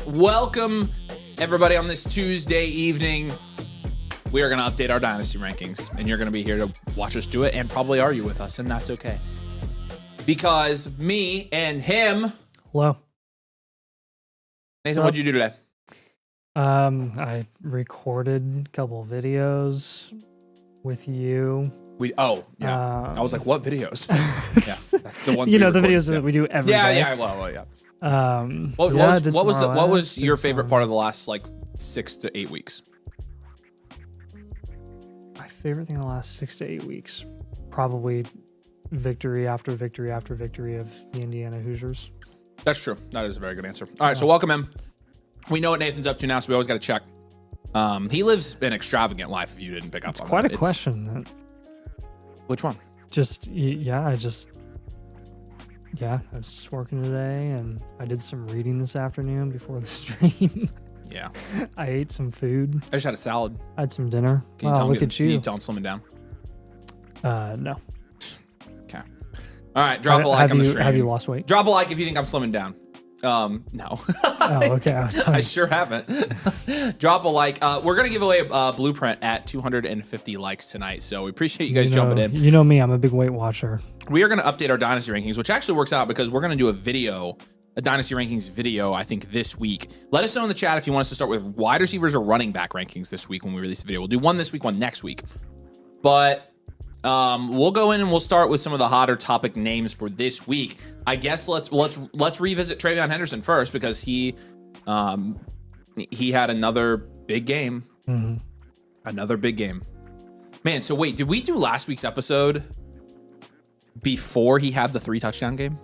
welcome everybody on this Tuesday evening. We are going to update our Dynasty rankings, and you're going to be here to watch us do it and probably argue with us, and that's okay. Because me and him... Hello. Nathan, what'd you do today? I recorded a couple of videos with you. I was like, what videos? The ones the videos that we do every day. What was your favorite part of the last 6 to 8 weeks? My favorite thing in the last 6 to 8 weeks, probably victory after victory after victory of the Indiana Hoosiers. That's true. That is a very good answer. All right, so welcome him. We know what Nathan's up to now, so we always got to check. He lives an extravagant life. If you didn't pick up on quite a question. Which one? I was just working today, and I did some reading this afternoon before the stream. Yeah. I ate some food. I just had a salad. I had some dinner. Can you tell him slimming down? No. Okay. All right, drop a like on the stream. Have you lost weight? Drop a like if you think I'm slimming down. No. Oh, okay. I sure haven't. Drop a like. We're going to give away a blueprint at 250 likes tonight, so we appreciate you guys jumping in. You know me, I'm a big Weight Watcher. We are going to update our Dynasty rankings, which actually works out because we're going to do a Dynasty rankings video, I think, this week. Let us know in the chat if you want us to start with wide receivers or running back rankings this week when we release the video. We'll do one this week, one next week. But we'll go in and we'll start with some of the hotter topic names for this week. I guess let's revisit Travion Henderson first because he had another big game. Mm-hmm. Another big game. Man, so wait, did we do last week's episode before he had the 3 touchdown game?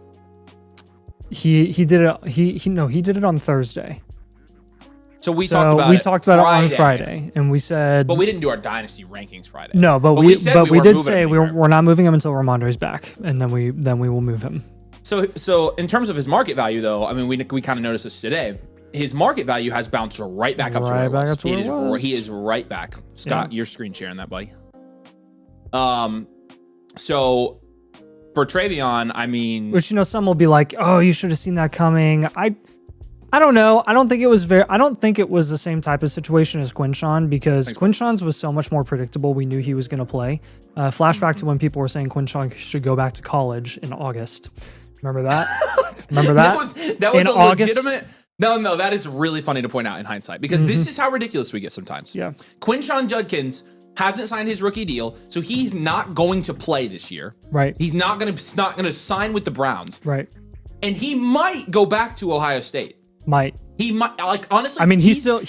He did it. He did it on Thursday. So we talked about it on Friday, and we said, but we didn't do our Dynasty rankings Friday. No, but we did say we're not moving him until Ramondre's back, and then we will move him. So in terms of his market value, though, I mean, we kind of noticed this today. His market value has bounced right back up to where it was. He is right back. Scott, you're screen sharing that, buddy. So for Travion, I mean, which some will be like, oh, you should have seen that coming. I don't know. I don't think it was the same type of situation as Quinshawn because Quinshawn's was so much more predictable. We knew he was going to play. Flashback to when people were saying Quinshawn should go back to college in August. Remember that? That was in August? Legitimate. No, that is really funny to point out in hindsight because this is how ridiculous we get sometimes. Yeah. Quinshawn Judkins hasn't signed his rookie deal, so he's not going to play this year. Right. He's not going to sign with the Browns. Right. And he might go back to Ohio State. Might. He might, honestly. I mean, he still could.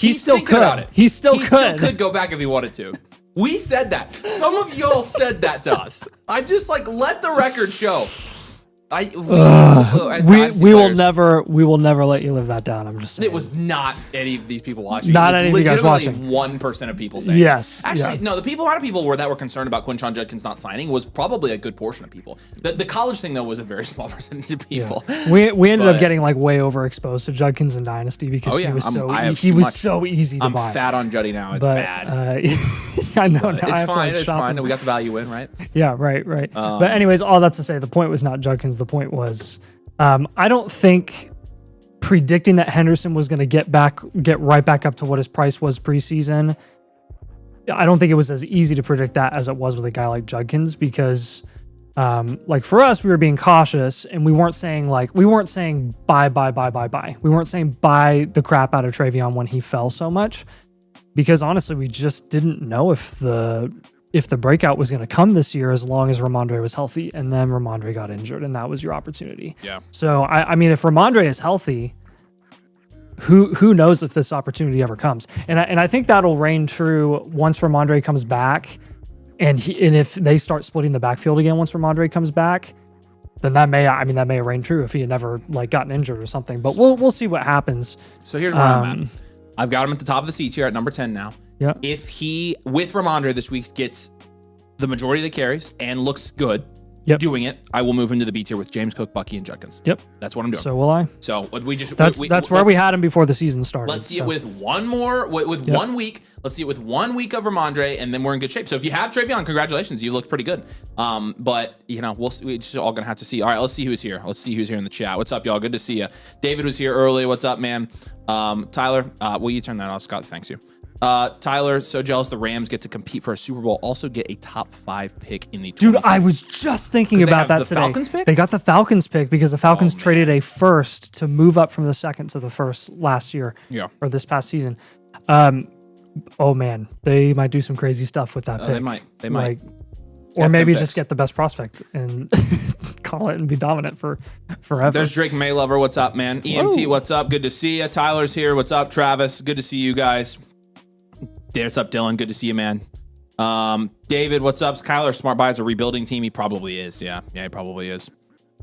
He still could go back if he wanted to. We said that. Some of y'all said that to us. I just let the record show. We will never let you live that down. I'm just saying. It was not any of these people watching. Not any of you guys watching. 1% of people saying. Yes. Actually, no. A lot of people that were concerned about Quinshawn Judkins not signing was probably a good portion of people. The college thing though was a very small percentage of people. Yeah. We ended up getting way overexposed to Judkins in Dynasty because he was so easy to buy. I'm fat on Juddy now. It's bad. I know. It's fine. It's fine. We got the value in, right? Yeah. Right. But anyways, all that's to say, the point was not Judkins. The point was, I don't think predicting that Henderson was going to get right back up to what his price was preseason. I don't think it was as easy to predict that as it was with a guy like Judkins because, for us, we were being cautious and we weren't saying buy. We weren't saying buy the crap out of Travion when he fell so much because honestly, we just didn't know if the breakout was going to come this year as long as Ramondre was healthy, and then Ramondre got injured, and that was your opportunity. Yeah. So, I mean, if Ramondre is healthy, who knows if this opportunity ever comes? And I think that'll reign true once Ramondre comes back, and if they start splitting the backfield again once Ramondre comes back, then that may reign true if he had never gotten injured or something. But we'll see what happens. So here's where I'm at. I've got him at the top of the seats here at number 10 now. Yeah. If he, with Ramondre this week, gets the majority of the carries and looks good, doing it, I will move him to the B tier with James Cook, Bucky, and Judkins. Yep. That's what I'm doing. So will I. So we just that's where we had him before the season started. Let's see it with one more with 1 week. Let's see it with 1 week of Ramondre, and then we're in good shape. So if you have Travion, congratulations, you look pretty good. But we're just all gonna have to see. All right, let's see who's here. Let's see who's here in the chat. What's up, y'all? Good to see you. David was here early. What's up, man? Tyler, will you turn that off? Scott, thanks you. Tyler, so jealous the Rams get to compete for a Super Bowl, also get a top 5 pick in the 20s. Dude, I was just thinking about that today. Falcons pick? They got the Falcons pick because the Falcons traded a first to move up from the second to the first last year. Yeah. Or this past season. Oh man, they might do some crazy stuff with that pick. They might. Or maybe just get the best prospect and call it and be dominant for forever. There's Drake Maylover. What's up, man? EMT, Whoa. what's up? Good to see you. Tyler's here. What's up, Travis? Good to see you guys. What's up, Dylan? Good to see you, man. David, what's up? Kyler smart buys a rebuilding team. He probably is. Yeah, he probably is.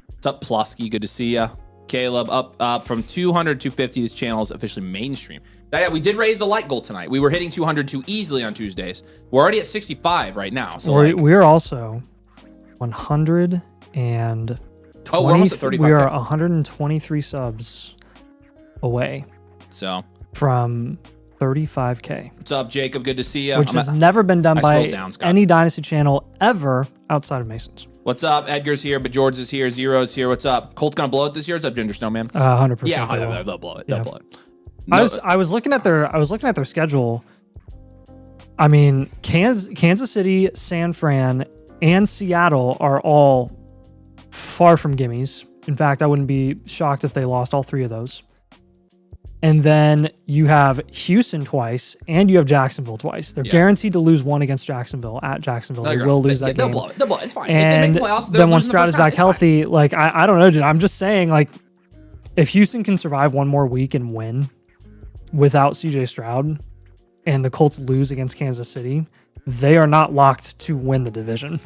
What's up, Plusky? Good to see you. Caleb, up from 200 to 250. This channel is officially mainstream. Yeah, we did raise the like goal tonight. We were hitting 200 too easily on Tuesdays. We're already at 65 right now. So we're also 100 and 20, we're almost at 35. We are 123 subs away. So from 35K. What's up, Jacob? Good to see you. Which has never been done by Scott. any Dynasty channel ever outside of Masons. What's up? Edgar's here, but George is here. Zero's here. What's up? Colt's gonna blow it this year. What's up, Ginger Snowman? 100%. Yeah, they'll blow it. They'll blow it. No. I was looking at their schedule. I mean, Kansas City, San Fran, and Seattle are all far from gimmies. In fact, I wouldn't be shocked if they lost all 3 of those. And then you have Houston twice, and you have Jacksonville twice. They're guaranteed to lose one against Jacksonville at Jacksonville. They will lose that game. They'll blow it. It's fine. And if they make the playoffs, then when Stroud is back healthy, like I don't know, dude. I'm just saying, like, if Houston can survive one more week and win without CJ Stroud, and the Colts lose against Kansas City, they are not locked to win the division.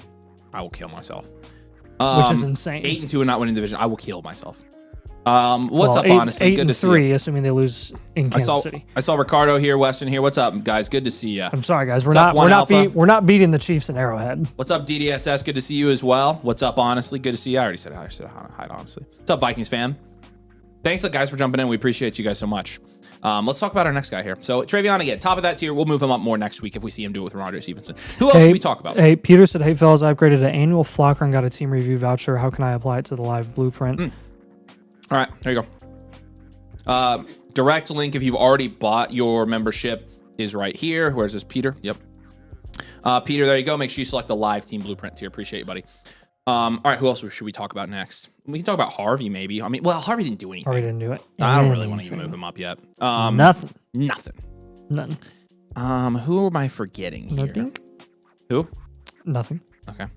I will kill myself. Which is insane. 8-2 and not winning the division. I will kill myself. What's up, honestly? Good to see you. 8-3, assuming they lose in Kansas City. I saw Ricardo here, Weston here. What's up, guys? Good to see you. I'm sorry, guys. We're not beating the Chiefs in Arrowhead. What's up, DDSS? Good to see you as well. What's up, honestly? Good to see you. I already said hi, honestly. What's up, Vikings fan? Thanks, guys, for jumping in. We appreciate you guys so much. Let's talk about our next guy here. So Travion again, top of that tier. We'll move him up more next week if we see him do it with Ramondre Stevenson. Who else should we talk about? Hey, Peter said, "Hey, fellas, I upgraded an annual Flocker and got a team review voucher. How can I apply it to the live blueprint?" All right, there you go. Direct link if you've already bought your membership is right here. Where's this, Peter? Yep. Peter, there you go. Make sure you select the live team blueprint tier. Appreciate you, buddy. All right, who else should we talk about next? We can talk about Harvey, maybe. I mean, well, Harvey didn't do anything. Harvey didn't do it. I don't really want to even move him up yet. Nothing. None. Who am I forgetting here? Nothing. Who? Nothing. Okay.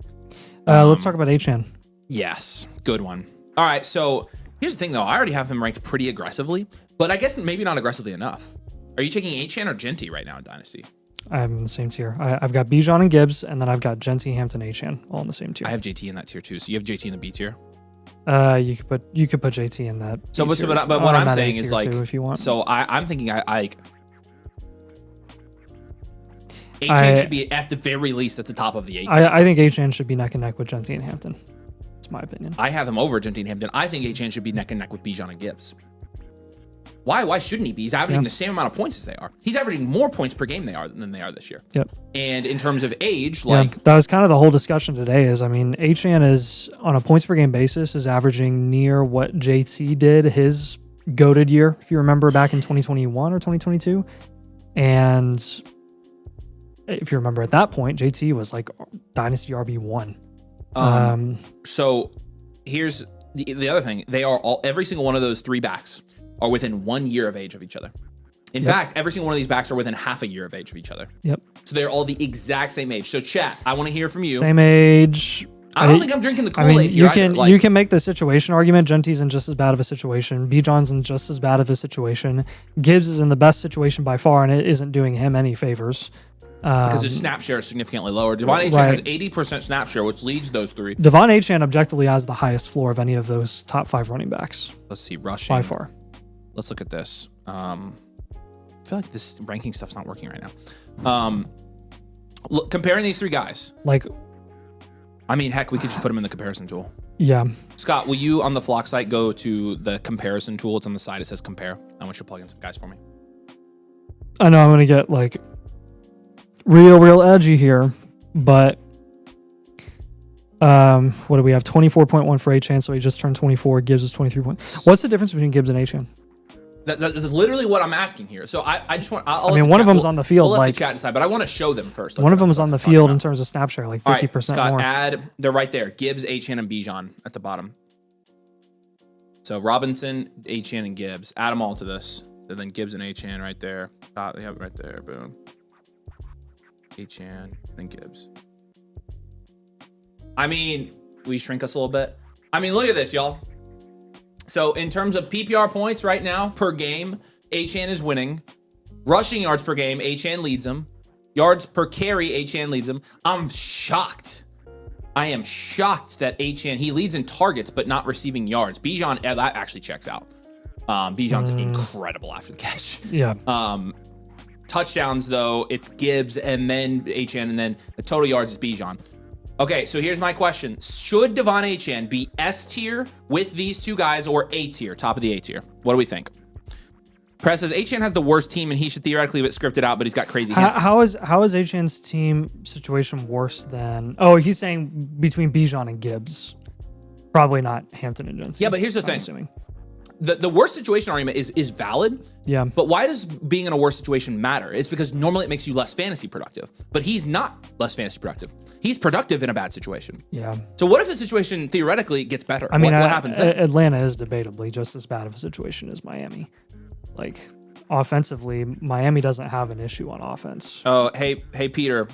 Let's talk about Achane. Yes, good one. All right, so here's the thing, though. I already have him ranked pretty aggressively, but I guess maybe not aggressively enough. Are you taking Achane or Genty right now in Dynasty? I'm in the same tier. I've got Bijan and Gibbs, and then I've got Genty, Hampton, Achane, all in the same tier. I have JT in that tier too. So you have JT in the B tier. You could put JT in that. So, but what I'm saying is like, if you want. So I'm thinking Achane should be at the very least at the top of the A tier. I think Achane should be neck and neck with Genty and Hampton. That's my opinion. I have him over Genty and Hampton. I think Achane should be neck and neck with Bijan and Gibbs. Why shouldn't he be? He's averaging the same amount of points as they are. He's averaging more points per game than they are this year. Yep. And in terms of age, that was kind of the whole discussion today. Is Achane is on a points per game basis is averaging near what JT did his goated year, if you remember back in 2021 or 2022. And if you remember at that point, JT was like Dynasty RB1. So here's the other thing. They are every single one of those 3 backs are within 1 year of age of each other. In fact, every single one of these backs are within half a year of age of each other. Yep. So they're all the exact same age. So chat, I want to hear from you. Same age. I don't think I'm drinking the Kool-Aid here. You can make the situation argument. Genty's in just as bad of a situation. Bijan's in just as bad of a situation. Gibbs is in the best situation by far, and it isn't doing him any favors. Because his snap share is significantly lower. Devon Achane has 80% snap share, which leads those 3. Devon Achane objectively has the highest floor of any of those top 5 running backs. Let's see, rushing. By far. Let's look at this. I feel like this ranking stuff's not working right now. Look, comparing these 3 guys. Like, I mean, heck, we could just put him in the comparison tool. Yeah. Scott, will you on the Flock site go to the comparison tool? It's on the side. It says compare. I want you to plug in some guys for me. I know I'm going to get like real edgy here, but what do we have? 24.1 for Achane, so he just turned 24. Gibbs is 23 points. What's the difference between Gibbs and Achane? That's literally what I'm asking here. So I just want. I mean, one of them's on the field. We'll let like the chat decide, but I want to show them first. One of them's on the field in terms of snap share, like 50% right, Scott, more. add. They're right there. Gibbs, Achane, and Bijan at the bottom. So Robinson, Achane, and Gibbs. Add them all to this. So then Gibbs and Achane right there. They have it right there. Boom. Achane and Gibbs. I mean, will you shrink us a little bit? I mean, look at this, y'all. So in terms of PPR points right now per game, Achane is winning. Rushing yards per game, Achane leads him. Yards per carry, Achane leads him. I'm shocked. I am shocked that Achane, he leads in targets, but not receiving yards. Bijan, that actually checks out. Bijan's incredible after the catch. Yeah. Touchdowns, though, it's Gibbs and then Achane, and then the total yards is Bijan. Okay, so here's my question. Should Devon Achane be S tier with these two guys or A tier, top of the A tier? What do we think? Press says Achane has the worst team and he should theoretically get scripted out, but he's got crazy hands. How is Achane's team situation worse than... Oh, he's saying between Bijan and Gibbs. Probably not Hampton and Jensen. Yeah, but here's the thing. Assuming. The worst situation argument is valid. Yeah. But why does being in a worse situation matter? It's because normally it makes you less fantasy productive. But he's not less fantasy productive. He's productive in a bad situation. Yeah. So what if the situation theoretically gets better? I mean, what happens then? Atlanta is debatably just as bad of a situation as Miami. Like, offensively, Miami doesn't have an issue on offense. Oh, hey, Peter.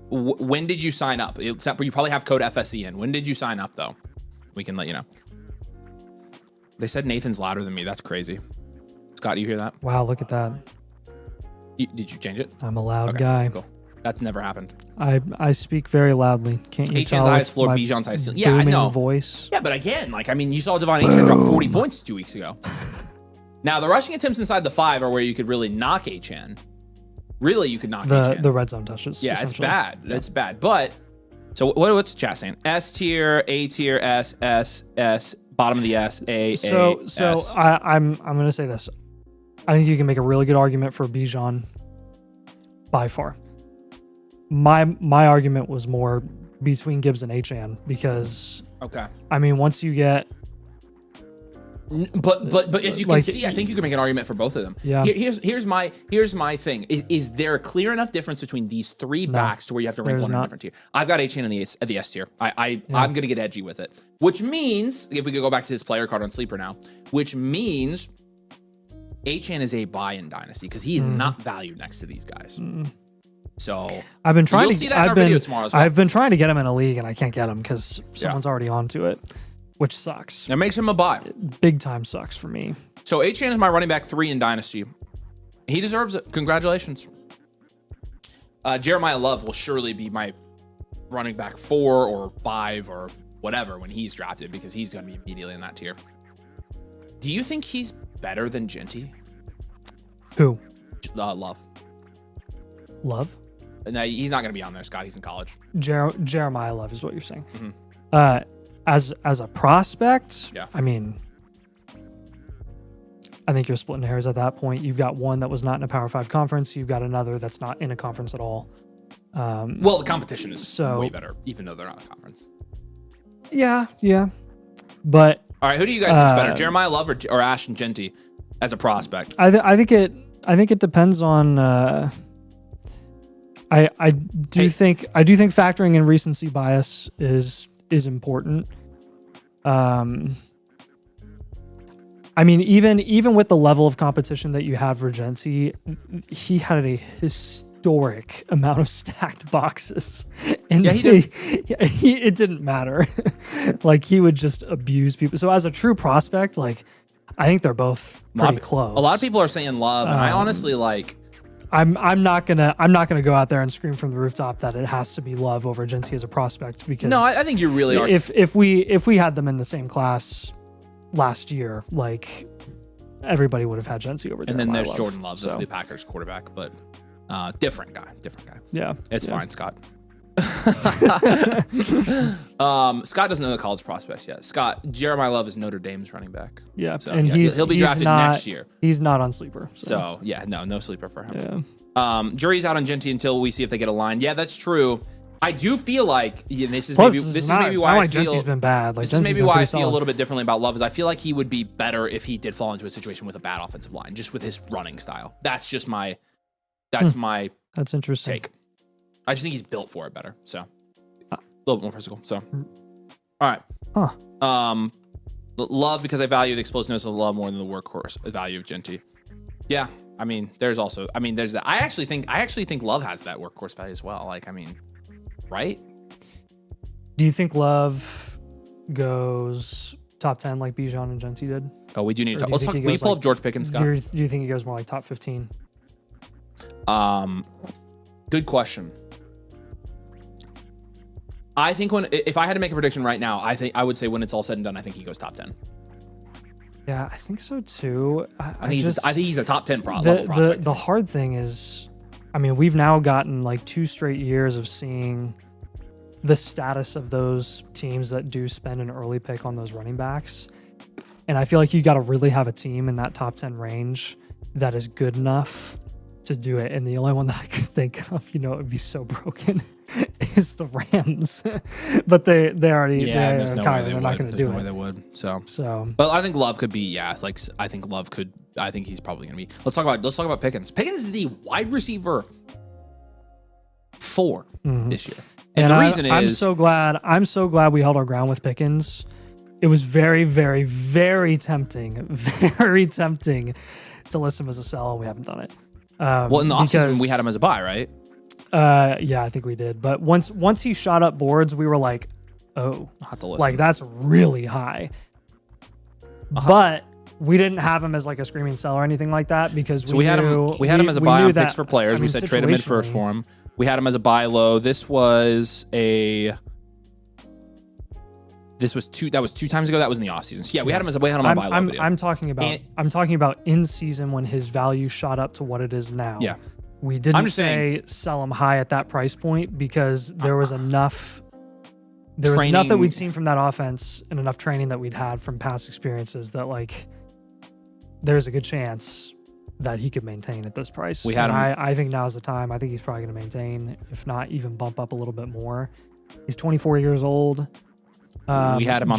When did you sign up? You probably have code FSE in. When did you sign up, though? We can let you know. They said Nathan's louder than me. That's crazy. Scott, you hear that? Wow, look at that. Did you change it? I'm a loud guy. Cool. That's never happened. I speak very loudly. Can't you tell? Achane's highest floor, Bijan's highest ceiling. Yeah, I know. Voice. Yeah, but again, you saw Devon Achane drop 40 points 2 weeks ago. Now, the rushing attempts inside the 5 are where you could really knock Achane. Really, you could knock Achane. The red zone touches. Yeah, it's bad. Yeah. It's bad. But, so what's chat saying? S tier, A tier, S, S, S, bottom of the S, A, so S. I'm going to say this. I think you can make a really good argument for Bijan by far. My argument was more between Gibbs and Achane because, okay. I mean, once you get... But as you can see, I think you can make an argument for both of them. Yeah. Here's my thing. Is there a clear enough difference between these three backs to where you have to rank one in a different tier? I've got Achane in the S tier. I'm gonna get edgy with it. Which means, if we could go back to his player card on Sleeper now, which means Achane is a buy in Dynasty because he is not valued next to these guys. So I've been trying you'll see that in our video tomorrow as well. I've been trying to get him in a league and I can't get him because someone's already onto it. Which sucks. That makes him a buy. Big time sucks for me. So Achane is my running back 3 in Dynasty. He deserves it. Congratulations. Jeremiah Love will surely be my running back 4 or 5 or whatever when he's drafted because he's going to be immediately in that tier. Do you think he's better than Genty? Who? Love. Love? No, he's not going to be on there, Scott. He's in college. Jeremiah Love is what you're saying. Mm-hmm. As a prospect, I mean, I think you're splitting hairs at that point. You've got one that was not in a Power 5 conference. You've got another that's not in a conference at all. Well, the competition is way better, even though they're not in a conference. Yeah. But all right, who do you guys think's better, Jeremiah Love or Ashton Genty as a prospect? I think it depends on. I do think factoring in recency bias is important. I mean, even with the level of competition that you have for Genty, he had a historic amount of stacked boxes, and he did. It didn't matter. Like he would just abuse people. So as a true prospect, like I think they're both pretty close. A lot of people are saying Love, and I honestly like. I'm not gonna go out there and scream from the rooftop that it has to be Love over Genty as a prospect because no, I think you really are. If we had them in the same class last year, like everybody would have had Genty over. And then there's Love, Jordan Love, the Packers quarterback, but different guy. Yeah, it's fine, Scott. Scott doesn't know the college prospects yet. Scott, Jeremiah Love is Notre Dame's running back. Yeah, so, and he'll be drafted next year. He's not on sleeper. So yeah, no sleeper for him. Yeah. Jury's out on Genty until we see if they get a line. Yeah, that's true. I do feel like this is Plus, maybe why I feel Genty's been bad. Like, this is maybe why I feel a little bit differently about Love. Is I feel like he would be better if he did fall into a situation with a bad offensive line, just with his running style. That's just my that's interesting take. I just think he's built for it better. So a little bit more physical. So all right. Love because I value the explosiveness of Love more than the workhorse value of Genty. Yeah, I mean, there's that. I actually think Love has that workhorse value as well. Like, I mean, right? Do you think Love goes top 10 like Bijan and Genty did? Oh, we do need to. Let's talk. Will you pull up George Pickens, Scott? Do you think he goes more like top 15? Good question. I think if I had to make a prediction right now, I would say when it's all said and done, I think he goes top 10. Yeah, I think so too. I think he's a top 10 level prospect. The hard thing is, I mean, we've now gotten like 2 straight years of seeing the status of those teams that do spend an early pick on those running backs. And I feel like you got to really have a team in that top 10 range that is good enough to do it. And the only one that I could think of, it would be so broken, is the Rams. But they already, there's no way they're not going to do it. There's no way they would. So, but I think Love could be, I think he's probably going to be. Let's talk about Pickens. Pickens is the wide receiver 4 this year. And the reason is, I'm so glad we held our ground with Pickens. It was very, very, very tempting to list him as a sell, and we haven't done it. Well, in the offseason, we had him as a buy, right? Yeah, I think we did. But once he shot up boards, we were like, oh, I'll have to listen. Like that's really high. But we didn't have him as like a screaming sell or anything like that because we had him as a buy on picks for players. We said trade him in first for him. We had him as a buy low. That was 2 times ago. That was in the offseason. So yeah, we had him on a buy low video. I'm talking about in season when his value shot up to what it is now. Yeah. We didn't sell him high at that price point because there was enough that we'd seen from that offense and enough training that we'd had from past experiences that like there's a good chance that he could maintain at this price. I think now's the time. I think he's probably going to maintain, if not even bump up a little bit more. He's 24 years old. We had him on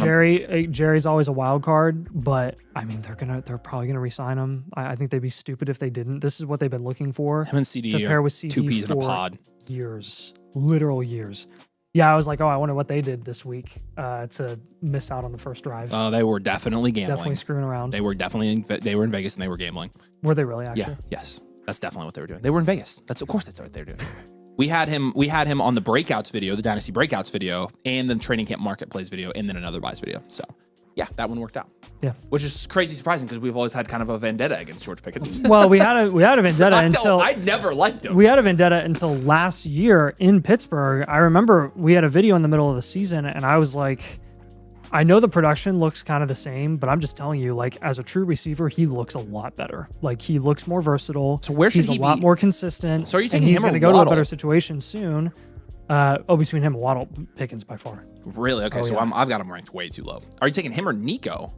Jerry's always a wild card, but I mean they're probably gonna re-sign him. I think they'd be stupid if they didn't. This is what they've been looking for. Him and CD to pair with CD 2 peas in a pod. Years, literal years. Yeah, I was like, I wonder what they did this week to miss out on the first drive. Oh, they were definitely gambling. Definitely screwing around. They were in Vegas and they were gambling. Were they really? Actually? Yeah. Yes. That's definitely what they were doing. They were in Vegas. That's what they were doing. We had him on the breakouts video, the Dynasty breakouts video, and then training camp marketplace video, and then another buys video. So yeah, that one worked out. Yeah, which is crazy surprising because we've always had kind of a vendetta against George Pickens. Well, we had a vendetta until I never liked him. We had a vendetta until last year in Pittsburgh. I remember we had a video in the middle of the season, and I was like, I know the production looks kind of the same, but I'm just telling you, like as a true receiver, he looks a lot better. Like he looks more versatile. So where should he's a lot more consistent? So are you taking him or Waddle? He's going to go to a better situation soon. Between him and Waddle, Pickens by far. Really? Okay, so yeah. I've got him ranked way too low. Are you taking him or Nico?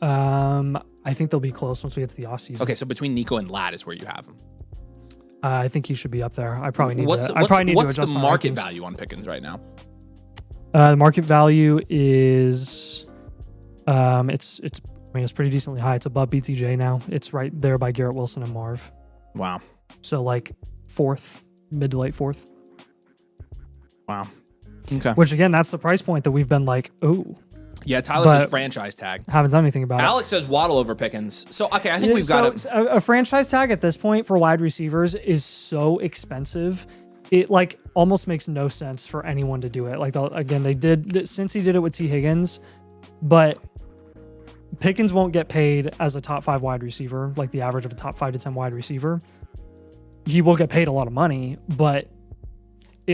I think they'll be close once we get to the offseason. Okay, so between Nico and Ladd is where you have him. I think he should be up there. I probably need what's to adjust what's the market value on Pickens right now? The market value is, it's pretty decently high. It's above BTJ now. It's right there by Garrett Wilson and Marv. Wow. So like 4th, mid to late 4th. Wow. Okay. Which again, that's the price point that we've been like, oh. Yeah, Tyler says franchise tag. Haven't done anything about it. Alex says Waddle over Pickens. So, okay, I think we've got it. A franchise tag at this point for wide receivers is so expensive. It like almost makes no sense for anyone to do it. Like again, they did since he did it with T. Higgins, but Pickens won't get paid as a top 5 wide receiver, like the average of a top 5 to 10 wide receiver. He will get paid a lot of money, but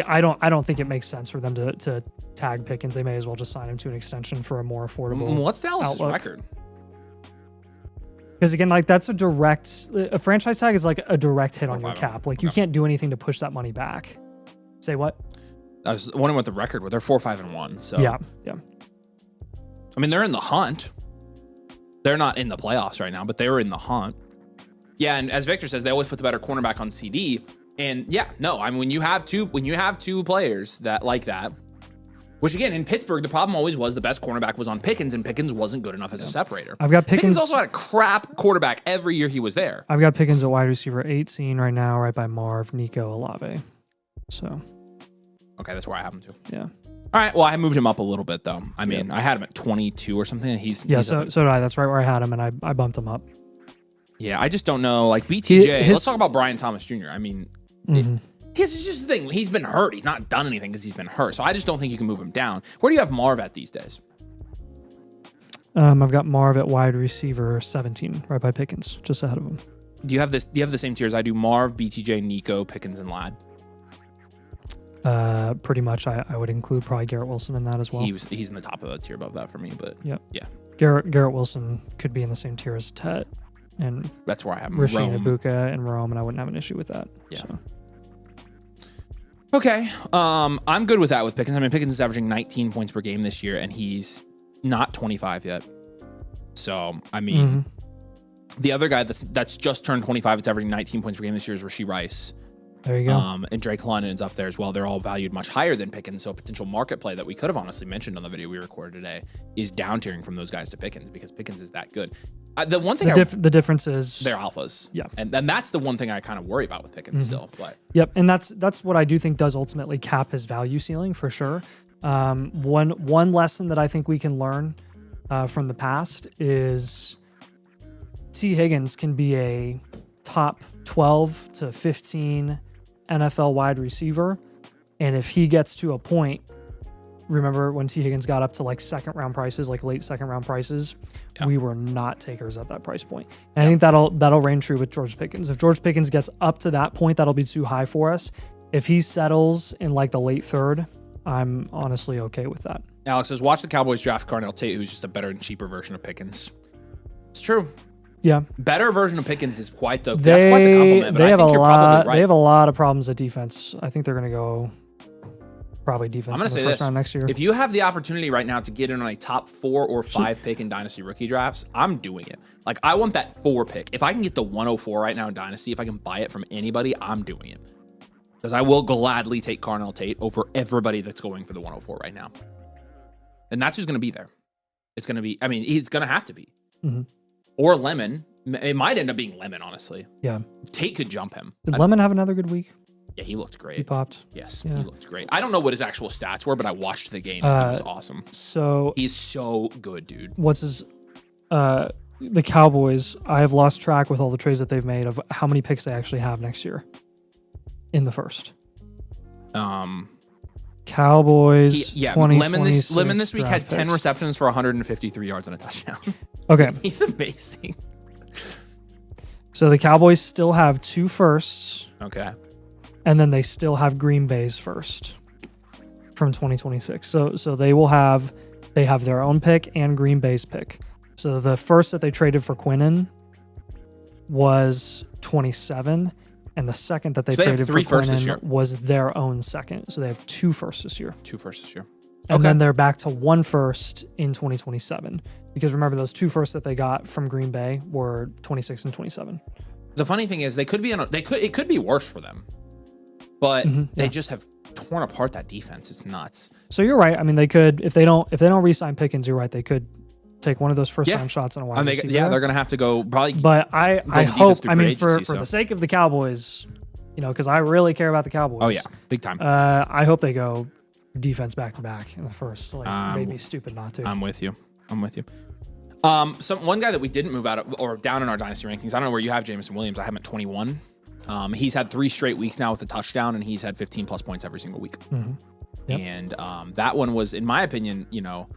I don't think it makes sense for them to tag Pickens. They may as well just sign him to an extension for a more affordable. What's Dallas's record? Because again, like that's a franchise tag is like a direct hit on your cap. Like you can't do anything to push that money back. Say what? I was wondering what the record was. They're 4-5-1. So yeah. I mean, they're in the hunt. They're not in the playoffs right now, but they were in the hunt. Yeah, and as Victor says, they always put the better cornerback on CD. And yeah, no, I mean, when you have two players that like that, which again, in Pittsburgh, the problem always was the best cornerback was on Pickens, and Pickens wasn't good enough as a separator. I've got Pickens also had a crap quarterback every year he was there. I've got Pickens at wide receiver 18 right now, right by Marv, Nico, Olave. So. Okay, that's where I have him too. Yeah. All right, well, I moved him up a little bit, though. I mean, I had him at 22 or something, and he's so did I. That's right where I had him, and I bumped him up. Yeah, I just don't know. Like, BTJ, let's talk about Brian Thomas Jr. I mean, Here's just the thing. He's been hurt. He's not done anything because he's been hurt. So I just don't think you can move him down. Where do you have Marv at these days? I've got Marv at wide receiver 17, right by Pickens, just ahead of him. Do you have the same tiers? I do Marv, BTJ, Nico, Pickens, and Ladd. Pretty much. I would include probably Garrett Wilson in that as well. He's in the top of the tier above that for me, but yeah. Garrett Wilson could be in the same tier as Tet, and that's where I have him. Rasheen Ibuka and Rome, and I wouldn't have an issue with that. Yeah. So. Okay, I'm good with that with Pickens. I mean, Pickens is averaging 19 points per game this year, and he's not 25 yet. So, I mean, the other guy that's just turned 25, it's averaging 19 points per game this year is Rashee Rice. There you go. And Drake London's up there as well. They're all valued much higher than Pickens, so a potential market play that we could have honestly mentioned on the video we recorded today is down tiering from those guys to Pickens because Pickens is that good. The one thing the difference is they're alphas. Yeah, and that's the one thing I kind of worry about with Pickens still. But yep, and that's what I do think does ultimately cap his value ceiling for sure. One lesson that I think we can learn from the past is T. Higgins can be a top 12 to 15 NFL wide receiver, and if he gets to a point, remember when T. Higgins got up to like second round prices, like late second round prices, we were not takers at that price point. And I think that'll reign true with George Pickens. If George Pickens gets up to that point, that'll be too high for us. If he settles in like the late third, I'm honestly okay with that. Alex says, watch the Cowboys draft Carnell Tate, who's just a better and cheaper version of Pickens. It's true. Yeah. Better version of Pickens is that's quite the compliment, but I think you're probably right. They have a lot of problems at defense. I think they're going to go probably defense in the first round next year. If you have the opportunity right now to get in on a top 4 or 5 pick in Dynasty rookie drafts, I'm doing it. Like, I want that 4 pick. If I can get the 104 right now in Dynasty, if I can buy it from anybody, I'm doing it. Because I will gladly take Carnell Tate over everybody that's going for the 104 right now. And that's who's going to be there. It's going to be, I mean, he's going to have to be. Or Lemon. It might end up being Lemon, honestly. Yeah. Tate could jump him. Did Lemon have another good week? Yeah, he looked great. He popped. Yes, he looked great. I don't know what his actual stats were, but I watched the game and he was awesome. So he's so good, dude. What's his the Cowboys, I have lost track with all the trades that they've made of how many picks they actually have next year in the first. Cowboys, Lemon this week had 10 receptions for 153 yards and a touchdown. Okay. He's amazing. So the Cowboys still have 2 firsts. Okay. And then they still have Green Bay's first from 2026. So they have their own pick and Green Bay's pick. So the first that they traded for Quinnen was 27. And the second that they traded for Quinnen was their own second. So they have 2 firsts this year. 2 firsts this year. And then they're back to 1 first in 2027. Because remember, those 2 firsts that they got from Green Bay were 26 and 27. The funny thing is, it could be worse for them. But they just have torn apart that defense. It's nuts. So you're right. I mean, they could, if they don't re-sign Pickens, you're right, they could take one of those first round shots on a wide receiver. Yeah, they're going to have to go probably. But I hope, I mean, for the sake of the Cowboys, you know, because I really care about the Cowboys. Oh, yeah. Big time. I hope they go defense back to back in the first. Like, they'd be stupid not to. I'm with you. One guy that we didn't move out of, or down in our dynasty rankings, I don't know where you have Jameson Williams. I have him at 21. He's had 3 straight weeks now with a touchdown, and he's had 15 plus points every single week. Yep. And that one was, in my opinion, you know,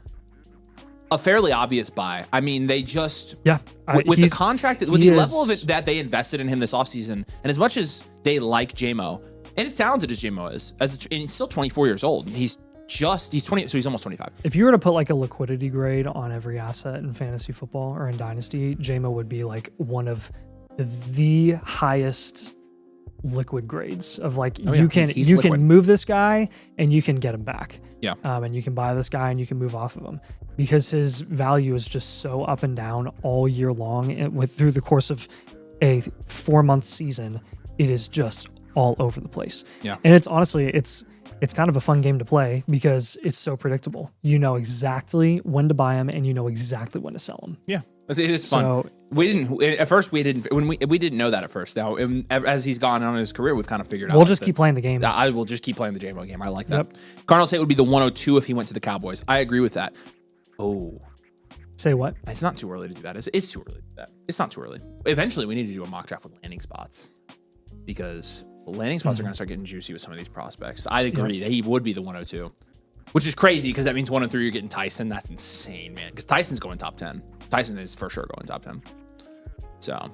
a fairly obvious buy. I mean, they just with the contract, with the level of it that they invested in him this offseason, and as much as they like JMO, and as talented as JMO is, and he's still 24 years old, he's 20, so he's almost 25. If you were to put like a liquidity grade on every asset in fantasy football or in Dynasty, JMO would be like one of the highest liquid grades of like he's you liquid. can move this guy and you can get him back. Yeah. And you can buy this guy and you can move off of him because his value is just so up and down all year long. And through the course of a 4-month season, it is just all over the place. Yeah. And it's honestly, it's kind of a fun game to play because it's so predictable. You know exactly when to buy him and you know exactly when to sell him. Yeah. It is fun. So, we didn't know that at first. Now, as he's gone on in his career, we've kind of figured out. We'll just keep playing the game. I will just keep playing the JMO game. I like that. Cardinal Tate would be the 102 if he went to the Cowboys. I agree with that. Oh, say what? It's not too early to do that. It's too early to do that. It's not too early. Eventually, we need to do a mock draft with landing spots because landing spots are going to start getting juicy with some of these prospects. I agree that he would be the 102, which is crazy because that means 1 and 3 you're getting Tyson. That's insane, man. Because Tyson's going top 10. Tyson is for sure going top 10. So,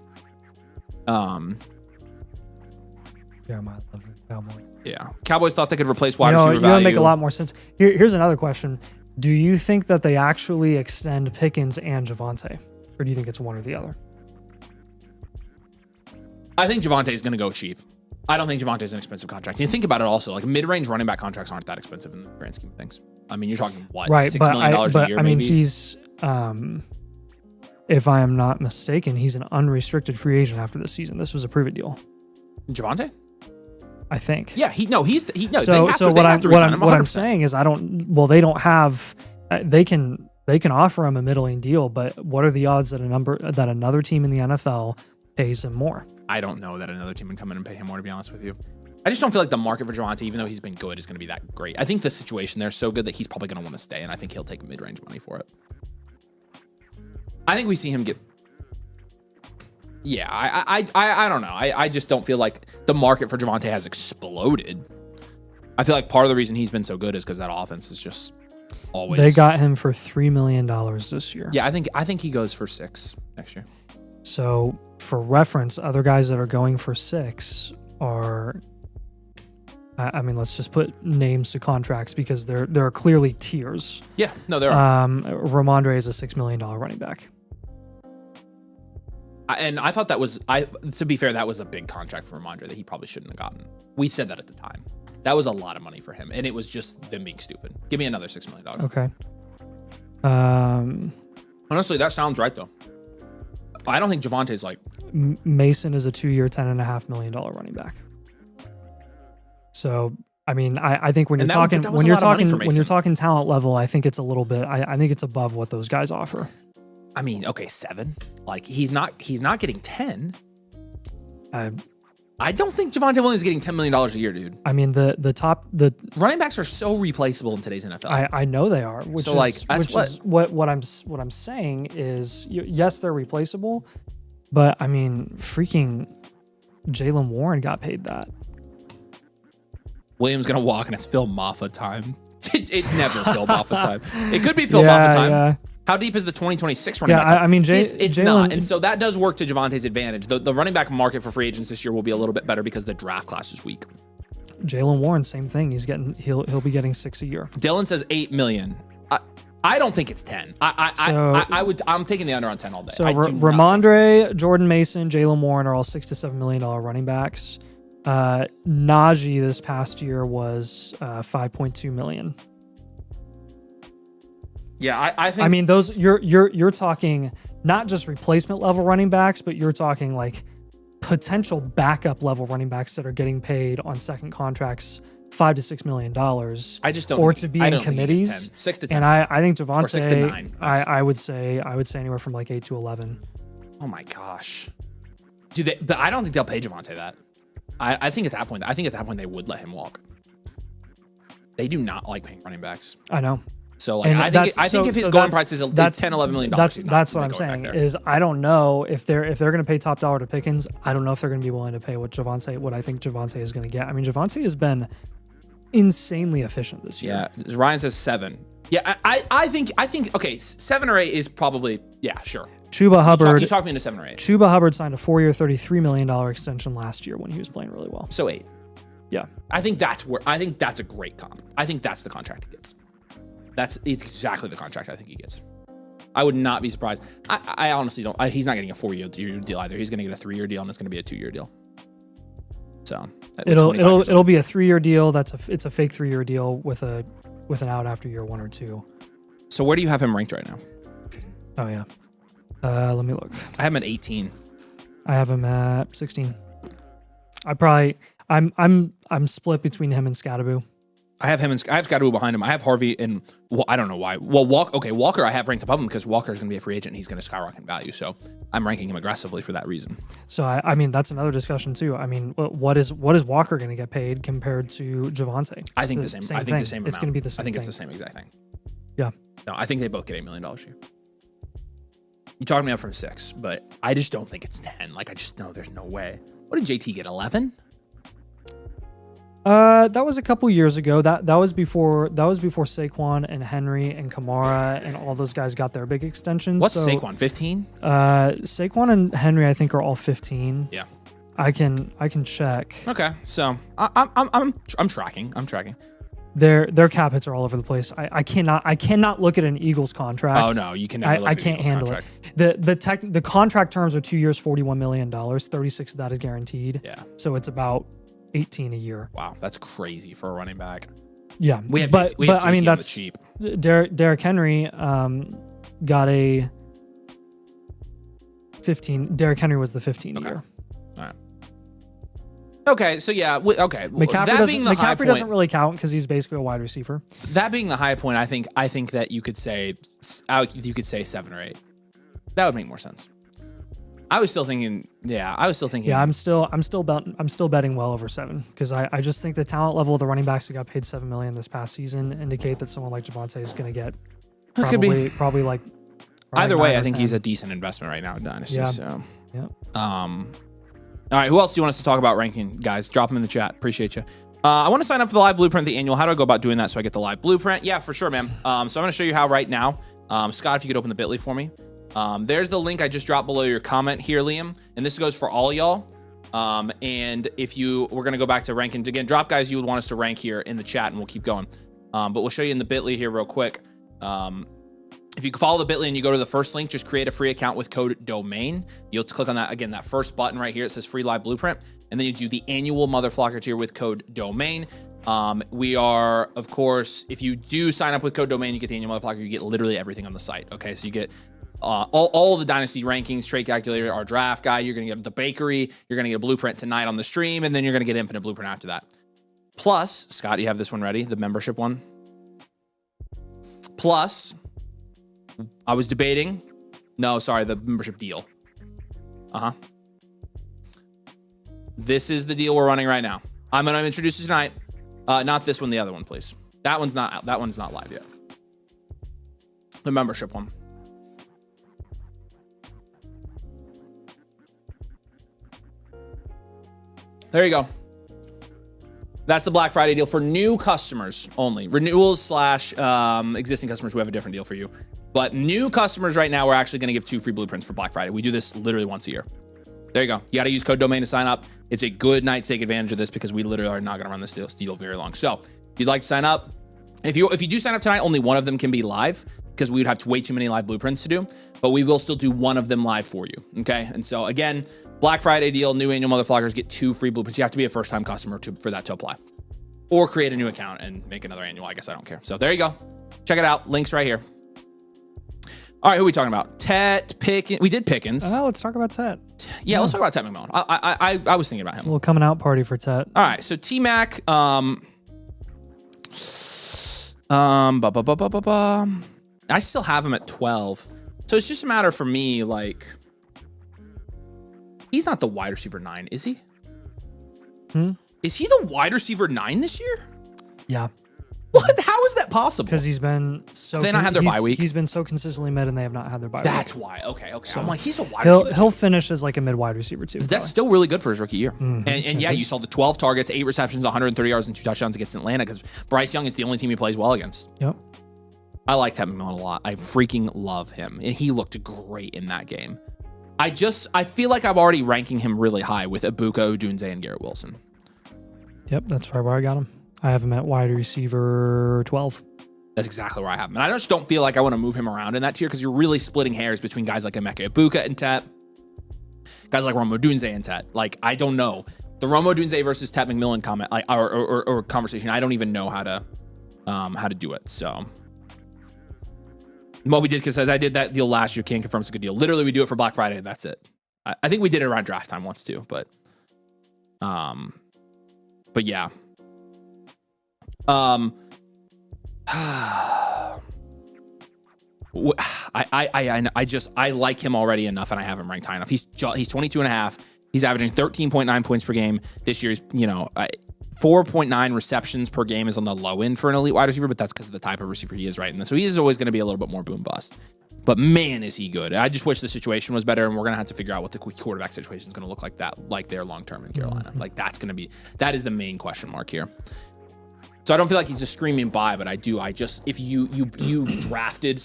Jeremiah loves Cowboy. Yeah, Cowboys thought they could replace wide receiver You value. would make a lot more sense. Here's another question: do you think that they actually extend Pickens and Javonte, or do you think it's one or the other? I think Javonte is going to go cheap. I don't think Javonte is an expensive contract. You think about it also, like mid-range running back contracts aren't that expensive in the grand scheme of things. I mean, you're talking what, $6 million a year? I mean, maybe? he's, if I am not mistaken, he's an unrestricted free agent after this season. This was a prove it deal, Javonte. I think. Yeah, he's. So what I'm saying is, they don't have. They can offer him a middling deal, but what are the odds that another team in the NFL pays him more? I don't know that another team would come in and pay him more, to be honest with you. I just don't feel like the market for Javonte, even though he's been good, is going to be that great. I think the situation there is so good that he's probably going to want to stay, and I think he'll take mid-range money for it. I think we see him get... Yeah, I don't know. I just don't feel like the market for Javonte has exploded. I feel like part of the reason he's been so good is because that offense is just always... They got him for $3 million this year. Yeah, I think he goes for 6 next year. So, for reference, other guys that are going for 6 are... I mean, let's just put names to contracts because there are clearly tiers. Yeah, no, there are. Ramondre is a $6 million running back. And I thought that was, to be fair, that was a big contract for Ramondre that he probably shouldn't have gotten. We said that at the time. That was a lot of money for him, and it was just them being stupid. Give me another $6 million. Okay. Honestly, that sounds right, though. I don't think Javante's like... Mason is a 2-year, $10.5 million running back. So, I mean, I think when you're talking talent level, I think it's a little bit. I think it's above what those guys offer. I mean, okay, 7. Like he's not getting 10. I don't think Javonte Williams is getting $10 million a year, dude. I mean, the running backs are so replaceable in today's NFL. I know they are. Which so is, what I'm saying is, yes, they're replaceable, but I mean, freaking Jaylen Warren got paid that. Williams gonna walk and it's Phil Maffa time. It's never Phil Maffa time. It could be Phil Maffa time. Yeah. How deep is the 2026 running back? I mean, it's not. And so that does work to Javante's advantage. The running back market for free agents this year will be a little bit better because the draft class is weak. Jaylen Warren, same thing. He'll be getting 6 a year. Dylan says $8 million. I don't think it's 10. I'm taking the under on 10 all day. So Ramondre, Jordan Mason, Jaylen Warren are all $6 to $7 million running backs. Najee this past year was $5.2 million. Yeah, I think. I mean, those you're talking not just replacement level running backs, but you're talking like potential backup level running backs that are getting paid on second contracts $5 to $6 million. I just don't. Or to be in committees. 6 to 10. And I think Javonte. 6 to 9. I would say anywhere from like 8 to 11. Oh my gosh, but I don't think they'll pay Javonte that. I think at that point they would let him walk. They do not like paying running backs. I know. So like, I think if his going price is $10-11 million, that's what I'm saying. Is I don't know if they're going to pay top dollar to Pickens. I don't know if they're going to be willing to pay what I think Javonte is going to get. I mean, Javonte has been insanely efficient this year. Yeah, Ryan says 7. Yeah, I think okay, 7 or 8 is probably sure. Chuba Hubbard. You talked me into 7 or 8. Chuba Hubbard signed a 4-year, $33 million extension last year when he was playing really well. So 8. Yeah, I think that's a great comp. I think that's the contract he gets. It's exactly the contract I think he gets. I would not be surprised. I honestly don't. He's not getting a 4-year deal either. He's going to get a 3-year deal, and it's going to be a 2-year deal. So it'll be a 3-year deal. It's a fake 3-year deal with an out after year 1 or 2. So where do you have him ranked right now? Oh yeah. Let me look. I have him at 18. I have him at 16. I'm split between him and Scadaboo. I have Scotty behind him. I have Harvey and I don't know why. Well, Walker I have ranked above him because Walker is going to be a free agent. And he's going to skyrocket in value. So I'm ranking him aggressively for that reason. So I mean that's another discussion too. I mean, what is Walker going to get paid compared to Javonte? I think the same. I think the same amount. It's going to be the same. I think it's the same exact thing. Yeah. No, I think they both get $8 million a year. You talked me up from 6, but I just don't think it's 10. Like I just know there's no way. What did JT get? 11? That was a couple years ago. That was before Saquon and Henry and Kamara and all those guys got their big extensions. What's Saquon? 15? Saquon and Henry I think are all 15. Yeah. I can check. Okay. So I'm tracking. Their cap hits are all over the place. I cannot look at an Eagles contract. Oh no, you can never look at I can't Eagles handle contract. it. The contract terms are 2 years, $41 million. 36 of that is guaranteed. Yeah. So it's about 18 a year. Wow, that's crazy for a running back. Yeah, we have I mean that's cheap. Derrick Henry got a 15. Derrick Henry was the 15 year. All right. Okay, so yeah, okay. McCaffrey doesn't really count because he's basically a wide receiver. That being the high point, I think that you could say 7 or 8. That would make more sense. I was still thinking. Yeah, I'm still betting well over 7 because I just think the talent level of the running backs that got paid $7 million this past season indicate that someone like Javonte is going to get probably like. Either way, I think he's a decent investment right now in Dynasty. Yeah. So, yeah. All right, who else do you want us to talk about ranking, guys? Drop them in the chat. Appreciate you. I want to sign up for the live blueprint, the annual. How do I go about doing that so I get the live blueprint? Yeah, for sure, man. So I'm going to show you how right now. Scott, if you could open the Bitly for me. There's the link I just dropped below your comment here, Liam. And this goes for all y'all. And we're going to go back to ranking. Again, drop guys you would want us to rank here in the chat and we'll keep going. But we'll show you in the Bitly here real quick. If you follow the Bitly and you go to the first link, just create a free account with code DOMAIN. You'll click on that, again, that first button right here. It says free live blueprint. And then you do the annual Motherflocker tier with code DOMAIN. We are, of course, if you do sign up with code DOMAIN, you get the annual Motherflocker. You get literally everything on the site. Okay, so you get all the Dynasty rankings, trade calculator, our draft guide. You're going to get the bakery. You're going to get a blueprint tonight on the stream. And then you're going to get infinite blueprint after that. Plus, Scott, you have this one ready, the membership one. Plus, I was debating. No, sorry, the membership deal. This is the deal we're running right now. I'm going to introduce it tonight. Not this one, the other one, please. That one's not out. That one's not live yet. The membership one. There you go. That's the Black Friday deal for new customers only. Renewals / existing customers, we have a different deal for you. But new customers right now, we're actually going to give 2 free blueprints for Black Friday. We do this literally once a year. There you go. You got to use code DOMAIN to sign up. It's a good night to take advantage of this because we literally are not going to run this deal very long. So if you'd like to sign up, if you do sign up tonight, only one of them can be live because we would have way too many live blueprints to do. But we will still do one of them live for you. Okay. And so again, Black Friday deal, new annual Motherflockers get 2 free blueprints. You have to be a first-time customer for that to apply. Or create a new account and make another annual. I guess I don't care. So there you go. Check it out. Links right here. All right, who are we talking about? Tet, Pickens. We did Pickens. Let's talk about Tet. Yeah, let's talk about Tet McMillan. I was thinking about him. A little coming out party for Tet. All right, so T-Mac. I still have him at 12. So it's just a matter for me, like, he's not the wide receiver 9, is he? Is he the wide receiver 9 this year? Yeah. What? How is that possible? Because he's been so. They not had their bye week. He's been so consistently mid, and they have not had their bye week. That's why. Okay. So I'm like, he's a wide receiver. He'll finish as like a mid wide receiver too. That's still really good for his rookie year. Mm-hmm. And yeah, you saw the 12 targets, 8 receptions, 130 yards, and 2 touchdowns against Atlanta because Bryce Young is the only team he plays well against. Yep. I like Tet McMillan a lot. I freaking love him, and he looked great in that game. I feel like I'm already ranking him really high with Ibuka, Odunze, and Garrett Wilson. Yep, that's right where I got him. I have him at wide receiver 12. That's exactly where I have him. And I just don't feel like I want to move him around in that tier because you're really splitting hairs between guys like Emeka Ibuka and Tet, guys like Rome Odunze and Tet. Like, I don't know. The Romo Dunze versus Ted McMillan comment, like or conversation. I don't even know how to do it. So Moby did says I did that deal last year. Can't confirm it's a good deal. Literally, we do it for Black Friday. And that's it. I think we did it around draft time once too, but yeah. I like him already enough, and I have him ranked high enough. He's 22.5. He's averaging 13.9 points per game this year. 4.9 receptions per game is on the low end for an elite wide receiver, but that's because of the type of receiver he is, right? And so he is always going to be a little bit more boom bust. But man, is he good. I just wish the situation was better, and we're going to have to figure out what the quarterback situation is going to look like there long-term in Carolina. Like that is the main question mark here. So I don't feel like he's a screaming buy, but if you drafted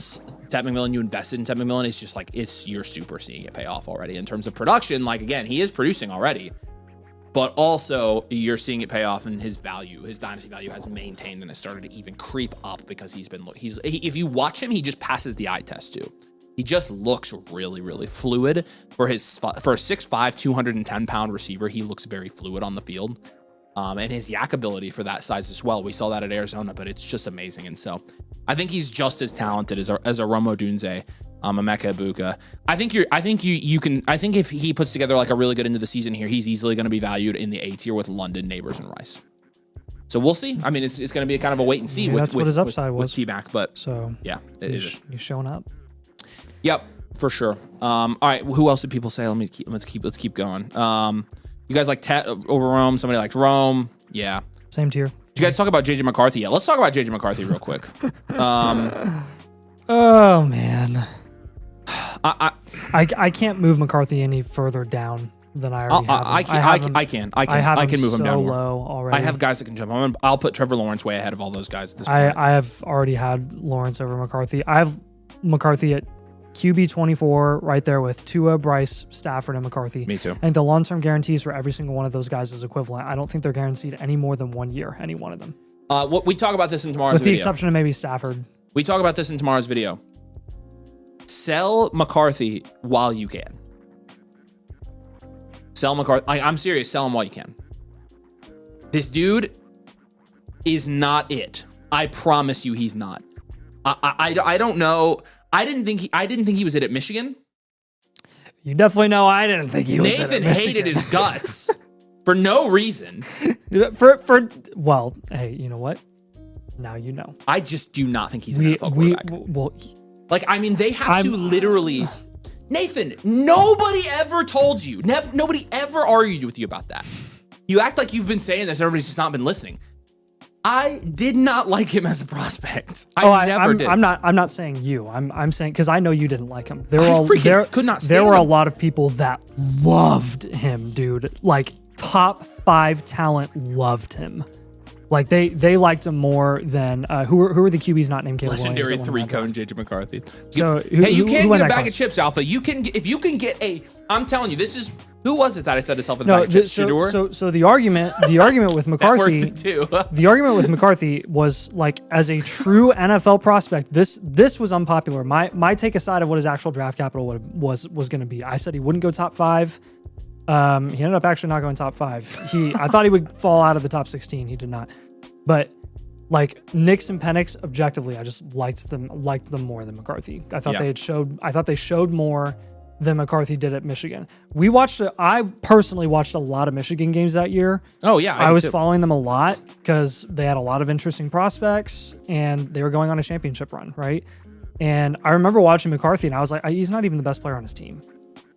Ted McMillan, you invested in Ted McMillan, it's just like, you're super seeing it pay off already in terms of production. Like, again, he is producing already, but also you're seeing it pay off, and his dynasty value has maintained and has started to even creep up because if you watch him, he just passes the eye test too. He just looks really, really fluid for a 6'5", 210-pound receiver. He looks very fluid on the field. And his yak ability for that size as well. We saw that at Arizona, but it's just amazing. And so I think he's just as talented as a Romo Dunze, Emeka Egbuka. I think if he puts together like a really good end of the season here, he's easily going to be valued in the A tier with London, Neighbors, and Rice. So we'll see. I mean, it's going to be a kind of a wait and see with his upside was T-Mac, but so yeah, he's showing up. Yep, for sure. All right, who else did people say? Let's keep going. You guys like Tet over Rome? Somebody likes Rome. Yeah. Same tier. Did you guys talk about JJ McCarthy yet? Let's talk about JJ McCarthy real quick. Oh man. I can't move McCarthy any further down than I already have him. I can move him down more. Low already. I have guys that can jump. I'll put Trevor Lawrence way ahead of all those guys at this point. I have already had Lawrence over McCarthy. I have McCarthy at QB 24 right there with Tua, Bryce, Stafford, and McCarthy. Me too. And the long-term guarantees for every single one of those guys is equivalent. I don't think they're guaranteed any more than 1 year, any one of them. We talk about this in tomorrow's video. With the exception of maybe Stafford. We talk about this in tomorrow's video. Sell McCarthy while you can. Sell McCarthy. I'm serious. Sell him while you can. This dude is not it. I promise you he's not. I don't know. I didn't think he was it at Michigan. You definitely know I didn't think he was. Nathan hated his guts for no reason. Well, hey, you know what? Now you know. I just do not think he's an NFL quarterback. They have to literally. Nathan, nobody ever told you. Nobody ever argued with you about that. You act like you've been saying this. Everybody's just not been listening. I did not like him as a prospect. I never did. I'm not saying you. I'm saying because I know you didn't like him. There were a lot of people that loved him, dude. Like top 5 talent loved him. Like they liked him more than who were the QBs not named Caleb Williams? Legendary 3-cone JJ McCarthy. So you can't get a bag of chips, Alpha. If you can get a. I'm telling you, this is. Who was it that I said to self in the bag of chips? Shador? So the argument with McCarthy, that worked too. The argument with McCarthy was like, as a true NFL prospect, this was unpopular. My take aside of what his actual draft capital was going to be. I said he wouldn't go top 5. He ended up actually not going top 5. I thought he would fall out of the top 16. He did not. But like Nix and Penix, objectively, I just liked them more than McCarthy. I thought they showed more than McCarthy did at Michigan. I personally watched a lot of Michigan games that year. Oh yeah. I was following them a lot because they had a lot of interesting prospects and they were going on a championship run, right? And I remember watching McCarthy and I was like, he's not even the best player on his team.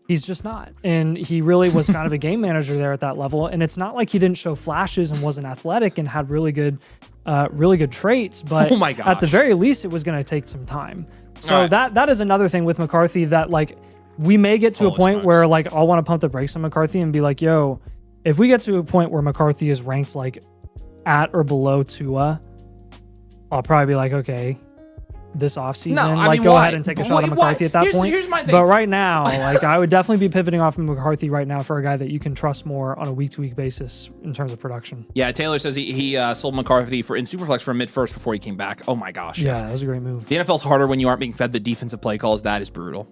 He's just not. And he really was kind of a game manager there at that level. And it's not like he didn't show flashes and wasn't athletic and had really good traits, but oh my gosh. At the very least, it was going to take some time. So that is another thing with McCarthy that like, we may get to a point where like I'll want to pump the brakes on McCarthy and be like, yo, if we get to a point where McCarthy is ranked like at or below Tua, I'll probably be like, okay, this offseason, go ahead and take a shot at McCarthy at that point. Here's my thing. But right now, like I would definitely be pivoting off of McCarthy right now for a guy that you can trust more on a week-to-week basis in terms of production. Yeah, Taylor says he sold McCarthy in Superflex for a mid-first before he came back. Oh my gosh. Yeah, that was a great move. The NFL's harder when you aren't being fed the defensive play calls. That is brutal.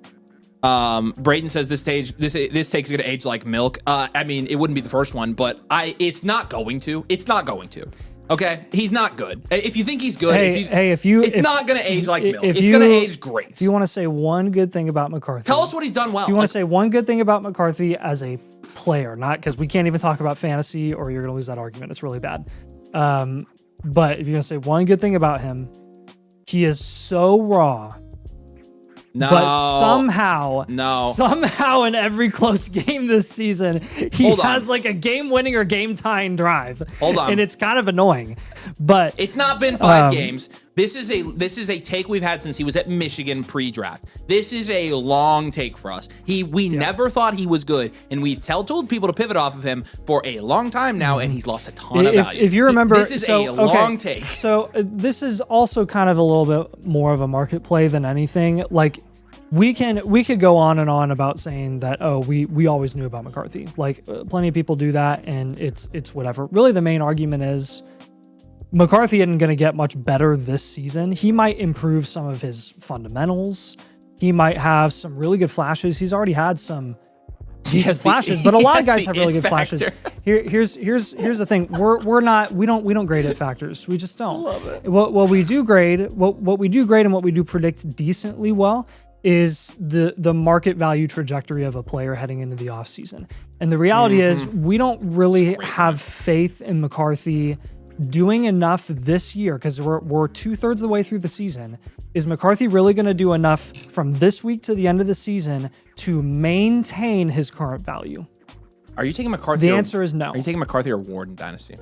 Braden says this take is going to age like milk. I mean, it wouldn't be the first one, but it's not going to. It's not going to. Okay, he's not good. If you think he's good, it's not going to age like milk. It's going to age great. If you want to say one good thing about McCarthy, tell us what he's done well. If you want to say one good thing about McCarthy as a player, not because we can't even talk about fantasy, or you're going to lose that argument. It's really bad. But if you're going to say one good thing about him, he is so raw. No. But somehow in every close game this season, he has like a game-winning or game-tying drive. Hold on. And it's kind of annoying. But it's not been 5 games. This is a take we've had since he was at Michigan pre-draft. This is a long take for us. We never thought he was good, and we've told people to pivot off of him for a long time now, and he's lost a ton of value. If you remember, this is a long take. So this is also kind of a little bit more of a market play than anything. Like we could go on and on about saying that, we always knew about McCarthy. Like plenty of people do that, and it's whatever. Really, the main argument is McCarthy isn't going to get much better this season. He might improve some of his fundamentals. He might have some really good flashes. He's already had some flashes, but a lot of guys have really good flashes. Here's the thing. We don't grade at factors. We just don't. Love it. What we do grade and what we do predict decently well is the market value trajectory of a player heading into the offseason. And the reality is we don't really have faith in McCarthy doing enough this year, because we're 2/3 of the way through the season. Is McCarthy really going to do enough from this week to the end of the season to maintain his current value? Are you taking McCarthy? The answer is no. Are you taking McCarthy or Ward in Dynasty?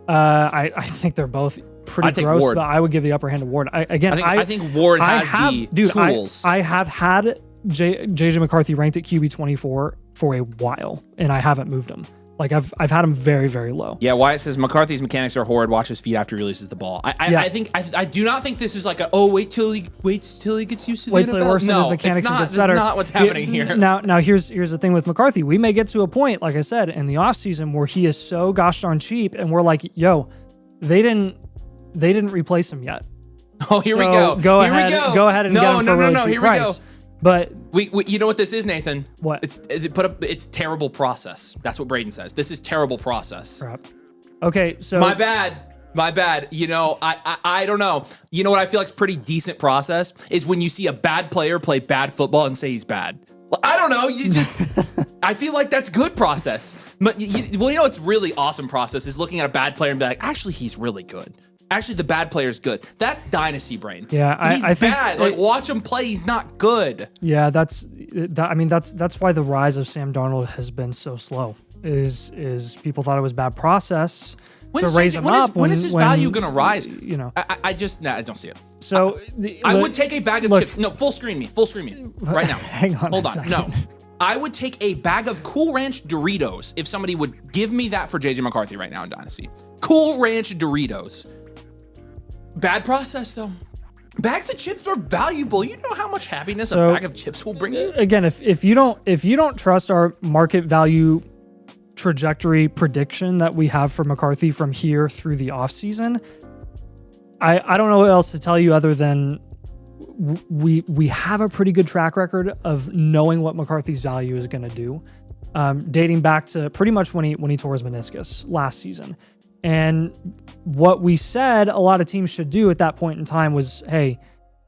I think they're both pretty gross, Ward. but I would give the upper hand to Ward. I think Ward has the tools. I have had JJ McCarthy ranked at QB 24 for a while, and I haven't moved him. Like I've had him very, very low. Yeah, Wyatt says McCarthy's mechanics are horrid. Watch his feet after he releases the ball. I do not think this is like wait till he gets used to the NFL. Till he works on his mechanics and gets better. That's not what's happening here. Now here's the thing with McCarthy. We may get to a point, like I said, in the offseason where he is so gosh darn cheap, and we're like, yo, they didn't replace him yet. Oh, here we go. Go ahead and get him for a really cheap price. But we you know what this is, Nathan? What? It's terrible process. That's what Braden says. This is terrible process. Crap. Okay, so my bad. You know, I don't know. You know what I feel like is pretty decent process is when you see a bad player play bad football and say he's bad. Well, I don't know. You just I feel like that's good process. But you know what's really awesome process is looking at a bad player and be like, actually, he's really good. Actually, the bad player's good. That's dynasty brain. Yeah, I think bad. Like watch him play. He's not good. Yeah, that's why the rise of Sam Darnold has been so slow. Is people thought it was bad process to raise him up. When is his value gonna rise? You know, I don't see it. So I would take a bag of chips. No, full screen me right now. Hang on. Hold on. No. I would take a bag of Cool Ranch Doritos if somebody would give me that for JJ McCarthy right now in Dynasty. Cool Ranch Doritos. Bad process, though. Bags of chips are valuable. You know how much happiness a bag of chips will bring you? Again, if you don't trust our market value trajectory prediction that we have for McCarthy from here through the offseason, I don't know what else to tell you other than we have a pretty good track record of knowing what McCarthy's value is going to do, dating back to pretty much when he tore his meniscus last season. And what we said a lot of teams should do at that point in time was, hey,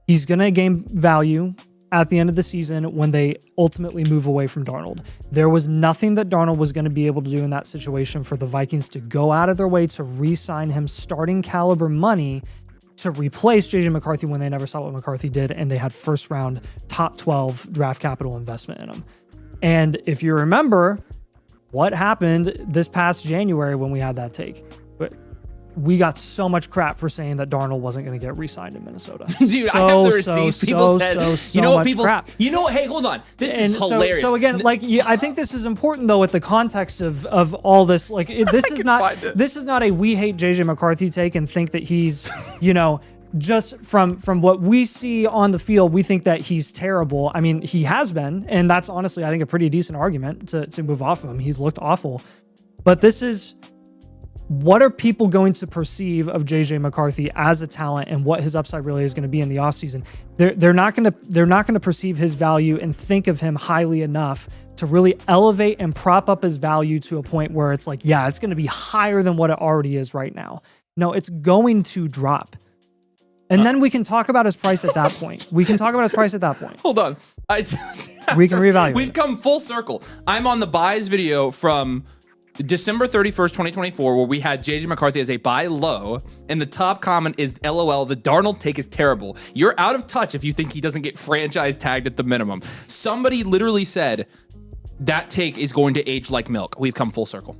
he's going to gain value at the end of the season when they ultimately move away from Darnold. There was nothing that Darnold was going to be able to do in that situation for the Vikings to go out of their way to re-sign him starting caliber money to replace JJ McCarthy when they never saw what McCarthy did and they had first round top 12 draft capital investment in him. And if you remember what happened this past January when we had that take, we got so much crap for saying that Darnold wasn't going to get re-signed in Minnesota. Dude, I have the receipts. People said, you know what people, you know, hey, hold on. This is hilarious. So again, like, I think this is important though, with the context of all this, like this is not a we hate JJ McCarthy take and think that he's, you know, just from what we see on the field, we think that he's terrible. I mean, he has been, and that's honestly, I think, a pretty decent argument to move off of him. He's looked awful, but this is what are people going to perceive of JJ McCarthy as a talent and what his upside really is going to be in the offseason? They're not going to perceive his value and think of him highly enough to really elevate and prop up his value to a point where it's like, yeah, it's going to be higher than what it already is right now. No, it's going to drop. And then we can talk about his price at that point. Hold on. We can reevaluate. We've come full circle. I'm on the buys video from December 31st, 2024, where we had JJ McCarthy as a buy low, and the top comment is, LOL, the Darnold take is terrible. You're out of touch if you think he doesn't get franchise tagged at the minimum. Somebody literally said that take is going to age like milk. We've come full circle.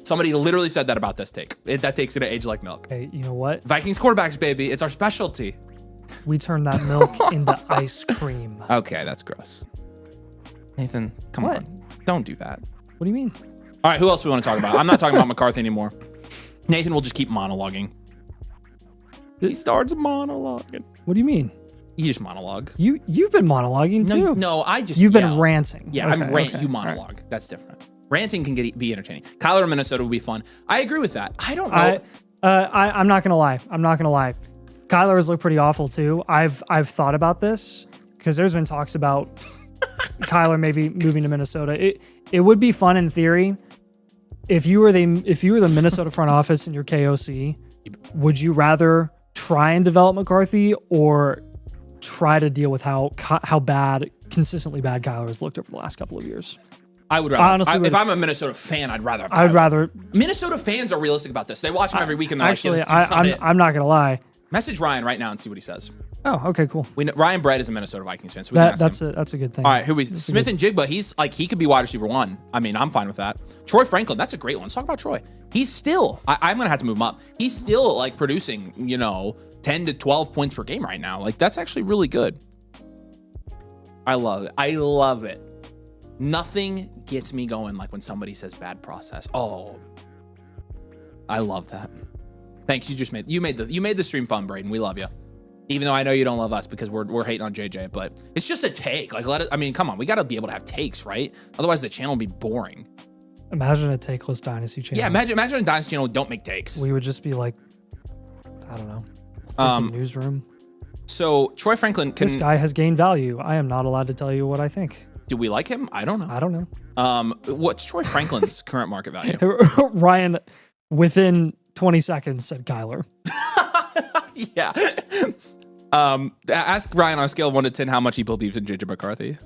Somebody literally said that about this take. That take's gonna age like milk. Hey, you know what? Vikings quarterbacks, baby. It's our specialty. We turn that milk into ice cream. Okay, that's gross. Nathan, come on. Don't do that. What do you mean? All right, who else do we want to talk about? I'm not talking about McCarthy anymore. Nathan will just keep monologuing. He starts monologuing. What do you mean? You just monologue. You've been monologuing too. No, I just You've been ranting. Yeah, okay, you monologue. Right. That's different. Ranting can be entertaining. Kyler in Minnesota would be fun. I agree with that. I don't know. I'm not gonna lie. Kyler has looked pretty awful too. I've thought about this because there's been talks about Kyler maybe moving to Minnesota. It would be fun in theory. If you were the Minnesota front office in your KOC, would you rather try and develop McCarthy or try to deal with how consistently bad Kyler has looked over the last couple of years? I would rather. Honestly, if I'm a Minnesota fan, I'd rather have Kyler. I'd rather. Minnesota fans are realistic about this. They watch him every week and they're actually, I'm not gonna lie. Message Ryan right now and see what he says. Oh, okay, cool. Ryan Brett is a Minnesota Vikings fan, so that's a good thing. All right, Smith and Jigba. He's like, he could be wide receiver 1. I mean, I'm fine with that. Troy Franklin, that's a great one. Let's talk about Troy. He's still, I'm gonna have to move him up. He's still like producing, 10 to 12 points per game right now. Like, that's actually really good. I love it. Nothing gets me going like when somebody says bad process. Oh, I love that. Thanks. You made the stream fun, Braden. We love you. Even though I know you don't love us because we're hating on JJ, but it's just a take. Like, come on, we got to be able to have takes, right? Otherwise the channel will be boring. Imagine a takeless Dynasty channel. Yeah, imagine a Dynasty channel don't make takes. We would just be like, I don't know, newsroom. So Troy Franklin this guy has gained value. I am not allowed to tell you what I think. Do we like him? I don't know. What's Troy Franklin's current market value? Ryan, within 20 seconds, said Kyler. Yeah. Ask Ryan on a scale of 1 to 10 how much he believes in JJ McCarthy.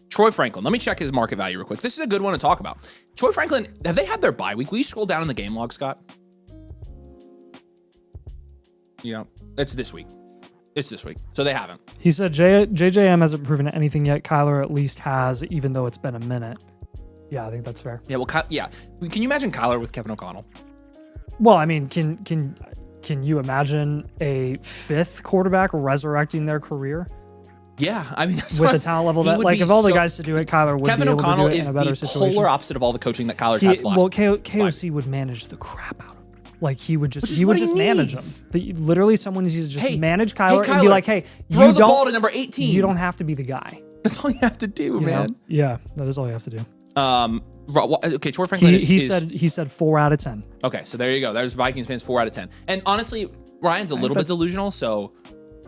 Troy Franklin. Let me check his market value real quick. This is a good one to talk about. Troy Franklin, have they had their bye week? Will you scroll down in the game log, Scott? Yeah, it's this week. So they haven't. He said JJM hasn't proven anything yet. Kyler at least has, even though it's been a minute. Yeah, I think that's fair. Yeah, well, yeah. Can you imagine Kyler with Kevin O'Connell? Well, I mean, can you imagine a 5th quarterback resurrecting their career? Yeah, I mean, that's with the talent level that, like, if all the guys to do it, Kyler would Kevin be able O'Connell to do it in a better situation. Kevin O'Connell is the polar opposite of all the coaching that Kyler's had for the last. Well, KOC would manage the crap out of him. Like, he would just manage him. Literally, someone needs to just manage Kyler and be like, hey, throw the ball to number 18. You don't have to be the guy. That's all you have to do, man. Yeah, that is all you have to do. Okay, Troy Franklin he said 4 out of 10. Okay, so there you go. There's Vikings fans 4 out of 10. And honestly, Ryan's a little bit delusional, so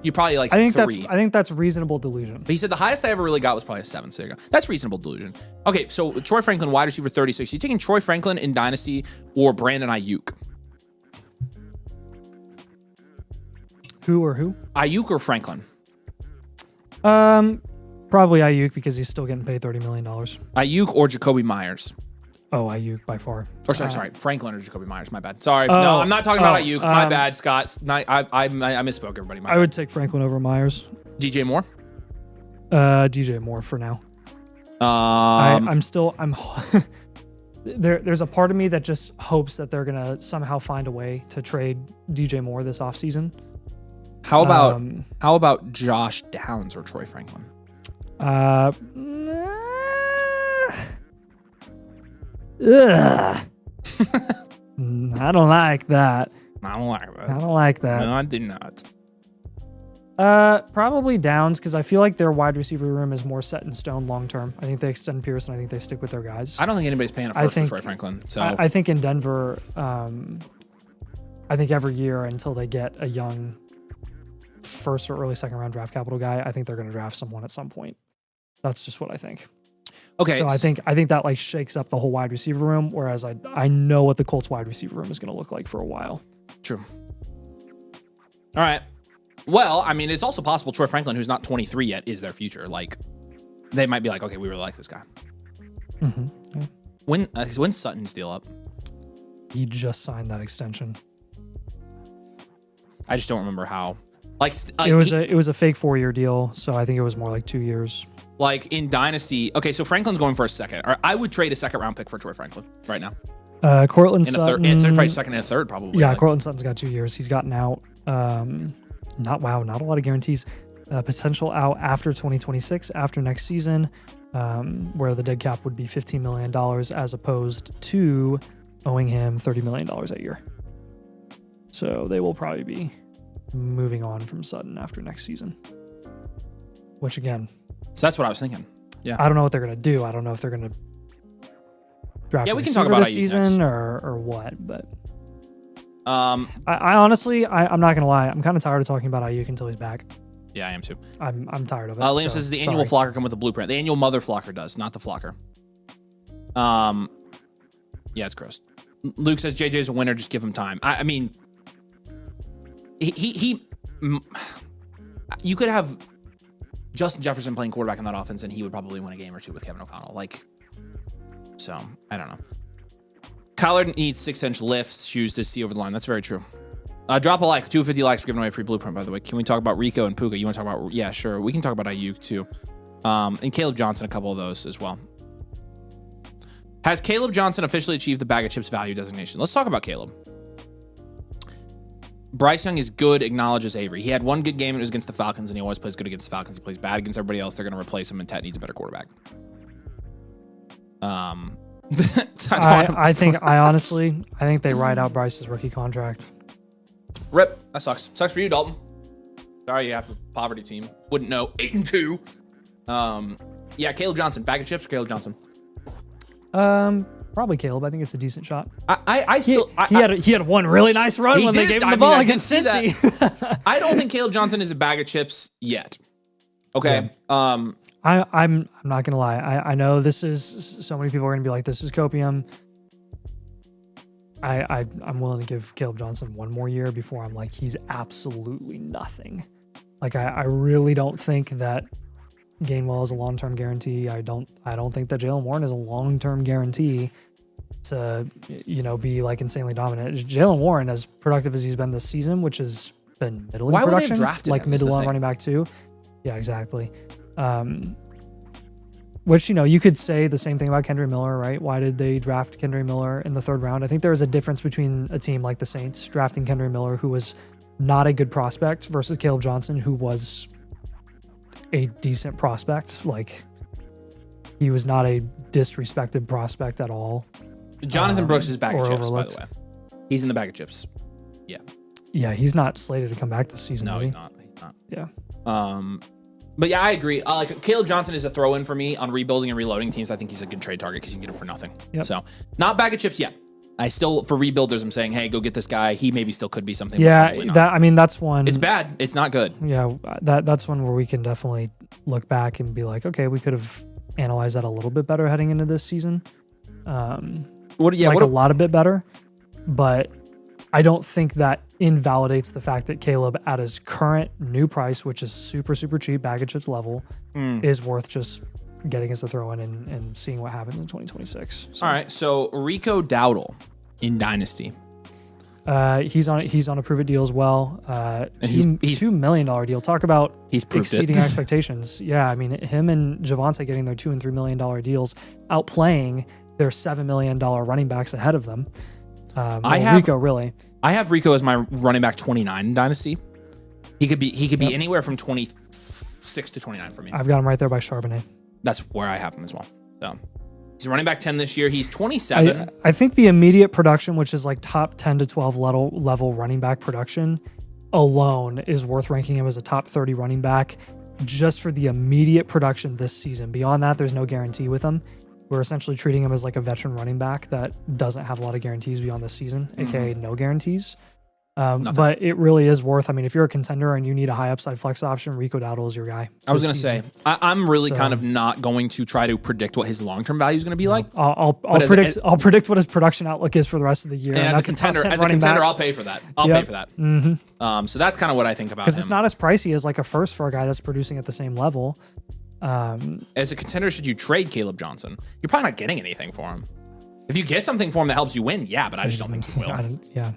you probably like 3. I think that's reasonable delusion. But he said the highest I ever really got was probably a 7. So there you go. That's reasonable delusion. Okay, so Troy Franklin, wide receiver 36. You taking Troy Franklin in Dynasty or Brandon Ayuk? Who or who? Ayuk or Franklin? Probably Ayuk because he's still getting paid $30 million. Ayuk or Jacoby Myers? Oh, Ayuk by far. Or sorry, Franklin or Jacoby Myers. My bad. Sorry, no, I'm not talking about Ayuk. My bad, Scott. I misspoke, everybody. I would take Franklin over Myers. DJ Moore? DJ Moore for now. I'm there's a part of me that just hopes that they're gonna somehow find a way to trade DJ Moore this offseason. How about Josh Downs or Troy Franklin? I don't like that. I don't like that. I don't like that. No, I do not. Probably Downs, because I feel like their wide receiver room is more set in stone long term. I think they extend Pierce, and I think they stick with their guys. I don't think anybody's paying a first for Troy Franklin. So I think in Denver, I think every year until they get a young first or early second round draft capital guy, I think they're going to draft someone at some point. That's just what I think. Okay. So I think that like shakes up the whole wide receiver room, whereas I know what the Colts wide receiver room is going to look like for a while. True. All right. Well, I mean, it's also possible Troy Franklin, who's not 23 yet, is their future. Like, they might be like, okay, we really like this guy. Mm-hmm. Yeah. When's Sutton's deal up? He just signed that extension. I just don't remember how. It was a fake 4-year deal, so I think it was more like 2 years. Like in Dynasty, okay, so Franklin's going for a second. Or I would trade a second round pick for Troy Franklin right now. Cortland Sutton. It's probably second and a third, probably. Yeah, Cortland Sutton's got 2 years. He's gotten out. Not a lot of guarantees. Potential out after 2026, after next season, where the dead cap would be $15 million as opposed to owing him $30 million a year. So they will probably be moving on from Sutton after next season. Which again, so that's what I was thinking. Yeah, I don't know what they're gonna do. I don't know if they're gonna draft. Yeah, we can talk about this season or what, but. I honestly, I'm not gonna lie. I'm kind of tired of talking about Ayuk until he's back. Yeah, I am too. I'm tired of it. Liam says the annual flocker come with a blueprint. The annual mother flocker does, not the flocker. Yeah, it's gross. Luke says JJ's a winner. Just give him time. I mean, you could have Justin Jefferson playing quarterback in that offense, and he would probably win a game or two with Kevin O'Connell. Like, so I don't know. Kyler needs 6-inch lifts shoes to see over the line. That's very true. Drop a like. 250 likes for giving away a free blueprint, by the way. Can we talk about Rico and Puka? You want to talk about? Yeah, sure. We can talk about Ayuk too. And Caleb Johnson, a couple of those as well. Has Caleb Johnson officially achieved the bag of chips value designation? Let's talk about Caleb. Bryce Young is good, acknowledges Avery. He had one good game, and it was against the Falcons, and he always plays good against the Falcons. He plays bad against everybody else. They're going to replace him, and Tet needs a better quarterback. I think they ride out Bryce's rookie contract. Rip. That sucks. Sucks for you, Dalton. Sorry, you have a poverty team. Wouldn't know. 8-2. Yeah, Caleb Johnson. Bag of chips or Caleb Johnson? Probably Caleb. I think it's a decent shot. He had one really nice run when they gave him the ball against Cincy. I don't think Caleb Johnson is a bag of chips yet. Okay. Yeah. I'm not gonna lie. I know this is so many people are gonna be like, this is copium. I'm willing to give Caleb Johnson one more year before I'm like, he's absolutely nothing. Like I really don't think that Gainwell is a long-term guarantee. I don't think that Jaylen Warren is a long-term guarantee to, be like insanely dominant. Jaylen Warren, as productive as he's been this season, which has been middling production, would they have drafted like mid to long running back too. Yeah, exactly. Which, you could say the same thing about Kendry Miller, right? Why did they draft Kendry Miller in the 3rd round? I think there is a difference between a team like the Saints drafting Kendry Miller, who was not a good prospect, versus Caleb Johnson, who was a decent prospect. Like, he was not a disrespected prospect at all. Jonathan Brooks is bag of chips, by the way. He's in the bag of chips. Yeah. Yeah, he's not slated to come back this season. No, he's not. He's not. Yeah. But yeah, I agree. Like Caleb Johnson is a throw-in for me on rebuilding and reloading teams. I think he's a good trade target because you can get him for nothing. Yep. So not bag of chips yet. I still, for rebuilders, I'm saying, hey, go get this guy. He maybe still could be something. Yeah, that's one. It's bad. It's not good. Yeah, that's one where we can definitely look back and be like, okay, we could have analyzed that a little bit better heading into this season. A lot of bit better, but I don't think that invalidates the fact that Caleb, at his current new price, which is super, super cheap, bag of chips level, is worth just getting as a throw-in and seeing what happens in 2026. So. All right, so Rico Dowdle in Dynasty. He's on a prove it deal as well. He's $2 million deal. Talk about exceeding expectations. Yeah, I mean, him and Javonte getting their $2 and $3 million deals, outplaying their $7 million running backs ahead of them. Rico, really. I have Rico as my running back 29 in Dynasty. He could be anywhere from 26 to 29 for me. I've got him right there by Charbonnet. That's where I have him as well. So he's running back 10 this year. He's 27. I think the immediate production, which is like top 10 to 12 level running back production, alone is worth ranking him as a top 30 running back just for the immediate production this season. Beyond that, there's no guarantee with him. We're essentially treating him as like a veteran running back that doesn't have a lot of guarantees beyond this season, aka no guarantees. But it really is worth, I mean, if you're a contender and you need a high upside flex option, Rico Dowdle is your guy. I was going to say, I'm really kind of not going to try to predict what his long-term value is going to be like. I'll predict what his production outlook is for the rest of the year. And as a contender, I'll pay for that. I'll pay for that. Mm-hmm. So that's kind of what I think about him. Because it's not as pricey as like a first for a guy that's producing at the same level. As a contender, should you trade Caleb Johnson? You're probably not getting anything for him. If you get something for him that helps you win, yeah, but I just don't think you will. Yeah.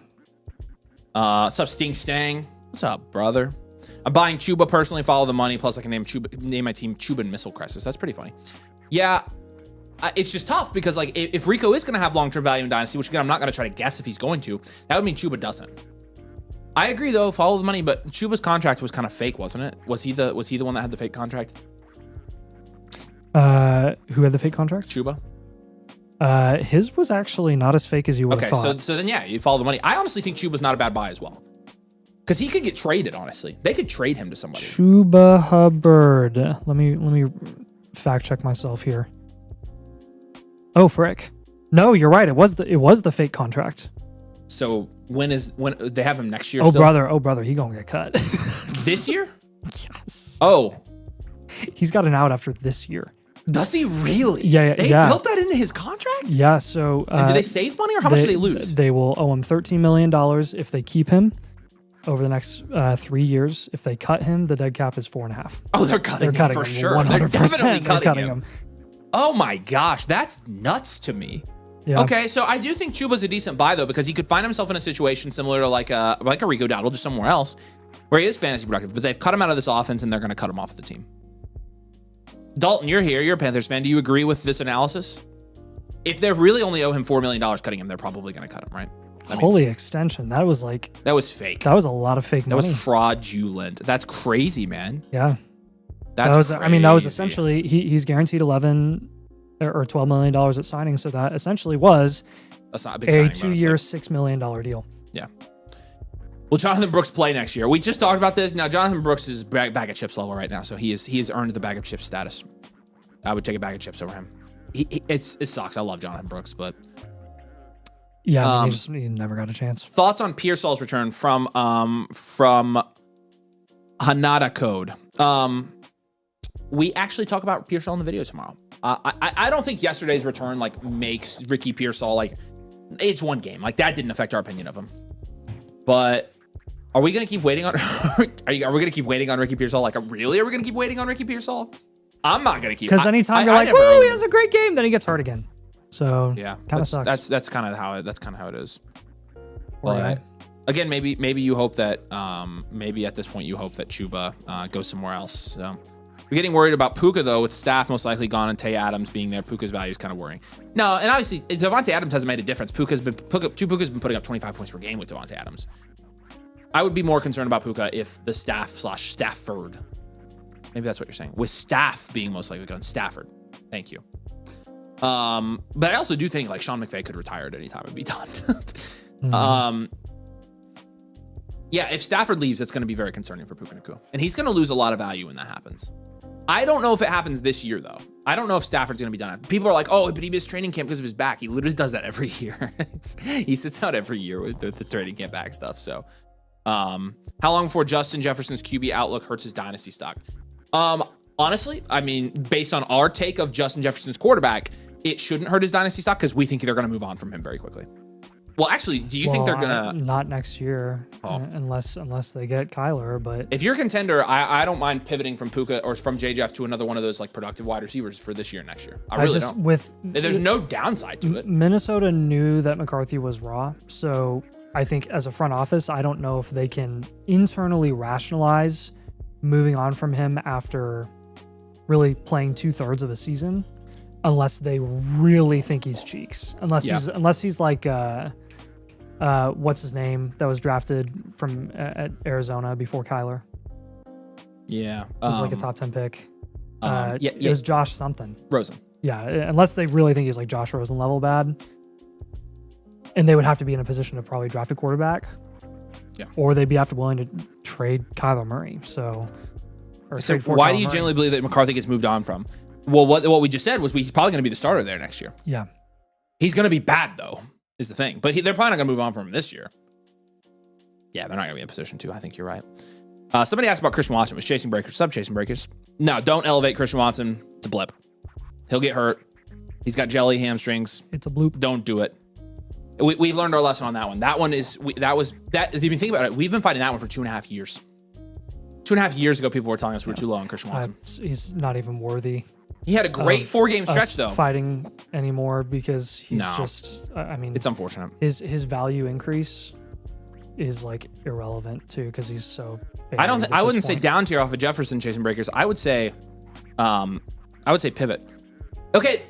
What's up, Sting Stang? What's up, brother? I'm buying Chuba personally, follow the money. Plus, I can name my team Chuba and Missile Crisis. That's pretty funny. Yeah, it's just tough because like if Rico is going to have long-term value in Dynasty, which again, I'm not going to try to guess if he's going to, that would mean Chuba doesn't. I agree though, follow the money, but Chuba's contract was kind of fake, wasn't it? Was he the one that had the fake contract? Who had the fake contract? Chuba. His was actually not as fake as you would have thought. So then yeah, you follow the money. I honestly think Chuba's not a bad buy as well. Because he could get traded, honestly. They could trade him to somebody. Chuba Hubbard. Let me fact check myself here. Oh, frick. No, you're right. It was the fake contract. So when they have him next year? Oh brother, he gonna get cut. This year? Yes. Oh. He's got an out after this year. Does he really? Yeah. They built that into his contract? Yeah, so... and do they save money or how much do they lose? They will owe him $13 million if they keep him over the next 3 years. If they cut him, the dead cap is 4.5. Oh, they're cutting him for sure. 100%. They're definitely cutting him. Oh my gosh, that's nuts to me. Yeah. Okay, so I do think Chuba's a decent buy though, because he could find himself in a situation similar to like a Rico Dowdle, just somewhere else, where he is fantasy productive, but they've cut him out of this offense and they're going to cut him off of the team. Dalton, you're here. You're a Panthers fan. Do you agree with this analysis? If they really only owe him $4 million cutting him, they're probably going to cut him, right? Holy extension. That was fake. That was a lot of fake money. That was fraudulent. That's crazy, man. Yeah. That was essentially, he's guaranteed 11 or $12 million at signing. So that essentially was a 2-year, $6 million deal. Yeah. Will Jonathan Brooks play next year? We just talked about this. Now, Jonathan Brooks is bag of chips level right now, so he has earned the bag of chips status. I would take a bag of chips over him. It sucks. I love Jonathan Brooks, but yeah, he never got a chance. Thoughts on Pearsall's return from Hanada Code? We actually talk about Pearsall in the video tomorrow. I don't think yesterday's return makes Ricky Pearsall it's one game. That didn't affect our opinion of him, but. Are we going to keep waiting on? Are we going to keep waiting on Ricky Pearsall? Really? Are we going to keep waiting on Ricky Pearsall? I'm not going to keep. Because anytime you're "Woo, he has a great game," then he gets hurt again. So yeah, kind of sucks. That's kind of how it is. Right. Again, maybe you hope that maybe at this point you hope that Chuba goes somewhere else. So we're getting worried about Puka though, with Staff most likely gone and Tay Adams being there. Puka's value is kind of worrying. No, and obviously Devontae Adams hasn't made a difference. Puka's been putting up 25 points per game with Devontae Adams. I would be more concerned about Puka if the Stafford, maybe that's what you're saying, with Staff being most likely going Stafford. Thank you. But I also do think Sean McVay could retire at any time and be done. Yeah, if Stafford leaves, that's going to be very concerning for Puka Nacua. And he's going to lose a lot of value when that happens. I don't know if it happens this year, though. I don't know if Stafford's going to be done. People are like, oh, but he missed training camp because of his back. He literally does that every year. He sits out every year with the training camp back stuff. So how long before Justin Jefferson's QB outlook hurts his dynasty stock? Honestly, I mean, based on our take of Justin Jefferson's quarterback, it shouldn't hurt his dynasty stock because we think they're going to move on from him very quickly. Well, actually, do you think they're gonna not next year, unless they get Kyler? But if you're a contender, I don't mind pivoting from Puka or from J-Jeff to another one of those productive wide receivers for this year and next year. I really don't. There's no downside to it. Minnesota knew that McCarthy was raw, so I think as a front office, I don't know if they can internally rationalize moving on from him after really playing 2/3 of a season, unless they really think he's cheeks. Unless he's like what's his name that was drafted from at Arizona before Kyler. Yeah, it was like a top 10 pick. It was Josh something. Rosen. Yeah, unless they really think he's like Josh Rosen level bad, and they would have to be in a position to probably draft a quarterback. Yeah. Or they'd be willing to trade Kyler Murray. So why do you generally believe that McCarthy gets moved on from? Well, what we just said was he's probably going to be the starter there next year. Yeah. He's going to be bad, though, is the thing. But they're probably not going to move on from him this year. Yeah, they're not going to be in position to. I think you're right. Somebody asked about Christian Watson. Was chasing breakers. Sub chasing breakers. No, don't elevate Christian Watson. It's a blip. He'll get hurt. He's got jelly hamstrings. It's a bloop. Don't do it. We've learned our lesson on that one. That one is, if you think about it, we've been fighting that one for 2.5 years. 2.5 years ago, people were telling us we're too low on Christian Watson. He's not even worthy. He had a great 4-game stretch, though. Fighting anymore because he's it's unfortunate. His value increase is like irrelevant too because he's so big. I wouldn't say down tier off of Jefferson chasing breakers. I would say pivot. Okay.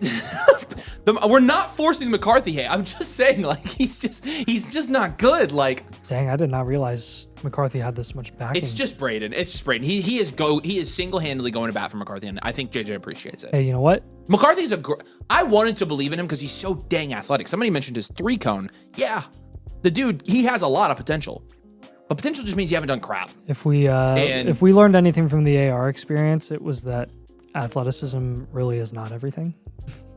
We're not forcing McCarthy hate. I'm just saying, like, he's just not good. Like, dang, I did not realize McCarthy had this much backing. It's just Braden. He is single-handedly going to bat for McCarthy, and I think JJ appreciates it. Hey, you know what? McCarthy's I wanted to believe in him because he's so dang athletic. Somebody mentioned his 3-cone. Yeah, the dude, he has a lot of potential. But potential just means you haven't done crap. If we learned anything from the AR experience, it was that athleticism really is not everything.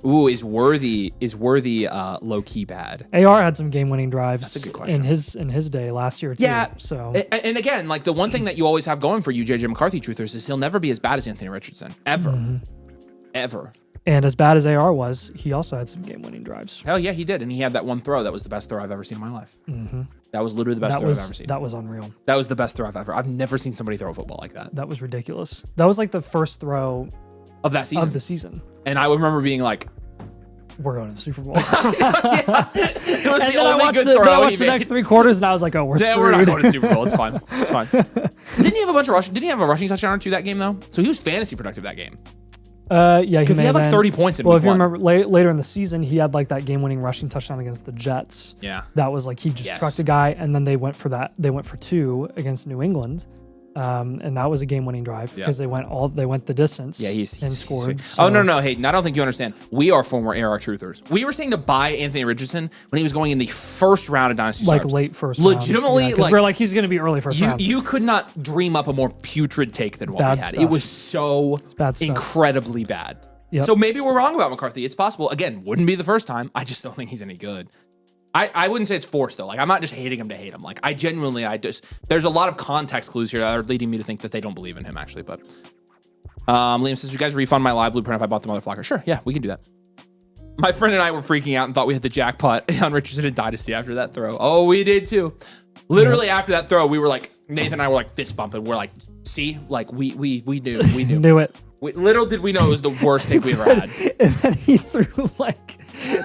Ooh, is worthy low key bad? AR had some game-winning drives. That's a good question. In his day last year too. Yeah. So and again, like the one thing that you always have going for you, JJ McCarthy truthers, is he'll never be as bad as Anthony Richardson ever. And as bad as AR was, he also had some game-winning drives. Hell yeah, he did, and he had that one throw that was the best throw I've ever seen in my life. That was literally the best throw I've ever seen. That was unreal. That was the best throw I've never seen somebody throw a football like that. That was ridiculous. That was like the first throw of that season. Of the season. And I remember being like, we're going to the Super Bowl. Yeah. It was and the only good throw. I watched the next 3 quarters and I was like, oh, we're screwed. We're not going to the Super Bowl. It's fine. It's fine. Didn't he have a bunch of rushing? Didn't he have a rushing touchdown or 2 that game though? So he was fantasy productive that game. Yeah, because he had like 30 points in week 1. Well, if you remember later in the season, he had like that game-winning rushing touchdown against the Jets. Yeah, that was like he just trucked a guy, and then they went for that. They went for 2 against New England. And that was a game-winning drive because they went the distance. Yeah, and scored. So. Oh no, Hayden, I don't think you understand. We are former AR truthers. We were saying to buy Anthony Richardson when he was going in the first round of Dynasty like startups. Late first. Legitimately, round. Yeah, we're like he's going to be early first round. You could not dream up a more putrid take than what we had. Stuff. It was so incredibly bad. Yep. So maybe we're wrong about McCarthy. It's possible. Again, wouldn't be the first time. I just don't think he's any good. I wouldn't say it's forced though. Like I'm not just hating him to hate him. Like there's a lot of context clues here that are leading me to think that they don't believe in him actually. But Liam says, you guys refund my live blueprint if I bought the motherfucker? Sure, yeah, we can do that. My friend and I were freaking out and thought we hit the jackpot on Richardson and Dynasty after that throw. Oh, we did too. Literally after that throw, we were like, Nathan and I were like fist bumping. We're like, see, like we knew. Knew it. Little did we know it was the worst take we ever had. And then he threw like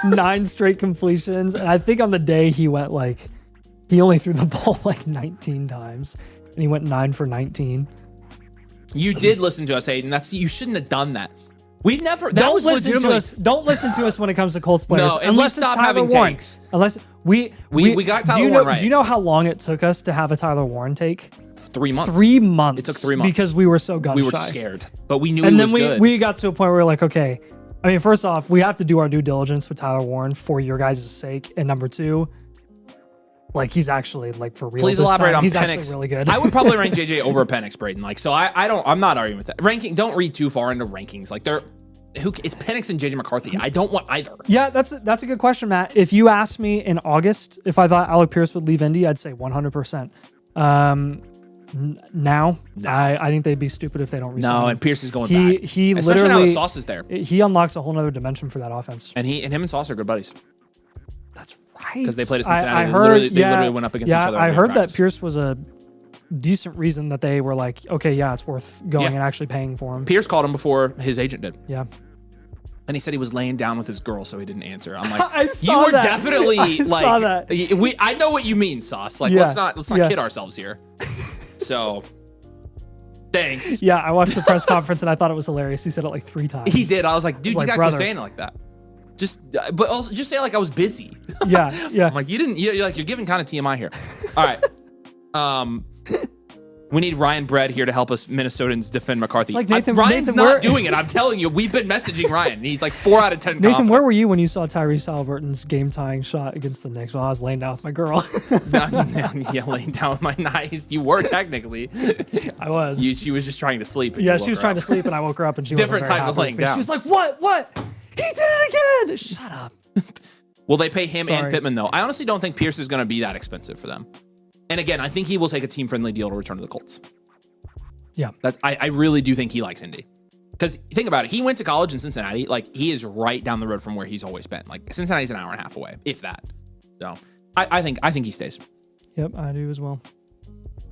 9 straight completions. And I think on the day he only threw the ball like 19 times. And he went 9 for 19. You did listen to us, Hayden. You shouldn't have done that. We've never. Don't listen to us when it comes to Colts players. No, unless we stop having takes. Unless we got Tyler Warren right. Do you know how long it took us to have a Tyler Warren take? 3 months. 3 months. It took 3 months because we were so gun shy. We were scared, but we knew he was good. And then we got to a point where we're like, okay. I mean, first off, we have to do our due diligence with Tyler Warren for your guys' sake, and number 2, like he's actually like for real. Please elaborate on Penix. He's Penix. actually really good. I would probably rank JJ over Penix, Braden. Like, so I'm not arguing with that. Ranking. Don't read too far into rankings. Like it's Penix and JJ McCarthy. I don't want either. Yeah, that's a good question, Matt. If you asked me in August if I thought Alec Pierce would leave Indy, I'd say 100%. Now, I think they'd be stupid if they don't resign. No, and Pierce is going back. He especially literally, now that Sauce is there. He unlocks a whole other dimension for that offense. And him and Sauce are good buddies. That's right. Because they played at Cincinnati. I heard, they literally went up against each other. I heard that Pierce was a decent reason that they were like, okay, yeah, it's worth going and actually paying for him. Pierce called him before his agent did. Yeah. And he said he was laying down with his girl, so he didn't answer. I'm like, you were definitely like, saw that. I know what you mean, Sauce. Like, let's not kid ourselves here. So, thanks. Yeah, I watched the press conference and I thought it was hilarious. He said it like 3 times. He did. I was like, dude, you gotta quit saying it like that. But also just say it like I was busy. Yeah. I'm like, you're giving kind of TMI here. All right. We need Ryan Bread here to help us Minnesotans defend McCarthy. It's like Ryan's not doing it. I'm telling you. We've been messaging Ryan. He's like 4 out of 10 Nathan, confident. where were you when you saw Tyrese Halliburton's game-tying shot against the Knicks? Well, I was laying down with my girl. Yeah, laying down with my nice. You were technically. I was. She was just trying to sleep. Yeah, she was trying to sleep, and I woke her up, and she different wasn't very type of happy laying with me. down. She was like, "What? He did it again!" Shut up. Will they pay him Sorry. and Pittman though? I honestly don't think Pierce is going to be that expensive for them. And again, I think he will take a team-friendly deal to return to the Colts. Yeah, I really do think he likes Indy. Because think about it, he went to college in Cincinnati. Like he is right down the road from where he's always been. Like Cincinnati's an hour and a half away, if that. So I think he stays. Yep, I do as well.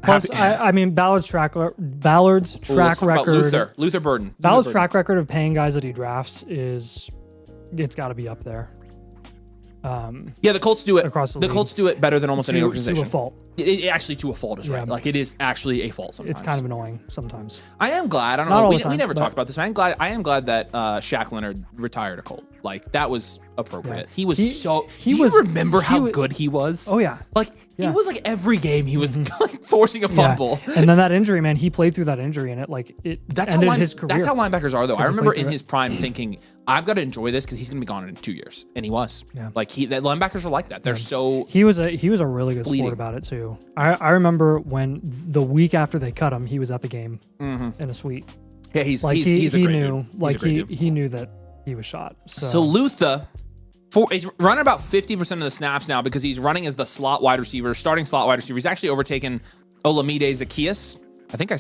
Plus, I mean, Ballard's track record. Luther Burden. Ballard's track record of paying guys that he drafts it's got to be up there. Yeah, the Colts do it. Across the the league. Colts do it better than almost any organization. To a fault. Actually, to a fault is right. Like it is actually a fault sometimes. It's kind of annoying sometimes. I am glad. I don't Not know. all We the time, never but- talked about this. I am glad that Shaq Leonard retired a Colt. Like that was appropriate. Yeah. He was He do you was- remember he how was- good he was? Oh, yeah. Like Yeah. it was like every game he was like forcing a fumble. Yeah. And then that injury, man, he played through that injury, and it ended his career. That's how linebackers are, though. I he remember played in through his prime thinking, "I've got to enjoy this because he's going to be gone in 2 years," and he was. Yeah. Like that linebackers are like that. They're so. He was a really good Bleeding. sport about it too. I remember when the week after they cut him, he was at the game in a suite. Yeah, he's Like he's a he great knew, dude. like He's a great dude. he knew that he was shot. So Luther, he's running about 50% of the snaps now because he's running as the slot wide receiver, starting slot wide receiver. He's actually overtaken Olamide Zaccheaus.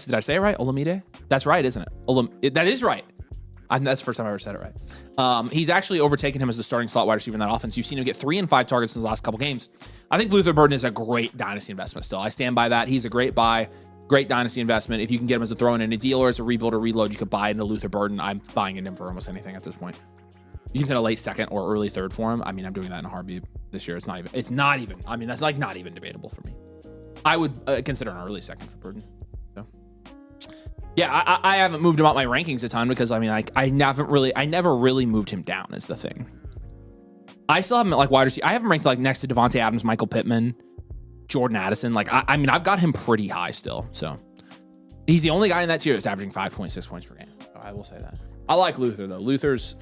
Did I say it right? Olamide? That's right, isn't it? That is right. That's the first time I ever said it right. He's actually overtaken him as the starting slot wide receiver in that offense. You've seen him get 3 and 5 targets in the last couple games. I think Luther Burden is a great dynasty investment still. I stand by that. He's a great buy, great dynasty investment. If you can get him as a throw in a deal or as a rebuild or reload, you could buy into Luther Burden. I'm buying into him for almost anything at this point. You can send a late second or early third for him. I mean, I'm doing that in a heartbeat this year. It's not even. I mean, that's like not even debatable for me. I would consider an early second for Burden. So, yeah, I haven't moved him out my rankings a ton because I mean, I never really moved him down is the thing. I still have him at like wide receiver. I have him ranked like next to Devontae Adams, Michael Pittman, Jordan Addison. Like, I mean, I've got him pretty high still. So he's the only guy in that tier that's averaging 5.6 points per game. So I will say that. I like Luther though. Luther's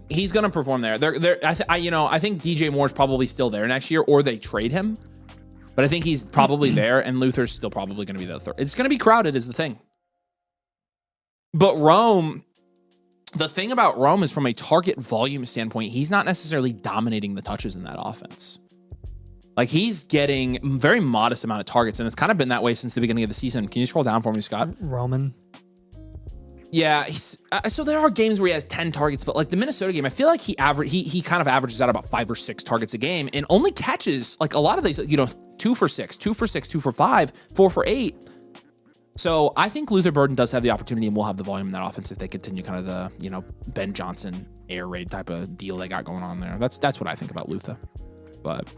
he's gonna perform there. I think DJ Moore's probably still there next year, or they trade him. But I think he's probably there, and Luther's still probably gonna be the third. It's gonna be crowded, is the thing. But Rome, the thing about Rome is from a target volume standpoint, he's not necessarily dominating the touches in that offense. Like he's getting a very modest amount of targets, and it's kind of been that way since the beginning of the season. Can you scroll down for me, Scott? Roman. Yeah, so there are games where he has 10 targets, but like the Minnesota game, I feel like he kind of averages out about 5 or 6 targets a game and only catches like a lot of these, 2 for 6, 2 for 6, 2 for 5, 4 for 8. So I think Luther Burden does have the opportunity and will have the volume in that offense if they continue kind of the, Ben Johnson air raid type of deal they got going on there. That's what I think about Luther. But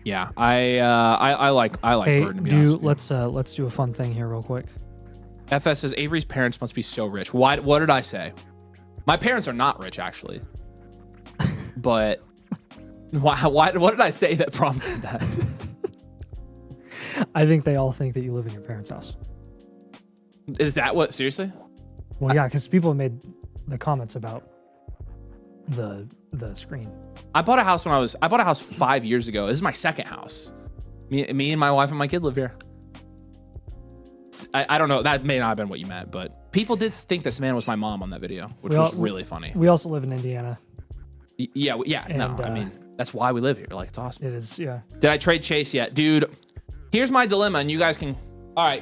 yeah, I like Burden to be honest with you. Let's do a fun thing here real quick. FS says Avery's parents must be so rich. What did I say? My parents are not rich, actually. But what did I say that prompted that? I think they all think that you live in your parents' house. Is that what? Seriously? Well, yeah, because people have made the comments about the screen. I bought a house 5 years ago. This is my second house. Me and my wife and my kid live here. I don't know. That may not have been what you meant, but people did think this man was my mom on that video, which was really funny. We also live in Indiana. Yeah. I mean, that's why we live here. Like, it's awesome. It is, yeah. Did I trade Chase yet? Dude, here's my dilemma, and you guys can... All right,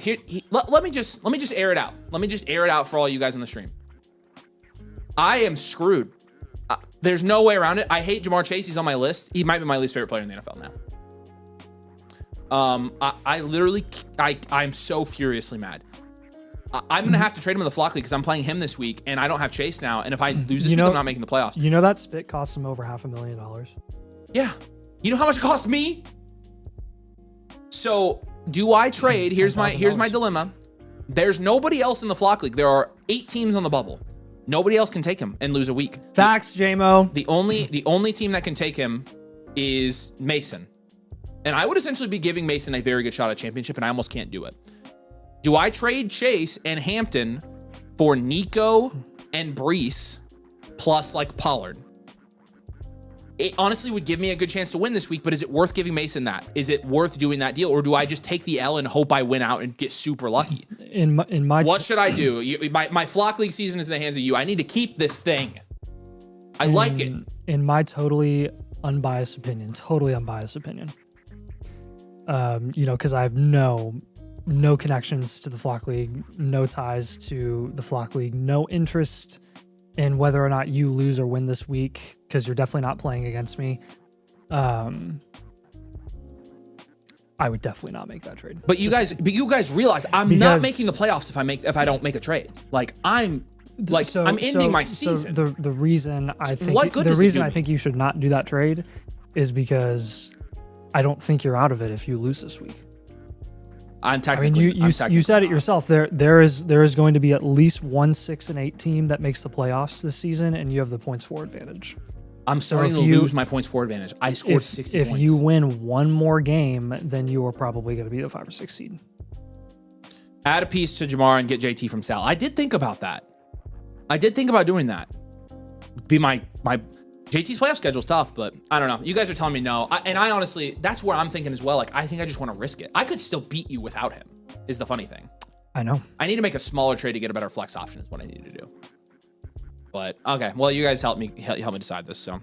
let me just air it out. Let me just air it out for all you guys on the stream. I am screwed. There's no way around it. I hate Jamar Chase. He's on my list. He might be my least favorite player in the NFL now. I'm so furiously mad. I'm going to have to trade him in the Flock League because I'm playing him this week, and I don't have Chase now. And if I lose this week, I'm not making the playoffs. You know that spit cost him over $500,000? Yeah. You know how much it cost me? So, do I trade? Here's my dilemma. There's nobody else in the Flock League. There are 8 teams on the bubble. Nobody else can take him and lose a week. Facts, J-Mo. The only team that can take him is Mason. And I would essentially be giving Mason a very good shot at championship, and I almost can't do it. Do I trade Chase and Hampton for Nico and Brees plus like Pollard? It honestly would give me a good chance to win this week, but is it worth giving Mason that? Is it worth doing that deal, or do I just take the L and hope I win out and get super lucky? What should I do? My flock league season is in the hands of you. I need to keep this thing. I like it. In my totally unbiased opinion, because I have no connections to the flock league, no ties to the flock league, no interest in whether or not you lose or win this week, because you're definitely not playing against me. I would definitely not make that trade. But you guys realize I'm not making the playoffs if I don't make a trade. Like I'm ending my season. So the reason I think you should not do that trade is because I don't think you're out of it if you lose this week. I'm technically. You said it yourself. There is going to be at least one 6-8 team that makes the playoffs this season, and you have the points for advantage. I'm starting to lose my points for advantage. I scored 60 points. If you win one more game, then you are probably going to be the 5 or 6 seed. Add a piece to Jamar and get JT from Sal. I did think about that. I did think about doing that. Be my JT's playoff schedule's tough, but I don't know. You guys are telling me no. I honestly, that's where I'm thinking as well. Like, I think I just want to risk it. I could still beat you without him, is the funny thing. I know. I need to make a smaller trade to get a better flex option is what I need to do. But, okay. Well, you guys help me decide this, so.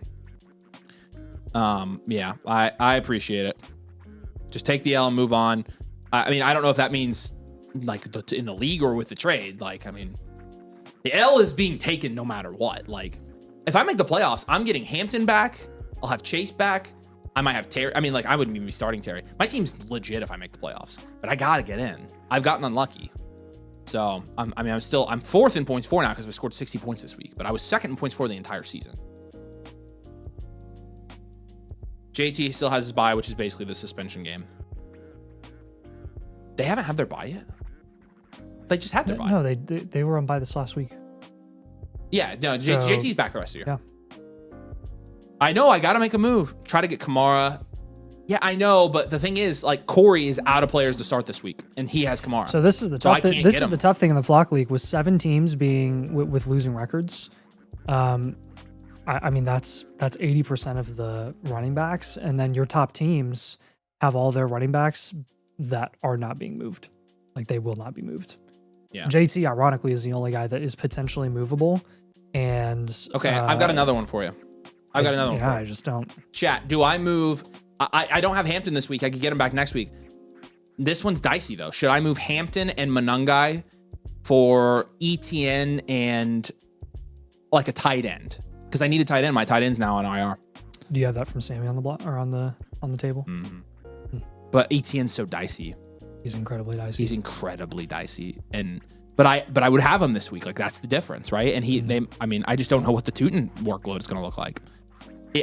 Yeah, I appreciate it. Just take the L and move on. I mean, I don't know if that means, like, in the league or with the trade. Like, I mean, the L is being taken no matter what. Like, if I make the playoffs, I'm getting Hampton back. I'll have Chase back. I might have Terry. I mean, like, I wouldn't even be starting Terry. My team's legit if I make the playoffs, but I got to get in. I've gotten unlucky. So, I'm 4th in points for now because I scored 60 points this week, but I was 2nd in points for the entire season. JT still has his bye, which is basically the suspension game. They haven't had their bye yet? They just had their bye. No, they were on bye this last week. Yeah, no, JT's back the rest of the year. Yeah. I know, I got to make a move. Try to get Kamara. Yeah, I know, but the thing is, like, Corey is out of players to start this week, and he has Kamara. So this is the tough thing. This is the tough thing in the flock league with 7 teams being with losing records. I mean, that's 80% of the running backs, and then your top teams have all their running backs that are not being moved. Like, they will not be moved. Yeah. JT, ironically, is the only guy that is potentially movable. And okay, I've got another one for you. Yeah, I just don't. Chat, do I move? I don't have Hampton this week. I could get him back next week. This one's dicey, though. Should I move Hampton and Manungai for ETN and like a tight end? Because I need a tight end. My tight end's now on IR. Do you have that from Sammy on the block or on the table? Mm-hmm. But ETN's so dicey. He's incredibly dicey. But I would have him this week. Like, that's the difference, right? And I just don't know what the Tootin workload is going to look like.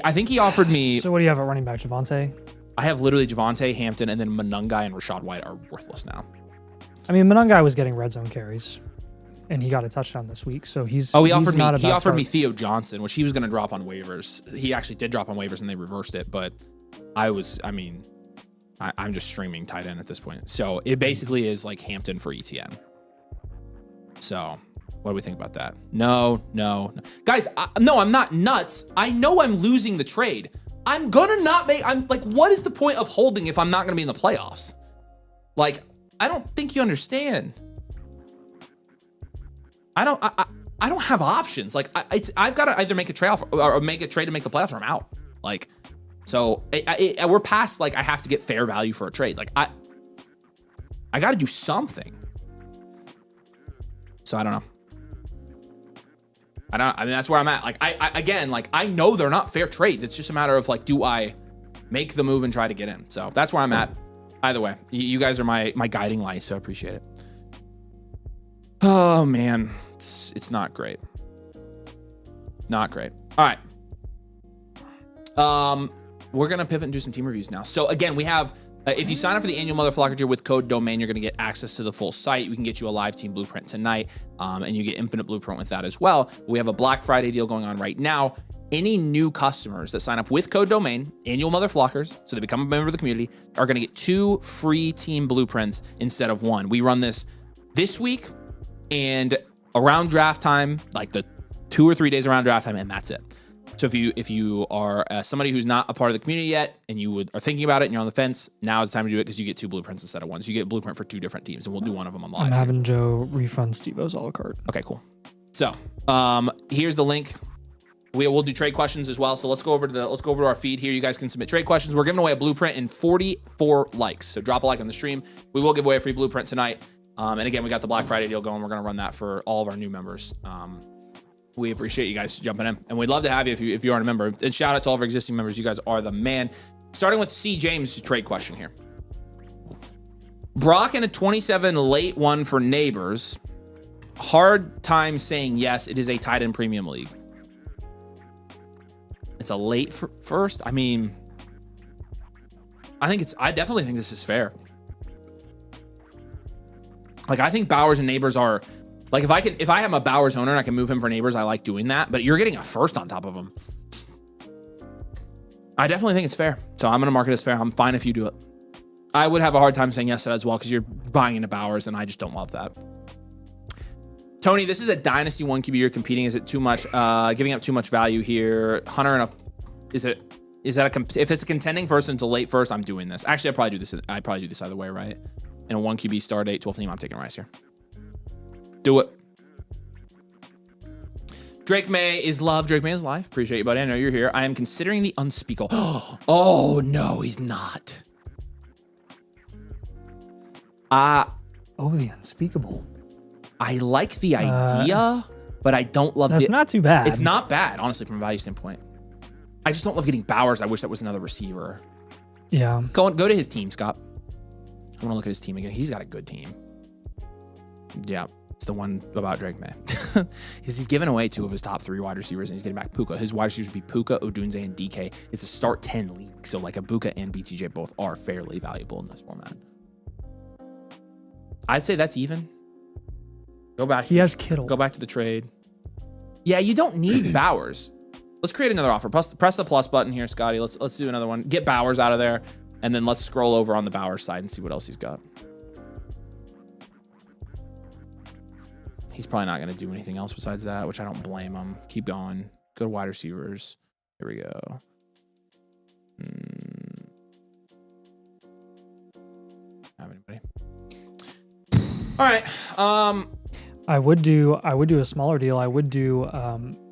I think he offered me. So what do you have at running back, Javonte? I have literally Javonte, Hampton, and then Manungai and Rashad White are worthless now. I mean, Manungai was getting red zone carries, and he got a touchdown this week. So he offered me Theo Johnson, which he was going to drop on waivers. He actually did drop on waivers, and they reversed it. But I'm just streaming tight end at this point. So it basically is like Hampton for ETN. So what do we think about that? No. Guys, no, I'm not nuts. I know I'm losing the trade. I'm like, what is the point of holding if I'm not going to be in the playoffs? Like, I don't think you understand. I don't have options. Like, I've got to either make a trade or make a trade to make the playoffs or I'm out. Like, so we're past, like, I have to get fair value for a trade. Like, I got to do something. So I don't know. I mean, that's where I'm at. Like, I know they're not fair trades. It's just a matter of, like, do I make the move and try to get in? So that's where I'm at. Either way, you guys are my guiding light, so I appreciate it. Oh, man. It's not great. Not great. All right. We're going to pivot and do some team reviews now. So, again, we have... if you sign up for the annual Motherflocker tier with code DOMAIN, you're going to get access to the full site. We can get you a live team blueprint tonight, and you get infinite blueprint with that as well. We have a Black Friday deal going on right now. any new customers that sign up with code domain, annual motherflockers, so they become a member of the community, are going to get 2 free team blueprints instead of 1. We run this week and around draft time, like the 2 or 3 days around draft time, and that's it. So if you are somebody who's not a part of the community yet and you are thinking about it and you're on the fence, now is the time to do it because you get 2 blueprints instead of 1. So you get a blueprint for 2 different teams, and we'll do one of them on live. I'm having Joe refund Steve-O's a la carte. Okay, cool. So here's the link. We'll do trade questions as well. So let's go over to our feed here. You guys can submit trade questions. We're giving away a blueprint in 44 likes. So drop a like on the stream. We will give away a free blueprint tonight. And again, we got the Black Friday deal going. We're going to run that for all of our new members. We appreciate you guys jumping in, and we'd love to have you if you aren't a member. And shout out to all of our existing members. You guys are the man. Starting with C. James' trade question here. Brock and a 27 late one for Neighbors. Hard time saying yes. It is a tight end premium league. It's a late first. I mean, I definitely think this is fair. Like, I think Bowers and Neighbors are, like, if I am a Bowers owner and I can move him for Neighbors, I like doing that, but you're getting a first on top of him. I definitely think it's fair. So I'm going to mark it as fair. I'm fine if you do it. I would have a hard time saying yes to that as well, because you're buying into Bowers, and I just don't love that. Tony, this is a Dynasty 1 QB you're competing. Is it too much, giving up too much value here? Hunter and if it's a contending first into late first, I'm doing this. Actually, I'd probably do this either way, right? In a 1 QB star date, 12th team, I'm taking Rice here. Do it. Drake May is love. Drake May is life. Appreciate you, buddy. I know you're here. I am considering the unspeakable. Oh, no, he's not. The unspeakable. I like the idea, but I don't love it. That's not too bad. It's not bad, honestly, from a value standpoint. I just don't love getting Bowers. I wish that was another receiver. Yeah. Go to his team, Scott. I want to look at his team again. He's got a good team. Yeah, it's the one about Drake May. He's given away 2 of his top 3 wide receivers, and he's getting back Puka. His wide receivers would be Puka, Odunze, and DK. It's a start 10 league, so like Abuka and BTJ both are fairly valuable in this format. I'd say that's even. Go back. He has Kittle. Go back to the trade. Yeah, you don't need Bowers. Let's create another offer. Press the plus button here, Scotty. Let's do another one. Get Bowers out of there, and then let's scroll over on the Bowers side and see what else he's got. He's probably not going to do anything else besides that, which I don't blame him. Keep going. Go to wide receivers. Here we go. Have anybody? All right. I would do a smaller deal. I would do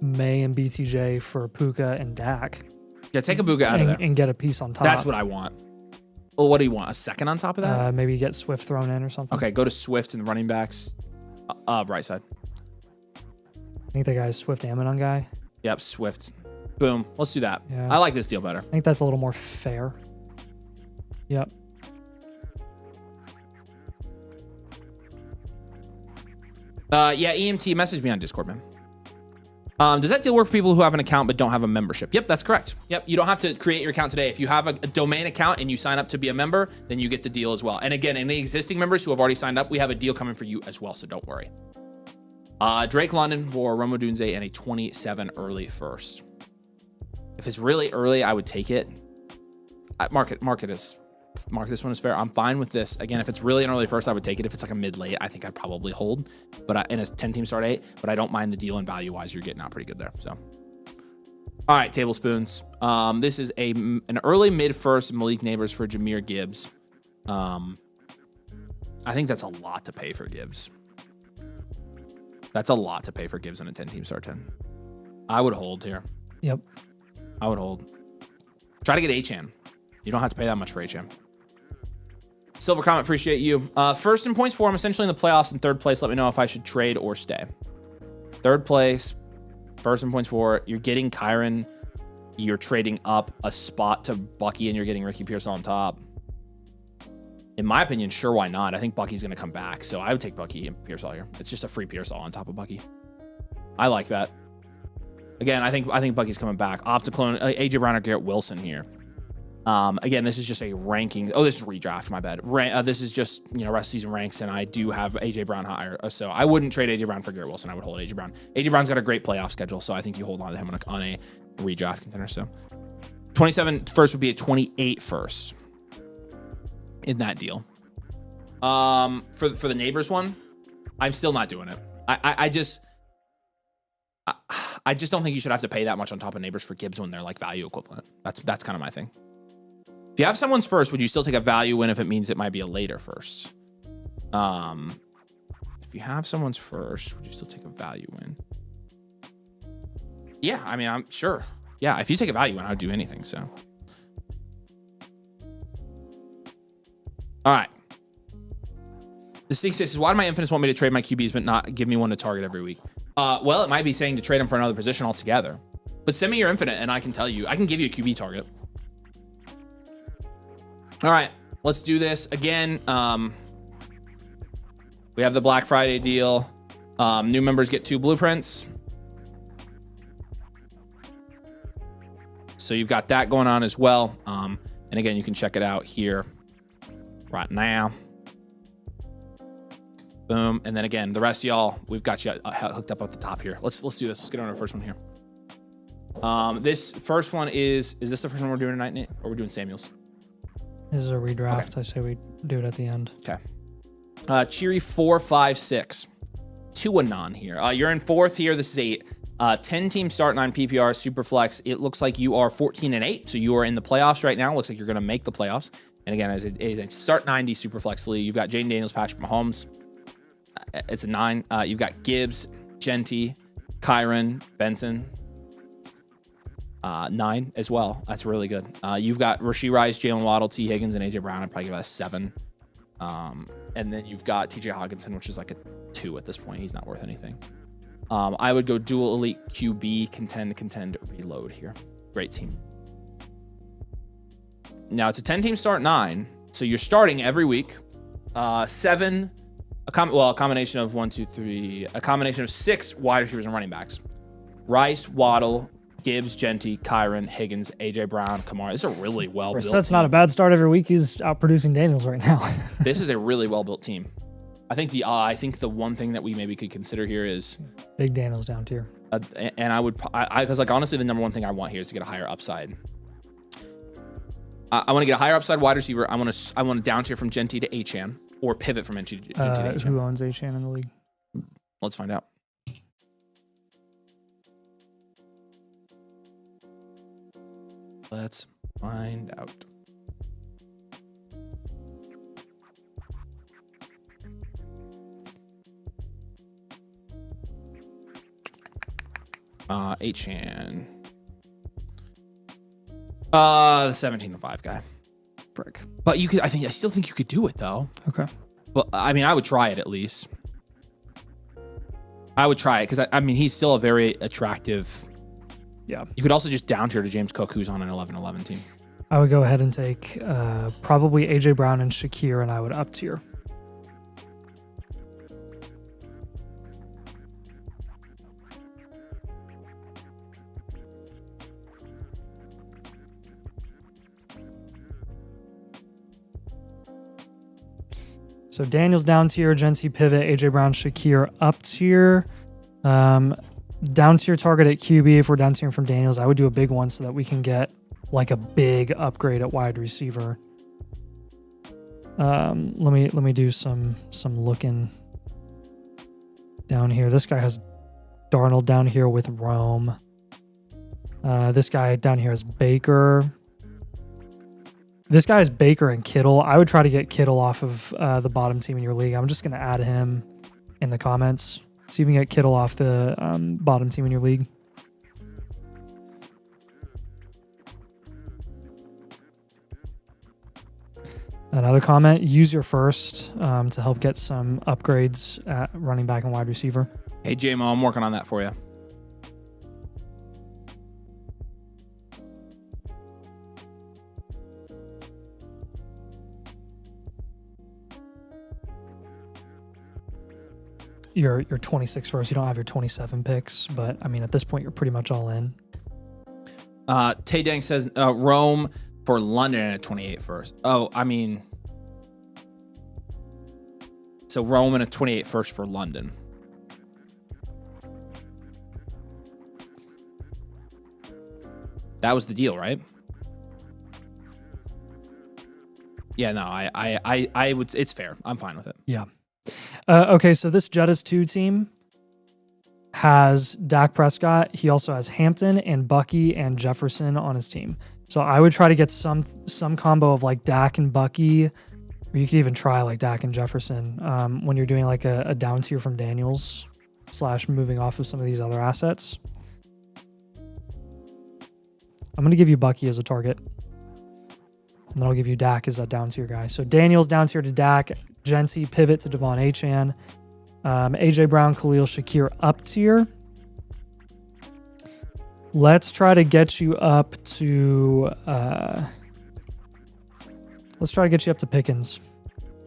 May and BTJ for Puka and Dak. Yeah, take Abuka out of there. And get a piece on top. That's what I want. Well, what do you want? A second on top of that? Maybe get Swift thrown in or something. Okay, go to Swift and running backs. Right side. I think the guy's Swift Amidon guy. Yep, Swift. Boom. Let's do that. Yeah. I like this deal better. I think that's a little more fair. Yep. Yeah, EMT, message me on Discord, man. Does that deal work for people who have an account but don't have a membership? Yep, that's correct. Yep, you don't have to create your account today. If you have a domain account and you sign up to be a member, then you get the deal as well. And again, any existing members who have already signed up, we have a deal coming for you as well, so don't worry. Drake London for Romo Dunze and a 27 early first. If it's really early, I would take it. Mark this one as fair. I'm fine with this. Again, if it's really an early first, I would take it. If it's like a mid-late, I think I'd probably hold. But in a 10-team start 8, but I don't mind the deal, and value-wise, you're getting out pretty good there. So, all right, tablespoons. This is an early mid-first Malik Neighbors for Jahmyr Gibbs. I think that's a lot to pay for Gibbs. That's a lot to pay for Gibbs on a 10-team start 10. I would hold here. Yep. I would hold. Try to get Achane. You don't have to pay that much for Achane. Silver comment, appreciate you. First in points for him, essentially in the playoffs, in third place. Let me know if I should trade or stay. Third place, first in points for. You're getting Kyron. You're trading up a spot to Bucky, and you're getting Ricky Pearsall on top. In my opinion, sure, why not? I think Bucky's going to come back, so I would take Bucky and Pearsall here. It's just a free Pearsall on top of Bucky. I like that. Again, I think Bucky's coming back. Opticlone, AJ Brown or Garrett Wilson here. Again, this is just a ranking. Oh, this is redraft, my bad. This is just, rest of season ranks, and I do have AJ Brown higher. So I wouldn't trade AJ Brown for Garrett Wilson. I would hold AJ Brown. AJ Brown's got a great playoff schedule, so I think you hold on to him on redraft contender. So 27 first would be a 28 first in that deal. For the neighbors one, I'm still not doing it. I just don't think you should have to pay that much on top of neighbors for Gibbs when they're like value equivalent. That's kind of my thing. If you have someone's first, would you still take a value win if it means it might be a later first? If you have someone's first, would you still take a value win? Yeah, I mean, I'm sure. Yeah, if you take a value win, I would do anything. So, all right. The Sneak says, why do my infinites want me to trade my QBs but not give me one to target every week? Well, it might be saying to trade them for another position altogether. But send me your infinite and I can tell you. I can give you a QB target. All right, let's do this again. We have the Black Friday deal. New members get 2 blueprints. So you've got that going on as well. And again, you can check it out here right now. Boom. And then again, the rest of y'all, we've got you hooked up at the top here. Let's do this. Let's get on our first one here. This first one is this the first one we're doing tonight, Nate? Or we're doing Samuel's? This is a redraft. Okay. I say we do it at the end. Okay. Cheery 456. Tuanon here. You're in 4th here. This is a 10-team start 9 PPR Superflex. It looks like you are 14-8, so you are in the playoffs right now. Looks like you're going to make the playoffs. And again, as a start 90 Superflex league, you've got Jaden Daniels, Patrick Mahomes. It's a 9. You've got Gibbs, Genty, Kyron, Benson. 9 as well. That's really good. You've got Rashee Rice, Jalen Waddle, T. Higgins, and AJ Brown. I'd probably give it a 7. And then you've got TJ Hawkinson, which is like a 2 at this point. He's not worth anything. I would go dual elite QB, contend, reload here. Great team. Now it's a 10-team start 9, so you're starting every week. 7, a combination of 1, 2, 3, a combination of 6 wide receivers and running backs. Rice, Waddle, Gibbs, Genty, Kyron, Higgins, AJ Brown, Kamara. This is a really well-built team. That's not a bad start every week. He's outproducing Daniels right now. This is a really well-built team. I think the one thing that we maybe could consider here is Big Daniels down tier. And I would, because like honestly, the number one thing I want here is to get a higher upside. I want to get a higher upside wide receiver. I want to down tier from Genty to Achane or pivot from Genty to Achane. Who owns Achane in the league? Let's find out. Let's find out. Achane. The 17-5 guy. Frick. But I still think you could do it though. Okay. Well, I mean, I would try it at least. I would try it because I mean, he's still a very attractive. Yeah. You could also just down tier to James Cook, who's on an 11-11 team. I would go ahead and take probably AJ Brown and Shakir, and I would up tier. So Daniels down tier, Genty pivot, AJ Brown, Shakir up tier. Down tier target at QB. If we're down tiering from Daniels, I would do a big one so that we can get like a big upgrade at wide receiver. Let me do some looking down here. This guy has Darnold down here with Rome. This guy down here is Baker. This guy is Baker and Kittle. I would try to get Kittle off of the bottom team in your league. I'm just going to add him in the comments. See if you can get Kittle off the bottom team in your league. Another comment, use your first to help get some upgrades at running back and wide receiver. Hey, JMO, I'm working on that for you. You're 26 first. You don't have your 27 picks, but I mean, at this point, you're pretty much all in. Tay Dang says Rome for London at 28 first. Oh, I mean, so Rome and a 28 first for London. That was the deal, right? Yeah, no, I would. It's fair. I'm fine with it. Yeah. Okay, so this Jettas 2 team has Dak Prescott. He also has Hampton and Bucky and Jefferson on his team. So I would try to get some combo of like Dak and Bucky, or you could even try like Dak and Jefferson when you're doing like a down tier from Daniels / moving off of some of these other assets. I'm going to give you Bucky as a target. And then I'll give you Dak as a down tier guy. So Daniels down tier to Dak, Genty pivot to Devon Achane, AJ Brown, Khalil Shakir up tier. Let's try to get you up to Pickens.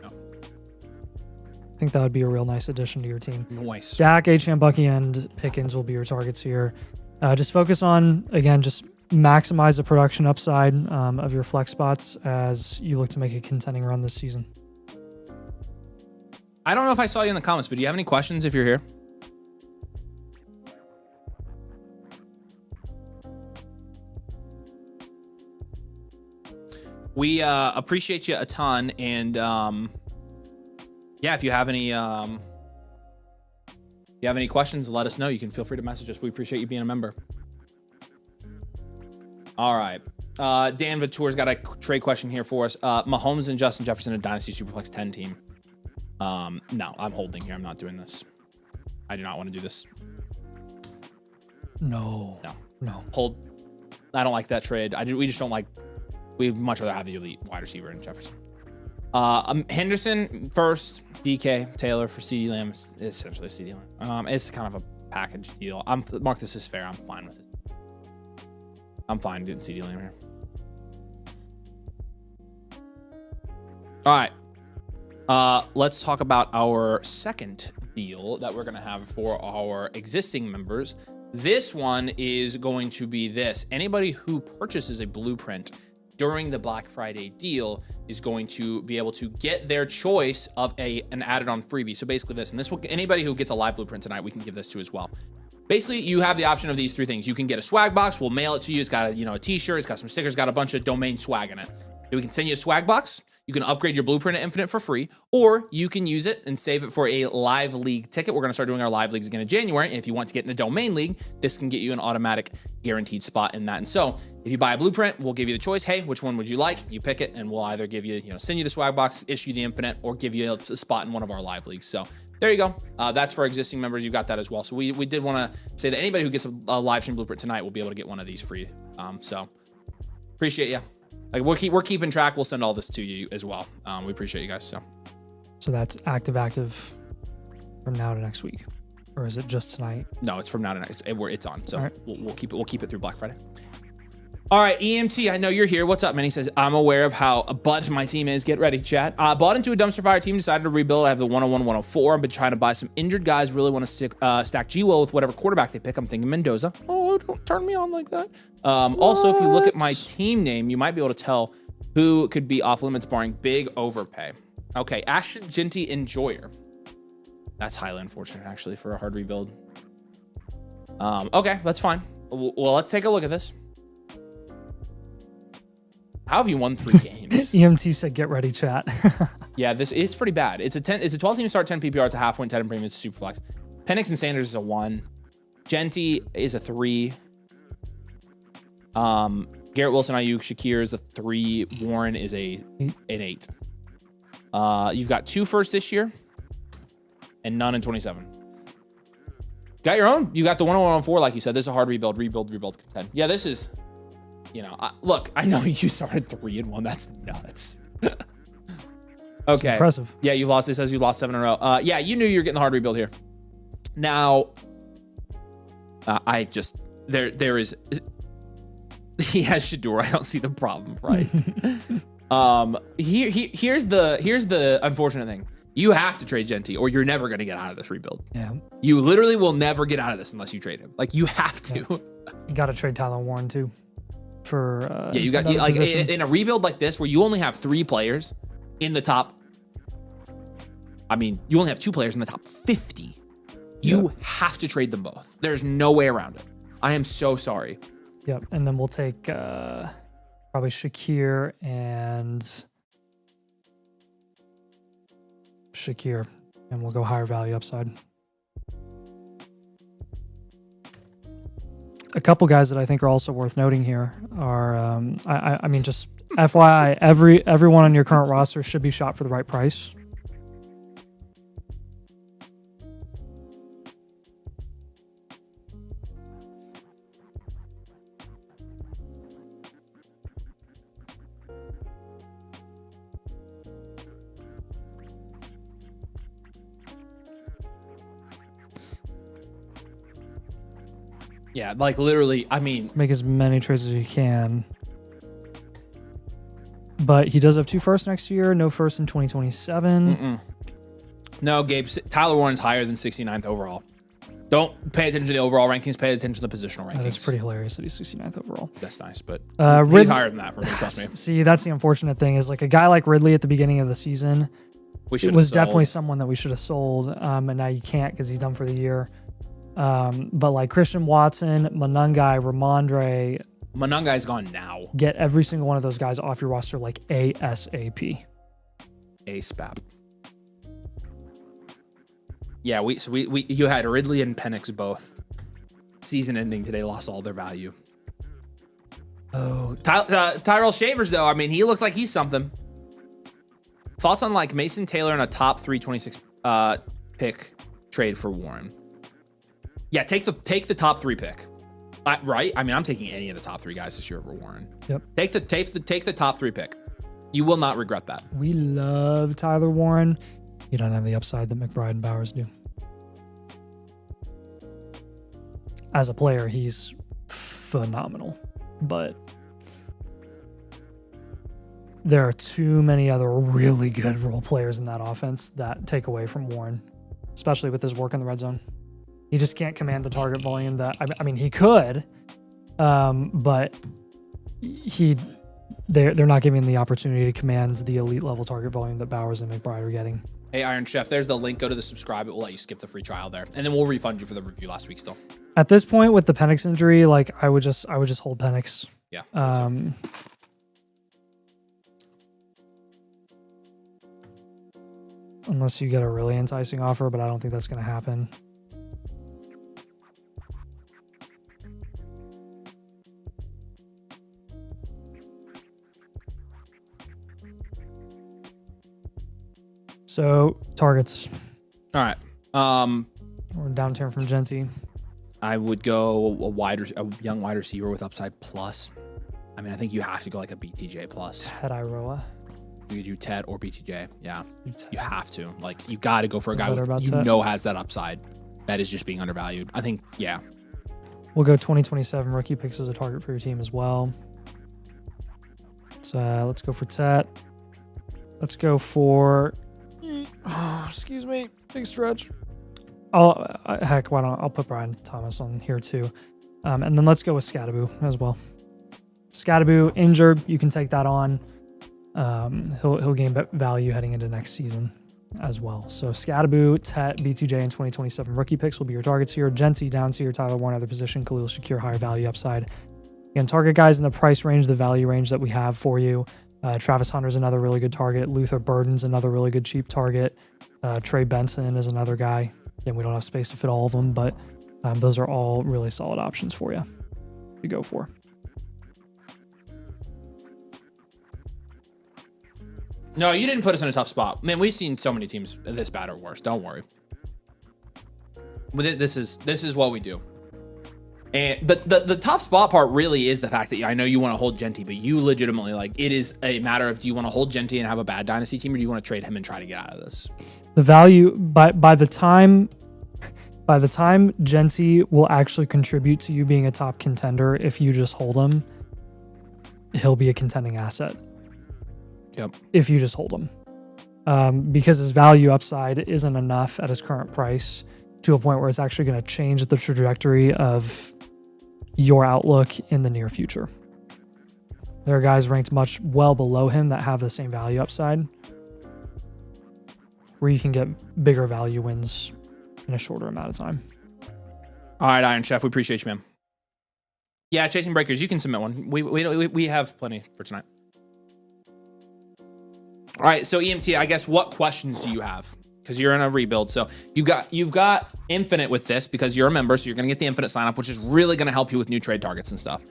No. I think that would be a real nice addition to your team. Nice. Dak, Achane, Bucky, and Pickens will be your targets here. Just focus on, again, just maximize the production upside of your flex spots as you look to make a contending run this season. I don't know if I saw you in the comments, but do you have any questions if you're here? We appreciate you a ton, and yeah, if you have any questions, let us know. You can feel free to message us. We appreciate you being a member. All right. Dan Vatour's got a trade question here for us. Mahomes and Justin Jefferson, a Dynasty Superflex 10 team. No, I'm holding here. I'm not doing this. I do not want to do this. No. Hold. I don't like that trade. We just don't like. We'd much rather have the elite wide receiver in Jefferson. Henderson first, DK, Taylor for CeeDee Lamb. It's essentially CeeDee Lamb. It's kind of a package deal. Mark, this is fair. I'm fine with it. I'm fine getting CeeDee Lamb here. All right. Let's talk about our second deal that we're going to have for our existing members. This one is going to be this. Anybody who purchases a blueprint during the Black Friday deal is going to be able to get their choice of an added on freebie. So basically this, and this will, anybody who gets a live blueprint tonight, we can give this to as well. Basically, you have the option of these three things. You can get a swag box. We'll mail it to you. It's got a t-shirt. It's got some stickers. Got a bunch of domain swag in it. Then we can send you a swag box. You can upgrade your blueprint to Infinite for free, or you can use it and save it for a live league ticket. We're going to start doing our live leagues again in January. And if you want to get in a domain league, this can get you an automatic guaranteed spot in that. And so if you buy a blueprint, we'll give you the choice. Hey, which one would you like? You pick it, and we'll either give you, send you the swag box, issue the Infinite, or give you a spot in one of our live leagues. So there you go. That's for existing members. You got that as well. So we did want to say that anybody who gets a live stream blueprint tonight will be able to get one of these free. So appreciate you. Like we're keeping track. We'll send all this to you as well. We appreciate you guys. So that's active from now to next week, or is it just tonight? No, it's from now to next. It's on. So right. we'll keep it through Black Friday. All right, EMT, I know you're here. What's up, man? He says, I'm aware of how butt my team is. Get ready, chat. Bought into a dumpster fire team, decided to rebuild. I have the 101, 104. I've been trying to buy some injured guys. Really want to stack G-Will with whatever quarterback they pick. I'm thinking Mendoza. Oh, don't turn me on like that. Also, if you look at my team name, you might be able to tell who could be off limits barring big overpay. Okay, Ashton Genty Enjoyer. That's highly unfortunate, actually, for a hard rebuild. Okay, that's fine. Well, let's take a look at this. How have you won 3 games? EMT said, "Get ready, chat." Yeah, this is pretty bad. It's a 12 team start, 10 PPR. It's a half win, 10 in premium. It's super flex. Penix and Sanders is a 1. Genty is a 3. Garrett Wilson, Ayuk, Shakir is a 3. Warren is an 8. You've got 2 first this year and none in 27. Got your own. You got the 101-104, like you said. This is a hard rebuild, contend. Yeah, this is. Look, I know you started 3-1. That's nuts. Okay. That's impressive. Yeah, you lost. It says you lost 7 in a row. Yeah, you knew you were getting the hard rebuild here. Now, there is. He has Shador. I don't see the problem, right? Here's the unfortunate thing. You have to trade Genty, or you're never going to get out of this rebuild. Yeah. You literally will never get out of this unless you trade him. Like, you have to. Yeah. You got to trade Tyler Warren too. For you got like in a rebuild like this where you only have 3 players in the top. I mean, you only have 2 players in the top 50. You have to trade them both. There's no way around it. I am so sorry. Yep. And then we'll take probably Shakir and we'll go higher value upside. A couple guys that I think are also worth noting here are, I mean, just FYI, everyone on your current roster should be shot for the right price. Yeah, like literally, I mean, Make as many trades as you can. But he does have 2 firsts next year, no first in 2027. No, Gabe, Tyler Warren's higher than 69th overall. Don't pay attention to the overall rankings, pay attention to the positional rankings. That is pretty hilarious that he's 69th overall. That's nice, but Ridley, he's higher than that for me, trust me. See, that's the unfortunate thing is like a guy like Ridley at the beginning of the season, it was definitely someone that we should have sold, and now you can't because he's done for the year. But like Christian Watson, Monangai, Ramondre. Monangai's gone now. Get every single one of those guys off your roster like ASAP. ASAP. Yeah, you had Ridley and Penix both. Season ending today lost all their value. Oh, Tyrell Shavers though. I mean, he looks like he's something. Thoughts on like Mason Taylor and a top 326 pick trade for Warren? Yeah, take the top 3 pick. Right? I mean, I'm taking any of the top 3 guys this year over Warren. Yep. Take the top 3 pick. You will not regret that. We love Tyler Warren. You don't have the upside that McBride and Bowers do. As a player, he's phenomenal, but there are too many other really good role players in that offense that take away from Warren, especially with his work in the red zone. He just can't command the target volume that, I mean, he could, but they're not giving him the opportunity to command the elite level target volume that Bowers and McBride are getting. Hey, Iron Chef, there's the link. Go to the subscribe. It will let you skip the free trial there. And then we'll refund you for the review last week still. At this point with the Penix injury, like I would just hold Penix. Yeah. Unless you get a really enticing offer, but I don't think that's going to happen. So targets. All right. We're down turn from Genty. I would go a young wide receiver with upside plus. I mean, I think you have to go like a BTJ plus. Ted Iroa. You could do Ted or BTJ. Yeah. You have to. Like, you got to go for a guy with, has that upside. That is just being undervalued. I think, yeah. We'll go 2027 rookie picks as a target for your team as well. So let's go for Ted. Let's go for... Oh, excuse me. Big stretch. Heck, why don't I'll put Brian Thomas on here too. And then let's go with Scattaboo as well. Scattaboo injured, you can take that on. He'll gain value heading into next season as well. So Scattaboo, Tet, BTJ, and 2027 rookie picks will be your targets here. Genty down to your Tyler Warren other position, Khalil Shakir higher value upside. Again, target guys in the price range, the value range that we have for you. Travis Hunter's another really good target. Luther Burden's another really good cheap target. Trey Benson is another guy. Again, we don't have space to fit all of them, but those are all really solid options for you to go for. No, you didn't put us in a tough spot. Man, we've seen so many teams this bad or worse. Don't worry. This is what we do. But the tough spot part really is the fact that I know you want to hold Genty, but you legitimately, like, it is a matter of, do you want to hold Genty and have a bad dynasty team, or do you want to trade him and try to get out of this? The value by the time Genty will actually contribute to you being a top contender, if you just hold him, he'll be a contending asset. Yep. If you just hold him, because his value upside isn't enough at his current price to a point where it's actually going to change the trajectory of your outlook in the near future. There are guys ranked much well below him that have the same value upside, where you can get bigger value wins in a shorter amount of time. All right, Iron Chef, we appreciate you, man. Yeah, Chasing Breakers, you can submit one. We have plenty for tonight. All right, so EMT, I guess what questions do you have? Because you're in a rebuild. So you've got infinite with this because you're a member, so you're gonna get the infinite sign up, which is really gonna help you with new trade targets and stuff.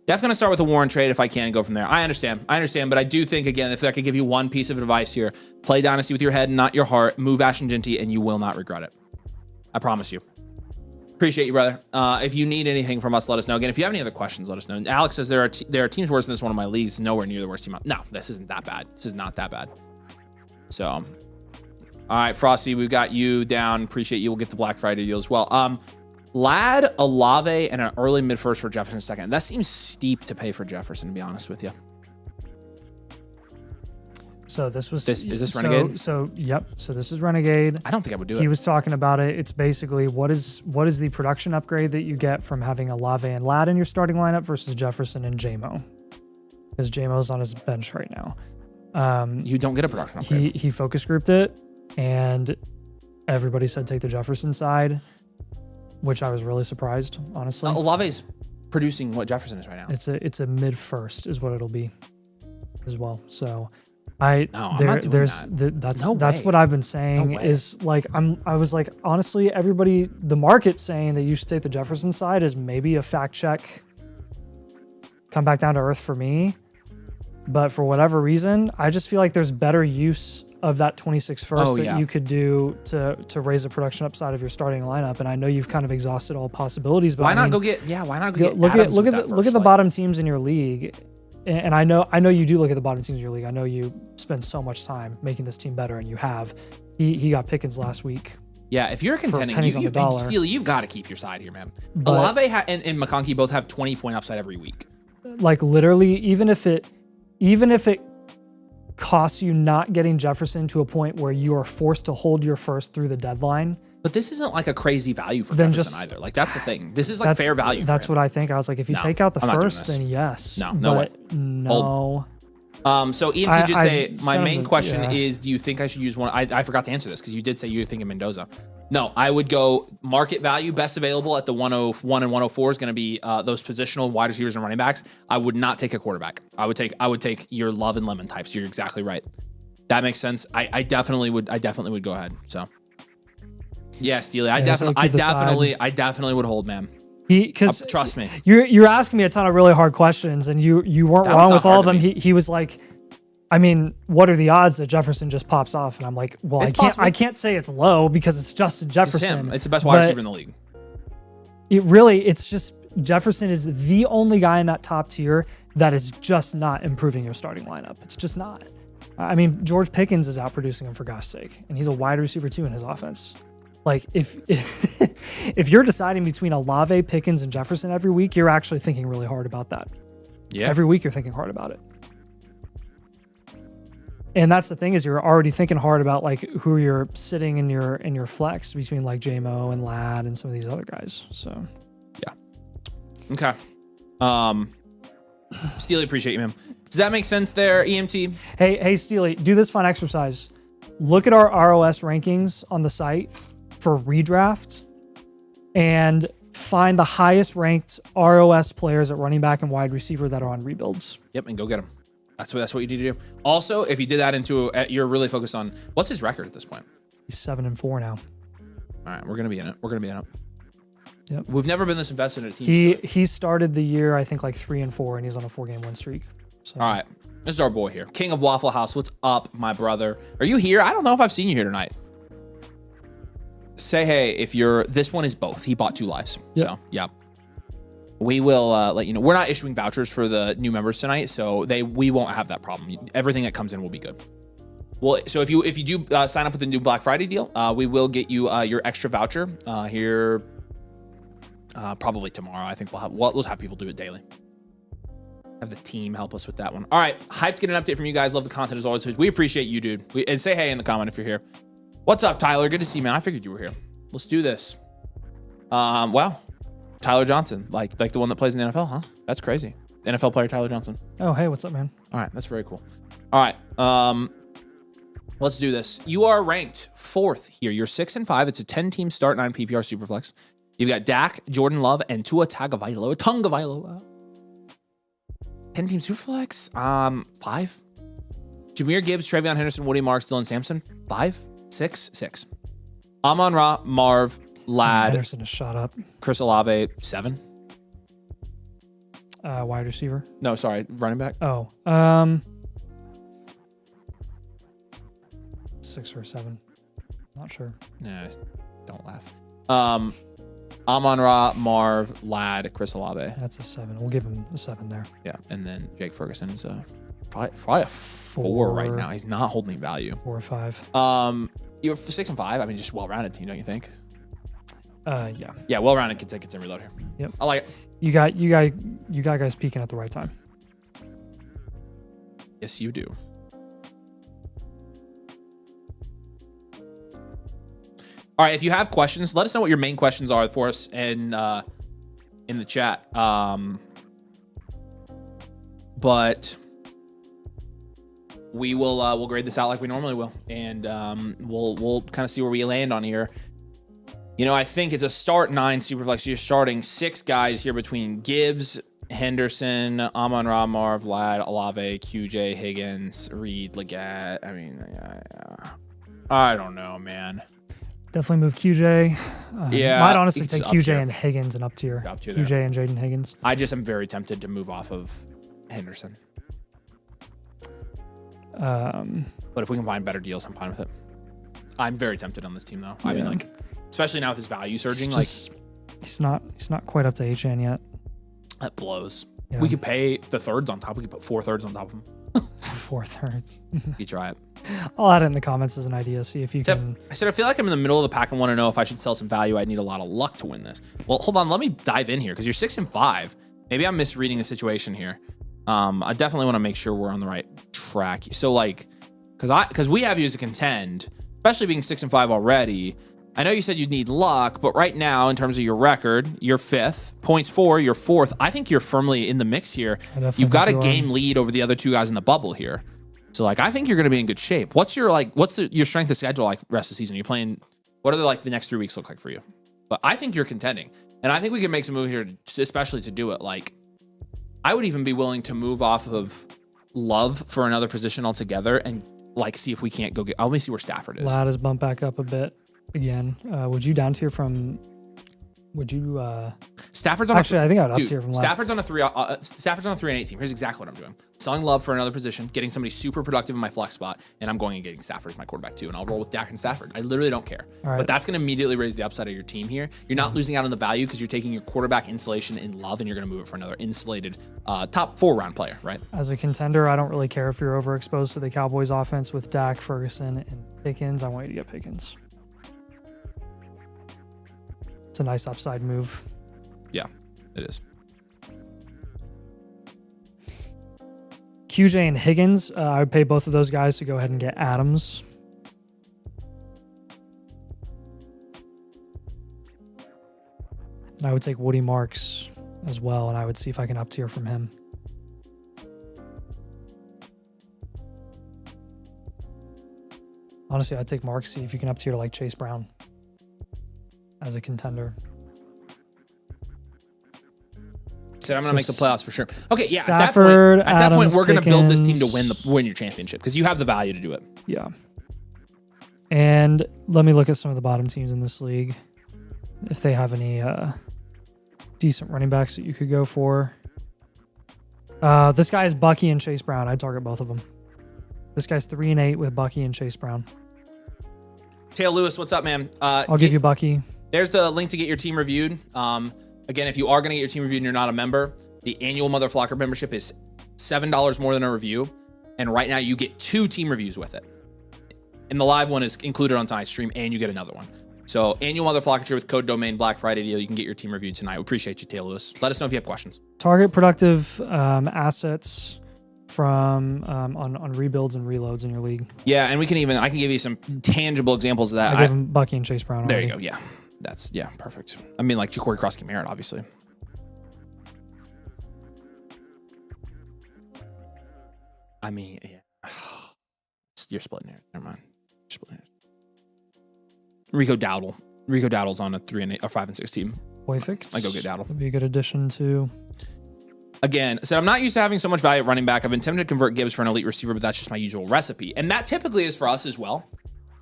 Definitely gonna start with a Warren trade if I can and go from there. I understand, but I do think, again, if I could give you one piece of advice here, play Dynasty with your head, not your heart, move Ashen Ginty, and you will not regret it. I promise you. Appreciate you, brother. If you need anything from us, let us know. Again, if you have any other questions, let us know. Alex says there are teams worse than this one of my leagues, nowhere near the worst team. No, this isn't that bad. This is not that bad. So, all right, Frosty, we've got you down. Appreciate you. We'll get the Black Friday deal as well. Lad, Olave, and an early mid first for Jefferson second. That seems steep to pay for Jefferson, to be honest with you. So this was is this Renegade? Yep. So this is Renegade. I don't think I would do it. He was talking about it. It's basically what is the production upgrade that you get from having Olave and Lad in your starting lineup versus Jefferson and JMO, because JMO's on his bench right now. You don't get a production upgrade. He focus grouped it, and everybody said take the Jefferson side, which I was really surprised, honestly. Olave's producing what Jefferson is right now. It's a mid first is what it'll be as well. So. That's what I've been saying is like I was like, honestly, everybody, the market saying that you should take the Jefferson side is maybe a fact check, come back down to earth for me, but for whatever reason I just feel like there's better use of that 26 first you could do to raise the production upside of your starting lineup. And I know you've kind of exhausted all possibilities, but why not go get look at the bottom teams in your league. And I know you do look at the bottom teams in your league. I know you spend so much time making this team better, and you have. He got Pickens last week. Yeah, if you're contending, Steely, you've got to keep your side here, man. But Olave and McConkey both have 20-point upside every week. Like literally, even if it costs you not getting Jefferson to a point where you are forced to hold your first through the deadline. But this isn't like a crazy value for Jefferson either. Like, that's the thing. This is like fair value. That's what I think. I was like, if you take out the first, then yes. No way. No. So EMT did say, my main question is, do you think I should use one? I forgot to answer this because you did say you were thinking Mendoza. No, I would go market value, best available at the 101 and 104 is going to be those positional wide receivers and running backs. I would not take a quarterback. I would take your Love and Lemon types. You're exactly right. That makes sense. I definitely would go ahead. So. Yeah, Steely. I definitely would hold, man. Because trust me, you're asking me a ton of really hard questions, and you weren't wrong with all of them. He was like, I mean, what are the odds that Jefferson just pops off? And I'm like, well, I can't say it's low because it's Justin Jefferson. It's the best wide receiver in the league. It's just Jefferson is the only guy in that top tier that is just not improving your starting lineup. It's just not. I mean, George Pickens is outproducing him for God's sake, and he's a wide receiver too in his offense. Like if you're deciding between Olave, Pickens, and Jefferson every week, you're actually thinking really hard about that. Yeah. Every week you're thinking hard about it. And that's the thing is you're already thinking hard about like who you're sitting in your flex between like JMO and Lad and some of these other guys. So yeah. Okay. Steely, appreciate you, man. Does that make sense there, EMT? Hey Steely, do this fun exercise. Look at our ROS rankings on the site for redraft and find the highest ranked ROS players at running back and wide receiver that are on rebuilds. Yep, and go get them. That's what you need to do. Also, if you did that you're really focused on what's his record at this point? He's 7-4 now. All right, we're gonna be in it. Yep. We've never been this invested in a team. He started the year I think like 3-4, and he's on a 4-game win streak. So. All right, this is our boy here, King of Waffle House. What's up, my brother? Are you here? I don't know if I've seen you here tonight. Say hey if you're. This one is both. He bought 2 lives. Yep. So yeah, we will let you know. We're not issuing vouchers for the new members tonight, so we won't have that problem. Everything that comes in will be good. Well, so if you do sign up with the new Black Friday deal, we will get you your extra voucher here probably tomorrow. I think we'll have people do it daily. Have the team help us with that one. All right, hyped to get an update from you guys. Love the content as always. We appreciate you, dude. And say hey in the comment if you're here. What's up, Tyler? Good to see you, man. I figured you were here. Let's do this. Well, Tyler Johnson, like the one that plays in the NFL, huh? That's crazy. NFL player Tyler Johnson. Oh, hey, what's up, man? All right, that's very cool. All right, let's do this. You are ranked 4th here. You're 6-5. It's a 10-team start, 9 PPR Superflex. You've got Dak, Jordan Love, and Tua Tagovailoa. 10-team Superflex? 5. Jameer Gibbs, Travion Henderson, Woody Marks, Dylan Sampson. 5, 6, 6. Amon-Ra, Marv, Ladd. Henderson is shot up. Chris Olave, 7. Wide receiver. No, sorry, running back. Oh, 6 or 7. Not sure. Nah, don't laugh. Amon-Ra, Marv, Ladd, Chris Olave. That's a 7. We'll give him a 7 there. Yeah, and then Jake Ferguson is probably a 4 right now. He's not holding value. 4 or 5. You're 6 and 5. I mean, just well-rounded team, don't you think? Yeah. Yeah, well-rounded gets in reload here. Yep. I like it. You got guys peaking at the right time. Yes, you do. All right, if you have questions, let us know what your main questions are for us in the chat. But we'll grade this out like we normally will, and we'll kind of see where we land on here. You know, I think it's a start 9 Superflex. You're starting 6 guys here between Gibbs, Henderson, Amon-Ra, Marv, Ladd, Olave, QJ, Higgins, Reed, Leggett. I mean, I don't know, man. Definitely move QJ. Yeah, might honestly take QJ tier. and Higgins and up tier. QJ there. and Jaden Higgins. I just am very tempted to move off of Henderson. But if we can find better deals, I'm fine with it. I'm very tempted on this team, though. I mean, like, especially now with his value surging, just, he's not quite up to HN yet. That blows. Yeah. We could pay the thirds on top. We could put 4 thirds on top of him. 4 thirds. You try it. I'll add it in the comments as an idea. See if you can. I said I feel like I'm in the middle of the pack and want to know if I should sell some value. I need a lot of luck to win this. Well, hold on. Let me dive in here because you're 6 and 5. Maybe I'm misreading the situation here. I definitely want to make sure we're on the right track. So like, because we have you as a contend, especially being 6 and 5 already. I know you said you'd need luck, but right now, in terms of your record, you're 5th. Points for, you're 4th. I think you're firmly in the mix here. You've got a game lead over the other 2 guys in the bubble here. So like, I think you're going to be in good shape. What's your strength of schedule like rest of the season? You're playing. What are the next 3 weeks look like for you? But I think you're contending, and I think we can make some moves here, especially to do it. Like, I would even be willing to move off of Love for another position altogether, and like see if we can't go get. Let me see where Stafford is. Ladd has bumped back up a bit again. Would you down tier from? Would you? Stafford's on actually, I think I'd up tier from Ladd. Stafford's on a 3. Stafford's on a 3 and 8 team. Here's exactly what I'm doing: selling Love for another position, getting somebody super productive in my flex spot, and I'm going and getting Stafford as my quarterback too. And I'll roll with Dak and Stafford. I literally don't care. Right. But that's going to immediately raise the upside of your team here. You're not losing out on the value because you're taking your quarterback insulation in Love, and you're going to move it for another insulated top 4 round player, right? As a contender, I don't really care if you're overexposed to the Cowboys offense with Dak, Ferguson, and Pickens. I want you to get Pickens. It's a nice upside move. Yeah, it is. QJ and Higgins, I would pay both of those guys to go ahead and get Adams. And I would take Woody Marks as well, and I would see if I can up tier from him. Honestly, I'd take Marks, see if you can up tier to like Chase Brown as a contender. Said I'm going to make the playoffs for sure. Okay, yeah. Stafford, at that point, we're going to build this team to Pickens. win your championship because you have the value to do it. Yeah. And let me look at some of the bottom teams in this league. If they have any decent running backs that you could go for. This guy is Bucky and Chase Brown. I'd target both of them. This guy's 3 and 8 with Bucky and Chase Brown. Tail Lewis, what's up, man? I'll give you Bucky. There's the link to get your team reviewed. Again, if you are going to get your team reviewed and you're not a member, the annual Mother Flocker membership is $7 more than a review. And right now you get 2 team reviews with it. And the live one is included on tonight's stream, and you get another one. So annual Mother Flocker with code domain Black Friday deal. You can get your team reviewed tonight. We appreciate you, Taylor Lewis. Let us know if you have questions. Target productive assets from on rebuilds and reloads in your league. Yeah, and I can give you some tangible examples of that. I give him Bucky and Chase Brown already. There you go. Yeah. Perfect. I mean, like Ja'Cory Cross-Merritt, obviously. I mean, yeah. You're splitting it. Never mind. You're splitting it. Rico Dowdle's on a 5 and 6 team. Perfect. I go get Dowdle. That'd be a good addition to. Again, so I'm not used to having so much value at running back. I've been tempted to convert Gibbs for an elite receiver, but that's just my usual recipe. And that typically is for us as well.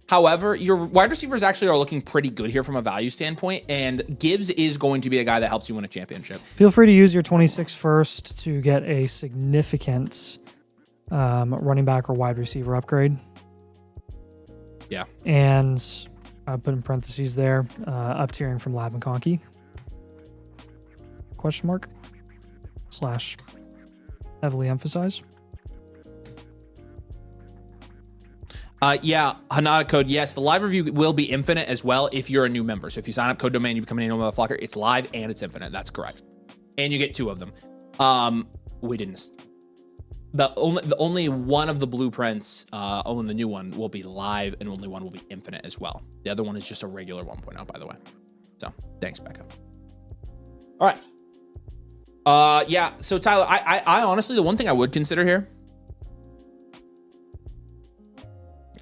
However, your wide receivers actually are looking pretty good here from a value standpoint, and Gibbs is going to be a guy that helps you win a championship. Feel free to use your 26 first to get a significant running back or wide receiver upgrade. Yeah. And I put in parentheses there, up tiering from Lab and Conky. Question mark? / heavily emphasize. Yeah, Hanada code, yes. The live review will be infinite as well if you're a new member. So if you sign up code domain, you become an annual motherfucker, it's live and it's infinite. That's correct. And you get 2 of them. We didn't. The only one of the blueprints, only the new one will be live, and only one will be infinite as well. The other one is just a regular 1.0, by the way. So thanks, Becca. All right. Yeah. So Tyler, I honestly, the one thing I would consider here.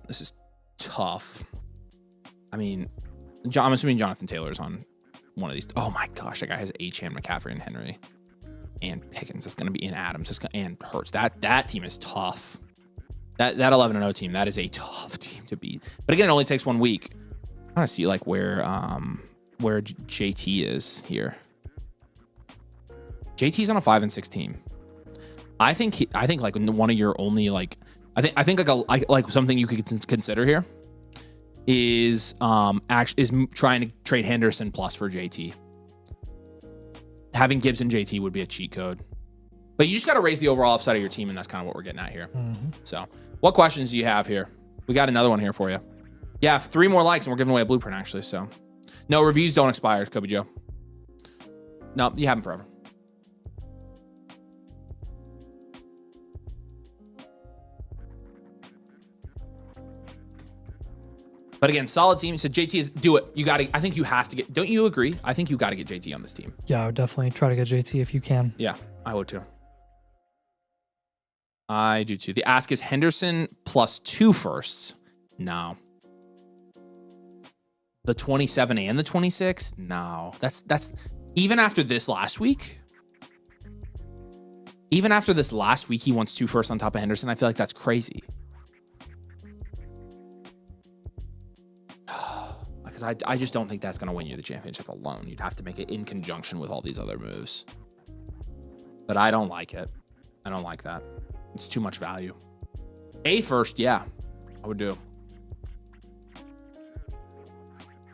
This is tough. I mean, I'm assuming Jonathan Taylor's on one of these. Oh my gosh, that guy has Achane, McCaffrey, and Henry, and Pickens. That's going to be in Adams. And Hurts. That team is tough. That 11-0 team. That is a tough team to beat. But again, it only takes 1 week. I want to see like where JT is here. JT's on a 5-6 team. I think like one of your only like. I think like something you could consider here is trying to trade Henderson plus for JT. Having Gibbs and JT would be a cheat code, but you just got to raise the overall upside of your team, and that's kind of what we're getting at here. So, what questions do you have here? We got another one here for you. Yeah, 3 more likes, and we're giving away a blueprint actually. So, no reviews don't expire, Kobe Joe. No, you have them forever. But again, solid team. So JT is do it. You got to. I think you have to get. Don't you agree? I think you got to get JT on this team. Yeah, I would definitely try to get JT if you can. Yeah, I would too. I do too. The ask is Henderson plus 2 firsts. No. The 27 and the 26. No, that's even after this last week. Even after this last week, he wants 2 firsts on top of Henderson. I feel like that's crazy. I just don't think that's going to win you the championship alone. You'd have to make it in conjunction with all these other moves. But I don't like it. I don't like that. It's too much value. A first, yeah, I would do.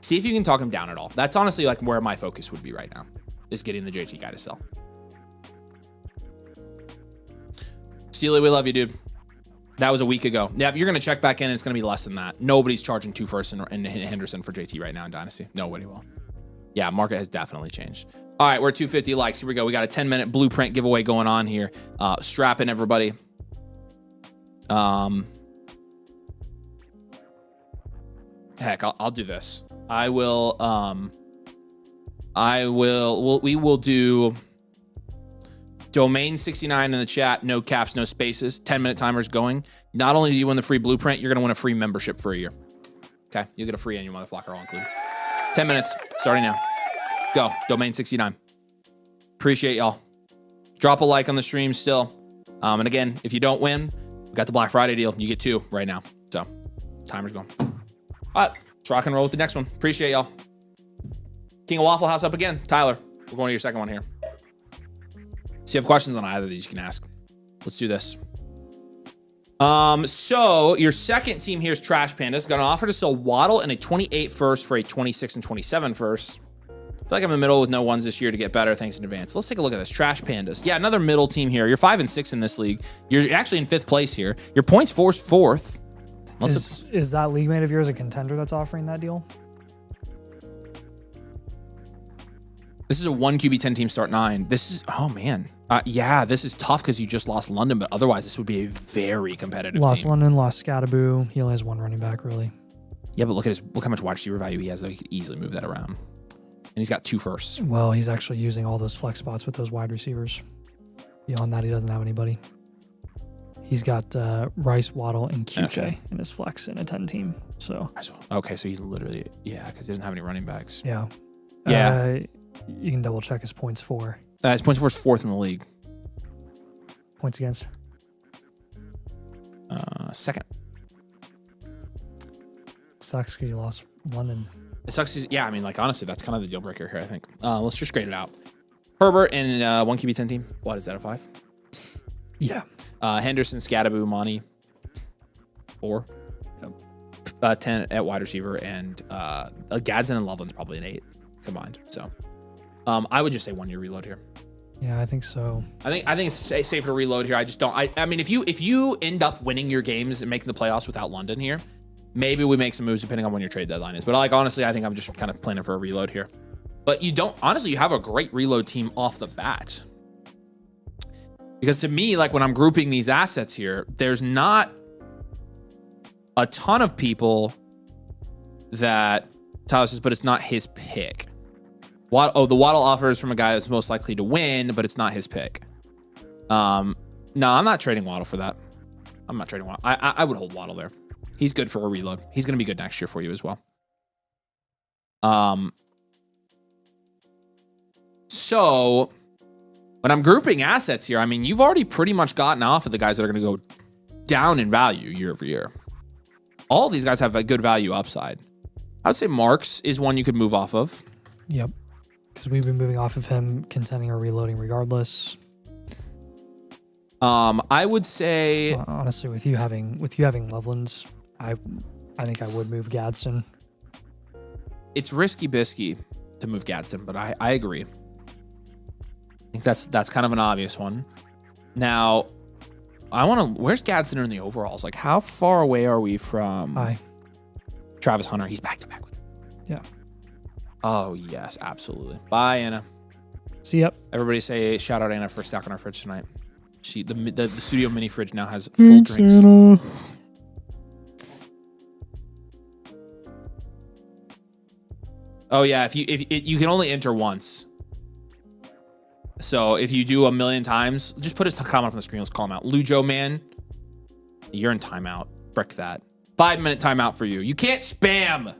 See if you can talk him down at all. That's honestly like where my focus would be right now, is getting the JT guy to sell. Steely, we love you, dude. That was a week ago. Yeah, you're going to check back in, and it's going to be less than that. Nobody's charging 2 firsts in Henderson for JT right now in Dynasty. Nobody will. Yeah, market has definitely changed. All right, we're at 250 likes. Here we go. We got a 10-minute blueprint giveaway going on here. Strap in, everybody. Heck, I'll do this. We will do domain 69 in the chat, no caps, no spaces. 10-minute timers going. Not only do you win the free blueprint, you're going to win a free membership for a year. Okay, you'll get a free annual motherfucker all included. 10 minutes, starting now. Go, domain 69. Appreciate y'all. Drop a like on the stream still. And again, if you don't win, we got the Black Friday deal. You get 2 right now. So, timer's going. All right, let's rock and roll with the next one. Appreciate y'all. King of Waffle House up again. Tyler, we're going to your second one here. So you have questions on either of these, you can ask. Let's do this. So your second team here is Trash Pandas. Got an offer to sell Waddle and a 28 first for a 26 and 27 first. I feel like I'm in the middle with no ones this year to get better. Thanks in advance. Let's take a look at this. Trash Pandas. Yeah, another middle team here. You're 5-6 in this league. You're actually in 5th place here. Your points force 4th. Is that league mate of yours a contender that's offering that deal? This is a 1 QB 10 team start 9. This is, oh man. Yeah, this is tough because you just lost London, but otherwise this would be a very competitive lost team. London, lost Scattaboo. He only has 1 running back, really. Yeah, but look how much wide receiver value he has. Though. He could easily move that around. And he's got 2 firsts. Well, he's actually using all those flex spots with those wide receivers. Beyond that, he doesn't have anybody. He's got Rice, Waddle, and QJ in his flex in a 10 team. So okay, so he's literally, yeah, because he doesn't have any running backs. Yeah. Yeah. You can double check his points for. His points for is 4th in the league. Points against. Second. Sucks because you lost London. It sucks. Yeah, I mean, like, honestly, that's kind of the deal breaker here, I think. Let's just grade it out. Herbert and 1 QB 10 team. What is that, a 5? Yeah. Henderson, Scadaboo, Monty. 4. Yep. 10 at wide receiver, and Gadsden and Loveland's probably an 8 combined. So I would just say 1 year reload here. Yeah, I think so. I think it's safe to reload here. I just don't. I mean, if you end up winning your games and making the playoffs without London here, maybe we make some moves depending on when your trade deadline is. But like, honestly, I think I'm just kind of planning for a reload here. But you don't, honestly, you have a great reload team off the bat. Because to me, like when I'm grouping these assets here, there's not a ton of people that Tyler says, but it's not his pick. The Waddle offer is from a guy that's most likely to win, but it's not his pick. No, I'm not trading Waddle for that. I'm not trading Waddle. I would hold Waddle there. He's good for a reload. He's going to be good next year for you as well. So when I'm grouping assets here, I mean, you've already pretty much gotten off of the guys that are going to go down in value year over year. All of these guys have a good value upside. I would say Marks is one you could move off of. Yep. Because we've been moving off of him, contending or reloading regardless. I would say honestly, with you having Loveland's, I think I would move Gadsden. It's risky bisky to move Gadsden, but I agree. I think that's kind of an obvious one. Now, where's Gadsden in the overalls? Like, how far away are we from Travis Hunter? He's back to back with him. Yeah. Oh yes, absolutely. Bye, Anna. See ya. Everybody say shout out Anna for stocking our fridge tonight. The studio mini fridge now has full drinks. Anna. Oh yeah, if you can only enter once. So if you do 1 million times, just put his comment up on the screen. Let's call him out. Lujo man, you're in timeout. Frick that. 5-minute timeout for you. You can't spam.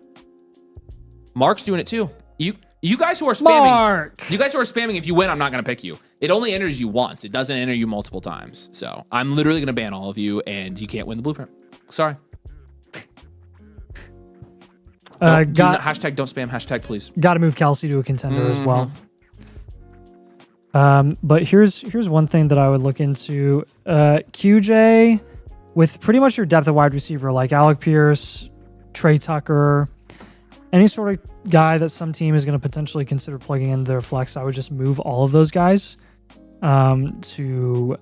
Mark's doing it too. You guys who are spamming, if you win, I'm not going to pick you. It only enters you once. It doesn't enter you multiple times. So I'm literally going to ban all of you, and you can't win the blueprint. Sorry. Hashtag don't spam. Hashtag please. Got to move Kelsey to a contender as well. But here's one thing that I would look into. QJ, with pretty much your depth of wide receiver, like Alec Pierce, Trey Tucker, any sort of guy that some team is going to potentially consider plugging into their flex, I would just move all of those guys to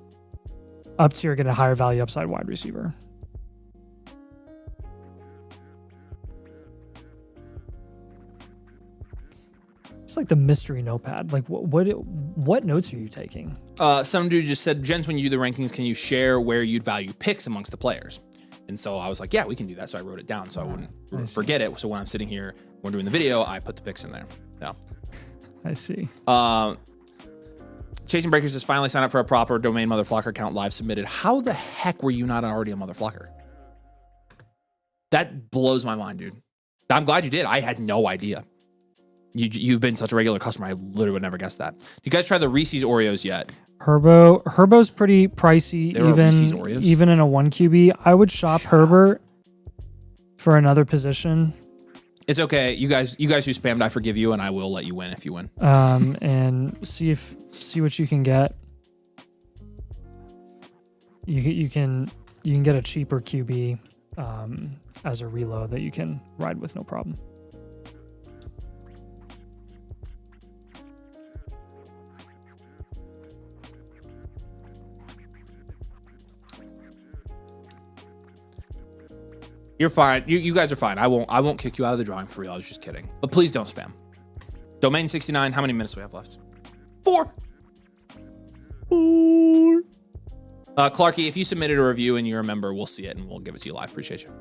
up tier, get a higher value upside wide receiver. It's like the mystery notepad. Like what notes are you taking? Some dude just said, Jens, when you do the rankings, can you share where you'd value picks amongst the players? And so I was like, yeah, we can do that. So I wrote it down so I wouldn't forget it. So when I'm sitting here, when we're doing the video, I put the picks in there. Yeah. I see. Chasing Breakers has finally signed up for a proper domain Motherflocker account live submitted. How the heck were you not already a Motherflocker? That blows my mind, dude. I'm glad you did. I had no idea. You've been such a regular customer. I literally would never guess that. Do you guys try the Reese's Oreos yet? Herbo's pretty pricey, even in a 1 QB. I would shop Herbert for another position. It's okay. You guys who spammed, I forgive you, and I will let you win if you win. And see what you can get. You can get a cheaper QB as a reload that you can ride with no problem. You're fine. You guys are fine. I won't kick you out of the drawing for real. I was just kidding. But please don't spam. Domain 69. How many minutes do we have left? 4. Clarky, if you submitted a review and you remember, we'll see it and we'll give it to you live. Appreciate you.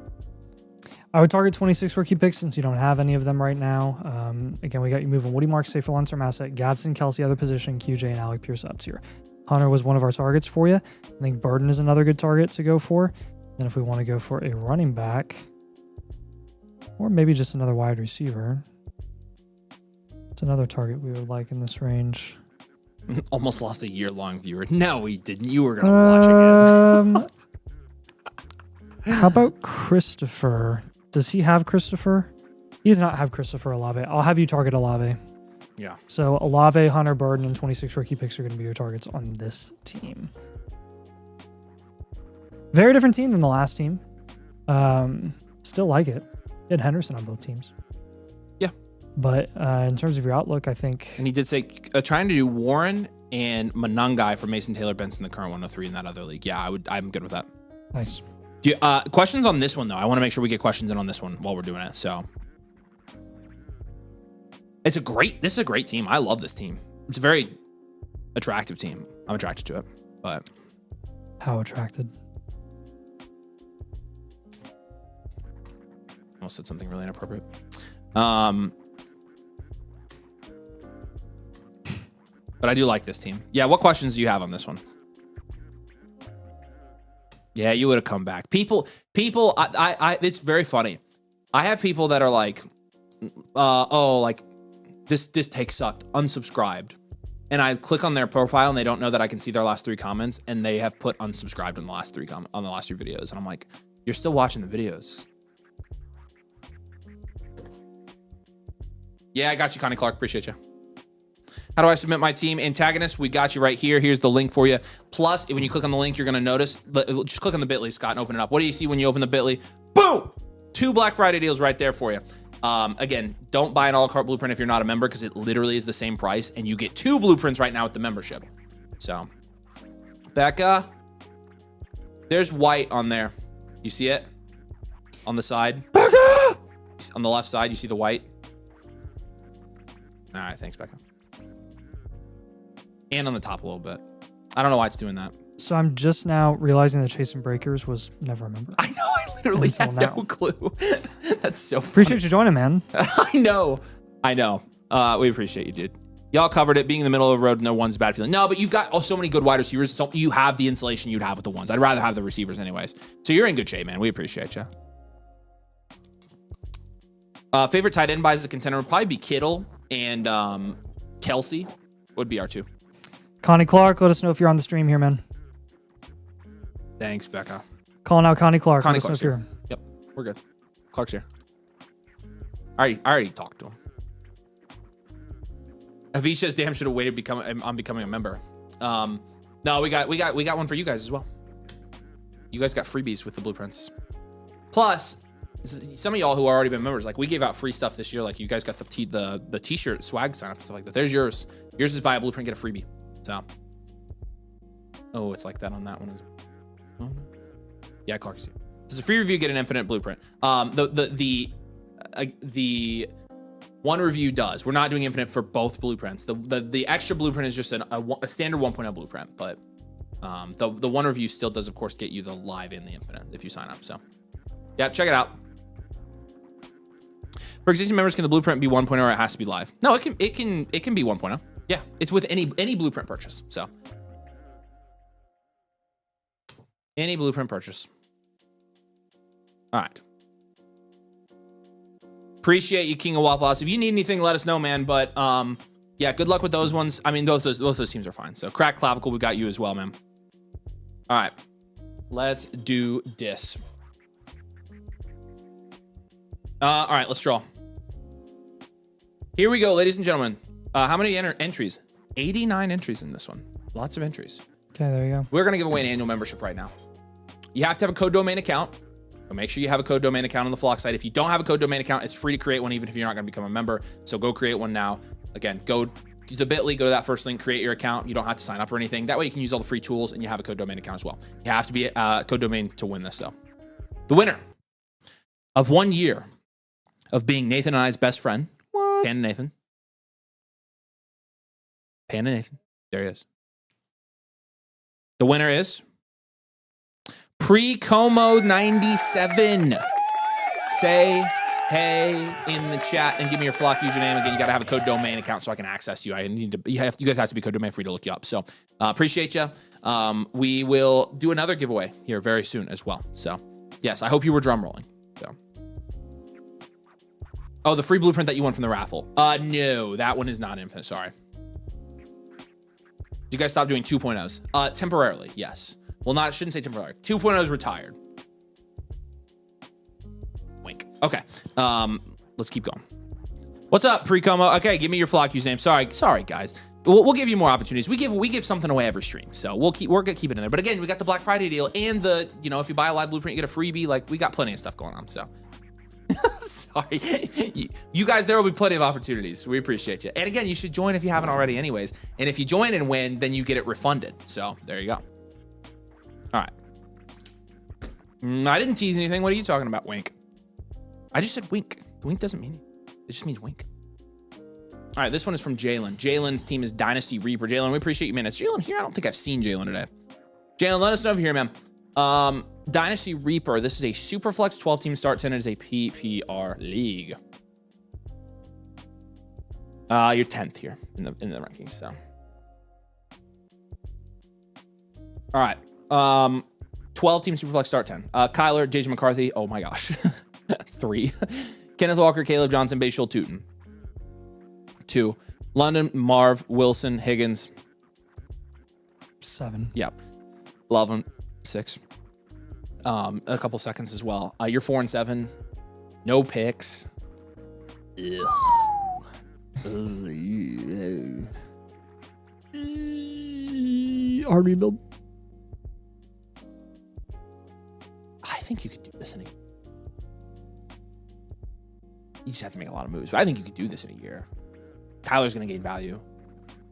I would target 26 rookie picks since you don't have any of them right now. Again, we got you moving Woody Marks, safe for long-term asset, Gadsden, Kelsey, other position, QJ, and Alec Pierce up tier. Hunter was one of our targets for you. I think Burden is another good target to go for. Then if we want to go for a running back, or maybe just another wide receiver, it's another target we would like in this range. Almost lost a year-long viewer. No, we didn't. You were gonna watch again. How about Christopher? Does he have Christopher? He does not have Christopher Olave. I'll have you target Olave. Yeah. So Olave, Hunter, Burden, and 26 rookie picks are going to be your targets on this team. Very different team than the last team. Still like it. He had Henderson on both teams. Yeah. But in terms of your outlook, I think... And he did say trying to do Warren and Manungai for Mason Taylor Benson, the current 103 in that other league. Yeah, I'm good with that. Nice. Questions on this one, though. I want to make sure we get questions in on this one while we're doing it. So... This is a great team. I love this team. It's a very attractive team. I'm attracted to it, but. How attracted? Almost said something really inappropriate. But I do like this team. Yeah, what questions do you have on this one? Yeah, you would have come back. People, it's very funny. I have people that are like, this take sucked, unsubscribed. And I click on their profile and they don't know that I can see their last 3 comments and they have put unsubscribed on the last 3 videos. And I'm like, you're still watching the videos. Yeah, I got you, Connie Clark. Appreciate you. How do I submit my team? Antagonist, we got you right here. Here's the link for you. Plus, when you click on the link, you're going to notice, just click on the bit.ly, Scott, and open it up. What do you see when you open the bit.ly? Boom! 2 Black Friday deals right there for you. Again, don't buy an a la carte blueprint if you're not a member because it literally is the same price and you get 2 blueprints right now with the membership. So, Becca, there's white on there. You see it? On the side? Becca! On the left side, you see the white? All right, thanks, Becca. And on the top a little bit. I don't know why it's doing that. So I'm just now realizing that Chasing Breakers was never a member. I know, I literally had no clue. That's so funny. Appreciate you joining, man. I know. We appreciate you, dude. Y'all covered it. Being in the middle of the road, no one's a bad feeling. No, but you've got so many good wide receivers. So you have the insulation you'd have with the ones. I'd rather have the receivers anyways. So you're in good shape, man. We appreciate you. Favorite tight end buys as a contender would probably be Kittle and Kelsey would be our 2. Connie Clark, let us know if you're on the stream here, man. Thanks, Becca. Calling out Connie Clark. Connie Clark's here. Yep, we're good. Clark's here. I already talked to him. Avisha's damn should have waited on becoming a member. No, we got one for you guys as well. You guys got freebies with the blueprints. Plus, some of y'all who already been members, like we gave out free stuff this year. Like you guys got the t-shirt swag sign up and stuff like that. There's yours. Yours is buy a blueprint, get a freebie. So, oh, it's like that on that one as well. Oh, no. Yeah, Clark is here. This is a free review, get an infinite blueprint. The one review does. We're not doing infinite for both blueprints. The extra blueprint is just a standard 1.0 blueprint, but the one review still does, of course, get you the live and the infinite if you sign up. So, yeah, check it out. For existing members, can the blueprint be 1.0 or it has to be live? No, it can be 1.0. Yeah, it's with any blueprint purchase. So, any blueprint purchase. All right. Appreciate you, King of Waffle House. If you need anything, let us know, man. But yeah, good luck with those ones. I mean, both those teams are fine. So, Crack Clavicle, we got you as well, man. All right, let's do this. All right, let's draw. Here we go, ladies and gentlemen. How many entries? 89 entries in this one. Lots of entries. Okay, there you go. We're going to give away an annual membership right now. You have to have a code domain account. So make sure you have a code domain account on the Flock site. If you don't have a code domain account, it's free to create one even if you're not going to become a member. So go create one now. Again, go to the bit.ly, go to that first link, create your account. You don't have to sign up or anything. That way you can use all the free tools and you have a code domain account as well. You have to be a code domain to win this though. The winner of 1 year of being Nathan and I's best friend, Panda Nathan. Panda Nathan. There he is. The winner is Pre-Como 97. Say hey in the chat and give me your Flock username. Again, you got to have a code domain account so I can access you. You guys have to be code domain free to look you up. So appreciate you. We will do another giveaway here very soon as well. So yes, I hope you were drum rolling. So. Oh, the free blueprint that you won from the raffle. No, that one is not infinite. Sorry. You guys stop doing 2.0s? Temporarily, yes. Well, shouldn't say temporarily. 2.0s retired. Wink. Okay. Let's keep going. What's up, Pre-Como? Okay, give me your flock username. Sorry, guys. We'll give you more opportunities. We give something away every stream, so we're gonna keep it in there. But again, we got the Black Friday deal and the if you buy a live blueprint, you get a freebie. Like we got plenty of stuff going on. So sorry, you guys, there will be plenty of opportunities. We appreciate you. And again, you should join if you haven't already, anyways. And if you join and win, then you get it refunded. So there you go. All right. I didn't tease anything. What are you talking about, Wink? I just said wink. The wink doesn't mean it. It just means wink. All right, this one is from Jalen. Jalen's team is Dynasty Reaper. Jalen, we appreciate you, man. Is Jalen here? I don't think I've seen Jalen today. Jalen, let us know if you're here, man. Dynasty Reaper. This is a Superflex 12-team start 10. It is a PPR league. You're 10th here in the rankings. So, all right. 12-team Superflex start 10. Kyler, JJ McCarthy. Oh my gosh, 3. Kenneth Walker, Caleb Johnson, Bayshul Tootin. 2. London, Marv, Wilson, Higgins. 7. Yep. Love him. 6. A couple seconds as well. You're 4 and 7. No picks. Hard rebuild. I think you could do this in a year. You just have to make a lot of moves. But I think you could do this in a year. Tyler's going to gain value.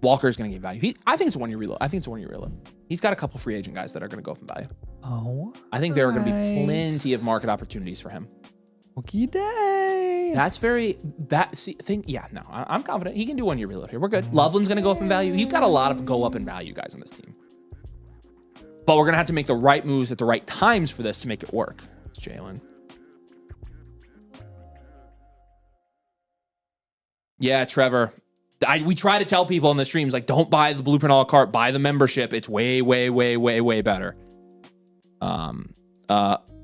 Walker's going to gain value. I think it's a 1-year reload. He's got a couple free agent guys that are going to go up in value. Oh, I think there are going to be plenty of market opportunities for him. Okay, day. That's I'm confident he can do 1-year reload here. We're good. Loveland's going to go up in value. He's got a lot of go up in value guys on this team. But we're going to have to make the right moves at the right times for this to make it work. It's Jalen. Yeah, Trevor. We try to tell people in the streams, like, don't buy the blueprint a la carte, buy the membership. It's way, way, way, way, way better.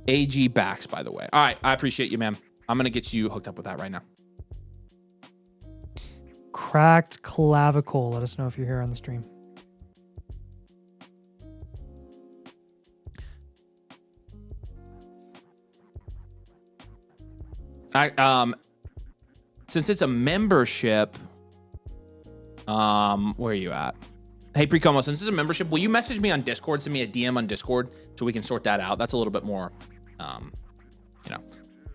AG backs, by the way. All right, I appreciate you, man. I'm gonna get you hooked up with that right now. Cracked clavicle. Let us know if you're here on the stream. Since it's a membership, where are you at? Hey, Pre-Como, since it's a membership, will you message me on Discord? Send me a DM on Discord so we can sort that out. That's a little bit more,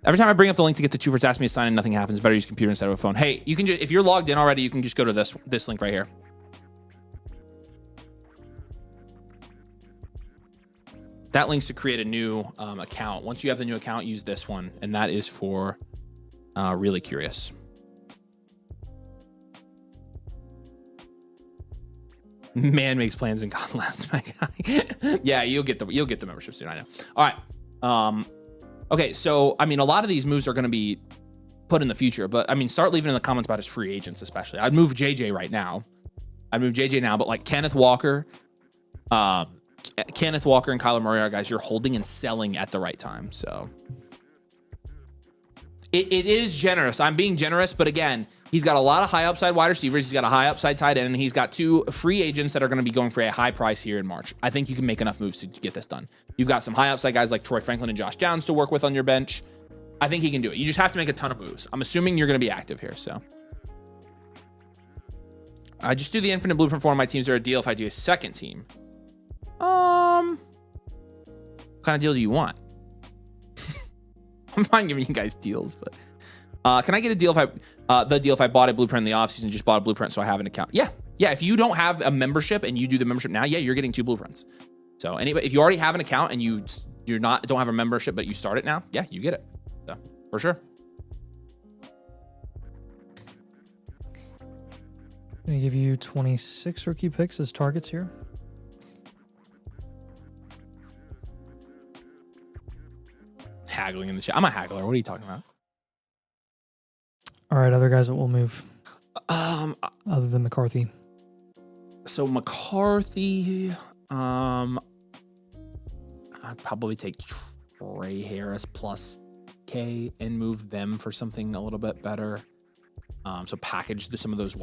Every time I bring up the link to get the 2 for ask me to sign in, nothing happens. Better use a computer instead of a phone. Hey, you can just, if you're logged in already, you can just go to this link right here. That link's to create a new account. Once you have the new account, use this one, and that is for really curious. Man makes plans and God laughs, my guy. Yeah, you'll get the membership soon. I know. All right. Okay, so I mean, a lot of these moves are going to be put in the future, but I mean, start leaving in the comments about his free agents, especially. I'd move JJ right now. But like Kenneth Walker and Kyler Murray are guys you're holding and selling at the right time. So it is generous. I'm being generous, but again, he's got a lot of high upside wide receivers. He's got a high upside tight end, and he's got 2 free agents that are going to be going for a high price here in March. I think you can make enough moves to get this done. You've got some high upside guys like Troy Franklin and Josh Downs to work with on your bench. I think he can do it. You just have to make a ton of moves. I'm assuming you're going to be active here, so. I just do the infinite blueprint for one of my teams. Are a deal if I do a second team? What kind of deal do you want? I'm fine giving you guys deals, but can I get a deal if I bought a blueprint in the offseason, just bought a blueprint so I have an account? Yeah. If you don't have a membership and you do the membership now, yeah, you're getting 2 blueprints. So anyway, if you already have an account and don't have a membership, but you start it now, yeah, you get it. So for sure. I'm gonna give you 26 rookie picks as targets here. Haggling in the chat. I'm a haggler. What are you talking about? All right, other guys that will move. Other than McCarthy. So McCarthy, I'd probably take Trey Harris plus K and move them for something a little bit better. So package some of those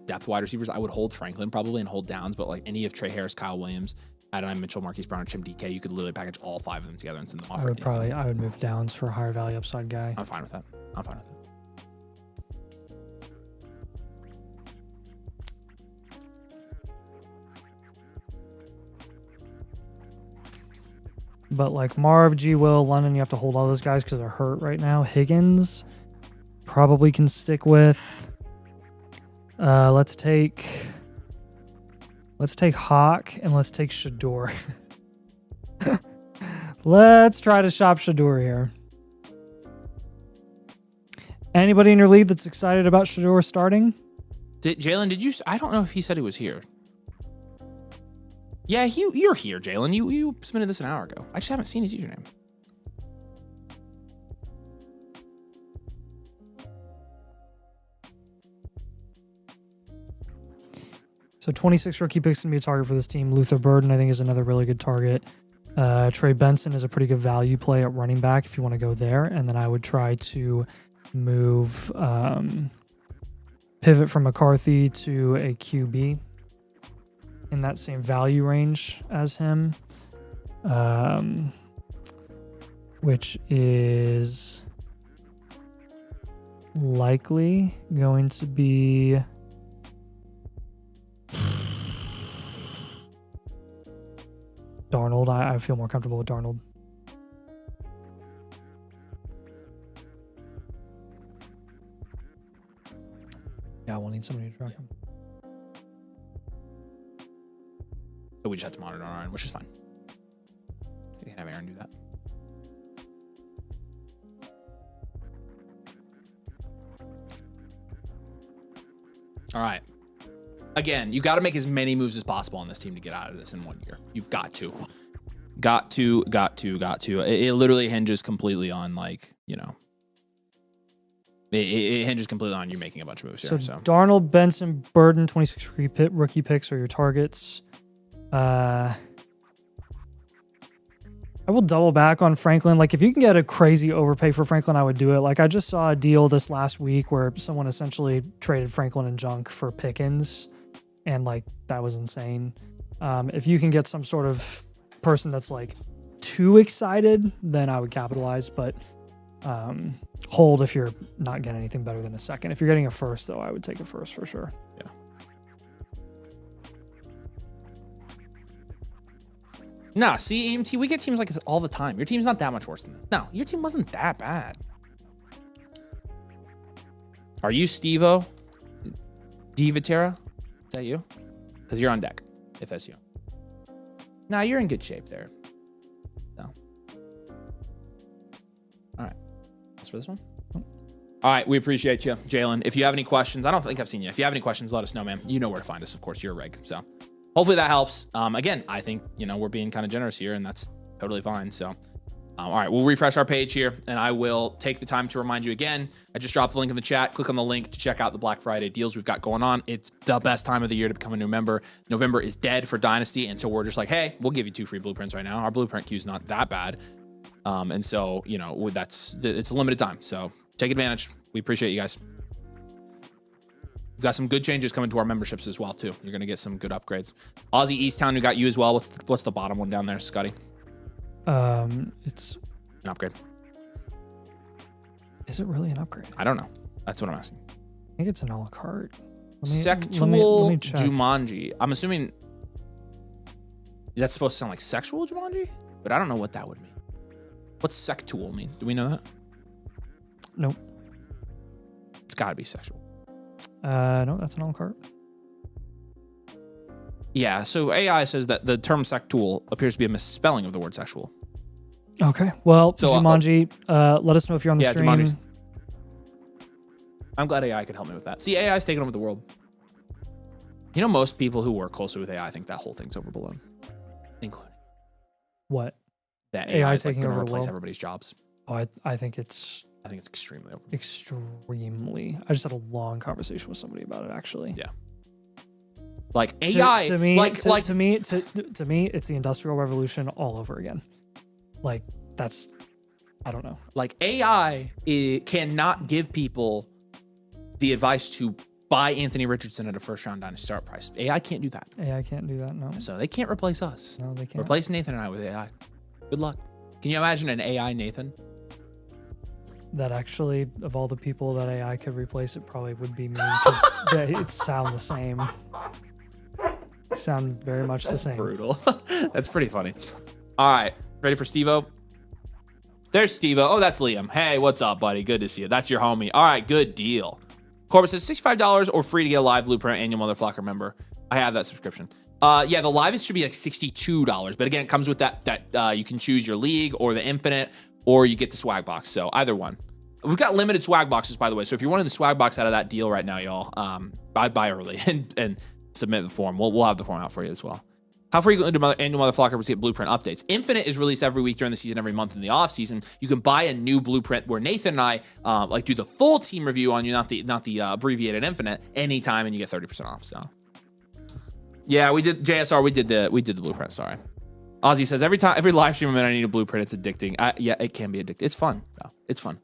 depth wide receivers. I would hold Franklin probably and hold Downs, but like any of Trey Harris, Kyle Williams, Adonai Mitchell, Marquise Brown, or Chim DK, you could literally package all 5 of them together and send them off. I would move Downs for a higher value upside guy. I'm fine with that. But like Marv, G. Will, London, you have to hold all those guys because they're hurt right now. Higgins probably can stick with. Let's take Hawk and let's take Shador. Let's try to shop Shador here. Anybody in your league that's excited about Shador starting? Jalen, did you? I don't know if he said he was here. Yeah, you're here, Jalen. You submitted this an hour ago. I just haven't seen his username. So 26 rookie picks going to be a target for this team. Luther Burden, I think, is another really good target. Trey Benson is a pretty good value play at running back if you want to go there. And then I would try to move, pivot from McCarthy to a QB in that same value range as him, which is likely going to be Darnold. I feel more comfortable with Darnold. Yeah, we'll need somebody to track him. So we just have to monitor on our end, which is fine. We can have Aaron do that. All right. Again, you got to make as many moves as possible on this team to get out of this in 1 year. You've got to. Got to. It literally hinges completely on, like, you know, it hinges completely on you making a bunch of moves here. So Darnold, Benson, Burden, 26 rookie picks are your targets. I will double back on Franklin. Like, if you can get a crazy overpay for Franklin, I would do it. Like, I just saw a deal this last week where someone essentially traded Franklin and junk for Pickens, and like that was insane. If you can get some sort of person that's like too excited, then I would capitalize, but hold if you're not getting anything better than a second. If you're getting a first, though, I would take a first for sure. Yeah. Nah, see, EMT, we get teams like this all the time. Your team's not that much worse than this. No, your team wasn't that bad. Are you Steve-O? Divatera? Is that you? Because you're on deck, if that's you. Nah, you're in good shape there. No. All right. That's for this one? All right, we appreciate you, Jalen. If you have any questions, I don't think I've seen you. If you have any questions, let us know, man. You know where to find us. Of course, you're a reg. So hopefully that helps. Again, I think, you know, we're being kind of generous here, and that's totally fine. So, all right, we'll refresh our page here, and I will take the time to remind you again. I just dropped the link in the chat. Click on the link to check out the Black Friday deals we've got going on. It's the best time of the year to become a new member. November is dead for Dynasty, and so we're just like, hey, we'll give you 2 free blueprints right now. Our blueprint queue is not that bad. And so, you know, it's a limited time. So take advantage. We appreciate you guys. We've got some good changes coming to our memberships as well, too. You're going to get some good upgrades. Aussie East Town, we got you as well. What's the bottom one down there, Scotty? It's an upgrade. Is it really an upgrade? I don't know. That's what I'm asking. I think it's an a la carte. Sexual let me check. Jumanji. I'm assuming that's supposed to sound like sexual Jumanji, but I don't know what that would mean. What's sectual mean? Do we know that? Nope. It's got to be sexual. No, that's an a la carte. Yeah, so AI says that the term sectual appears to be a misspelling of the word sexual. Okay. Well, so, Jumanji, let us know if you're on the stream. Jumanji's. I'm glad AI could help me with that. See, AI's taking over the world. You know, most people who work closely with AI think that whole thing's overblown, including what? That AI is taking like going to over replace everybody's jobs. Oh, I think it's extremely overblown. Extremely. I just had a long conversation with somebody about it, actually. Yeah. Like AI, to me, it's the Industrial Revolution all over again. Like, that's, I don't know. Like AI cannot give people the advice to buy Anthony Richardson at a first-round Dynasty start price. AI can't do that. AI can't do that, no. So they can't replace us. No, they can't. Replace Nathan and I with AI. Good luck. Can you imagine an AI Nathan? That actually, of all the people that AI could replace, it probably would be me, because it sound the same. Sound very much the same. Brutal. That's pretty funny. All right. Ready for Steve-O? There's Steve-O. Oh, that's Liam. Hey, what's up, buddy? Good to see you. That's your homie. All right, good deal. Corbett says $65 or free to get a live Blueprint annual Motherflocker member. I have that subscription. Yeah, the live should be like $62, but again, it comes with that you can choose your league or the infinite, or you get the swag box. So either one. We've got limited swag boxes, by the way. So if you're wanting the swag box out of that deal right now, y'all, buy early and submit the form. We'll have the form out for you as well. How frequently do annual Motherflockers get Blueprint updates? Infinite is released every week during the season, every month in the off season. You can buy a new Blueprint where Nathan and I like do the full team review on you, not the abbreviated Infinite, anytime, and you get 30% off. So yeah, we did JSR. We did the Blueprint. Sorry. Ozzy says every live stream I need a Blueprint. It's addicting. Yeah, it can be addicting. It's fun though. It's fun.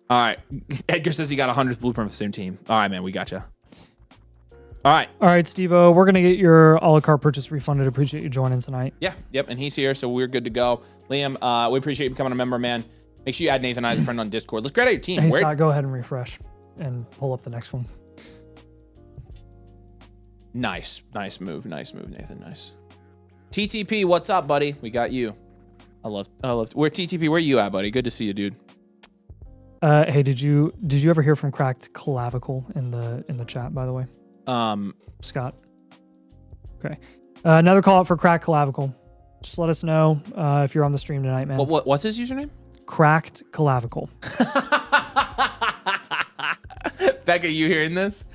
All right. Edgar says he got 100th Blueprint with the same team. All right, man. We got you. All right, Steve-O, we're going to get your a la carte purchase refunded. Appreciate you joining tonight. Yeah, yep, and he's here, so we're good to go. Liam, we appreciate you becoming a member, man. Make sure you add Nathan and I as a friend on Discord. Let's grade out your team. Hey, Scott, go ahead and refresh and pull up the next one. Nice move, Nathan, nice. TTP, what's up, buddy? We got you. I love. Where TTP, where you at, buddy? Good to see you, dude. Hey, did you ever hear from Cracked Clavicle in the chat, by the way? Scott. Okay. Another call out for Cracked Clavicle. Just let us know if you're on the stream tonight, man. What's his username? Cracked Clavicle. Becca, you hearing this?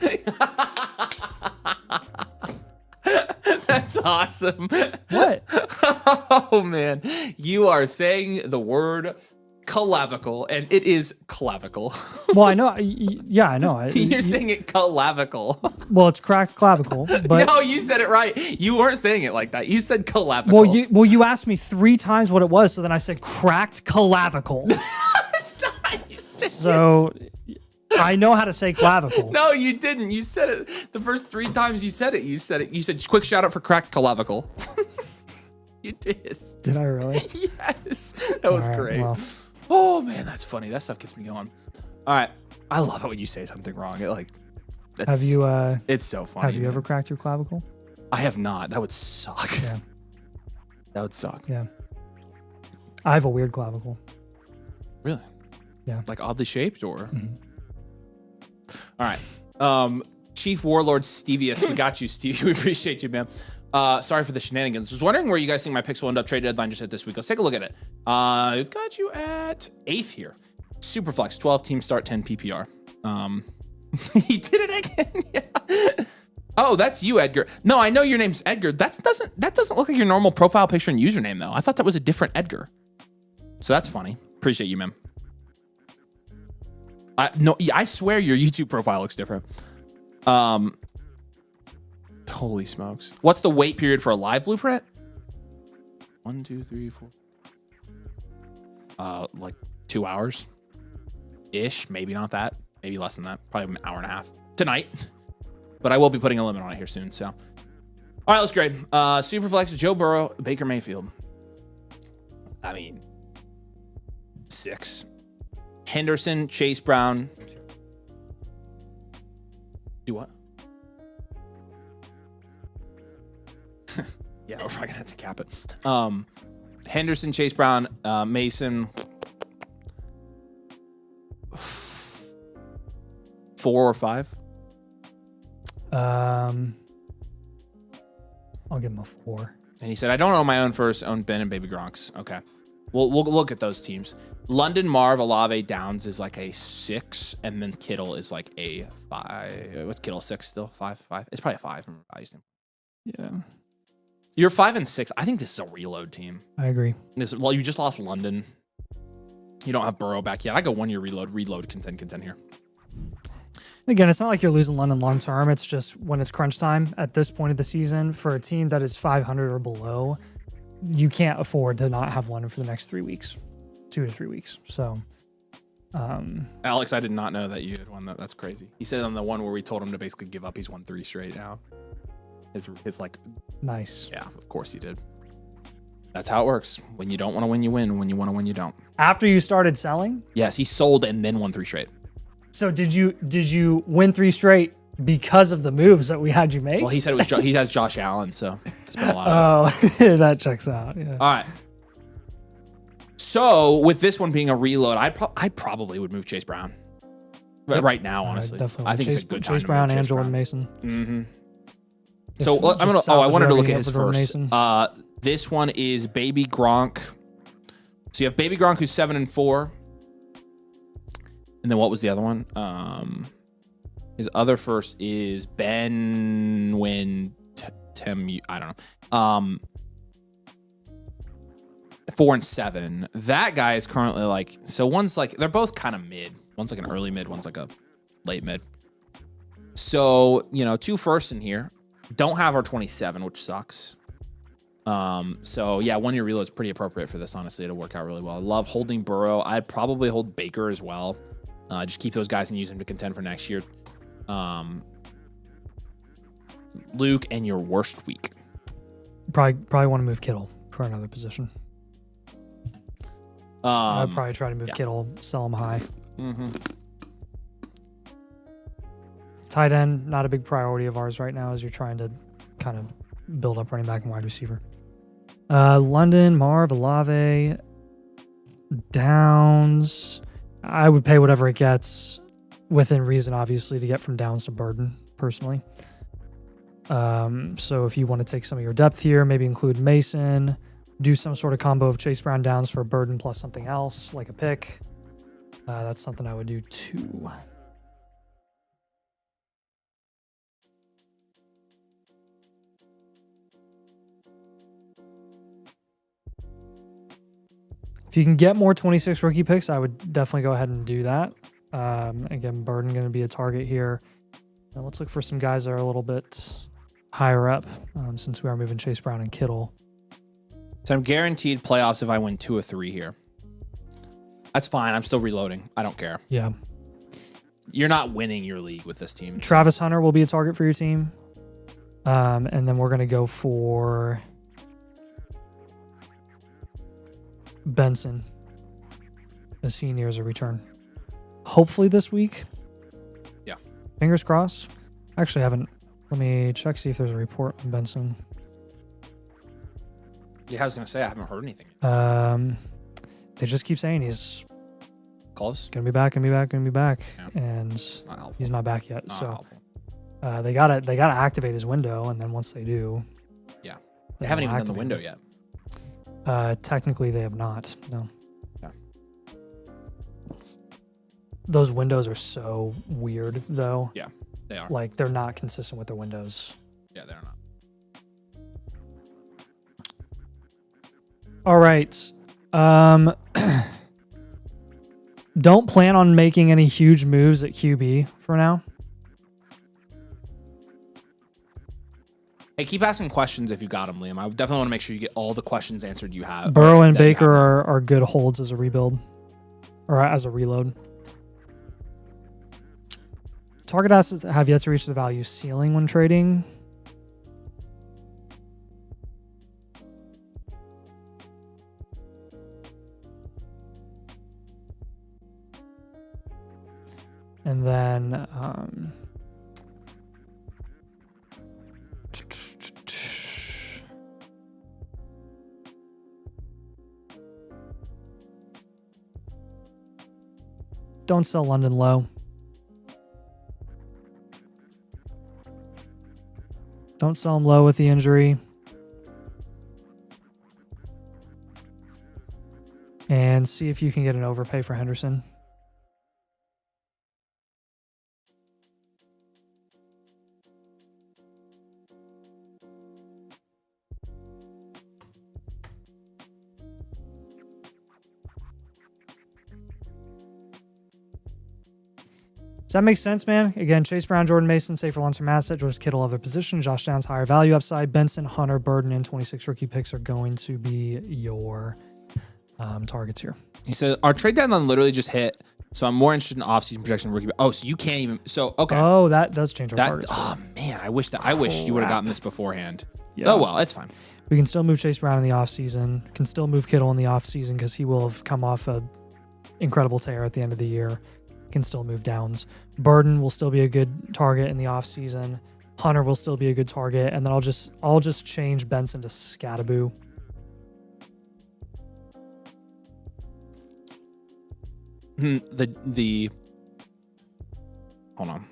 That's awesome. What? Oh man, you are saying the word clavicle, and it is clavicle. Well, I know. Yeah, I know. You're saying it clavicle. Well, it's Cracked Clavicle. But no, you said it right. You weren't saying it like that. You said clavicle. Well, you asked me 3 times what it was, so then I said Cracked Clavicle. That's not how you said so, it. I know how to say clavicle. No, you didn't. You said it the first 3 times you said it. You said quick shout out for Cracked Clavicle. You did. Did I really? Yes. That was great. Well. Oh man, that's funny. That stuff gets me going. All right. I love it when you say something wrong. Have you it's so funny. Have you ever cracked your clavicle? I have not. That would suck. Yeah. That would suck. Yeah. I have a weird clavicle. Really? Yeah. Like oddly shaped or? Mm-hmm. All right. Chief Warlord Stevius, we got you, Steve. We appreciate you, man. Sorry for the shenanigans. Was wondering where you guys think my picks will end up. Trade deadline just hit this week. Let's take a look at it. Got you at 8th here. Superflex, 12 team start, 10 PPR. He did it again. Yeah. Oh, that's you, Edgar. No, I know your name's Edgar. That doesn't look like your normal profile picture and username though. I thought that was a different Edgar. So that's funny. Appreciate you, man. No, I swear your YouTube profile looks different. Holy smokes. What's the wait period for a live Blueprint? 1, 2, 3, 4. Like 2 hours ish. Maybe not that. Maybe less than that. Probably an hour and a half tonight. But I will be putting a limit on it here soon. So, all right, let's grade. Superflex, Joe Burrow, Baker Mayfield. I mean, 6. Henderson, Chase Brown. Do what? Yeah, we're probably gonna have to cap it. Henderson, Chase Brown, Mason. 4 or 5. I'll give him a 4. And he said, I don't own my own first, own Ben and Baby Gronks. Okay. We'll look at those teams. London, Marv, Olave, Downs is like a 6, and then Kittle is like a 5. What's Kittle, 6 still? 5? It's probably a 5 from value standpoint. Yeah. You're 5 and 6. I think this is a reload team. I agree. Well, you just lost London. You don't have Burrow back yet. I go 1 year reload, contend here. Again, it's not like you're losing London long term. It's just when it's crunch time at this point of the season for a team that is 500 or below, you can't afford to not have London for the next 3 weeks, 2 to 3 weeks. So Alex, I did not know that you had won that. That's crazy. He said on the one where we told him to basically give up, he's won 3 straight now. His like, nice. Yeah, of course he did. That's how it works. When you don't want to win, you win. When you want to win, you don't. After you started selling? Yes, he sold and then won 3 straight. So did you win 3 straight because of the moves that we had you make? Well, he said it was he has Josh Allen, so it's been a lot of it. That checks out. Yeah. All right. So with this one being a reload, I probably would move Chase Brown. Yep. Right now, honestly. Definitely. I think it's a good time Chase to Brown move and Chase Jordan Brown. Mason. Mm-hmm. So I'm gonna. I wanted to look at his first. This one is Baby Gronk. So you have Baby Gronk, who's 7-4, and then what was the other one? His other first is Ben Tim. I don't know. 4 and 7. That guy is currently like. So one's like they're both kind of mid. One's like an early mid. One's like a late mid. So 2 firsts in here. Don't have our 27, which sucks. So yeah, 1 year reload is pretty appropriate for this. Honestly, it'll work out really well. I love holding Burrow. I'd probably hold Baker as well. Just keep those guys and use them to contend for next year. Luke, and your worst week. Probably want to move Kittle for another position. I'd probably try to move Kittle, sell him high. Mm-hmm. Tight end, not a big priority of ours right now as you're trying to kind of build up running back and wide receiver. London, Marv, Olave, Downs. I would pay whatever it gets within reason, obviously, to get from Downs to Burden, personally. So if you want to take some of your depth here, maybe include Mason, do some sort of combo of Chase Brown Downs for Burden plus something else, like a pick. That's something I would do too. If you can get more 26 rookie picks, I would definitely go ahead and do that. Again, Burden going to be a target here. Now let's look for some guys that are a little bit higher up since we are moving Chase Brown and Kittle. So I'm guaranteed playoffs if I win 2 or 3 here. That's fine. I'm still reloading. I don't care. Yeah. You're not winning your league with this team. Travis Hunter will be a target for your team. And then we're going to go for Benson as he nears a return. Hopefully this week. Yeah. Fingers crossed. Actually, I haven't. Let me check, see if there's a report on Benson. Yeah, I was going to say, I haven't heard anything. They just keep saying he's close. Gonna be back. Yeah. And it's not helpful. He's not back yet. Not so helpful. they gotta activate his window, and then once they do, yeah, they haven't even done the window yet. Technically, they have not. No. Yeah. Those windows are so weird, though. Yeah, they are. Like they're not consistent with their windows. Yeah, they're not. All right. Don't plan on making any huge moves at QB for now. Hey, keep asking questions if you got them, Liam. I definitely want to make sure you get all the questions answered you have. Burrow and Baker are good holds as a rebuild or as a reload. Target assets that have yet to reach the value ceiling when trading. And then don't sell London low. Don't sell him low with the injury. And see if you can get an overpay for Henderson. Does that make sense, man? Again, Chase Brown, Jordan Mason, safer long-term asset. George Kittle, other position. Josh Downs, higher value upside. Benson, Hunter, Burden, and 26 rookie picks are going to be your targets here. He said, our trade deadline literally just hit. So I'm more interested in offseason projection rookie. Oh, so you can't even. So okay. Oh, that does change our targets. Oh man, I wish you would have gotten this beforehand. Yeah. Oh well, it's fine. We can still move Chase Brown in the offseason. Can still move Kittle in the offseason because he will have come off a incredible tear at the end of the year. Can still move Downs. Burden will still be a good target in the offseason. Hunter will still be a good target, and then I'll just change Benson to Scattaboo. Hold on.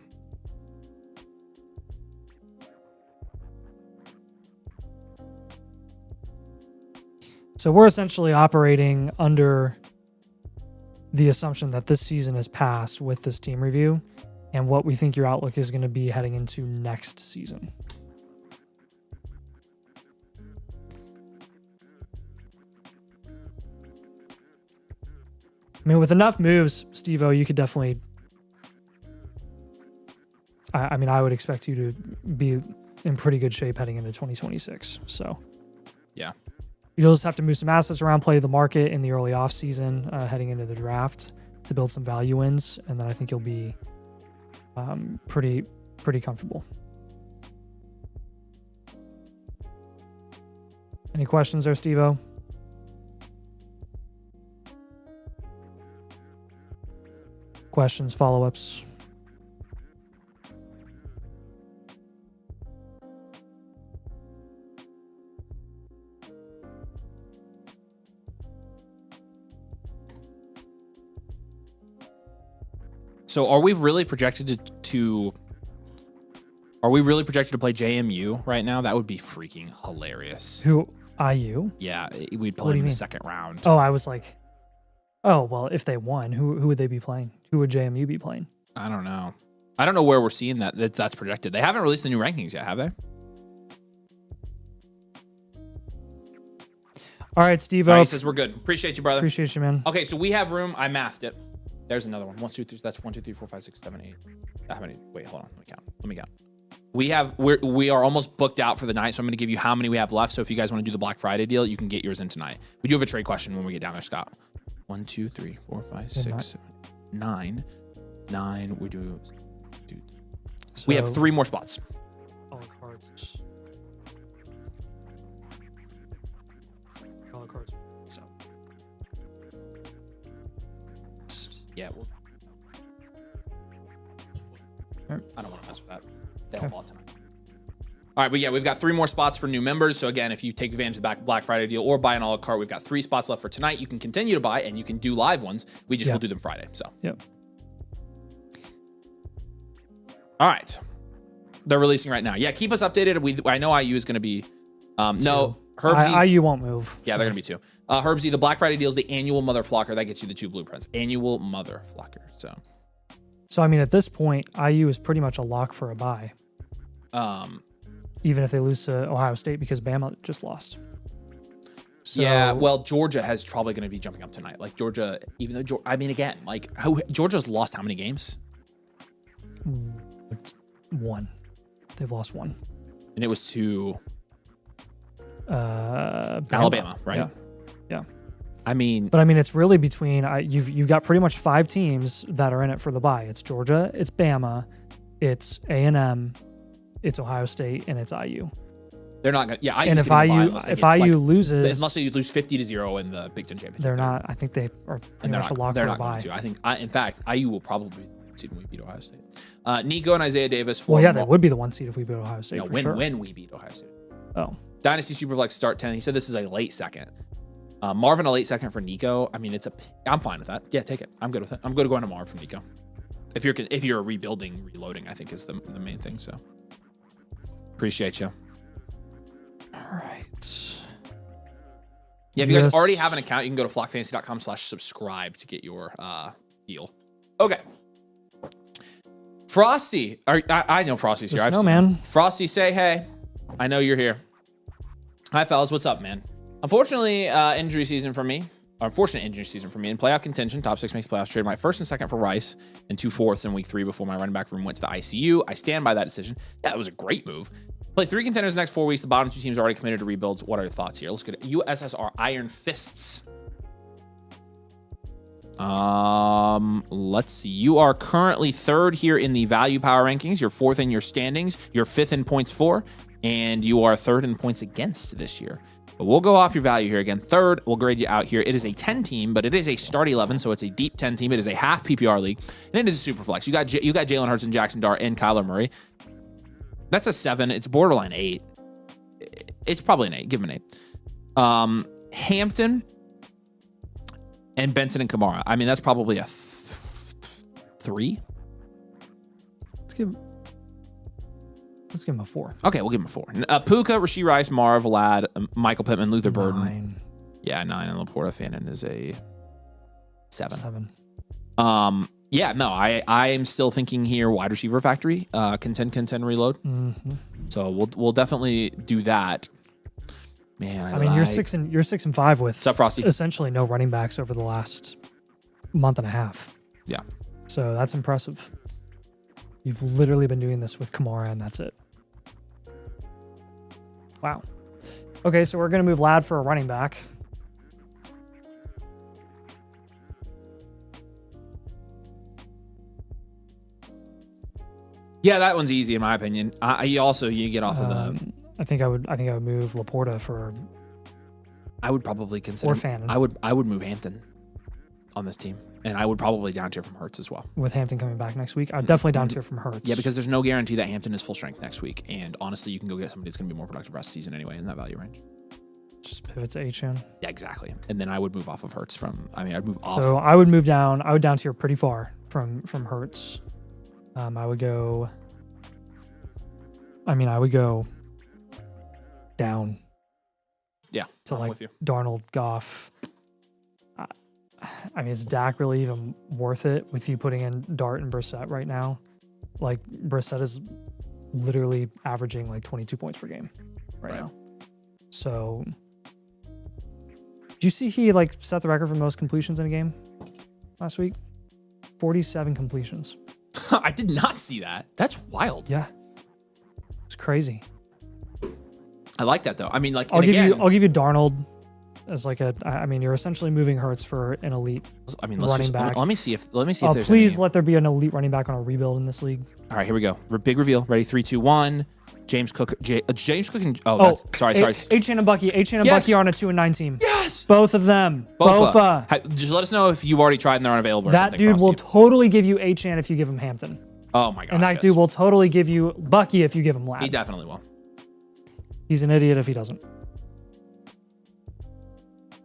So we're essentially operating under the assumption that this season is passed with this team review and what we think your outlook is going to be heading into next season. I mean, with enough moves, Steve-O, you could definitely... I mean, I would expect you to be in pretty good shape heading into 2026. So, yeah. You'll just have to move some assets around, play the market in the early offseason, heading into the draft to build some value wins, and then I think you'll be pretty comfortable. Any questions there, Steve-O? Questions, follow-ups? So are we really projected to play JMU right now? That would be freaking hilarious. Who, IU? Yeah, we'd play in the second round. Oh, I was like, oh, well, if they won, who would they be playing? Who would JMU be playing? I don't know. I don't know where we're seeing that's projected. They haven't released the new rankings yet, have they? All right, Steve. All right, he says we're good. Appreciate you, brother. Appreciate you, man. Okay, so we have room. I mathed it. There's another one. 1, 2, 3. That's 1, 2, 3, 4, 5, 6, 7, 8. How many? Wait, hold on. Let me count. We are almost booked out for the night, so I'm going to give you how many we have left. So if you guys want to do the Black Friday deal, you can get yours in tonight. We do have a trade question when we get down there, Scott. 1, 2, 3, 4, 5, 6, 7, 9. 9. We do. Dude. So we have 3 more spots. All cards. All cards. So. Yeah. I don't want to mess with that. They don't want tonight. All right, but yeah, we've got 3 more spots for new members. So again, if you take advantage of the Black Friday deal or buy an a la carte, we've got 3 spots left for tonight. You can continue to buy and you can do live ones. We just will do them Friday. So. Yep. All right. They're releasing right now. Yeah, keep us updated. I know IU is going to be no, Herbsy. IU won't move. Yeah, they're going to be 2. Herbsy, the Black Friday deal is the annual mother flocker. That gets you the 2 blueprints. Annual mother flocker. So I mean, at this point, IU is pretty much a lock for a bye. Even if they lose to Ohio State because Bama just lost. So, yeah, well, Georgia has probably going to be jumping up tonight. Like Georgia, even though Georgia's lost how many games? 1. They've lost 1. And it was to Alabama, right? Yeah. I mean, it's really between you've got pretty much 5 teams that are in it for the bye. It's Georgia, it's Bama, it's A&M, it's Ohio State, and it's IU. They're not gonna. Yeah, and if IU loses, unless they lose 50-0 in the Big Ten championship, they're not. I think they are pretty much a lock for a bye. I think, in fact, IU will probably seed when we beat Ohio State. Nico and Isaiah Davis. Well, yeah, they would be the 1 seed if we beat Ohio State. When we beat Ohio State. Oh, Dynasty Superflex start 10. He said this is a late second. Marvin, a late second for Nico. I mean, I'm fine with that. Yeah, take it. I'm good with it. I'm good going to Marv from Nico. If you're reloading, I think is the main thing. So appreciate you. All right. Yeah, if you guys already have an account, you can go to flockfantasy.com/subscribe to get your deal. Okay. Frosty. I know Frosty's here. Man. Frosty, say hey. I know you're here. Hi, fellas. What's up, man? Unfortunately, injury season for me. Unfortunate injury season for me. In playoff contention, top 6 makes playoffs. Traded my 1st and 2nd for Rice and 2 4ths in week 3 before my running back room went to the ICU. I stand by that decision. Yeah, it was a great move. Play 3 contenders the next 4 weeks. The bottom 2 teams are already committed to rebuilds. What are your thoughts here? Let's go to USSR Iron Fists. Let's see. You are currently 3rd here in the value power rankings. You're 4th in your standings. You're 5th in points for, and you are 3rd in points against this year. But we'll go off your value here again. 3rd, we'll grade you out here. It is a 10 team, but it is a start 11, so it's a deep 10 team. It is a half PPR league, and it is a super flex. You got Jalen Hurts and Jackson Dart and Kyler Murray. That's a 7. It's borderline 8. It's probably an 8. Give him an 8. Hampton and Benson and Kamara. I mean, that's probably a 3. Let's give him a 4. Okay, we'll give him a 4. Puka, Rashee Rice, Marv, Vlad, Michael Pittman, Luther Burden. 9. Yeah, 9. And Laporta Fannin is a 7. 7. Yeah, no, I am still thinking here wide receiver factory, contend, reload. Mm-hmm. So we'll definitely do that. Man, I mean, you're 6 and 5 with What's up, Frosty? Essentially no running backs over the last month and a half. Yeah. So that's impressive. You've literally been doing this with Kamara, and that's it. Wow. Okay, so we're going to move Lad for a running back. Yeah, that one's easy in my opinion. You get off of the. I think I would move Laporta for. I would probably consider. Or Fannin. I would move Hampton on this team, and I would probably down tier from Hurts as well. With Hampton coming back next week, I'd definitely down tier from Hurts. Yeah, because there's no guarantee that Hampton is full strength next week, and honestly, you can go get somebody that's going to be more productive rest of the season anyway in that value range. Just pivot to H-N. Yeah, exactly. And then I would move off of Hurts I'd move off. So I would move down. I would down tier pretty far from Hurts. I would go down. Yeah, to I'm like with you. Darnold, Goff. I mean, is Dak really even worth it with you putting in Dart and Brissett right now? Like, Brissett is literally averaging like 22 points per game right now. So, do you see he like set the record for most completions in a game last week? 47 completions. I did not see that. That's wild. Yeah, it's crazy. I like that though. I mean, like I'll give you Darnold as like you're essentially moving Hurts for an elite. Running back. Let me see if there's please let there be an elite running back on a rebuild in this league. All right, here we go. Big reveal. Ready? 3, 2, 1. James Cook. James Cook. And, sorry. H-N and Bucky. Bucky are on a 2 and 9 team. Yes. Both of them. Both. Just let us know if you've already tried and they're unavailable. That dude will totally give you H-N if you give him Hampton. Oh my gosh. And that dude will totally give you Bucky if you give him Lad. He definitely will. He's an idiot if he doesn't.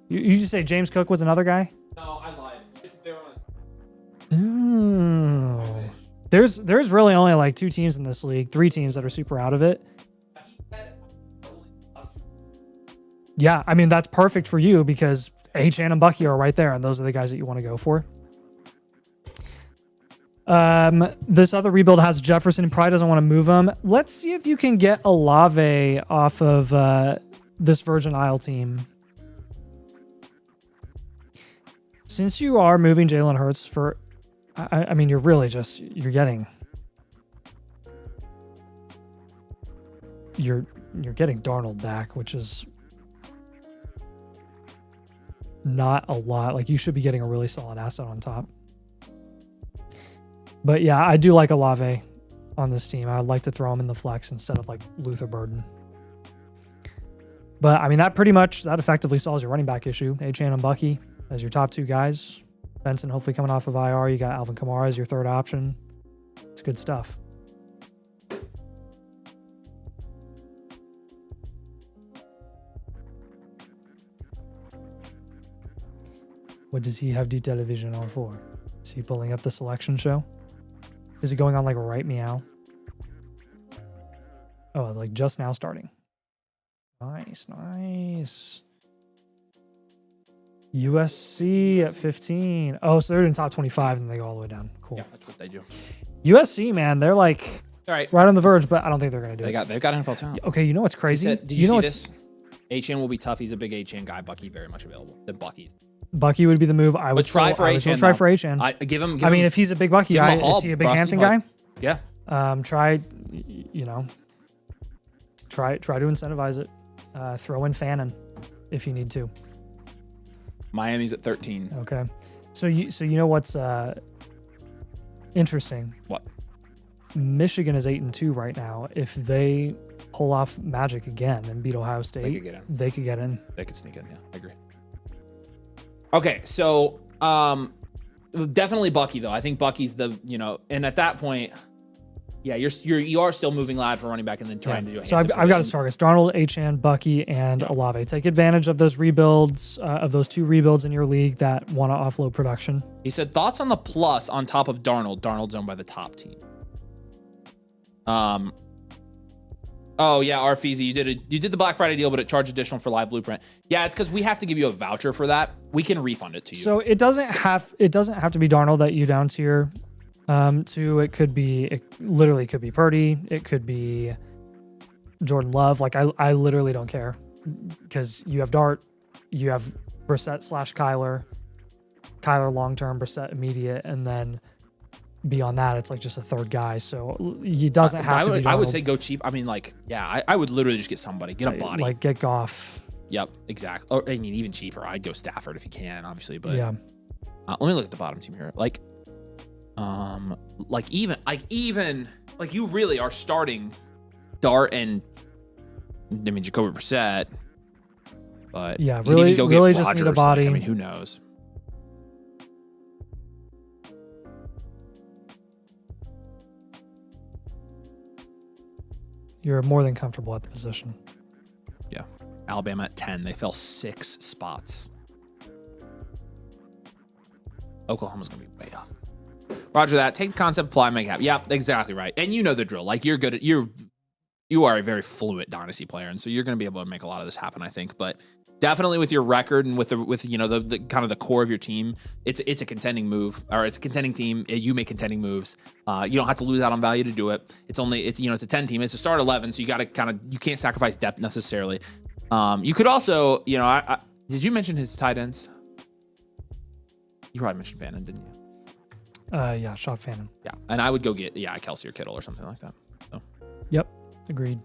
You just say James Cook was another guy? No, I lied. They're on There's really only like 2 teams in this league, 3 teams that are super out of it. Yeah, I mean, that's perfect for you because H-N and Bucky are right there, and those are the guys that you want to go for. This other rebuild has Jefferson and probably doesn't want to move him. Let's see if you can get Olave off of this Virgin Isle team. Since you are moving Jalen Hurts for, I mean, you're really just, you're getting Darnold back, which is not a lot. Like, you should be getting a really solid asset on top. But yeah, I do like Olave on this team. I'd like to throw him in the flex instead of like Luther Burden. But I mean, that effectively solves your running back issue. H-N and Bucky as your top 2 guys. Benson hopefully coming off of IR. You got Alvin Kamara as your 3rd option. It's good stuff. What does he have the television on for? Is he pulling up the selection show? Is it going on like right meow? Oh, it's like just now starting. Nice. USC at 15. Oh, so they're in top 25 and they go all the way down. Cool. Yeah, that's what they do. USC, man, they're like right on the verge, but I don't think they're going to do it. They've got NFL talent. Okay, you know what's crazy? Did you see this? H-N will be tough. He's a big H-N guy. Bucky very much available. The Bucky's. Bucky would be the move. I would try for H-N. Try for H-N. Give him. I mean, if he's a big Bucky guy, is he a big Hampton guy? Yeah. Try to incentivize it. Throw in Fannin if you need to. Miami's at 13. Okay. So you know what's interesting? What? Michigan is 8-2 right now. If they pull off magic again and beat Ohio State, They could get in. They could get in. They could sneak in. Yeah, I agree. Okay, so definitely Bucky though. I think Bucky's the and at that point, yeah, you are still moving Lad for running back and then trying to do. So I've got to target Darnold, Achane, Bucky, and Olave. Take advantage of those rebuilds, of those 2 rebuilds in your league that want to offload production. He said thoughts on the plus on top of Darnold. Darnold's owned by the top team. Oh yeah, Arfeezy, you did the Black Friday deal, but it charged additional for Live Blueprint. Yeah, it's because we have to give you a voucher for that. We can refund it to you. So it doesn't have to be Darnold that you down tier to. It literally could be Purdy. It could be Jordan Love. Like I literally don't care because you have Dart, you have Brissett / Kyler long term, Brissett immediate, and then beyond that, it's like just a third guy. So he doesn't have to be Darnold. I would say go cheap. I mean, like, yeah, I would literally just get somebody, get a body. Like get Goff. Yep, exactly. Or I mean, even cheaper. I'd go Stafford if you can, obviously. But yeah, let me look at the bottom team here. Like you really are starting Dart and Jacoby Brissett. But yeah, really just need a body. Like, I mean, who knows? You're more than comfortable at the position. Yeah. Alabama at 10. They fell 6 spots. Oklahoma's going to be way up. Roger that. Take the concept, apply, make it happen. Yeah, exactly right. And you know the drill. Like you're good at you are a very fluent Dynasty player, and so you're going to be able to make a lot of this happen, I think. But definitely with your record and with the kind of the core of your team, it's a contending move, or it's a contending team. You make contending moves. You don't have to lose out on value to do it. It's a 10 team. It's a start 11, so you got to you can't sacrifice depth necessarily. You could also, did you mention his tight ends? You probably mentioned Fannin, didn't you? Yeah, shot Fannin. Yeah, and I would go get Kelsey or Kittle or something like that. So. Yep, agreed.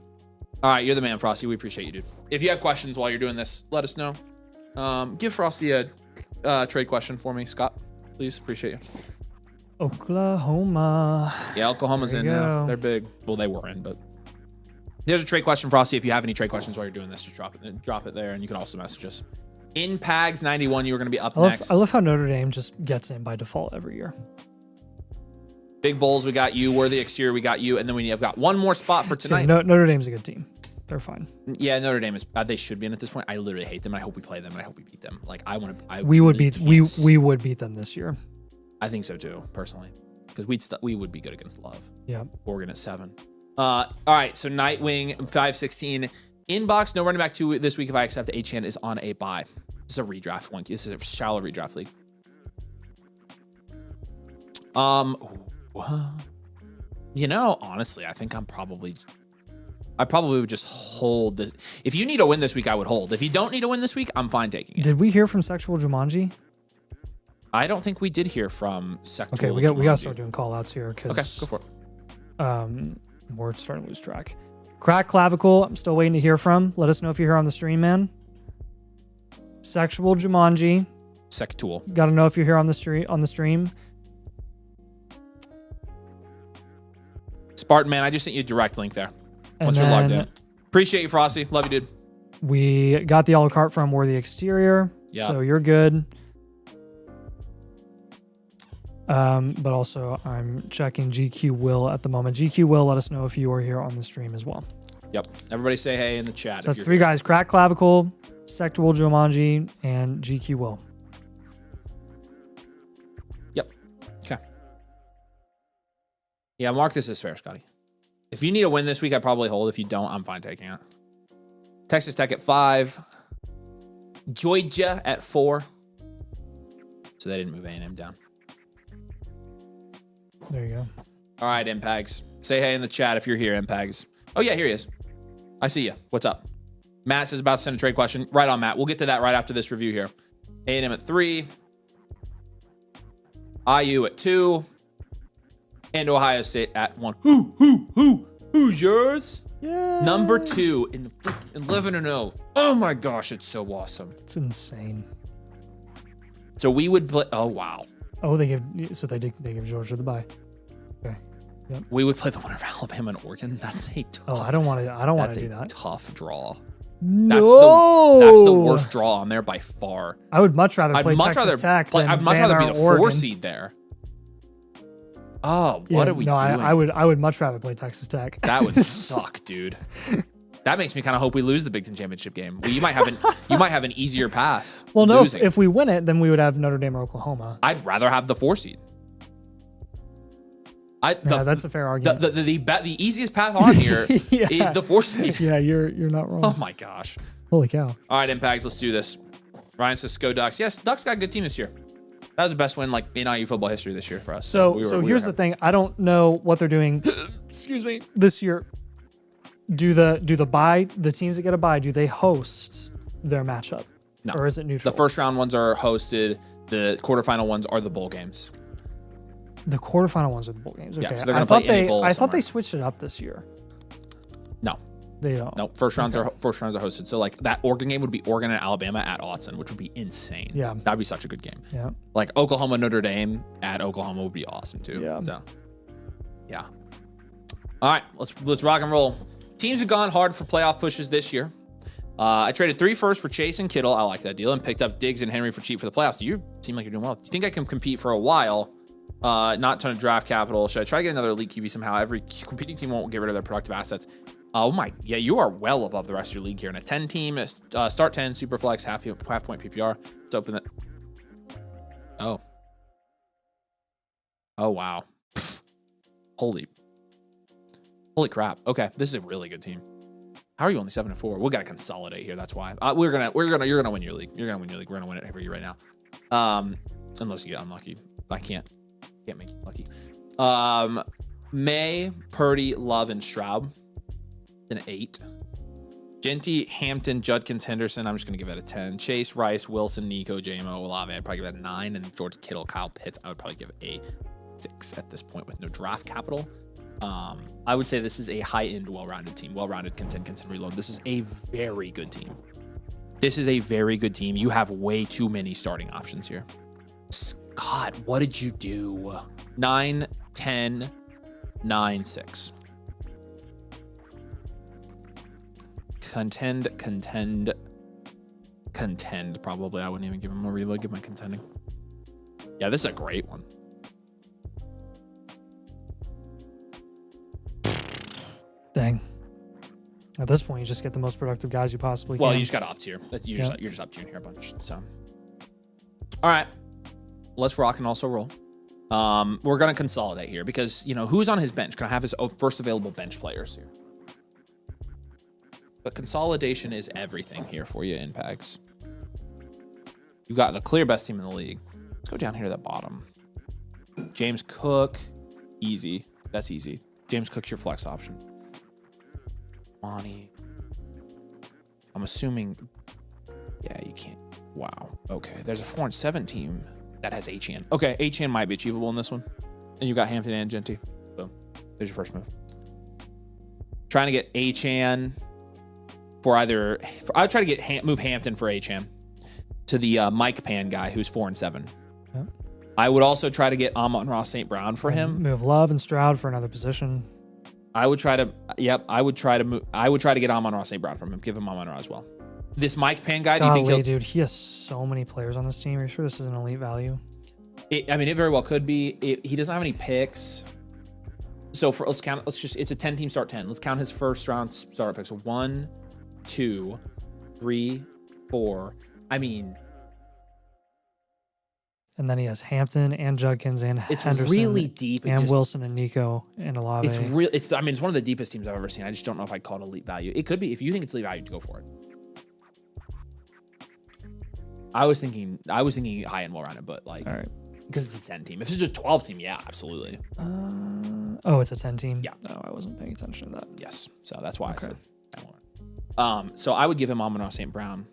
All right, you're the man, Frosty. We appreciate you, dude. If you have questions while you're doing this, let us know. Give Frosty a trade question for me, Scott. Please, appreciate you. Oklahoma. Yeah, Oklahoma's in now. They're big. Well, they were in, but there's a trade question, Frosty. If you have any trade questions while you're doing this, just drop it there, and you can also message us. In Pags 91, you are going to be up next. I love how Notre Dame just gets in by default every year. Big Bulls, we got you. Worthy Exterior, we got you. And then we have got one more spot for tonight. Notre Dame's a good team. They're fine. Yeah, Notre Dame is bad. They should be in at this point. I literally hate them. I hope we play them, and I hope we beat them. Like we would beat them this year. I think so too, personally, because we would be good against Love. Yeah. Oregon at 7. All right, so Nightwing 516 inbox. No running back 2 this week. If I accept, Achane is on a bye. This is a redraft one. This is a shallow redraft league. Honestly, I think I probably would just hold this. If you need a win this week, I would hold. If you don't need a win this week, I'm fine taking it. Did we hear from Sexual Jumanji? I don't think we did hear from Sexual. Okay, we got to start doing call outs here because go for it. We're starting to lose track. Crack Clavicle, I'm still waiting to hear from. Let us know if you're here on the stream, man. Sexual Jumanji. Sectool. Got to know if you're here on the stream. Spartan Man, I just sent you a direct link there. Once you're logged in. Appreciate you, Frosty. Love you, dude. We got the a la carte from Worthy Exterior. Yeah. So you're good. But also I'm checking GQ Will at the moment. GQ Will, let us know if you are here on the stream as well. Yep. Everybody say hey in the chat. So that's 3 guys: Crack Clavicle, Sectual Jumanji, and GQ Will. Yep. Okay. Yeah, mark this as fair, Scotty. If you need a win this week, I probably hold. If you don't, I'm fine taking it. Texas Tech at 5. Georgia at 4. So they didn't move A&M down. There you go. All right, MPags. Say hey in the chat if you're here, MPags. Oh, yeah, here he is. I see you. What's up? Matt says about to send a trade question. Right on, Matt. We'll get to that right after this review here. A&M at 3. IU at 2. And Ohio State at 1. Who's yours? Yeah. Number 2 in the 11-0. Oh my gosh, it's so awesome. It's insane. So we would play. Oh wow. Oh, they give Georgia the bye. Okay. Yep. We would play the winner of Alabama and Oregon. That's a tough. Oh, I don't want to do that. Tough draw. No. That's the worst draw on there by far. I would much rather play Texas Tech. I'd much rather be the Oregon. 4 seed there. Oh, what are we doing? I would much rather play Texas Tech. That would suck, dude. That makes me kind of hope we lose the Big Ten championship game. Well, you might have an easier path. Well, no, if we win it, then we would have Notre Dame or Oklahoma. I'd rather have the 4 seed. That's a fair argument. The easiest path on here is the 4 seed. Yeah, you're not wrong. Oh my gosh. Holy cow. All right, Impacts, let's do this. Ryan says, go Ducks. Yes, Ducks got a good team this year. That was the best win in IU football history this year for us. So here's the thing. I don't know what they're doing. Excuse me. This year, do the teams that get a bye, do they host their matchup? No. Or is it neutral? The first round ones are hosted. The quarterfinal ones are the bowl games. The quarterfinal ones are the bowl games. Okay. Yeah, so they're going to play any bowl I thought they switched it up this year. No. They don't. No, first rounds are hosted. So like that Oregon game would be Oregon and Alabama at Autzen, which would be insane. Yeah. That'd be such a good game. Yeah. Like Oklahoma Notre Dame at Oklahoma would be awesome too. Yeah. So yeah. All right, let's rock and roll. Teams have gone hard for playoff pushes this year. I traded 3 firsts for Chase and Kittle. I like that deal, and picked up Diggs and Henry for cheap for the playoffs. You seem like you're doing well. Do you think I can compete for a while? Not ton of draft capital. Should I try to get another elite QB somehow? Every competing team won't get rid of their productive assets. Yeah, you are well above the rest of your league here. In a 10 team, start 10, super flex, half point PPR. Let's open it. Oh wow. Pfft. Holy crap. Okay, this is a really good team. How are you only 7-4? We got to consolidate here. That's why. You're gonna win your league. You're gonna win your league. We're gonna win it every year right now. Unless you get unlucky. I can't make you lucky. May, Purdy, Love, and Stroud. An 8. Genty, Hampton, Judkins, Henderson. I'm just gonna give it a 10. Chase, Rice, Wilson, Nico, JMO, Olave. I'd probably give it a 9. And George Kittle, Kyle Pitts. I would probably give it a 6 at this point with no draft capital. I would say this is a high-end, well-rounded team. Well-rounded, contend, reload. This is a very good team. You have way too many starting options here. Scott, what did you do? 9, 10, 9, 6. Contend, probably. I wouldn't even give him a reload. Give my contending. Yeah, this is a great one. Dang. At this point, you just get the most productive guys you possibly can. Well, you just got to up tier. You're just up tiering here a bunch. So, all right, let's rock and also roll. We're gonna consolidate here because who's on his bench? Gonna have his first available bench players here. But consolidation is everything here for you, Impacts. You got the clear best team in the league. Let's go down here to the bottom. James Cook, easy. That's easy. James Cook's your flex option. Monty. I'm assuming. Yeah, you can't. Wow. Okay. There's a 4-7 team that has Achane. Okay, Achane might be achievable in this one. And you got Hampton and Genty. Boom. There's your first move. Trying to get Achane for either. I would try to move Hampton for Achane to the Mike Pan guy who's 4-7. Yep. I would also try to get Amon-Ra St. Brown for him. Move Love and Stroud for another position. I would try to get Amon-Ra St. Brown from him. Give him Amon-Ra as well. This Mike Pan guy, do you think dude, he has so many players on this team. Are you sure this is an elite value? It very well could be. He doesn't have any picks. So it's a 10 team start 10. Let's count his first round starter picks. 1, 2, 3, 4. And then he has Hampton and Judkins and Henderson. It's really deep. And Wilson and Nico and Olave. It's one of the deepest teams I've ever seen. I just don't know if I'd call it elite value. It could be. If you think it's elite value, go for it. I was thinking high and well rounded, but all right. Because it's a 10 team. If it's just a 12 team, yeah, absolutely. It's a 10 team? Yeah. No, I wasn't paying attention to that. Yes. So that's why I said so I would give him Amon-Ra St. Brown.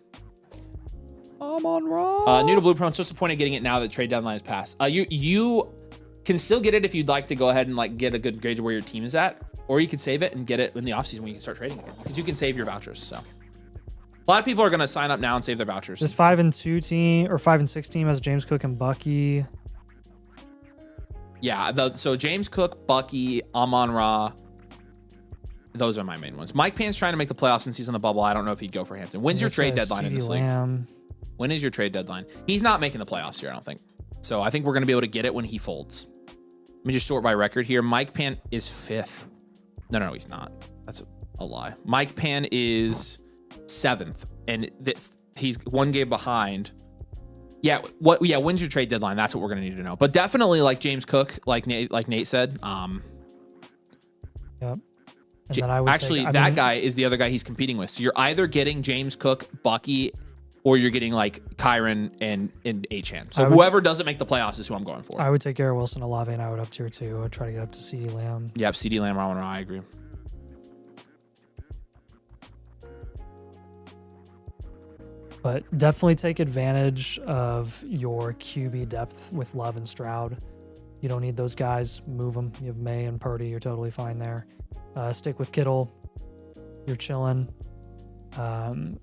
Amon-Ra. New to Blue Pro. I'm so disappointed getting it now that trade deadline is passed. You can still get it if you'd like to go ahead and get a good gauge of where your team is at, or you could save it and get it in the offseason when you can start trading again, because you can save your vouchers. So A lot of people are going to sign up now and save their vouchers. This 5-2 team or 5-6 team has James Cook and Bucky. Yeah, so James Cook, Bucky, Amon-Ra. Those are my main ones. Mike Pann's trying to make the playoffs since he's on the bubble. I don't know if he'd go for Hampton. When's your trade deadline in this league? When is your trade deadline? He's not making the playoffs here, I don't think. So I think we're going to be able to get it when he folds. Let me just sort by record here. Mike Pann is 5th. No, he's not. That's a lie. Mike Pann is 7th, and he's 1 game behind. Yeah, when's your trade deadline? That's what we're going to need to know. But definitely like James Cook, like Nate said. Yep. And then I would actually, that guy is the other guy he's competing with. So you're either getting James Cook, Bucky, or you're getting like Kyron and Achane. So whoever doesn't make the playoffs is who I'm going for. I would take Garrett Wilson, Olave, and I would up tier 2. I'd try to get up to CeeDee Lamb. Yep, CeeDee Lamb, I agree. But definitely take advantage of your QB depth with Love and Stroud. You don't need those guys. Move them. You have May and Purdy. You're totally fine there. Stick with Kittle. You're chilling.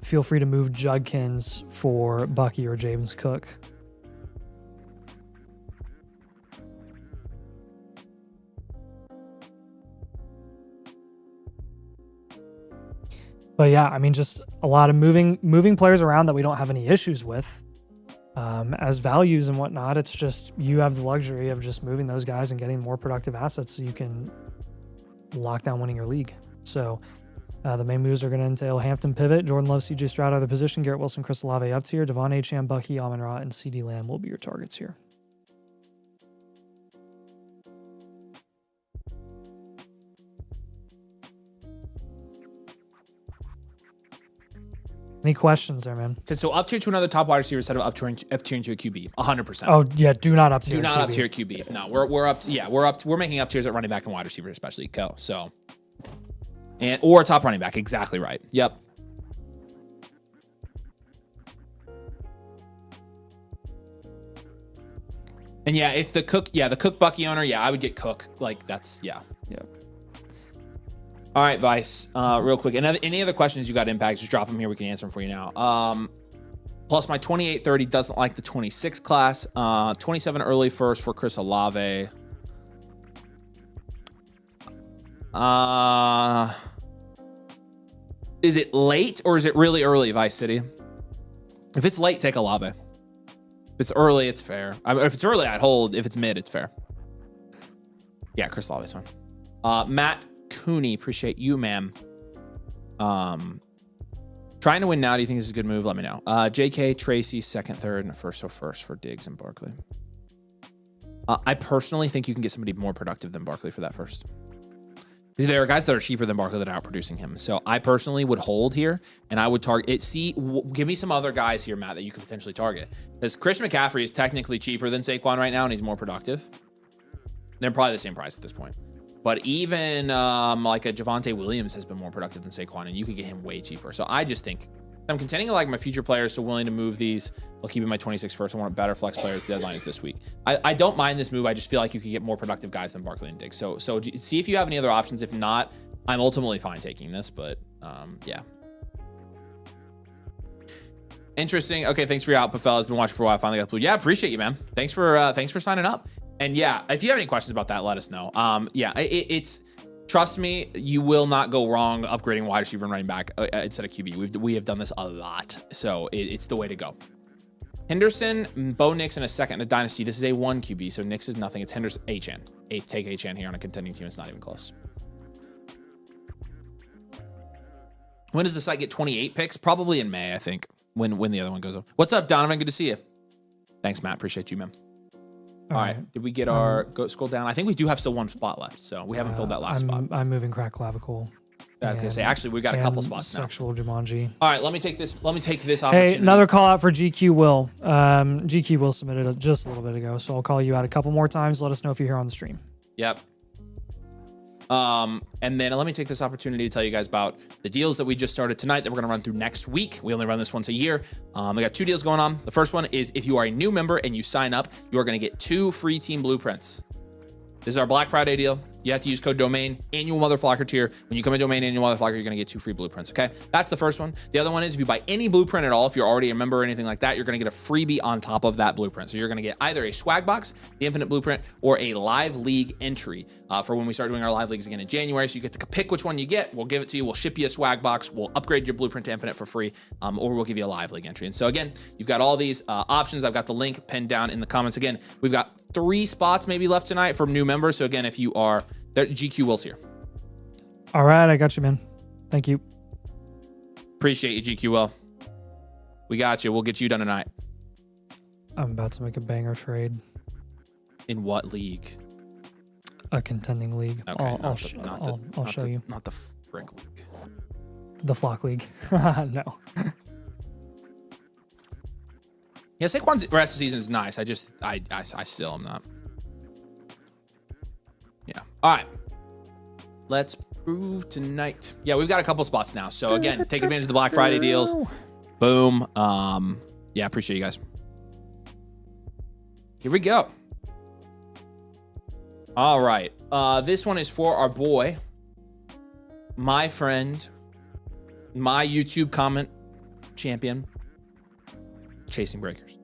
Feel free to move Judkins for Bucky or James Cook. But yeah, I mean, just a lot of moving players around that we don't have any issues with as values and whatnot. It's just you have the luxury of just moving those guys and getting more productive assets so you can lock down winning your league. So the main moves are going to entail Hampton pivot, Jordan Love, CJ Stroud out of the position, Garrett Wilson, Chris Olave up tier, Devon Achane, Bucky, Amon-Ra, and CeeDee Lamb will be your targets here. Any questions there, man? So up tier to another top wide receiver instead of up tier into a QB, 100%. Oh yeah, do not up tier. Do not QB. up tier QB. No, we're up. Yeah, we're making up tiers at running back and wide receiver, especially Co. So, or top running back. Exactly right. Yep. And yeah, if the Cook Bucky owner, I would get Cook. Like that's Yeah. All right, Vice, real quick. Any other questions you got impact, just drop them here. We can answer them for you now. Plus, my 2830 doesn't like the 26 class. 27 early first for Chris Olave. Is it late or is it really early, Vice City? If it's late, take Olave. If it's early, it's fair. If it's early, I'd hold. If it's mid, it's fair. Yeah, Chris Olave's fine. Matt Cooney, appreciate you, ma'am. Trying to win now. Do you think this is a good move? Let me know. JK, Tracy, second, third, and first for Diggs and Barkley. I personally think you can get somebody more productive than Barkley for that first. There are guys that are cheaper than Barkley that are outproducing him. So I personally would hold here, and I would target it. Give me some other guys here, Matt, that you could potentially target. Because Chris McCaffrey is technically cheaper than Saquon right now, and he's more productive. They're probably the same price at this point. But even like a Javonte Williams has been more productive than Saquon, and you could get him way cheaper. So I just think I'm contending like my future players, so willing to move these. I'll keep in my 26 first. I want better flex players. Deadline is this week. I don't mind this move. I just feel like you could get more productive guys than Barkley and Diggs. So see if you have any other options. If not, I'm ultimately fine taking this. But yeah. Interesting. Okay, thanks for your output, fellas. Been watching for a while. Finally got blue. Yeah, appreciate you, man. Thanks for signing up. And yeah, if you have any questions about that, let us know. Yeah, it's trust me, you will not go wrong upgrading wide receiver and running back instead of QB. We have done this a lot, so it's the way to go. Henderson, Bo Nix in a second in a Dynasty. This is a 1 QB, so Nix is nothing. It's Henderson, Achane. Take Achane here on a contending team. It's not even close. When does the site get 28 picks? Probably in May, I think, when the other one goes up. What's up, Donovan? Good to see you. Thanks, Matt. Appreciate you, man. All right. Did we get our scroll down? I think we do have still one spot left, so we haven't filled that last spot. I'm moving crack clavicle. Okay, say actually we've got a couple spots now. Sexual Jumanji. All right, let me take this opportunity. Hey, another call out for GQ Will. GQ Will submitted it just a little bit ago, so I'll call you out a couple more times. Let us know if you're here on the stream. Yep. And then let me take this opportunity to tell you guys about the deals that we just started tonight that we're going to run through next week. We only run this once a year. We got 2 deals going on. The first one is if you are a new member and you sign up, you are going to get 2 free team blueprints. This is our Black Friday deal. You have to use code domain annual motherflocker tier. When you come in domain annual motherflocker, you're going to get 2 free blueprints. Okay, that's the first one. The other one is if you buy any blueprint at all, if you're already a member or anything like that, you're going to get a freebie on top of that blueprint. So you're going to get either a swag box, the infinite blueprint, or a live league entry for when we start doing our live leagues again in January. So you get to pick which one you get. We'll give it to you. We'll ship you a swag box. We'll upgrade your blueprint to infinite for free, or we'll give you a live league entry. And so again, you've got all these options. I've got the link pinned down in the comments. Again, we've got 3 spots maybe left tonight for new members. So again, if you are there, GQ Will's here. All right, I got you, man. Thank you. Appreciate you, GQ Will. We got you. We'll get you done tonight. I'm about to make a banger trade. In what league? A contending league. Okay, I'll show you. Not the frick league. The flock league. No. Yeah, Saquon's rest of the season is nice. I still am not. Yeah. All right. Let's prove tonight. Yeah, we've got a couple spots now. So again, take advantage of the Black Friday deals. Boom. Yeah, appreciate you guys. Here we go. All right. This one is for our boy, my friend, my YouTube comment champion, Chasing Breakers.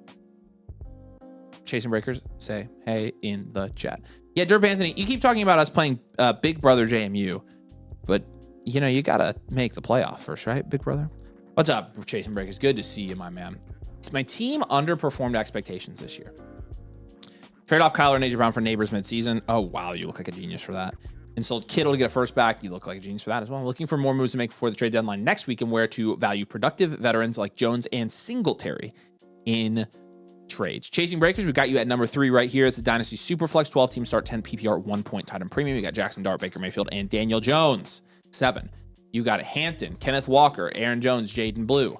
Chasing Breakers, say hey in the chat. Yeah, Derp Anthony, you keep talking about us playing Big Brother JMU, but you know, you gotta make the playoff first, right, Big Brother? What's up, Chasing Breakers? Good to see you, my man. It's my team underperformed expectations this year. Trade off Kyler and AJ Brown for Neighbors midseason. Oh, wow, you look like a genius for that. And sold Kittle to get a first back. You look like a genius for that as well. Looking for more moves to make before the trade deadline next week and where to value productive veterans like Jones and Singletary in trades. Chasing Breakers, we've got you at number 3 right here. It's the Dynasty Superflex, 12 team start, 10 PPR, 1 point tight end premium. You got Jackson Dart, Baker Mayfield, and Daniel Jones. 7. You got Hampton, Kenneth Walker, Aaron Jones, Jaden Blue.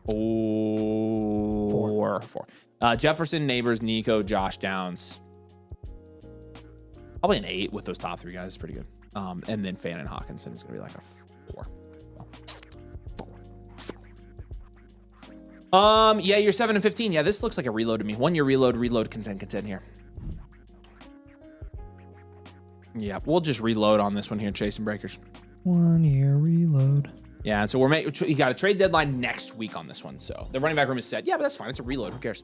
Four. Jefferson, Neighbors, Nico, Josh Downs. Probably an 8 with those top 3 guys. Pretty good. And then Fan and Hawkinson is going to be like a 4. Yeah, you're 7 and 15. Yeah, this looks like a reload to me. 1 year reload, contend here. Yeah, we'll just reload on this one here, Chasing Breakers. 1 year reload. Yeah, so you got a trade deadline next week on this one. So the running back room is set. Yeah, but that's fine. It's a reload. Who cares?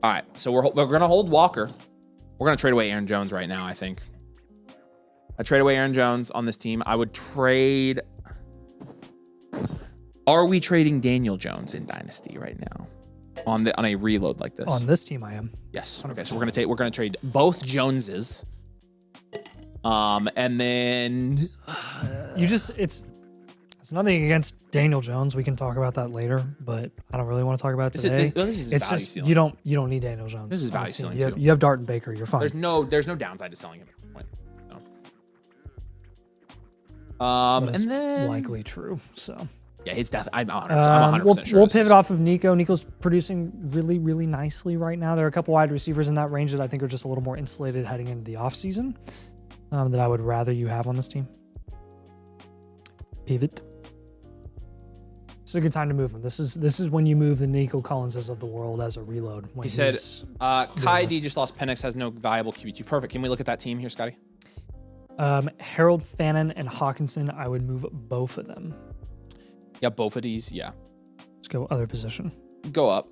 All right, so we're going to hold Walker. We're going to trade away Aaron Jones right now, I think. I trade away Aaron Jones on this team. I would trade... Are we trading Daniel Jones in Dynasty right now? On a reload like this? On this team, I am. Yes. Okay, so we're gonna trade both Joneses. And then... It's nothing against Daniel Jones. We can talk about that later, but I don't really want to talk about it today. This is it's value just ceiling. you don't need Daniel Jones. This is value ceiling too. You have Dart and Baker. You're fine. There's no downside to selling him at this point. And then likely true. So yeah, it's definitely. I'm 100% sure. We'll pivot off of Nico. Nico's producing really, really nicely right now. There are a couple wide receivers in that range that I think are just a little more insulated heading into the offseason that I would rather you have on this team. Pivot. It's a good time to move him. This is when you move the Nico Collinses of the world as a reload. He said, Kai D just lost Penix, has no viable QB2. Perfect. Can we look at that team here, Scotty? Harold, Fannin, and Hawkinson, I would move both of them. Yeah, both of these, yeah. Let's go other position. Go up.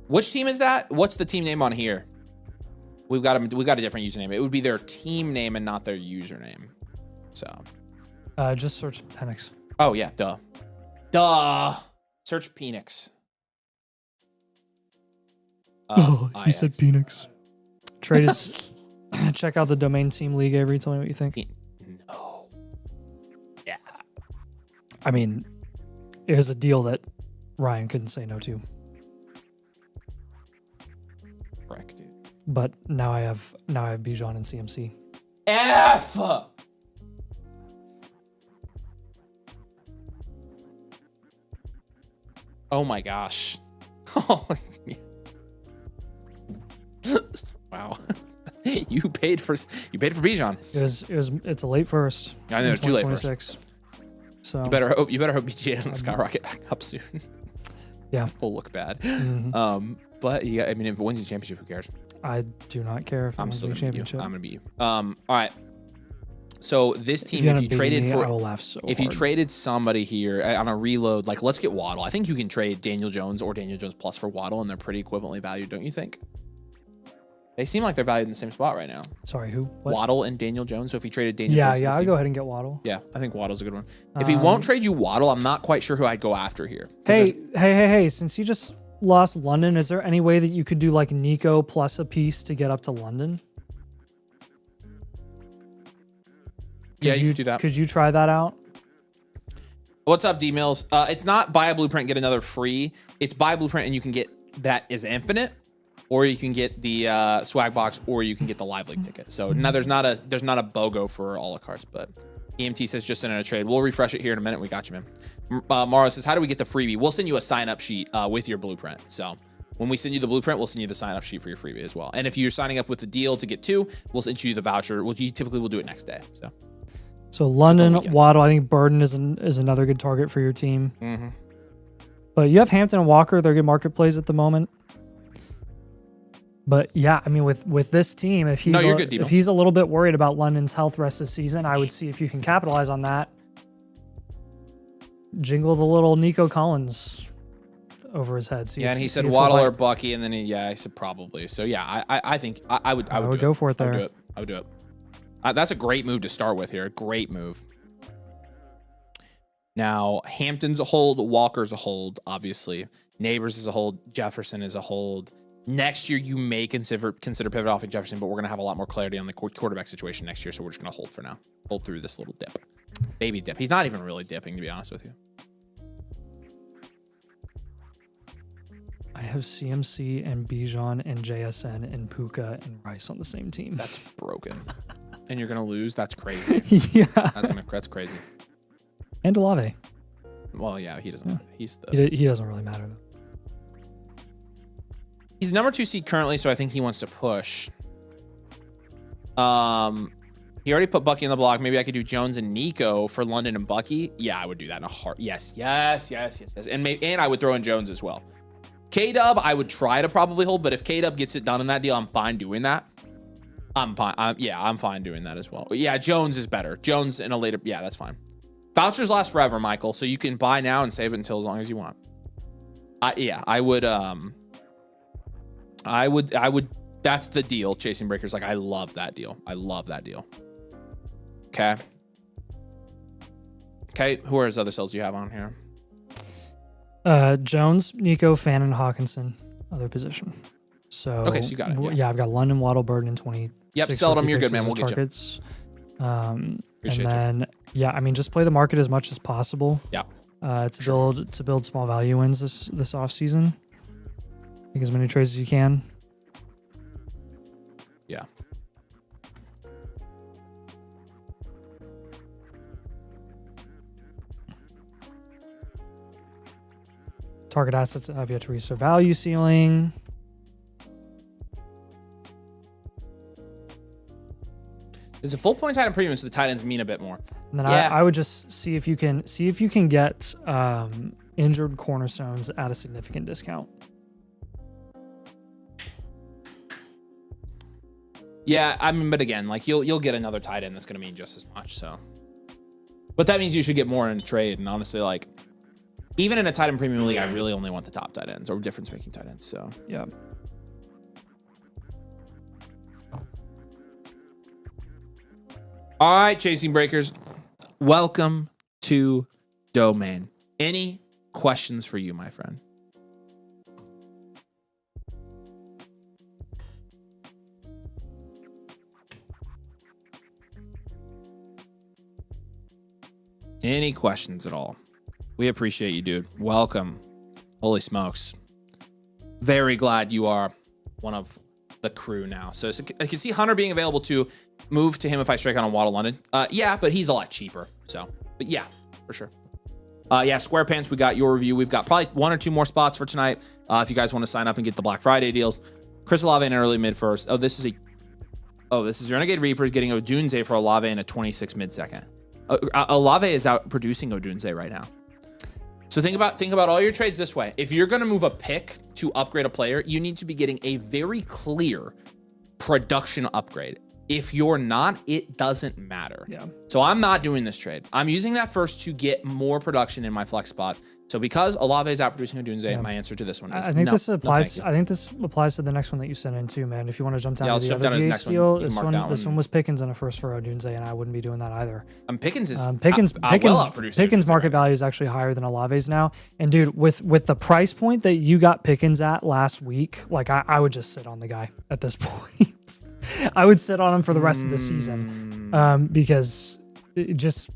Which team is that? What's the team name on here? We've got a different username. It would be their team name and not their username. So. Just search Penix. Oh, yeah, duh. Search Penix. You said Penix. Trade is... Check out the domain team league, Avery. Tell me what you think. No. Yeah. I mean, it was a deal that Ryan couldn't say no to. Correct, dude. But now I have Bijan and CMC. F! Oh my gosh. Wow. You paid for Bijan. It's a late first. I know, it's too late first. So you better hope BGA doesn't skyrocket back up soon. Yeah, will look bad. But yeah, I mean, if it wins the championship, who cares? I do not care if I'm still gonna beat you. I'm gonna beat you. All right. So this team, if you traded somebody here on a reload, like let's get Waddle. I think you can trade Daniel Jones or Daniel Jones plus for Waddle, and they're pretty equivalently valued, don't you think? They seem like they're valued in the same spot right now. Sorry, who? What? Waddle and Daniel Jones. So if you traded Daniel Jones, I'll go ahead and get Waddle. Yeah, I think Waddle's a good one. If he won't trade you Waddle, I'm not quite sure who I'd go after here. Hey! Since you just lost London, is there any way that you could do like Nico plus a piece to get up to London? Yeah, you could do that. Could you try that out? What's up, D-Mills? It's not buy a blueprint, get another free. It's buy a blueprint and you can get that is infinite, or you can get the swag box, or you can get the live league ticket. So now there's not a BOGO for all the cards, but EMT says just send in a trade. We'll refresh it here in a minute. We got you, man. Mara says, how do we get the freebie? We'll send you a sign up sheet with your blueprint. So when we send you the blueprint, we'll send you the sign up sheet for your freebie as well. And if you're signing up with the deal to get 2, we'll send you the voucher. You typically will do it next day. So London, Waddle, I think Burden is another good target for your team. But you have Hampton and Walker. They're good market plays at the moment. But yeah, I mean, with this team, if he's a little bit worried about London's health rest of the season, I would see if you can capitalize on that. Jingle the little Nico Collins over his head. And he said Waddle or Bucky, and then he said probably. So yeah, I think I would go for it there. I would do it. That's a great move to start with here. Great move. Now, Hampton's a hold. Walker's a hold, obviously. Neighbors is a hold. Jefferson is a hold. Next year, you may consider pivot off of Jefferson, but we're going to have a lot more clarity on the quarterback situation next year, so we're just going to hold for now. Hold through this little dip. Baby dip. He's not even really dipping, to be honest with you. I have CMC and Bijan and JSN and Puka and Rice on the same team. That's broken. And you're going to lose? That's crazy. Yeah. That's crazy. And Olave. Well, yeah, he doesn't. Yeah. He doesn't really matter, though. He's number 2 seed currently, so I think he wants to push. He already put Bucky on the block. Maybe I could do Jones and Nico for London and Bucky. Yeah, I would do that in a heart. Yes. And I would throw in Jones as well. K-Dub, I would try to probably hold, but if K-Dub gets it done in that deal, I'm fine doing that. I'm fine. I'm fine doing that as well. Yeah, Jones is better. Jones in a later. Yeah, that's fine. Vouchers last forever, Michael. So you can buy now and save it until as long as you want. I would. That's the deal. Chasing Breakers. Like, I love that deal. Okay. Who are his other sells you have on here? Jones, Nico, Fannin, Hawkinson, other position. So okay, so you got it. Yeah, I've got London, Waddle, Burden, and 20. Yep, sell them. You're good, man. We'll get targets. And then I mean, just play the market as much as possible. Yeah. To build small value wins this off season. Make as many trades as you can. Yeah. Target assets that have yet to reach their value ceiling. There's a full point tight end premium, so the tight ends mean a bit more. And then I would just see if you can get injured cornerstones at a significant discount. Yeah, I mean, but again, like you'll get another tight end that's going to mean just as much. So, but that means you should get more in a trade. And honestly, like even in a tight end premium league, I really only want the top tight ends or difference making tight ends. So yeah. All right, Chasing Breakers, welcome to Domain. Any questions for you, my friend? Any questions at all? We appreciate you, dude. Welcome. Holy smokes. Very glad you are one of the crew now. So I can see Hunter being available to move to him if I strike on Waddle London. Yeah, but he's a lot cheaper. So, but yeah, for sure. Yeah, SquarePants, we got your review. We've got probably 1 or 2 more spots for tonight. If you guys want to sign up and get the Black Friday deals. Chris Olave in early mid first. This is Renegade Reapers getting Odunze for Olave in a 26 mid second. Olave is out producing Odunze right now. So think about all your trades this way. If you're going to move a pick to upgrade a player, you need to be getting a very clear production upgrade. If you're not, it doesn't matter. Yeah. So I'm not doing this trade. I'm using that first to get more production in my flex spots. So because Olave is out producing Odunze, my answer to this one is I think no, this applies. no, thank you. I think this applies to the next one that you sent in too, man. If you want to jump down Yeah, to the I'll jump other down to GH this next one. deal, You can mark that one was Pickens and a first for Odunze, and I wouldn't be doing that either. Pickens is Pickens well out producing. Pickens market value is actually higher than Olave's now. And dude, with the price point that you got Pickens at last week, like I would just sit on the guy at this point. I would sit on him for the rest of the season, because it just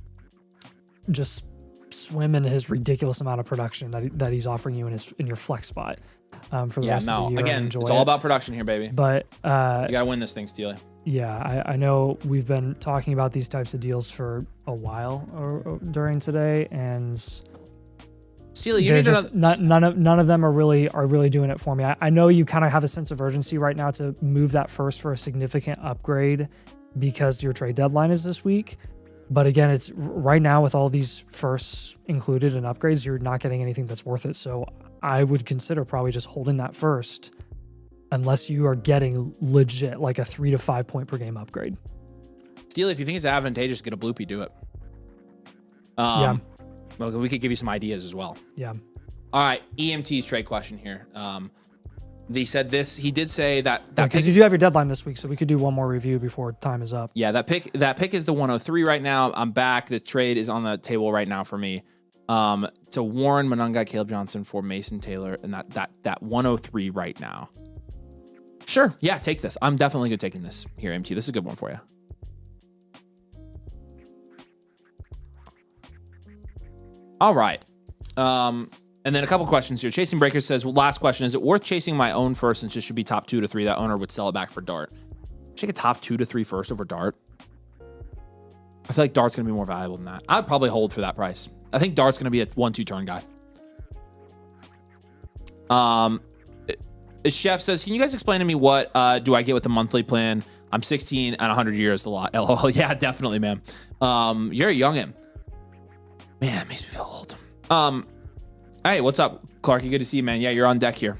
swim in his ridiculous amount of production that he's offering you in your flex spot for the rest of the year. Again, it's all about production here, baby. But you gotta win this thing, Steely. Yeah, I know we've been talking about these types of deals for a while during today, and Steely, you need just, none of them are really doing it for me. I know you kind of have a sense of urgency right now to move that first for a significant upgrade because your trade deadline is this week. But again, it's right now with all these firsts included and upgrades, you're not getting anything that's worth it. So I would consider probably just holding that first unless you are getting legit like a 3 to 5 point per game upgrade. Steely, if you think it's advantageous, get a bloopy, do it. Yeah. Well, we could give you some ideas as well. Yeah. All right, EMT's trade question here. They said this. He did say that because you do have your deadline this week, so we could do one more review before time is up. Yeah, that pick is the 103 right now. I'm back. The trade is on the table right now for me. To Warren Monunga, Caleb Johnson for Mason Taylor, and that 103 right now. Sure, yeah, take this. I'm definitely good taking this here, MT. This is a good one for you. All right. And then a couple questions here. Chasing Breaker says, well, last question, is it worth chasing my own first since it should be top 2 to 3? That owner would sell it back for Dart. Take a top 2 to 3 first over Dart. I feel like Dart's going to be more valuable than that. I'd probably hold for that price. I think Dart's going to be a 1-2 turn guy. Chef says, can you guys explain to me what do I get with the monthly plan? I'm 16 and 100 years a lot. LOL. Yeah, definitely, man. You're a youngin'. Man, it makes me feel old. Hey, what's up, Clarky? Good to see you, man. Yeah, you're on deck here.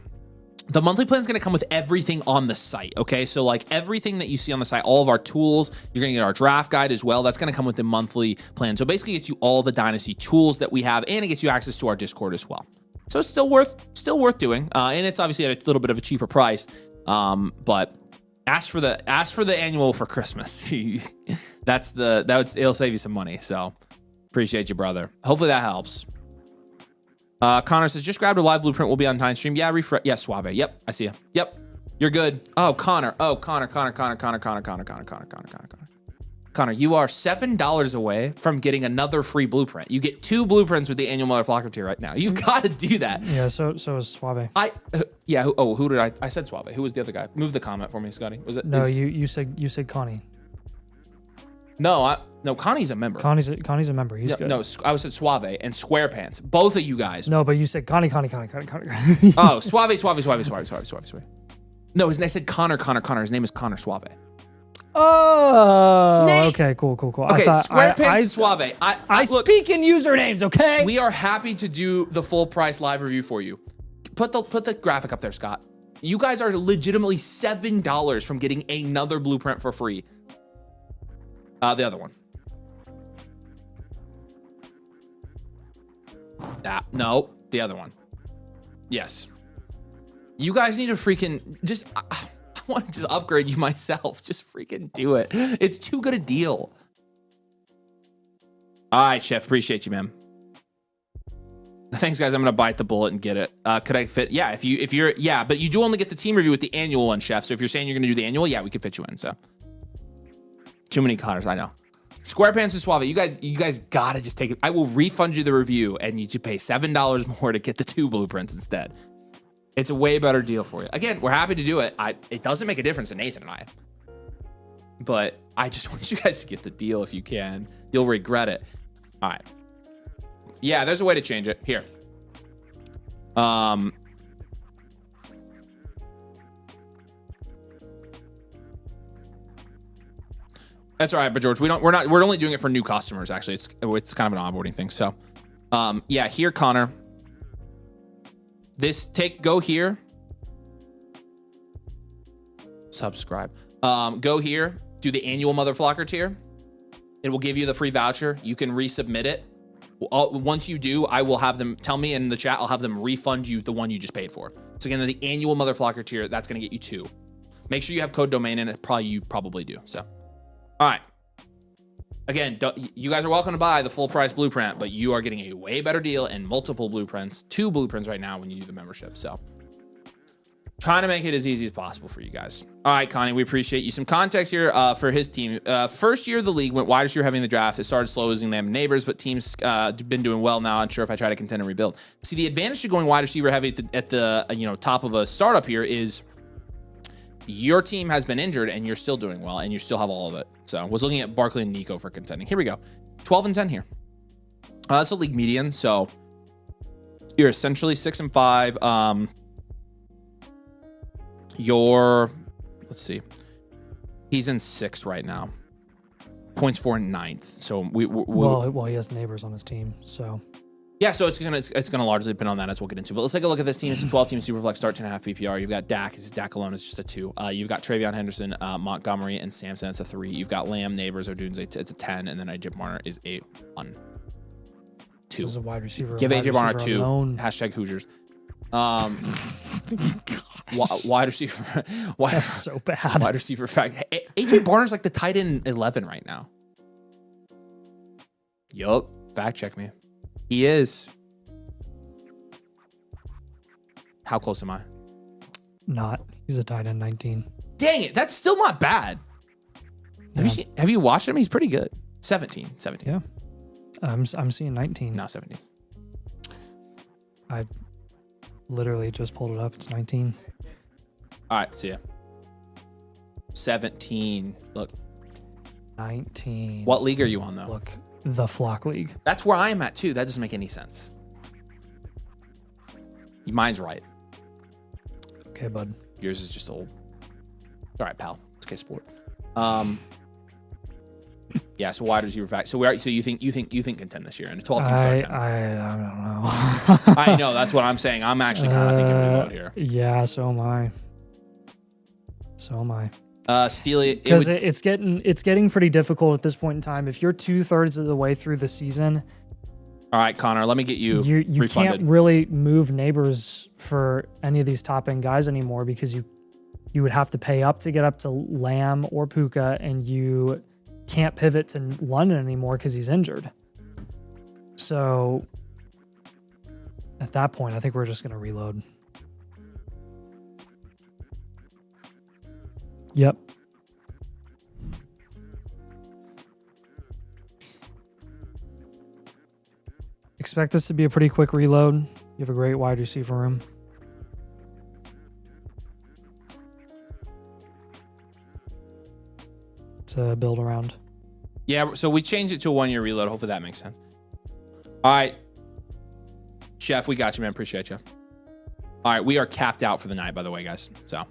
The monthly plan is going to come with everything on the site, okay? So, like, everything that you see on the site, all of our tools, you're going to get our draft guide as well. That's going to come with the monthly plan. So, basically, it gets you all the Dynasty tools that we have, and it gets you access to our Discord as well. So, it's still worth doing, and it's obviously at a little bit of a cheaper price. But ask for the annual for Christmas. It'll save you some money. So, appreciate you, brother. Hopefully that helps. Connor says, just grabbed a live blueprint. We'll be on time stream. Yeah, refresh. Yeah, Suave. Yep, I see you. Yep, you're good. Oh, Connor. Connor, you are $7 away from getting another free blueprint. You get 2 blueprints with the annual motherfucker tier right now. You've got to do that. Yeah, so is Suave. Who did I said Suave. Who was the other guy? Move the comment for me, Scotty. Was it? No, you said Connie. No, Connie's a member. Connie's a member. He's good. No, I said Suave and SquarePants. Both of you guys. No, but you said Connie. Oh, Suave. No, I said Connor. His name is Connor Suave. Oh, okay, cool. Okay, SquarePants and Suave. I speak in usernames, okay? We are happy to do the full price live review for you. Put the graphic up there, Scott. You guys are legitimately $7 from getting another blueprint for free. The other one. No, the other one. Yes. You guys need to freaking just... I want to just upgrade you myself. Just freaking do it. It's too good a deal. All right, Chef. Appreciate you, man. Thanks, guys. I'm going to bite the bullet and get it. Could I fit? Yeah, if you're... Yeah, but you do only get the team review with the annual one, Chef. So if you're saying you're going to do the annual, yeah, we could fit you in, so... Too many Connors, I know. SquarePants and Suave, you guys gotta just take it. I will refund you the review, and you should pay $7 more to get the 2 blueprints instead. It's a way better deal for you. Again, we're happy to do it. It doesn't make a difference to Nathan and I, but I just want you guys to get the deal if you can. You'll regret it. All right. Yeah, there's a way to change it. Here. That's all right, but George, we're only doing it for new customers. Actually, it's kind of an onboarding thing. So, yeah, here, Connor. Go here. Subscribe. Go here. Do the annual Motherflocker tier. It will give you the free voucher. You can resubmit it. Once you do, I will have them tell me in the chat. I'll have them refund you the one you just paid for. So again, the annual Motherflocker tier, that's going to get you 2. Make sure you have code domain in it. You probably do. So, all right. Again, you guys are welcome to buy the full price blueprint, but you are getting a way better deal and multiple blueprints, 2 blueprints right now when you do the membership. So trying to make it as easy as possible for you guys. All right, Connie, we appreciate you. Some context here for his team. First year of the league, went wide receiver heavy in the draft. It started slow losing them neighbors, but teams been doing well now. I'm sure if I try to contend and rebuild. See, the advantage to going wide receiver heavy at the top of a startup here is your team has been injured and you're still doing well and you still have all of it. So I was looking at Barkley and Nico for contending. Here we go. 12 and 10 here. That's a league median. So you're essentially 6 and 5. Let's see. He's in 6th right now. Points for 9th. So well, he has neighbors on his team. So yeah, so it's gonna largely depend on that, as we'll get into. But let's take a look at this team. It's a 12-team Superflex start 2.5 PPR. You've got Dak. Dak alone is just a 2. You've got Travion Henderson, Montgomery, and Samson. It's a 3. You've got Lamb, Neighbors, O'Dunes. It's a 10, and then AJ Barner is a 1. 2. As a wide receiver. Give AJ Barner 2. Hashtag Hoosiers. Wide receiver. That's so bad. Wide receiver fact. AJ Barner's like the tight end 11 right now. Yup. Fact check me. He is. How close am I? Not. He's a tight end 19. Dang it. That's still not bad. Yeah. Have you watched him? He's pretty good. 17. Yeah. I'm seeing 19. No, 17. I literally just pulled it up. It's 19. All right. See ya. 17. Look. 19. What league are you on, though? Look. The Flock League. That's where I am at, too. That doesn't make any sense. Mine's right. Okay, bud. Yours is just old. All right, pal. It's okay, sport. Yeah, so wide receiver fact. So you think contend this year in a 12-team start 10. I don't know. I know, that's what I'm saying. I'm actually kind of thinking reload here. Yeah, so am I. Steely, because it's getting pretty difficult at this point in time. If you're 2/3 of the way through the season, all right, Connor, let me get you refunded. Can't really move neighbors for any of these top end guys anymore, because you would have to pay up to get up to Lamb or Puka, and you can't pivot to London anymore because he's injured. So at that point, I think we're just going to reload. Yep. Expect this to be a pretty quick reload. You have a great wide receiver room. To build around. Yeah, so we changed it to a 1-year reload. Hopefully that makes sense. All right. Chef, we got you, man. Appreciate you. All right, we are capped out for the night, by the way, guys. So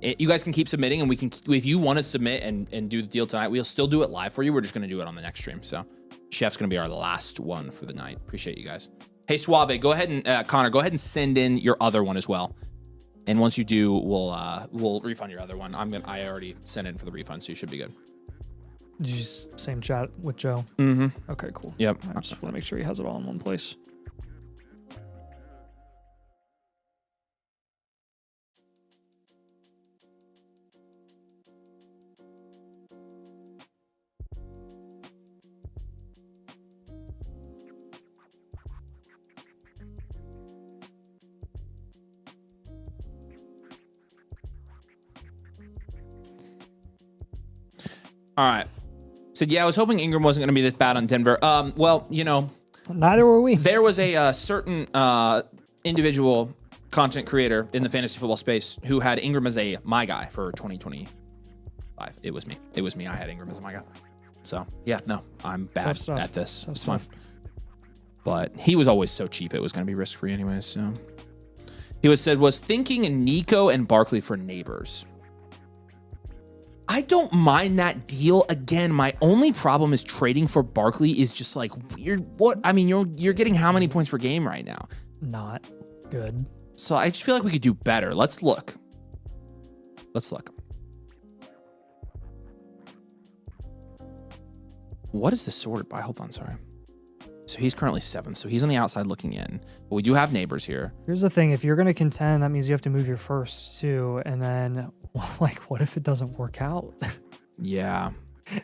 you guys can keep submitting, and we can, if you want to submit and do the deal tonight, we'll still do it live for you. We're just going to do it on the next stream. So Chef's going to be our last one for the night. Appreciate you guys. Hey, Suave, go ahead and Connor, go ahead and send in your other one as well. And once you do, we'll refund your other one. I already sent in for the refund, so you should be good. Did you same chat with Joe? Mm-hmm. Okay, cool. Yep. I just want to make sure he has it all in one place. All right. Said, yeah, I was hoping Ingram wasn't going to be this bad on Denver. Well, you know. Neither were we. There was a certain individual content creator in the fantasy football space who had Ingram as my guy for 2025. It was me. I had Ingram as my guy. So, yeah, no, I'm bad at this. It's fun. But he was always so cheap, it was going to be risk-free anyways. So he was thinking Nico and Barkley for neighbors. I don't mind that deal. Again, my only problem is trading for Barkley is just like weird. What? I mean, you're getting how many points per game right now? Not good. So I just feel like we could do better. Let's look. What is this sorted by? Hold on, sorry. So he's currently 7th. So he's on the outside looking in. But we do have neighbors here. Here's the thing. If you're going to contend, that means you have to move your first too. And then, like, what if it doesn't work out? Yeah.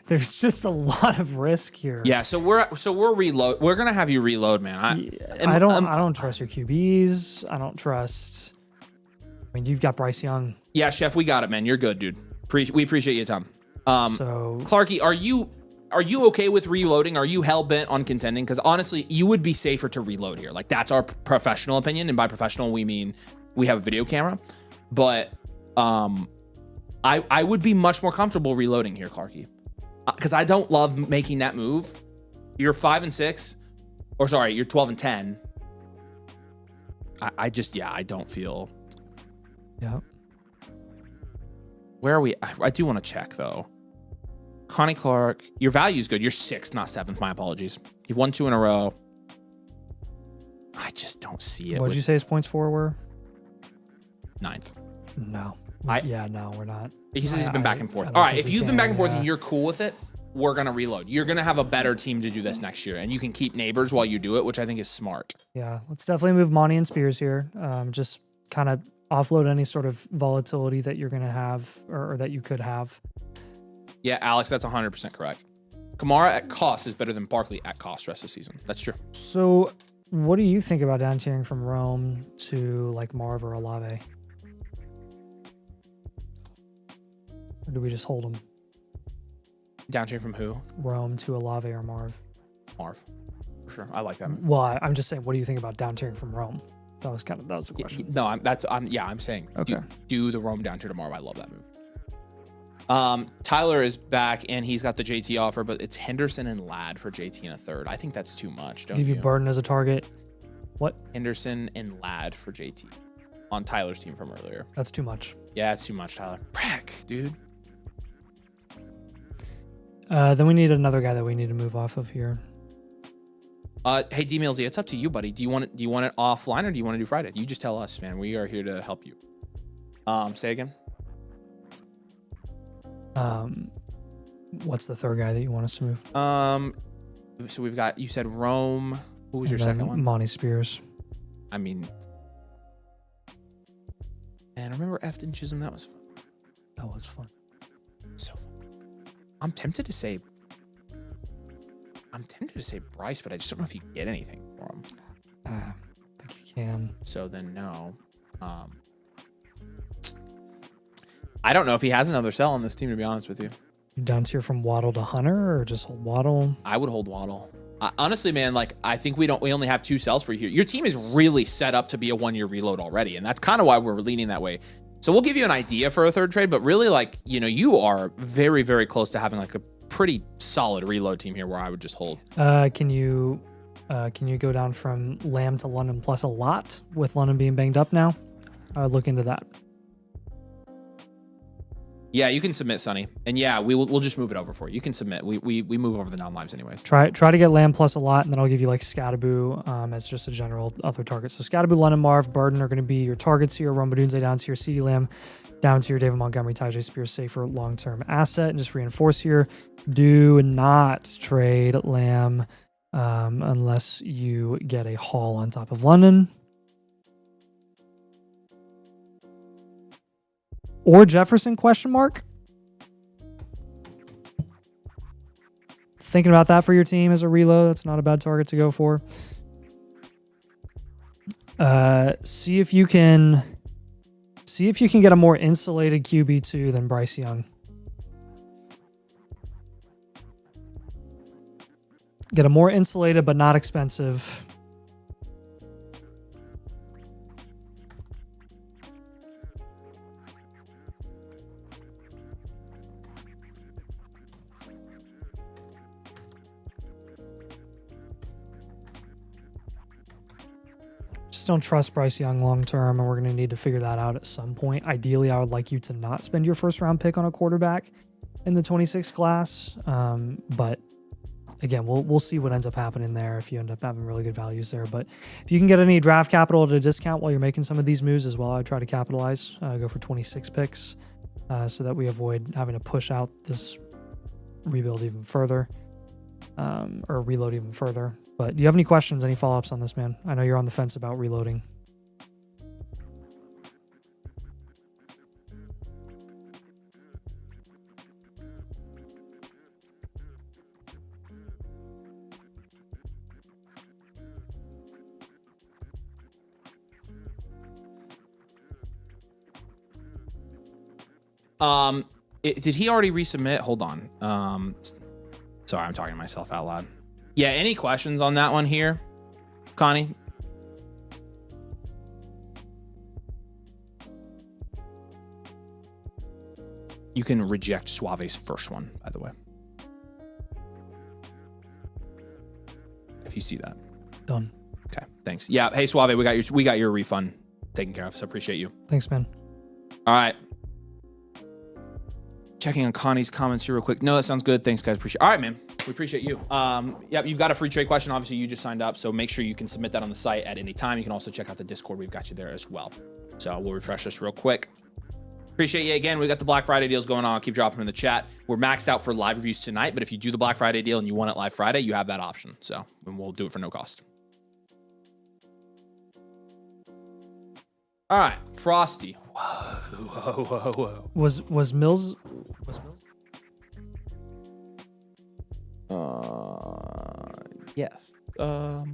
There's just a lot of risk here. Yeah, so we're reload. We're gonna have you reload, man. I don't trust your QBs. I don't trust. I mean, you've got Bryce Young. Yeah, Chef, we got it, man. You're good, dude. We appreciate your time. So Clarky, are you okay with reloading? Are you hell bent on contending? Because honestly, you would be safer to reload here. Like that's our professional opinion, and by professional we mean we have a video camera. But I would be much more comfortable reloading here, Clarky. Because I don't love making that move. You're 5 and 6, or sorry, you're 12 and 10. I don't feel. Yeah. Where are we? I do want to check though. Connie Clark, your value is good. You're 6th, not 7th. My apologies. You've won 2 in a row. I just don't see it. What did you say his points for were? 9th. No. No, we're not. He says he's been back and forth. All right, if you've been back and forth and you're cool with it, we're going to reload. You're going to have a better team to do this next year, and you can keep neighbors while you do it, which I think is smart. Yeah, let's definitely move Monty and Spears here. Just kind of offload any sort of volatility that you're going to have or that you could have. Yeah, Alex, that's 100% correct. Kamara at cost is better than Barkley at cost rest of the season. That's true. So what do you think about down tiering from Rome to like Marv or Olave? Or do we just hold them? Down tiering from who? Rome to Olave or Marv? Marv. For sure. I like that. Well, I'm just saying, what do you think about down tiering from Rome? That was the question. I'm saying okay. Do the Rome down tier tomorrow. I love that move. Tyler is back and he's got the JT offer, but it's Henderson and Ladd for JT in a third. I think that's too much. Don't give you Burden as a target. What? Henderson and Ladd for JT on Tyler's team from earlier. That's too much. Yeah, it's too much, Tyler. Brack, dude. Then we need another guy that we need to move off of here. Hey, D-Millsy, it's up to you, buddy. Do you want it offline or do you want to do Friday? You just tell us, man. We are here to help you. Say again. What's the third guy that you want us to move? So we've got, you said Rome. Who was your second one? Monty Spears. I mean, and remember Efton Chisholm? That was fun. That was fun. So fun. I'm tempted to say Bryce, but I just don't know if you get anything for him. I think you can. So then no. I don't know if he has another sell on this team, to be honest with you. You down tier from Waddle to Hunter or just hold Waddle? I would hold Waddle. Honestly, man, like I think we only have 2 sells for you here. Your team is really set up to be a 1-year reload already, and that's kind of why we're leaning that way. So we'll give you an idea for a third trade, but really, like, you know, you are very, very close to having like a pretty solid reload team here where I would just hold. Can you go down from Lamb to London plus a lot with London being banged up now? I would look into that. Yeah, you can submit, Sonny. And yeah, we'll just move it over for you. You can submit. We move over the non-lives anyways. Try to get Lamb plus a lot, and then I'll give you like Scattaboo as just a general other target. So Scattaboo, London, Marv, Burden are going to be your targets here. Rumbadunze down to your CeeDee Lamb, down to your David Montgomery, Tyjae Spears, safer long-term asset. And just reinforce here, do not trade Lamb unless you get a haul on top of London. Or Jefferson, question mark? Thinking about that for your team as a reload. That's not a bad target to go for. See if you can get a more insulated QB2 than Bryce Young. Get a more insulated but not expensive. Just don't trust Bryce Young long term, and we're going to need to figure that out at some point. Ideally, I would like you to not spend your first round pick on a quarterback in the 26 class. But again, we'll see what ends up happening there if you end up having really good values there. But if you can get any draft capital at a discount while you're making some of these moves as well, I'd try to capitalize. Go for 26 picks so that we avoid having to push out this rebuild even further or reload even further. But do you have any questions, any follow-ups on this, man? I know you're on the fence about reloading. Did he already resubmit? Hold on. Sorry, I'm talking to myself out loud. Yeah, any questions on that one here, Connie? You can reject Suave's first one, by the way. If you see that. Done. Okay, thanks. Yeah, hey Suave, we got your refund taken care of, so appreciate you. Thanks, man. All right. Checking on Connie's comments here real quick. No, that sounds good. Thanks, guys. Appreciate. All right, man. We appreciate you. Yep, you've got a free trade question. Obviously, you just signed up, so make sure you can submit that on the site at any time. You can also check out the Discord. We've got you there as well. So we'll refresh this real quick. Appreciate you again. We got the Black Friday deals going on. I'll keep dropping them in the chat. We're maxed out for live reviews tonight, but if you do the Black Friday deal and you want it live Friday, you have that option. So and we'll do it for no cost. All right, Frosty. Whoa. Was Mills? Yes. I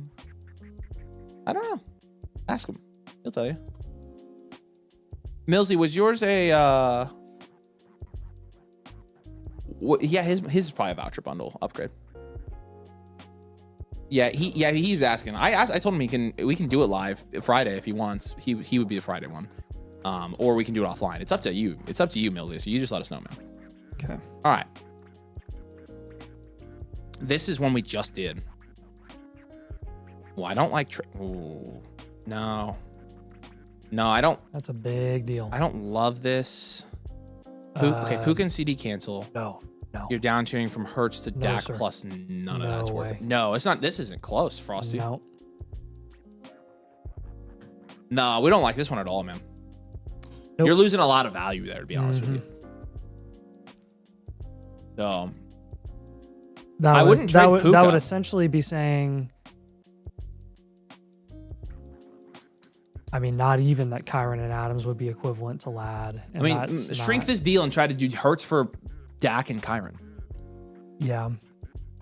don't know. Ask him. He'll tell you. Millsy, was yours a yeah, his is probably a voucher bundle upgrade. Yeah, he's asking. I told him we can do it live Friday if he wants. He would be the Friday one. Or we can do it offline. It's up to you. It's up to you, Millsy. So you just let us know, man. Okay. All right. This is one we just did. Well, I don't like. No, I don't. That's a big deal. I don't love this. Okay, Puka and CD cancel. No. You're down tiering from Hertz to Dak sir. plus none of that's worth way. it. No, it's not. This isn't close, Frosty. No, we don't like this one at all, man. Nope. You're losing a lot of value there, to be honest with you. So I wouldn't trade Puka. That would essentially be saying, I mean, not even that Kyron and Adams would be equivalent to Ladd. I mean, shrink this deal and try to do Hertz for Dak and Kyron. Yeah.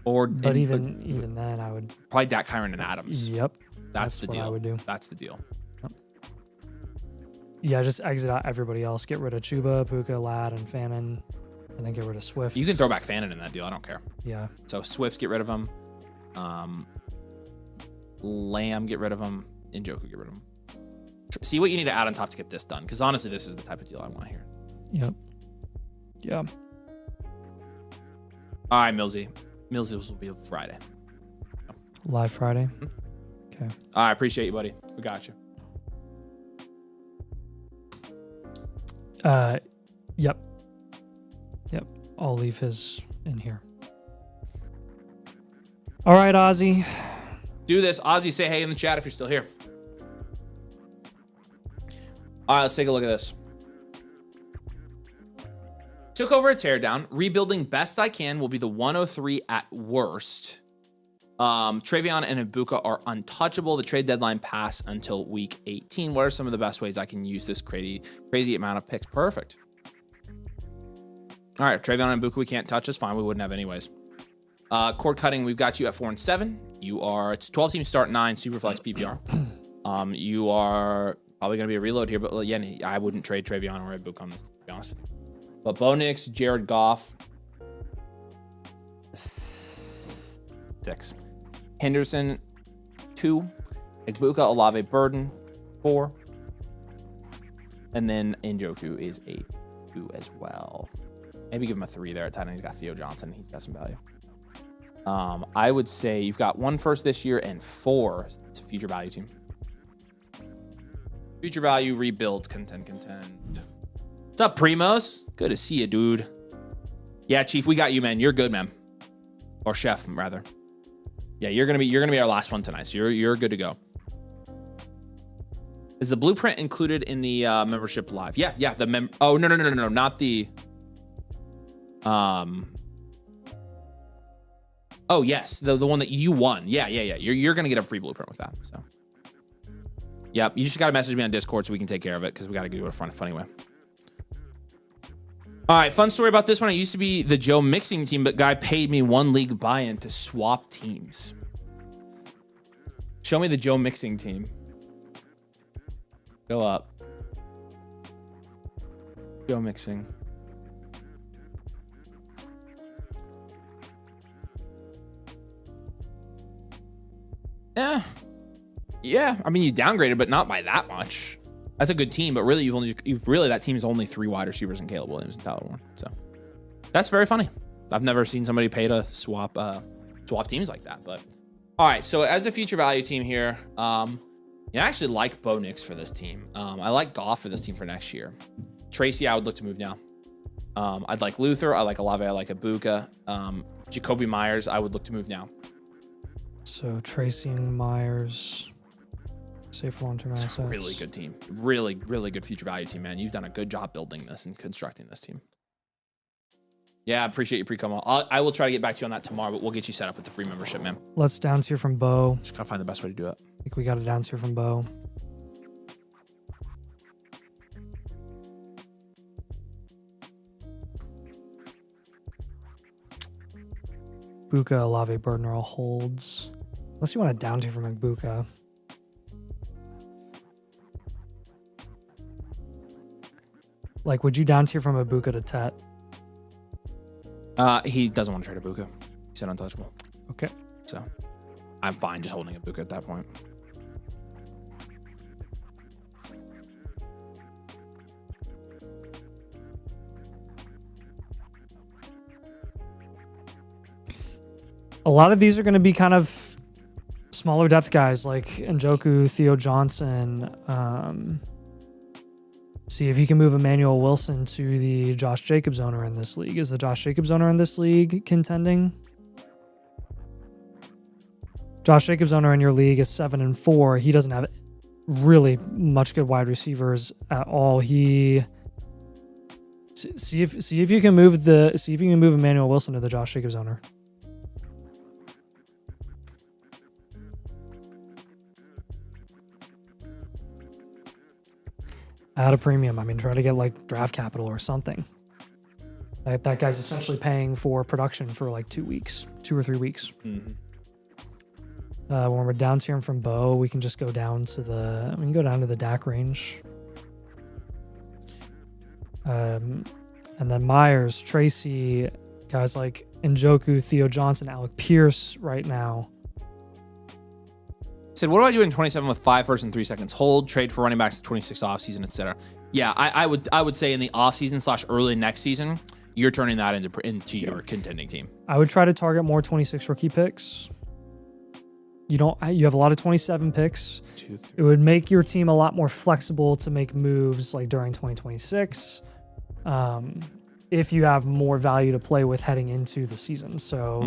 But even then, I would probably Dak, Kyron, and Adams. Yep. That's the what deal. I would do. That's the deal. Yep. Yeah, just exit out everybody else. Get rid of Chuba, Puka, Ladd, and Fannin, and then get rid of Swift. You can throw back Fannin in that deal. I don't care. Yeah. So Swift, get rid of him. Lamb, get rid of him. Njoku, get rid of him. See what you need to add on top to get this done. Because honestly, this is the type of deal I want here. Yep. Yeah. All right, Millsy. Millsy will be Friday. Live Friday. Okay. All right, appreciate you, buddy. We got you. Yep. I'll leave his in here. All right, Ozzy. Do this. Ozzy, say hey in the chat if you're still here. All right, let's take a look at this. Took over a teardown. Rebuilding best I can will be the 103 at worst. Travion and Ibuka are untouchable. The trade deadline pass until week 18. What are some of the best ways I can use this crazy amount of picks? Perfect. All right, Travion and Ibuka we can't touch. It's fine. We wouldn't have anyways. Cord cutting, we've got you at 4 and 7. It's 12 teams start 9, Superflex PPR. You are probably going to be a reload here, but again, I wouldn't trade Travion or Ibuka on this, to be honest with you. But Bo Nix, Jared Goff, 6. Henderson, 2. Ibuka, Olave, Burden, 4. And then Njoku is a 2 as well. Maybe give him a 3 there at tight end. He's got Theo Johnson. He's got some value. I would say you've got 1 first this year and 4 future value team. Future value, rebuild, contend. What's up, Primos? Good to see you, dude. Yeah, Chief, we got you, man. You're good, man. Or Chef, rather. Yeah, you're gonna be our last one tonight, so you're good to go. Is the blueprint included in the membership live? Yeah. Oh no, not the. Oh yes, the one that you won. Yeah. You're gonna get a free blueprint with that. So. Yep, you just gotta message me on Discord so we can take care of it because we gotta do it a funny way. All right, fun story about this one. I used to be the Joe mixing team, but guy paid me 1 league buy-in to swap teams. Show me the Joe mixing team. Go up. Joe mixing. Yeah. I mean, you downgraded, but not by that much. That's a good team, but really, that team's only 3 wide receivers in Caleb Williams and Tyler Warren. So that's very funny. I've never seen somebody pay to swap teams like that. But all right, so as a future value team here, I actually like Bo Nix for this team. I like Goff for this team for next year. Tracy, I would look to move now. I'd like Luther. I like Olave. I like Ibuka. Jacoby Myers, I would look to move now. So Tracy and Myers. Safe long-term assets. It's a really good team. Really, really good future value team, man. You've done a good job building this and constructing this team. Yeah, I appreciate your pre-com. I will try to get back to you on that tomorrow, but we'll get you set up with the free membership, man. Let's down tier from Bo. Just gotta find the best way to do it. I think we got a down tier from Bo. Buka, Olave, Burden are all holds. Unless you want a down tier from Buka. Like, would you down tier from Ibuka to Tet? He doesn't want to trade Ibuka. He said untouchable. Okay. So I'm fine just holding Ibuka at that point. A lot of these are going to be kind of smaller depth guys like Njoku, Theo Johnson. See if you can move Emmanuel Wilson to the Josh Jacobs owner in this league. Is the Josh Jacobs owner in this league contending? Josh Jacobs owner in your league is 7-4. He doesn't have really much good wide receivers at all. See if you can move Emmanuel Wilson to the Josh Jacobs owner. At a premium. I mean, try to get like draft capital or something. That guy's essentially paying for production for like 2 or 3 weeks. Mm-hmm. When we're down tiering from Bo, we can just go down to the DAC range. And then Myers, Tracy, guys like Njoku, Theo Johnson, Alec Pierce right now. Said, what do I do in 27 with 5 first and 3 seconds? Hold, trade for running backs, 26 offseason, etc. Yeah, I would say in the offseason / early next season, you're turning that into your contending team. I would try to target more 26 rookie picks. You have a lot of 27 picks. It would make your team a lot more flexible to make moves like during 2026. If you have more value to play with heading into the season. So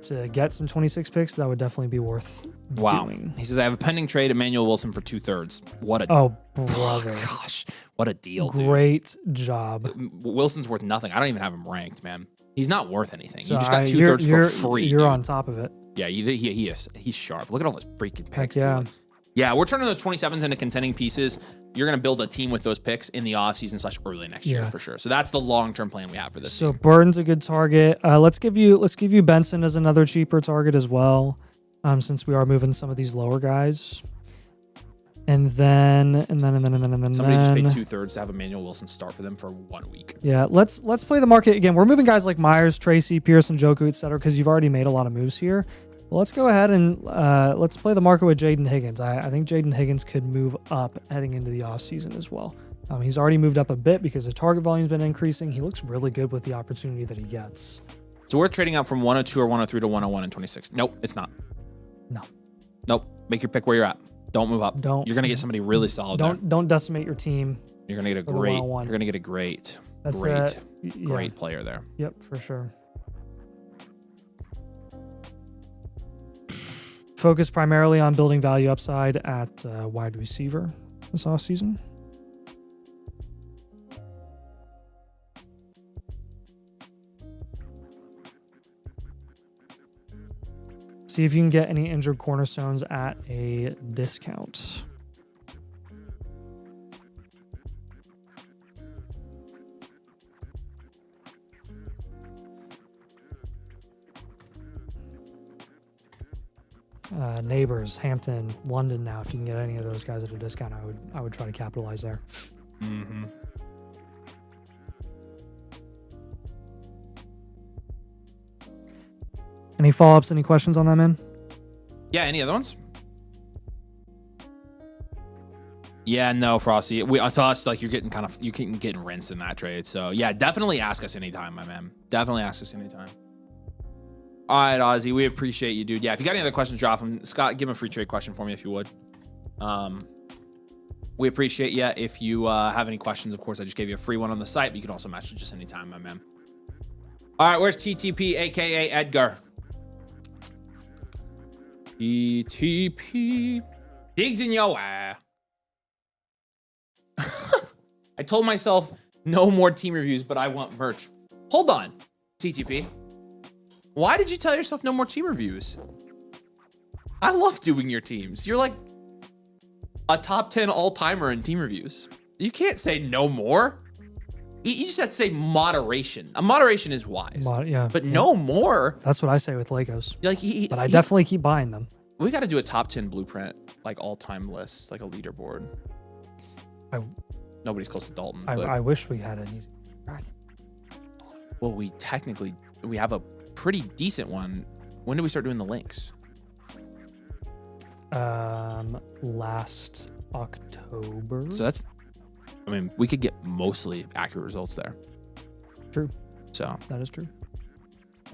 to get some 26 picks, that would definitely be worth doing. He says, I have a pending trade, Emmanuel Wilson for 2/3. What a brother. Gosh, what a deal, Great job. Wilson's worth nothing. I don't even have him ranked, man. He's not worth anything. So you just got 2/3 for free. You're on top of it. Yeah, he is. He's sharp. Look at all those freaking picks. Heck yeah. Dude. Yeah, we're turning those 27s into contending pieces. You're going to build a team with those picks in the offseason / early next year for sure. So that's the long-term plan we have for this. So team. Burden's a good target. Let's give you Benson as another cheaper target as well, since we are moving some of these lower guys. And then somebody just paid 2/3 to have Emmanuel Wilson start for them for 1 week. Yeah, let's play the market again. We're moving guys like Myers, Tracy, Pierce, and Njoku, etc. because you've already made a lot of moves here. Well, let's go ahead and let's play the market with Jaden Higgins. I think Jaden Higgins could move up heading into the offseason as well. He's already moved up a bit because the target volume's been increasing. He looks really good with the opportunity that he gets. So we're trading out from 102 or 103 to 101 and 26. Nope, it's not. No. Nope. Make your pick where you're at. Don't move up. You're gonna get somebody really solid. Don't decimate your team. You're gonna get a great. You're gonna get a great. great player there. Yep, for sure. Focus primarily on building value upside at wide receiver this offseason. See if you can get any injured cornerstones at a discount. Neighbors, Hampton, London. Now, if you can get any of those guys at a discount, I would try to capitalize there. Mm-hmm. Any follow-ups? Any questions on that, man? Yeah. Any other ones? Yeah. No, Frosty. To us, like you're getting rinsed in that trade. So yeah, definitely ask us anytime, my man. Definitely ask us anytime. All right, Ozzy, we appreciate you, dude. Yeah, if you got any other questions, drop them. Scott, give him a free trade question for me if you would. We appreciate you. If you have any questions, of course, I just gave you a free one on the site, but you can also message us anytime, my man. All right, where's TTP, a.k.a. Edgar? TTP. Digs in your eye. I told myself no more team reviews, but I want merch. Hold on, TTP. Why did you tell yourself no more team reviews? I love doing your teams. You're like a top 10 all-timer in team reviews. You can't say no more. You just have to say moderation. Moderation is wise. But no more. That's what I say with Legos. But I definitely keep buying them. We got to do a top 10 blueprint, like all-time list, like a leaderboard. Nobody's close to Dalton. I wish we had an easy bracket. Well, we have a pretty decent one. When did we start doing the links? Last October. So we could get mostly accurate results there. True. So that is true.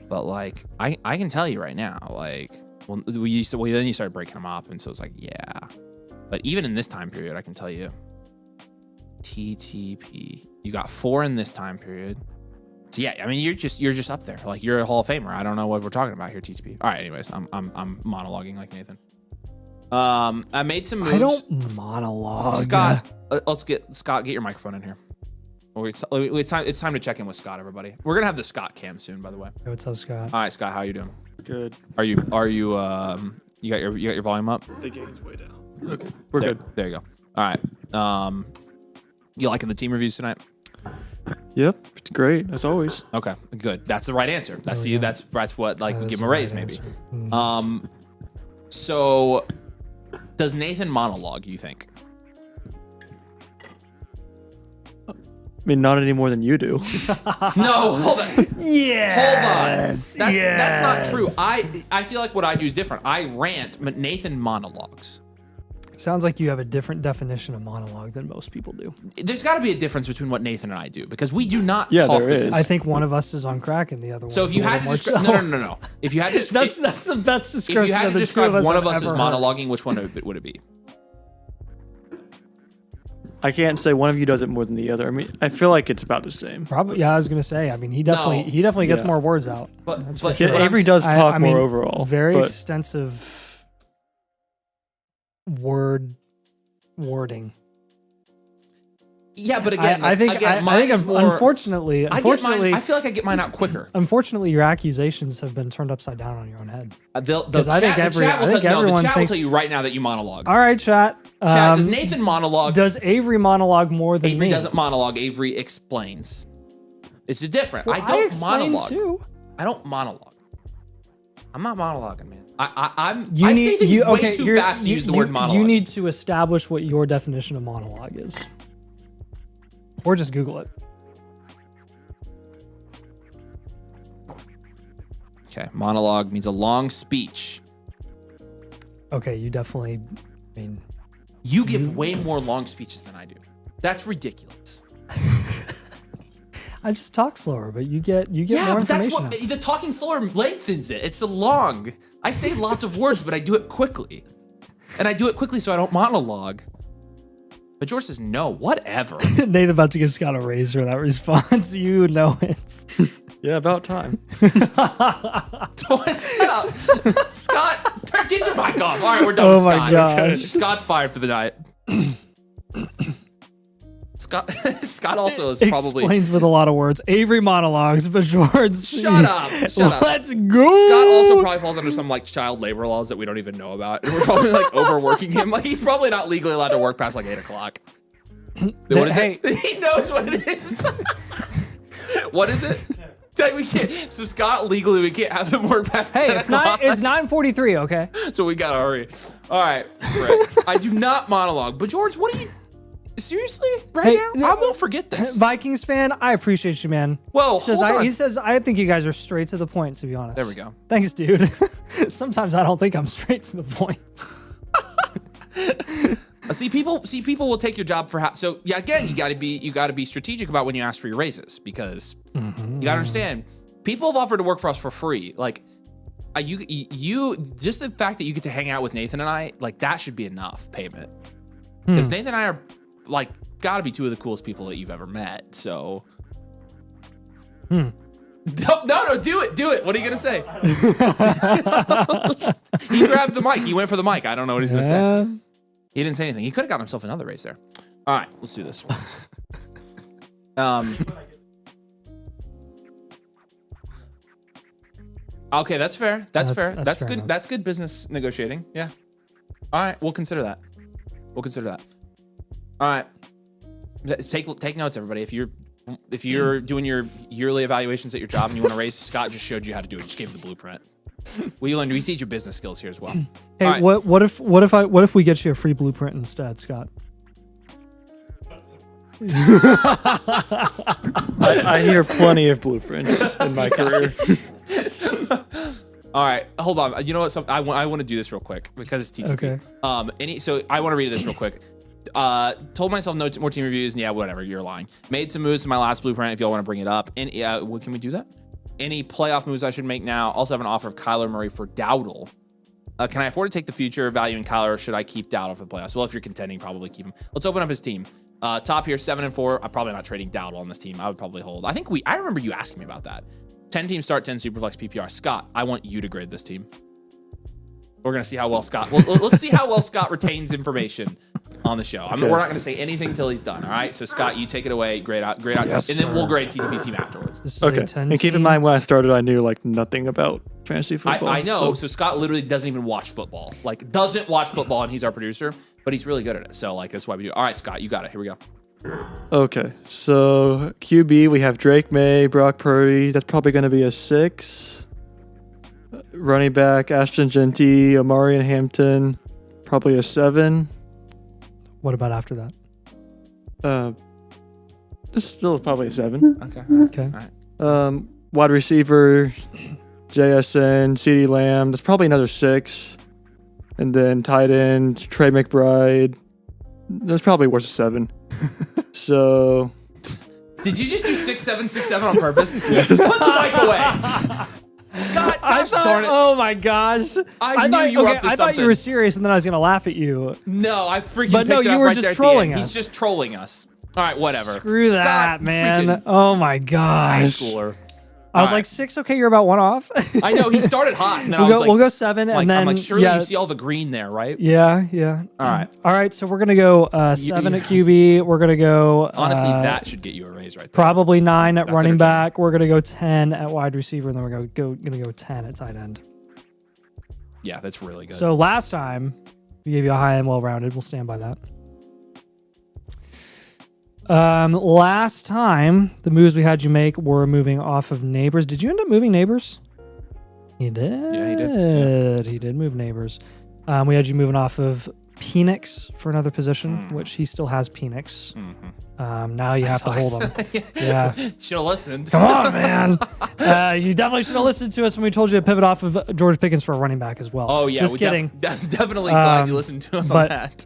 But like, I can tell you right now, like, then you started breaking them up, and so it's like, yeah. But even in this time period, I can tell you, TTP, you got 4 in this time period. So yeah, I mean, you're just up there. Like, you're a Hall of Famer. I don't know what we're talking about here, TTP. All right, anyways, I'm monologuing like Nathan. I made some moves. I don't monologue. Scott, get your microphone in here. It's time to check in with Scott, everybody. We're gonna have the Scott cam soon, by the way. Hey, what's up, Scott? All right, Scott, how you doing? Good. Are you you got your volume up? The game's way down. Okay, we're good. There you go. All right. You liking the team reviews tonight? Yep, it's great as always. Okay, good. That's the right answer. That's what, like, give him a raise, maybe. So does Nathan monologue, you think? I mean, not any more than you do. No, hold on. Yes. Hold on. That's not true. I feel like what I do is different. I rant, but Nathan monologues. Sounds like you have a different definition of monologue than most people do. There's got to be a difference between what Nathan and I do, because we do not Yeah, talk there this. is. I think one of us is on crack and the other one. So if you had to describe, no. If you had to, that's the best description. If you had to of describe one of us as heard. monologuing, which one would it be? I can't say one of you does it more than the other. I mean, I feel like it's about the same. Probably, yeah. I was gonna say. I mean, he definitely gets more words out. But Yeah, Avery does talk more overall. Very but extensive wording. Yeah, but again, I think unfortunately, I feel like I get mine out quicker. Unfortunately, your accusations have been turned upside down on your own head. The chat will tell you right now that you monologue. All right, chat. Chat, does Nathan monologue? Does Avery monologue more than Avery me? doesn't monologue. Avery explains. It's different. Well, I don't explain monologue. Too. I don't monologue. I'm not monologuing, man. I You say things way too fast to use the word monologue. You need to establish what your definition of monologue is. Or just Google it. Okay, monologue means a long speech. Okay, you definitely, I mean... You give way more long speeches than I do. That's ridiculous. I just talk slower, but you get more but that's information. what the talking slower lengthens it. It's so long. I say lots of words, but I do it quickly, and I do it quickly so I don't monologue. But George says no. Whatever. Nathan about to give Scott a raise for that response. You know it. Yeah, about time. Shut up. Scott, get your mic off. All right, we're done with my Scott. gosh. Scott's fired for the night. Scott also is probably... Explains with a lot of words. Avery monologues, but George... Shut up. Let's go. Scott also probably falls under some like child labor laws that we don't even know about. And we're probably like overworking him. Like he's probably not legally allowed to work past like 8 o'clock. What is it? He knows what it is. What is it? We can't. So Scott, legally, we can't have him work past 10 o'clock. It's 9:43, okay? So we gotta hurry. All right, Brett. I do not monologue. But George, what are you... Seriously? Right now? I won't forget this. Vikings fan, I appreciate you, man. Well, he says, I think you guys are straight to the point, to be honest. There we go. Thanks, dude. Sometimes I don't think I'm straight to the point. See, people will take your job for half. So yeah, again, you gotta be strategic about when you ask for your raises, because you gotta understand, people have offered to work for us for free. Like, you just the fact that you get to hang out with Nathan and I, like that should be enough payment. Because Nathan and I are like gotta be two of the coolest people that you've ever met. So. No, do it. What are you gonna say? He grabbed the mic. He went for the mic. I don't know what he's gonna say. He didn't say anything. He could have gotten himself another raise there. All right, let's do this. Okay, that's fair. That's fair. That's good. Enough. That's good business negotiating. Yeah. All right, we'll consider that. All right. Take notes, everybody. If you're doing your yearly evaluations at your job and you want to raise, Scott just showed you how to do it. Just gave you the blueprint. We see your business skills here as well. Hey, right. what if we get you a free blueprint instead, Scott? I hear plenty of blueprints in my career. All right, hold on. You know what? I want to do this real quick because it's TTP. Okay. So I want to read this real quick. Told myself no more team reviews, and yeah, whatever. You're lying. Made some moves to my last blueprint. If y'all want to bring it up, and yeah, can we do that? Any playoff moves I should make now? Also have an offer of Kyler Murray for Dowdle. Can I afford to take the future value in Kyler, or should I keep Dowdle for the playoffs? Well, if you're contending, probably keep him. Let's open up his team. Top here, 7-4. I'm probably not trading Dowdle on this team. I would probably hold. I remember you asking me about that. 10 teams start, 10 Superflex PPR. Scott, I want you to grade this team. We're going to see how well Scott... let's see how well Scott retains information on the show. We're not going to say anything till he's done, all right? So, Scott, you take it away. Grade out, yes, and then we'll grade TTP's team afterwards. Okay. And keep in mind, when I started, I knew, like, nothing about fantasy football. I know. So, Scott literally doesn't even watch football. Like, doesn't watch football, and he's our producer. But he's really good at it. So, like, that's why we do it. All right, Scott, you got it. Here we go. Okay. So, QB, we have Drake May, Brock Purdy. That's probably going to be a 6. Running back, Ashton Genty, Amari and Hampton, probably a 7. What about after that? This is still probably a 7. Okay. All right. Wide receiver, JSN, CeeDee Lamb. That's probably another 6. And then tight end, Trey McBride. That's probably worth a 7. So. Did you just do 6, 7, 6, 7 on purpose? Put the mic away. Scott, gosh darn it. Oh my gosh. I knew you were up to something. I thought you were serious and then I was going to laugh at you. No, I freaking But no, picked it you up were right just there at trolling the end. us. He's just trolling us. All right, whatever. Screw that, Scott, man. Oh my High gosh. schooler. I was like 6. Okay, you're about 1 off. I know, he started hot. And then we'll go 7 and then. I'm like, surely you see all the green there, right? Yeah. All right. So we're gonna go 7 at QB. We're gonna go. Honestly, that should get you a raise right there. Probably 9 at running back. We're gonna go 10 at wide receiver, and then we're gonna go 10 at tight end. Yeah, that's really good. So last time we gave you a high and well-rounded. We'll stand by that. Last time the moves we had you make were moving off of Neighbors. Did you end up moving Neighbors? He did. Yeah, he did. He did move Neighbors. We had you moving off of Penix for another position, which he still has Penix. Now you have to hold him. Yeah. Should have listened. Come on, man. You definitely should have listened to us when we told you to pivot off of George Pickens for a running back as well. Oh, yeah. Just kidding. Definitely glad you listened to us on that.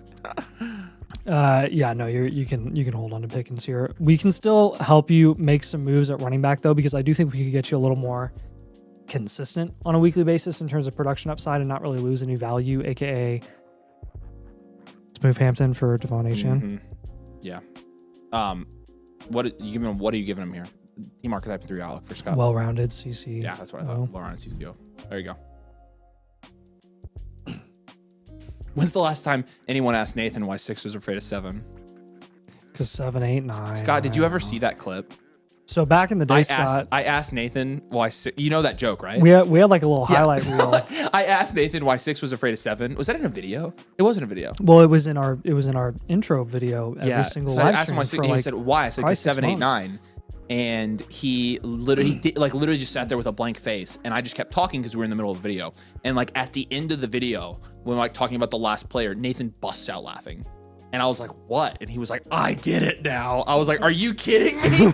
Yeah, no, you can hold on to Pickens here. We can still help you make some moves at running back though, because I do think we could get you a little more consistent on a weekly basis in terms of production upside and not really lose any value, aka Let's move Hampton for Devon Achane. Mm-hmm. Yeah. What are you giving him here? Team archetype 3 Alec for Scott. Well-rounded CC. Yeah, that's what I thought. Well-rounded CCO. There you go. When's the last time anyone asked Nathan why 6 was afraid of 7? Because 7, 8, 9. Scott, did you ever see that clip? So back in the day, Scott, I asked Nathan why 6. You know that joke, right? we had like a little highlight reel. I asked Nathan why 6 was afraid of 7. Was that in a video? It wasn't a video. Well, it was in our intro video. Every single so live I asked him why 6, and he said why. I said because 7, 8, 9. And he literally just sat there with a blank face, and I just kept talking because we were in the middle of the video. And like at the end of the video, when like talking about the last player, Nathan busts out laughing. And I was like, what? And he was like, I get it now. I was like, are you kidding me?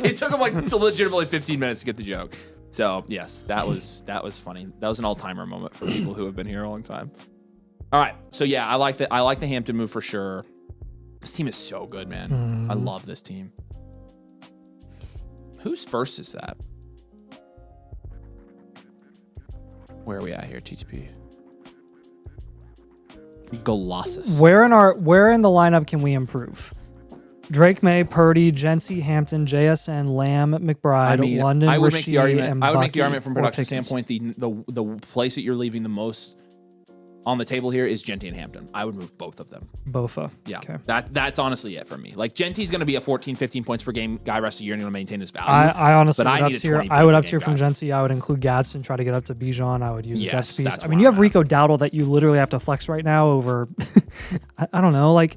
It took him like legitimately 15 minutes to get the joke. So yes, that was funny. That was an all-timer moment for people who have been here a long time. All right. So yeah, I like the Hampton move for sure. This team is so good, man. I love this team. Whose first is that? Where are we at here, TTP? Colossus. Where in the lineup can we improve? Drake May, Purdy, Jency, Hampton, JSN, Lamb, McBride, London, I would make Rasheed, the argument. and I would Bucky make the argument from a production Pickens. standpoint. The place that you're leaving the most on the table here is Genty and Hampton. I would move both of them. Bofa. Yeah, Okay. that's honestly it for me. Like Genty's going to be a 14, 15 points per game guy rest of the year and going to maintain his value. I honestly but would I up need a tier. 20 I would per up game tier from guy. Jency. I would include Gadsden, try to get up to Bijan. I would use a Yes, depth piece. that's I mean, where you have I'm Rico Dowdle that you literally have to flex right now over. I don't know. Like,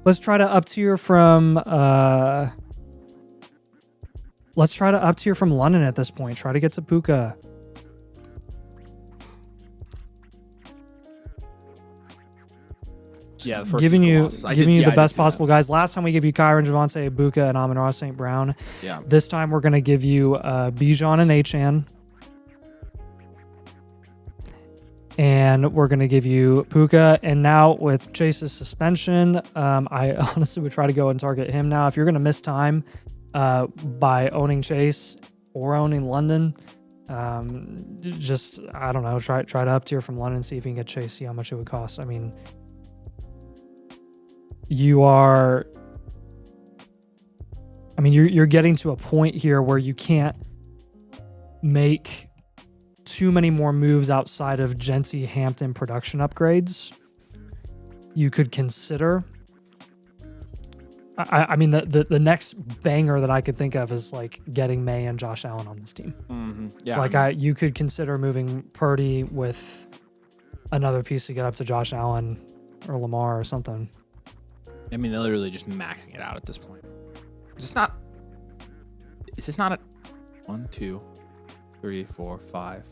let's try to up tier from. Let's try to up tier from London at this point. Try to get to Puka. Yeah, the first giving is you Colossus. the best possible guys. Last time we gave you Kyron, Javonte, Ibuka, and Amon-Ra St. Brown. Yeah. This time we're going to give you Bijan and Achane. And we're going to give you Puka. And now with Chase's suspension, I honestly would try to go and target him now. If you're going to miss time by owning Chase or owning London, just, I don't know, try to up tier from London, see if you can get Chase, see how much it would cost. I mean, you're getting to a point here where you can't make too many more moves outside of Jency Hampton production upgrades. You could consider. I mean, the next banger that I could think of is like getting May and Josh Allen on this team. Mm-hmm. Yeah. Like you could consider moving Purdy with another piece to get up to Josh Allen or Lamar or something. I mean, they're literally just maxing it out at this point. Is this not a 1, 2, 3, 4, 5?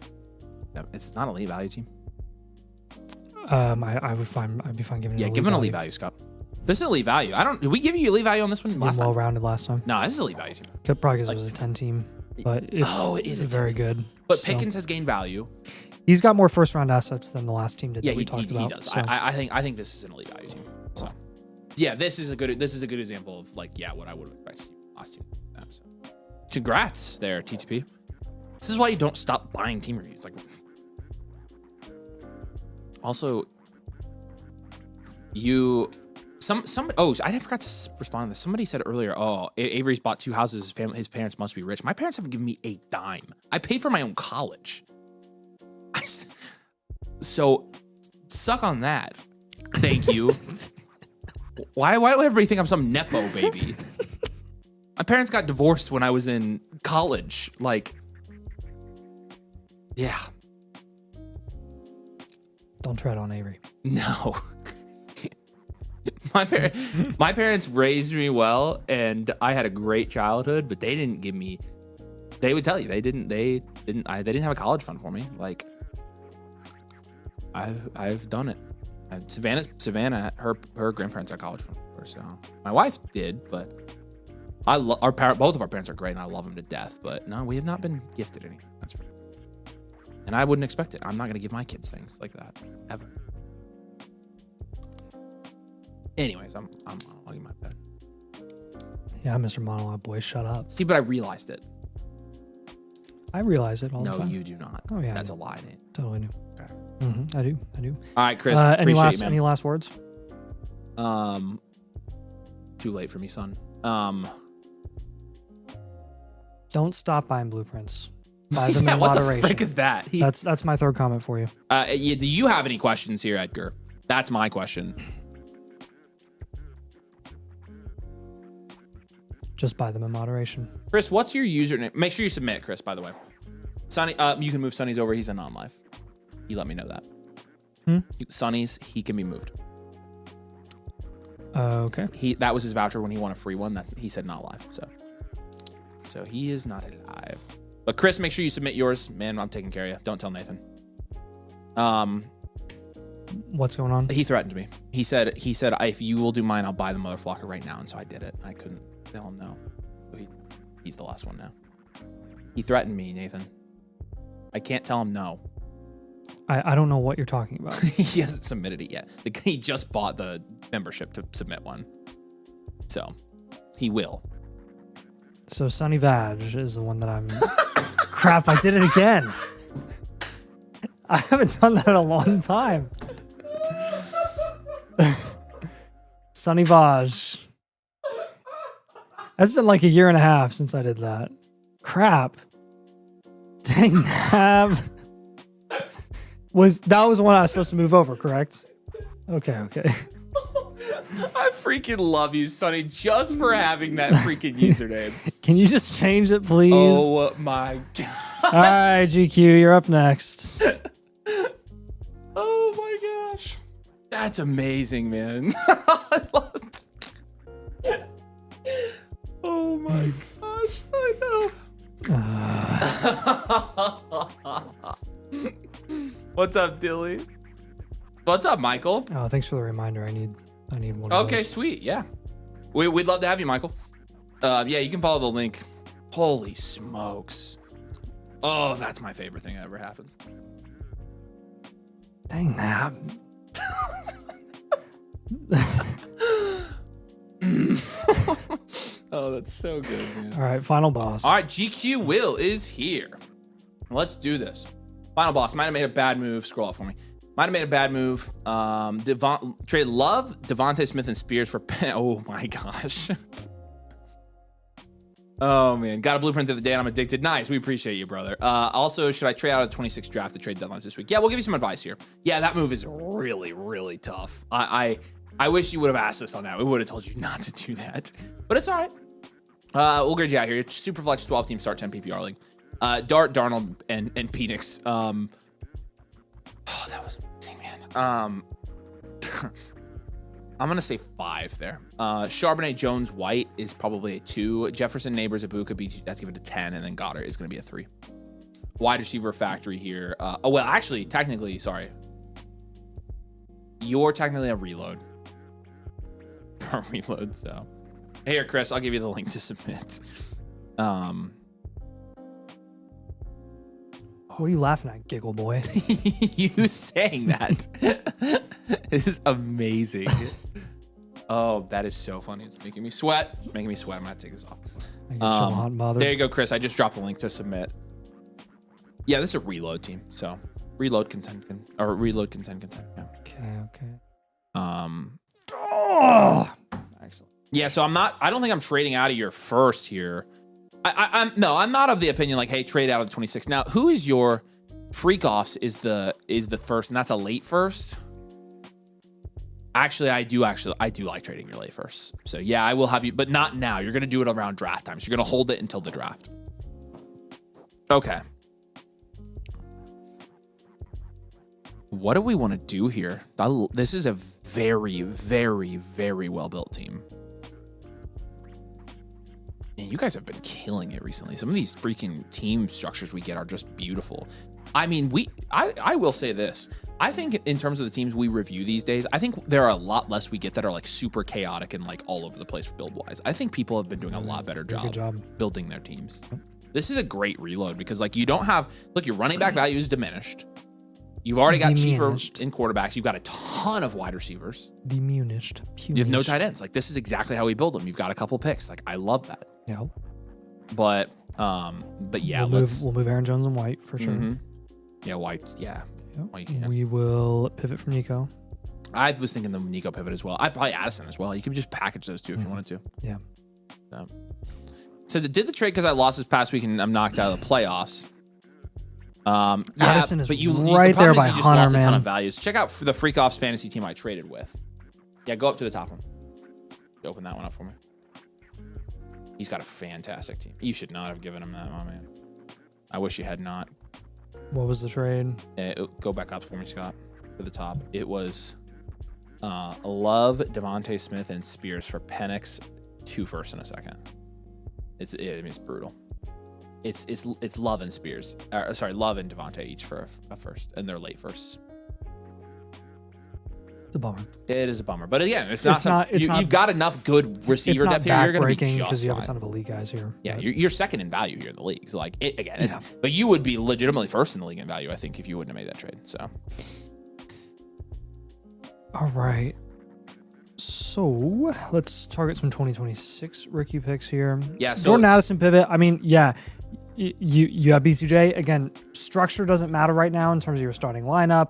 It's not a elite value team. I'd be fine giving it. Yeah, give him an elite value, Scott. This is elite value. Did we give you elite value on this one last time? Well rounded last time. No, this is elite value team. Probably because it was a 10 team, but it is very good. But so. Pickens has gained value. He's got more first round assets than the last team did. Yeah, that we talked about. He does. So. I think this is an elite value team. So yeah, this is a good example of like what I would expect to see last team. So congrats there, TTP. This is why you don't stop buying team reviews. Like also, I forgot to respond to this. Somebody said earlier, Avery's bought 2 houses. His parents must be rich. My parents haven't given me a dime. I paid for my own college. So suck on that. Thank you. Why would everybody think I'm some Nepo baby? My parents got divorced when I was in college. Like, yeah. Don't tread on Avery. No. My parents raised me well, and I had a great childhood, but they didn't give me. They would tell you they didn't have a college fund for me. Like, I've done it. Savannah, her grandparents had college fund for her, so my wife did, but both of our parents are great, and I love them to death. But no, we have not been gifted anything. That's for sure. And I wouldn't expect it. I'm not gonna give my kids things like that ever. Anyways, I'm monologuing my bed. Yeah, Mr. Monologue Boy, shut up. See, but I realized it. I realize it all the time. No, you do not. Oh yeah, that's a lie, Nate. Totally new. Okay. I do. All right, Chris. Any appreciate you, man. last words? Too late for me, son. Don't stop buying blueprints. Buy them in what moderation. the frick is that? That's my third comment for you. Do you have any questions here, Edgar? That's my question. Just buy them in moderation. Chris, what's your username? Make sure you submit, Chris, by the way. Sonny, you can move Sonny's over. He's a non-live. He let me know that. Sonny's, he can be moved. Okay. That was his voucher when he won a free one. He said not live. So he is not alive. But Chris, make sure you submit yours. Man, I'm taking care of you. Don't tell Nathan. What's going on? He threatened me. He said, if you will do mine, I'll buy the mother flocker right now. And so I did it. I couldn't tell him no. So he's the last one now. He threatened me, Nathan. I can't tell him no. I don't know what you're talking about. He hasn't submitted it yet. He just bought the membership to submit one. So he will. So Sunny Vag is the one that I'm... Crap, I did it again. I haven't done that in a long time. Sunny Vaj. It's been like a year and a half since I did that. Crap. Dang, Nab. That was one I was supposed to move over, correct? Okay. I freaking love you, Sonny, just for having that freaking username. Can you just change it, please? Oh my god. All right, GQ, you're up next. Oh my gosh. That's amazing, man. I love it. Oh my gosh, I know. What's up, Dilly? What's up, Michael? Oh, thanks for the reminder. I need one of Okay, those. sweet. Yeah. We'd love to have you, Michael. Yeah, you can follow the link. Holy smokes. Oh, that's my favorite thing that ever happens. Dang, Nab. Oh, that's so good, man. All right, final boss. All right, GQ Will is here. Let's do this. Final boss. Might have made a bad move. Scroll up for me. Might have made a bad move. Trade Love, Devontae Smith, and Spears for oh my gosh. Oh man, got a blueprint the other day and I'm addicted. Nice, we appreciate you, brother. Also, should I trade out of 26 draft to trade deadlines this week? Yeah, we'll give you some advice here. Yeah, that move is really, really tough. I wish you would have asked us on that. We would have told you not to do that, but it's all right. We'll grade you out here. Superflex 12 team start 10 PPR league. Dart, Darnold, and Penix. Oh, that was amazing, man. I'm gonna say 5 there. Charbonnet, Jones, White is probably a 2. Jefferson, Neighbors, Ibuka, BG, that's give it a 10, and then Goddard is gonna be a 3. Wide receiver factory here. Oh well, actually, technically, sorry. You're technically a reload. A reload. So here, Chris, I'll give you the link to submit. What are you laughing at, giggle boy? You saying that is amazing. Oh, that is so funny. It's making me sweat. It's making me sweat. I'm gonna take this off. I get so hot and bothered. There you go, Chris. I just dropped the link to submit. Yeah, this is a reload team. So reload contend. Yeah. Okay. Oh, excellent. Yeah, so I don't think I'm trading out of your first here. I'm not of the opinion like, hey, trade out of the 26. Now, who is your freak offs is the first, and that's a late first. Actually, I do like trading your late first. So yeah, I will have you, but not now. You're gonna do it around draft time. So you're gonna hold it until the draft. Okay. What do we want to do here? This is a very, very, very well-built team. Man, you guys have been killing it recently. Some of these freaking team structures we get are just beautiful. I mean, I will say this. I think in terms of the teams we review these days, I think there are a lot less we get that are like super chaotic and like all over the place build-wise. I think people have been doing a lot better job building their teams. This is a great reload because like you don't have, look, your running back value is diminished. You've already got cheaper in quarterbacks. You've got a ton of wide receivers. Diminished. You have no tight ends. Like this is exactly how we build them. You've got a couple picks. Like I love that. Yeah. But yeah, we'll move Aaron Jones and White for sure. Mm-hmm. Yeah, White. Yeah. Yep. We will pivot from Nico. I was thinking the Nico pivot as well. I'd probably Addison as well. You could just package those two if you wanted to. Yeah. So did the trade because I lost this past week and I'm knocked out of the playoffs. Addison is but you right the there problem by is you just Hunter, lost a ton man. of values. Check out for the Freak Offs fantasy team I traded with. Yeah, go up to the top one. Open that one up for me. He's got a fantastic team. You should not have given him that, my man. I wish you had not. What was the trade? Go back up for me, Scott, to the top. It was Love, Devontae Smith, and Spears for Penix, 2 firsts and a second. It's brutal. It's Love and Spears. Love and Devontae each for a first, and they're late firsts. It's a bummer. It is a bummer, but again, you've got enough good receiver depth here. You're going to be just because you have a fine. ton of elite guys here. Yeah, you're second in value here in the league. So like but you would be legitimately first in the league in value, I think, if you wouldn't have made that trade. So, all right. So let's target some 2026 rookie picks here. Yeah, so Jordan Addison pivot. I mean, yeah, you have BCJ again. Structure doesn't matter right now in terms of your starting lineup.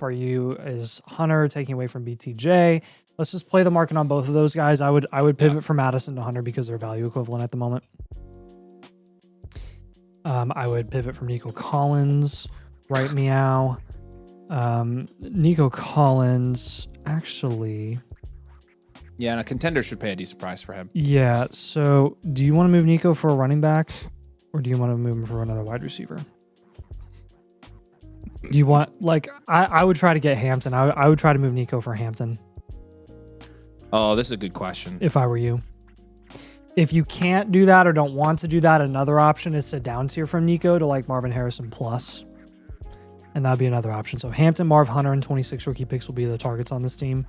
Is Hunter taking away from BTJ? Let's just play the market on both of those guys. I would pivot from Addison to Hunter because they're value equivalent at the moment. I would pivot from Nico Collins. Right meow. Nico Collins actually. Yeah, and a contender should pay a decent price for him. Yeah. So, do you want to move Nico for a running back, or do you want to move him for another wide receiver? Do you want I would try to get Hampton. I would try to move Nico for Hampton. Oh, this is a good question. If I were you. If you can't do that or don't want to do that, another option is to down tier from Nico to like Marvin Harrison plus. And that'd be another option. So Hampton, Marv, Hunter, and 26 rookie picks will be the targets on this team.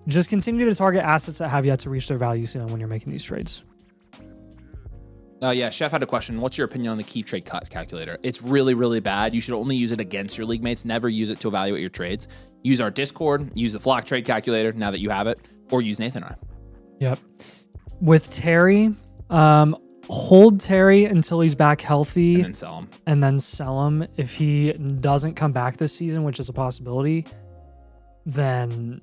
Just continue to target assets that have yet to reach their value ceiling when you're making these trades. Yeah, Chef had a question. What's your opinion on the keep trade cut calculator? It's really, really bad. You should only use it against your league mates. Never use it to evaluate your trades. Use our Discord, use the Flock trade calculator now that you have it, or use Nathan and I. Yep. With Terry, hold Terry until he's back healthy. And then sell him. And then sell him. If he doesn't come back this season, which is a possibility, then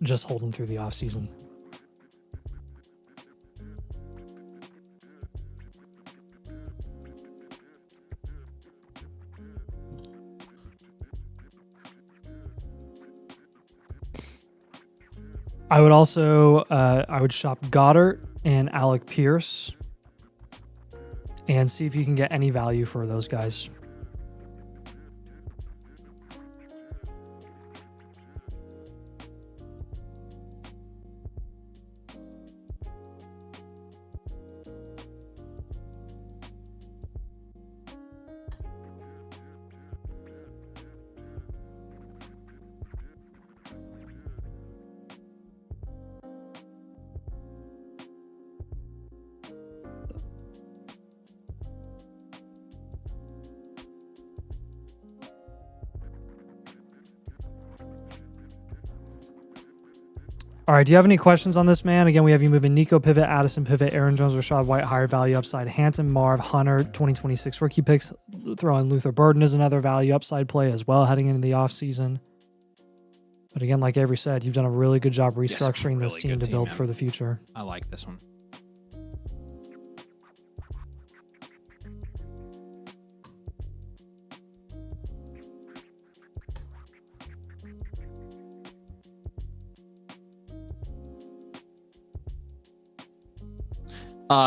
just hold him through the offseason. I would also I would shop Goddard and Alec Pierce and see if you can get any value for those guys. All right, do you have any questions on this, man? Again, we have you moving Nico pivot, Addison pivot, Aaron Jones, Rashad White, higher value upside, Hampton, Marv, Hunter, 2026 rookie picks. Throw in Luther Burden as another value upside play as well heading into the offseason. But again, like Avery said, you've done a really good job restructuring this team to build for the future. I like this one.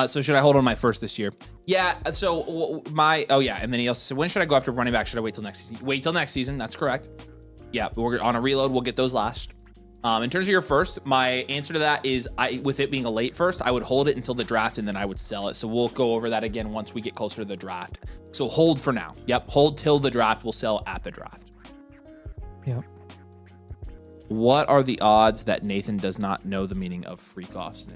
So should I hold on my first this year? Yeah. So and then he also said, when should I go after running back? Should I wait till next season? Wait till next season. That's correct. Yeah. We're on a reload. We'll get those last. In terms of your first, my answer to that is with it being a late first, I would hold it until the draft and then I would sell it. So we'll go over that again once we get closer to the draft. So hold for now. Yep. Hold till the draft. We'll sell at the draft. Yep. What are the odds that Nathan does not know the meaning of freak offs?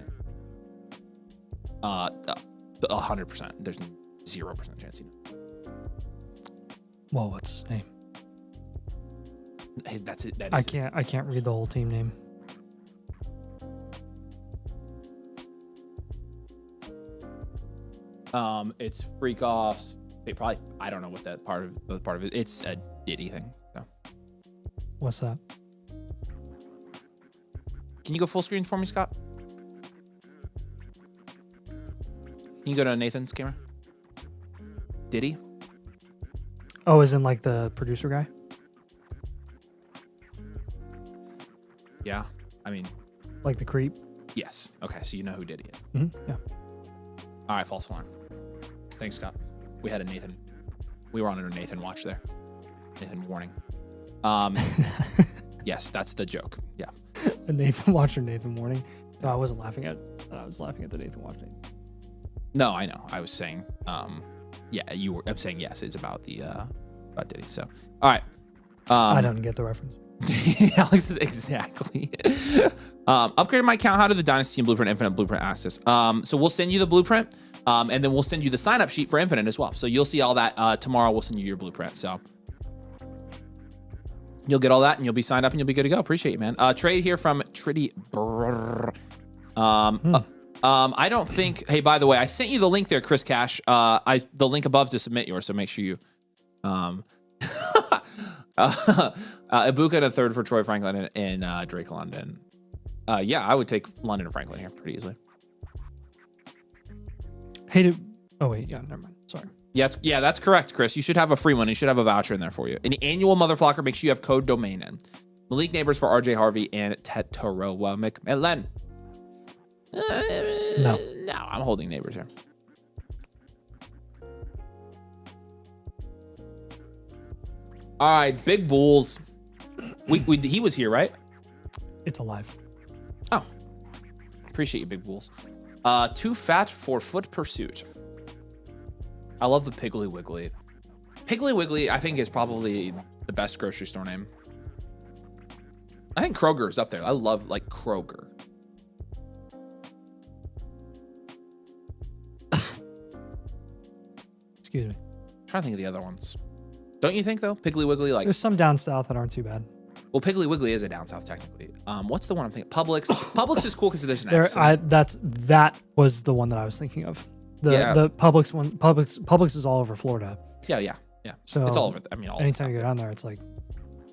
100%. There's 0% chance he knows. Well, what's his name? Hey, that's it. I can't read the whole team name. It's freak offs. I don't know what that part of it. It's a Diddy thing. So. What's that? Can you go full screen for me, Scott? Can you go to Nathan's camera? Did he? Oh, as in like the producer guy? Yeah. I mean, Like the creep? yes. Okay, so you know who did it. Yeah. All right, false alarm. Thanks, Scott. We had a Nathan. We were on a Nathan watch there. Nathan warning. Yes, that's the joke. Yeah. A Nathan Watch or Nathan Warning. No, I wasn't laughing at. I was laughing at the Nathan Watch. No, I know. I was saying, yeah, you were. I'm saying yes. It's about the about Diddy. So, all right. I don't get the reference. Alex is exactly. Upgraded my account. How did the Dynasty Team Blueprint Infinite Blueprint ask us? So we'll send you the blueprint, and then we'll send you the sign up sheet for Infinite as well. So you'll see all that tomorrow. We'll send you your blueprint. So you'll get all that, and you'll be signed up, and you'll be good to go. Appreciate you, man. Trade here from Tritty. I don't think. Hey, by the way, I sent you the link there, Chris Cash. The link above to submit yours. So make sure you. Ibuka and a third for Troy Franklin and Drake London. Yeah, I would take London and Franklin here pretty easily. Oh wait, yeah, never mind. Sorry. Yeah, that's correct, Chris. You should have a free one. You should have a voucher in there for you. An annual motherflocker. Make sure you have code domain in. Malik Neighbors for RJ Harvey and Tetoroa McMillan. No, I'm holding Neighbors here. All right, Big Bulls. He was here, right? it's alive. Oh, appreciate you, Big Bulls. Too fat for foot pursuit. I love the Piggly Wiggly. Piggly Wiggly, I think, is probably the best grocery store name. I think Kroger is up there. I love like Kroger. Excuse me. I'm trying to think of the other ones. Don't you think though? Piggly Wiggly, like There's some down south that aren't too bad. well, Piggly Wiggly is a down south technically. What's the one I'm thinking? Publix. Publix is cool because there's an There, X. in it. that was the one that I was thinking of. The Publix one. Publix is all over Florida. Yeah. So It's all over. I mean, all anytime you over go down there, it's like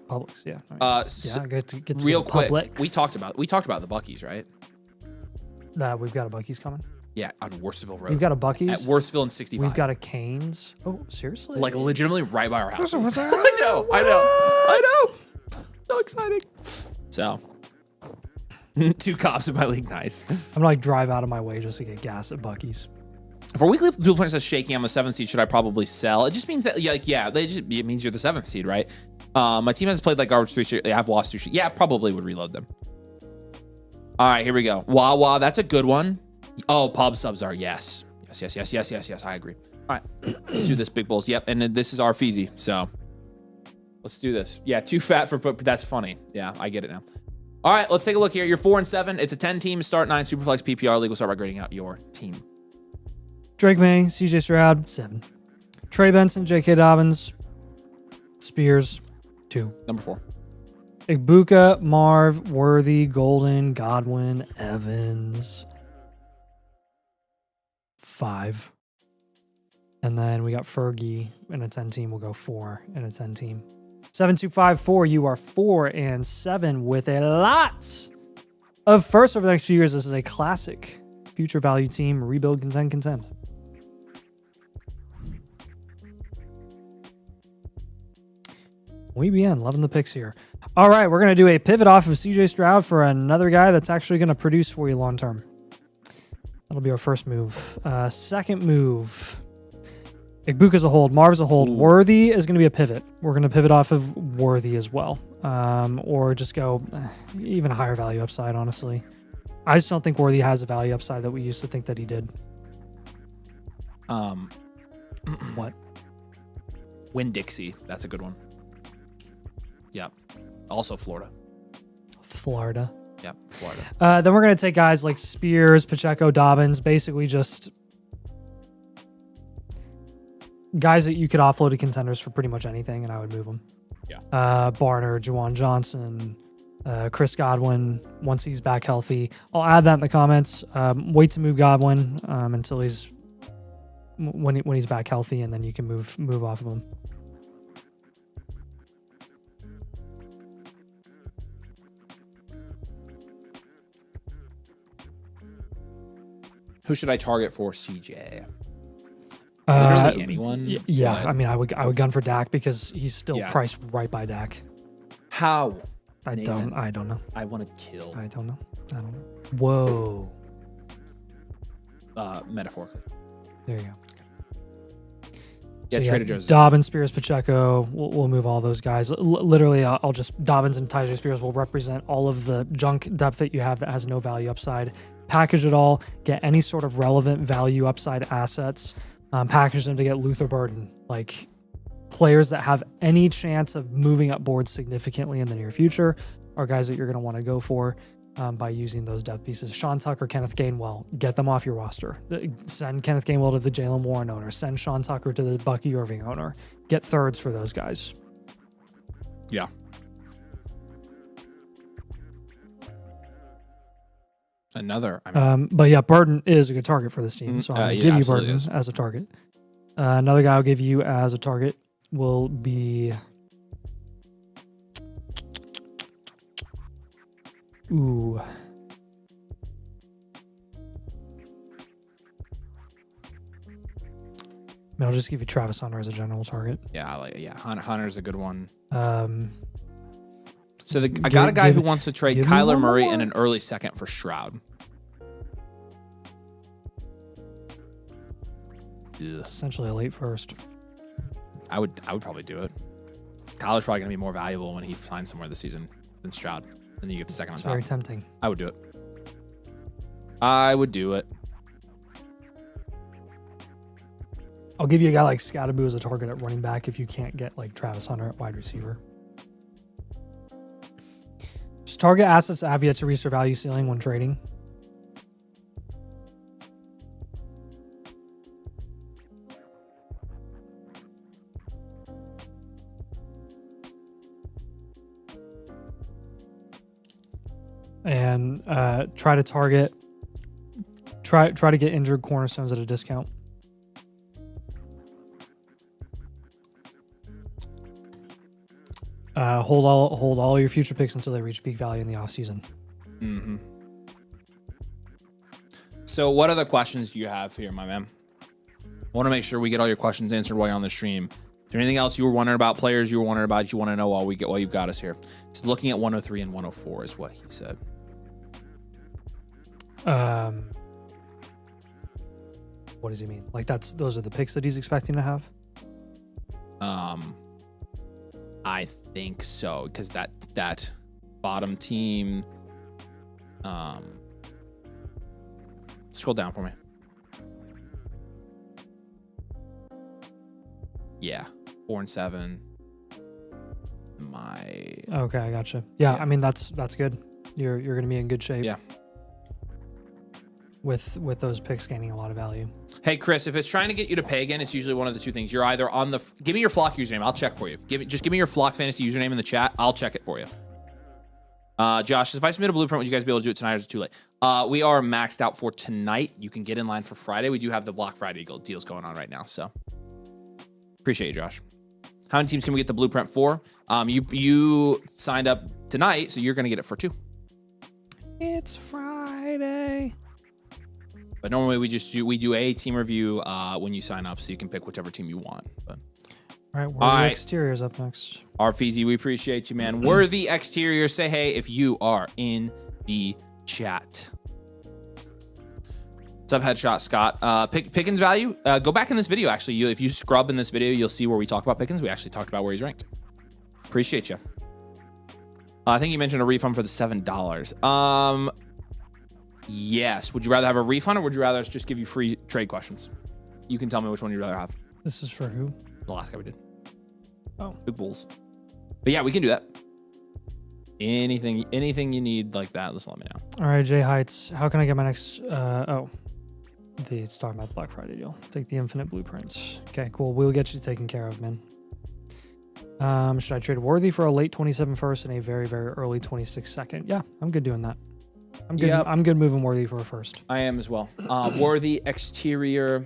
Publix. Yeah. so I get to real go to quick, Publix. we talked about the Buc-ee's, right? We've got a Buc-ee's coming. Yeah, on Worstville Road. We've got a At Buc-ee's. Worstville and 65. We've got a Cane's. Oh, seriously? like legitimately right by our house. I know. So exciting. So, 2 cops in my league. Nice. I'm gonna like drive out of my way just to get gas at Buc-ee's. For weekly blueprint says shaking. I'm a 7th seed. Should I probably sell? It just means that it means you're the 7th seed, right? My team has played like garbage 3. I've lost 2. Yeah, probably would reload them. All right, here we go. Wawa, that's a good one. Oh, pub subs are yes. I agree. All right, let's do this, Big Bulls. Yep, and then this is our Feezy. So let's do this. Yeah, too fat for, but that's funny. Yeah, I get it now. All right, let's take a look here. You're 4 and 7. It's a 10 team start 9 Superflex PPR league. We'll start by grading out your team. Drake May, CJ Stroud, 7. Trey Benson, J.K. Dobbins, Spears, 2. Number 4. Ibuka, Marv, Worthy, Golden, Godwin, Evans, 5. And then we got Fergie in a 10 team. We'll go 4 in a 10 team. 7254, you are 4 and 7 with a lot of first over the next few years. This is a classic future value team. Rebuild, contend. We begin. Loving the picks here. All right, we're going to do a pivot off of CJ Stroud for another guy that's actually going to produce for you long term. That'll be our first move. Second move. Igbuka's a hold. Marv's a hold. Worthy is going to be a pivot. We're going to pivot off of Worthy as well. Or just go even higher value upside, honestly. I just don't think Worthy has a value upside that we used to think that he did. What? Winn-Dixie. That's a good one. Yep. Also Florida. Yep, Florida. Then we're going to take guys like Spears, Pacheco, Dobbins, basically just guys that you could offload to contenders for pretty much anything, and I would move them. Yeah. Barner, Juwan Johnson, Chris Godwin, once he's back healthy. I'll add that in the comments. Wait to move Godwin until he's when he's back healthy, and then you can move off of him. Who should I target for CJ? Uh, Literally anyone. Yeah, but I mean, I would gun for Dak because he's still Yeah. priced right by Dak. How? I Nathan, don't know. I want to kill. I don't know. Whoa. Metaphorically. There you go. Yeah, So Trader Joe's. Dobbins, Spears, Pacheco. We'll move all those guys. Literally, I'll just Dobbins and Tyjae Spears will represent all of the junk depth that you have that has no value upside. Package it all. Get any sort of relevant value upside assets. Package them to get Luther Burden, like players that have any chance of moving up boards significantly in the near future are guys that you're going to want to go for by using those depth pieces. Sean Tucker, Kenneth Gainwell, get them off your roster. Send Kenneth Gainwell to the Jalen Warren owner. Send Sean Tucker to the Bucky Irving owner. Get thirds for those guys. Yeah. Another. But yeah, Burden is a good target for this team. So I'm going to give you absolutely Burden is. as a target. Another guy I'll give you as a target will be... Ooh. I'll just give you Travis Hunter as a general target. Yeah, Hunter's a good one. So I got a guy who wants to trade give me Kyler one Murray more. and an early second for Stroud. Ugh. essentially a late first. I would probably do it. Kyler's probably going to be more valuable when he finds somewhere this season than Stroud. And then you get the second It's on top. very tempting. I would do it. I would do it. I'll give you a guy like Scatterboo as a target at running back if you can't get like Travis Hunter at wide receiver. Just target assets that have yet to reach their value ceiling when trading. And try to get injured cornerstones at a discount. Hold all your future picks until they reach peak value in the offseason. Mm-hmm. So what other questions do you have here, my man? I want to make sure we get all your questions answered while you're on the stream. Is there anything else you were wondering about, players you were wondering about, you want to know while you've got us here? It's looking at 103 and 104 is what he said. What does he mean? Like those are the picks that he's expecting to have? I think so, because that bottom team. Scroll down for me. Yeah, 4 and 7. Okay, I gotcha. Yeah, I mean that's good. You're gonna be in good shape. Yeah. With those picks gaining a lot of value. Hey Chris, if it's trying to get you to pay again, it's usually one of the two things. You're either on the. Give me your Flock username. I'll check for you. Just give me your Flock Fantasy username in the chat. I'll check it for you. Josh, if I submit a blueprint, would you guys be able to do it tonight, or is it too late? We are maxed out for tonight. You can get in line for Friday. We do have the Black Friday deals going on right now, so appreciate you, Josh. How many teams can we get the blueprint for? You signed up tonight, so you're gonna get it for 2. It's Friday. But normally we do a team review when you sign up, so you can pick whichever team you want. But All right, Worthy Exteriors up next. Arfeezy, we appreciate you, man. Worthy Exterior, say hey if you are in the chat. What's up, Headshot Scott? Pickens value. Go back in this video. Actually, if you scrub in this video, you'll see where we talk about Pickens. We actually talked about where he's ranked. Appreciate you. I think you mentioned a refund for the $7. Yes. Would you rather have a refund, or would you rather us just give you free trade questions? You can tell me which one you'd rather have. This is for who? The last guy we did. Oh. Big Bulls. But yeah, we can do that. Anything you need like that, just let me know. All right, Jay Heights. How can I get my next? It's talking about the Black Friday deal. Take the infinite blueprints. Okay, cool. We'll get you taken care of, man. Should I trade Worthy for a late 27 first and a very, very early 26 second? Yeah, I'm good doing that. I'm good. Yep. I'm good moving Worthy for a first. I am as well. Worthy Exterior.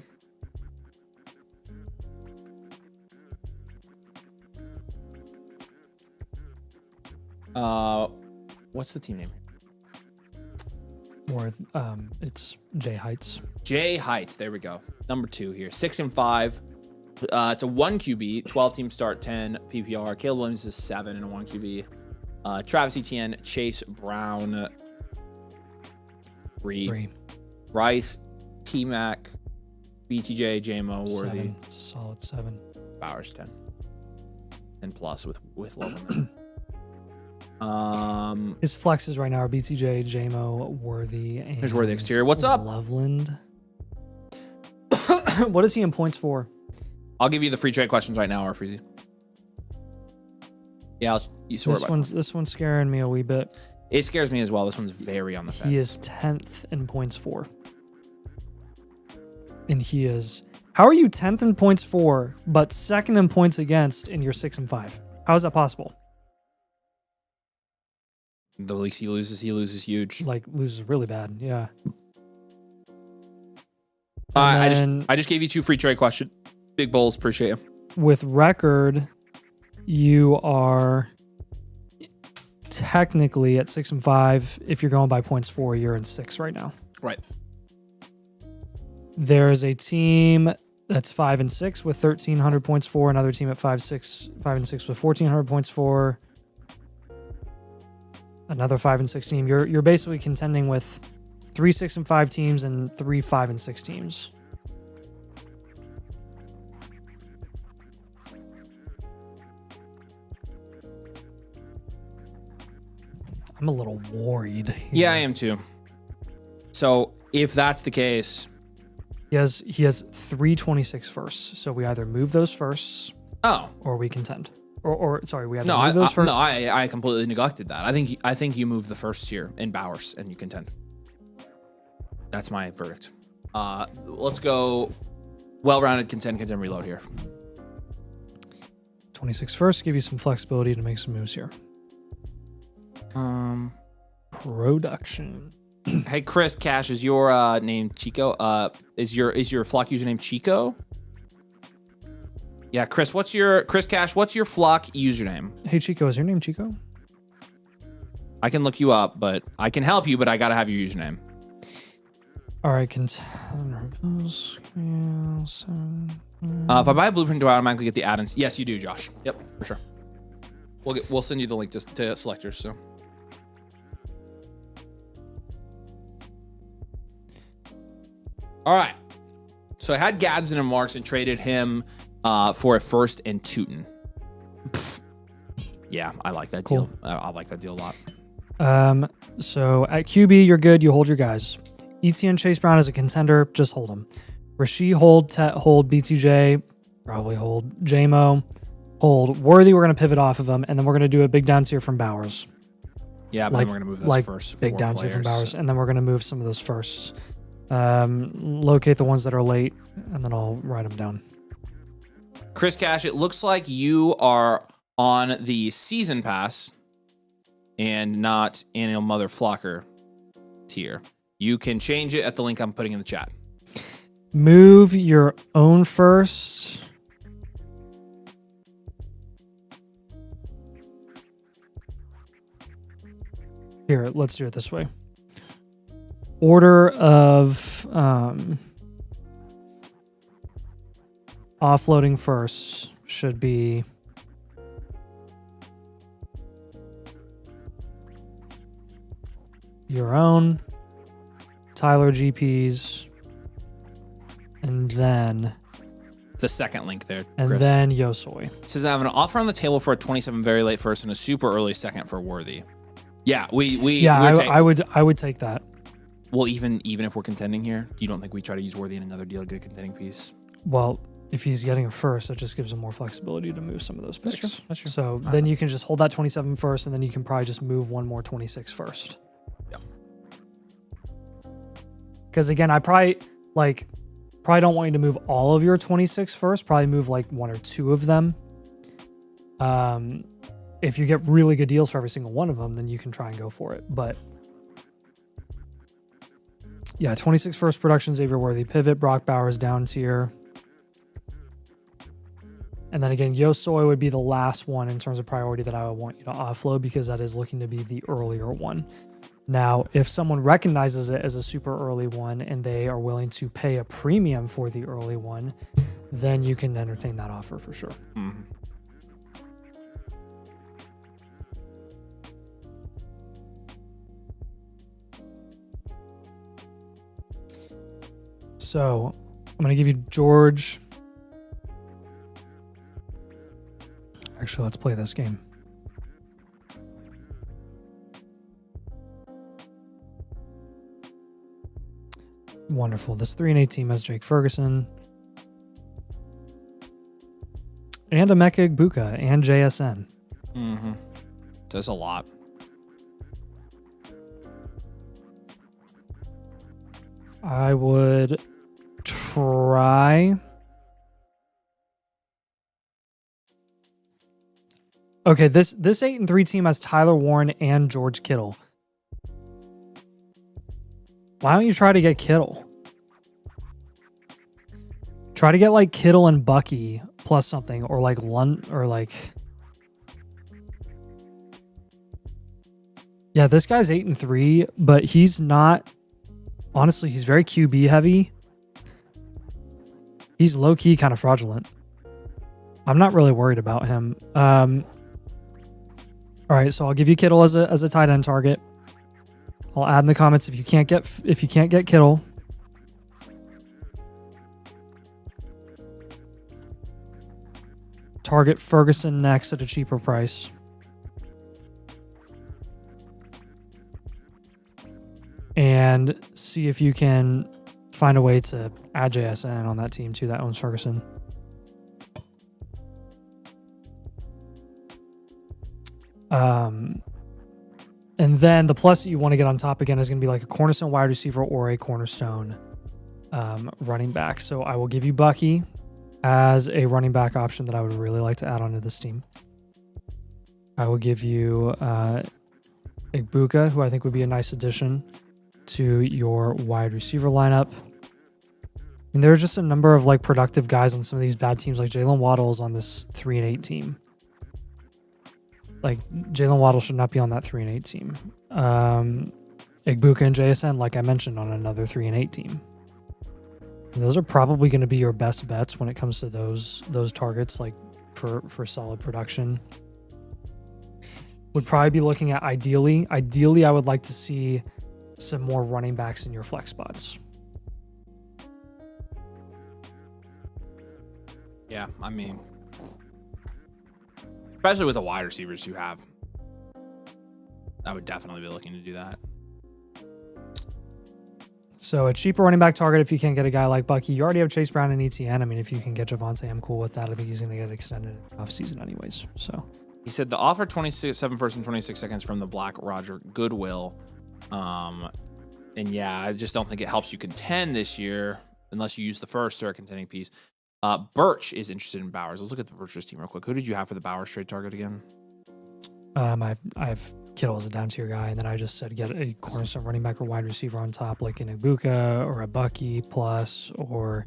What's the team name? Or it's Jay Heights. Jay Heights. There we go. Number 2 here. 6 and 5. It's a 1 QB, 12 team start, 10 PPR. Caleb Williams is 7 and a 1 QB. Travis Etienne, Chase Brown, 3. Rice, T-Mac, BTJ, JMO, Worthy. 7. It's a solid 7. Bowers, 10. 10 plus with Loveland. His flexes right now are BTJ, JMO, Worthy, and Here's Worthy exterior. What's up? Loveland. What is he in points for? I'll give you the free trade questions right now, or Freezy. Yeah, you sort This one's scaring me a wee bit. It scares me as well. This one's very on the fence. He is 10th in points for. And he is... How are you 10th in points for, but 2nd in points against, and you're 6 and 5? How is that possible? The leagues he loses huge. Like, loses really bad, yeah. I just gave you 2 free trade questions. Big Bulls, appreciate you. With record, you are technically at 6 and 5. If you're going by points for, you're in 6 right now. Right. There is a team that's 5 and 6 with 1,300 points for. Another team at 5 and 6 with 1,400 points for. Another 5 and 6 team. You're basically contending with 3 6 and 5 teams and 3 5 and 6 teams. I'm a little worried here. Yeah, I am too. So if that's the case, he has 326 firsts. So we either move those firsts, or we contend. Or sorry, we have to move those firsts. No, I completely neglected that. I think you move the first here in Bowers and you contend. That's my verdict. Let's go well-rounded contend reload here. 26 firsts give you some flexibility to make some moves here. Production. Hey Chris Cash, is your name Chico? Is your flock username Chico? Yeah, Chris Cash, what's your flock username? Hey Chico, is your name Chico? I can look you up, but I can help you, but I gotta have your username. All right, if I buy a blueprint, do I automatically get the add-ins? Yes, you do, Josh. Yep, for sure. We'll send you the link to selectors. So. All right. So I had Gadsden and Marks and traded him for a first and Tootin. Yeah, I like that deal. I like that deal a lot. So at QB, you're good. You hold your guys. ETN Chase Brown is a contender. Just hold him. Rasheed hold, Tet hold, BTJ, probably hold, JMO, hold. Worthy, we're going to pivot off of him, and then we're going to do a big down tier from Bowers. Yeah, but then we're going to move those first big down tier from Bowers, and then we're going to move some of those firsts. Locate the ones that are late, and then I'll write them down. Chris Cash, it looks like you are on the season pass and not annual mother flocker tier. You can change it at the link I'm putting in the chat. Move your own first. Here, let's do it this way. Order of offloading first should be your own, Tyler GPs, and then the second link there, and Chris. then Yosoi. It says I have an offer on the table for a 27 very late first and a super early second for Worthy. Yeah, I would take that. Well, even if we're contending here, you don't think we try to use Worthy in another deal to get a contending piece? Well, if he's getting a first, it just gives him more flexibility to move some of those picks. That's true. So then you can just hold that 27 first, and then you can probably just move one more 26 first. Yeah. Because again, I probably don't want you to move all of your 26 first. Probably move like 1 or 2 of them. If you get really good deals for every single one of them, then you can try and go for it. But yeah, 26 first production, Xavier Worthy, pivot, Brock Bowers down tier. And then again, Yosoi would be the last one in terms of priority that I would want you to offload because that is looking to be the earlier one. Now, if someone recognizes it as a super early one and they are willing to pay a premium for the early one, then you can entertain that offer for sure. Mm-hmm. So I'm going to give you George. Actually, let's play this game. Wonderful. This 3-8 team has Jake Ferguson and Emeka Egbuka and JSN. Mm-hmm. That's a lot. I would try. Okay, this 8-3 team has Tyler Warren and George Kittle. Why don't you try to get Kittle? Try to get like Kittle and Bucky plus something, or like yeah, this guy's 8-3, but he's not. Honestly, he's very QB heavy. He's low key kind of fraudulent. I'm not really worried about him. All right, so I'll give you Kittle as a tight end target. I'll add in the comments if you can't get Kittle. Target Ferguson next at a cheaper price. And see if you can find a way to add JSN on that team too that owns Ferguson. And then the plus that you want to get on top again is going to be like a cornerstone wide receiver or a cornerstone running back. So I will give you Bucky as a running back option that I would really like to add onto this team. I will give you Egbuka, who I think would be a nice addition to your wide receiver lineup. And there are just a number of like productive guys on some of these bad teams, like Jalen Waddle's on this 3-8 team. Like Jalen Waddle should not be on that 3-8 team. Egbuka and JSN, like I mentioned, on another 3-8 team. And those are probably going to be your best bets when it comes to those targets, like for solid production. Would probably be looking at ideally, I would like to see some more running backs in your flex spots. Yeah, I mean, especially with the wide receivers you have, I would definitely be looking to do that. So a cheaper running back target if you can't get a guy like Bucky. You already have Chase Brown and ETN. I mean, if you can get Javonte, I'm cool with that. I think he's going to get extended off season anyways. So he said the offer 27 first and 26 seconds from the Black Roger Goodwill. And yeah, I just don't think it helps you contend this year unless you use the first or a contending piece. Birch is interested in Bowers. Let's look at the Birch's team real quick. Who did you have for the Bowers trade target again? I have Kittle as a down tier guy, and then I just said get a cornerstone running back or wide receiver on top, like an Egbuka or a Bucky plus, or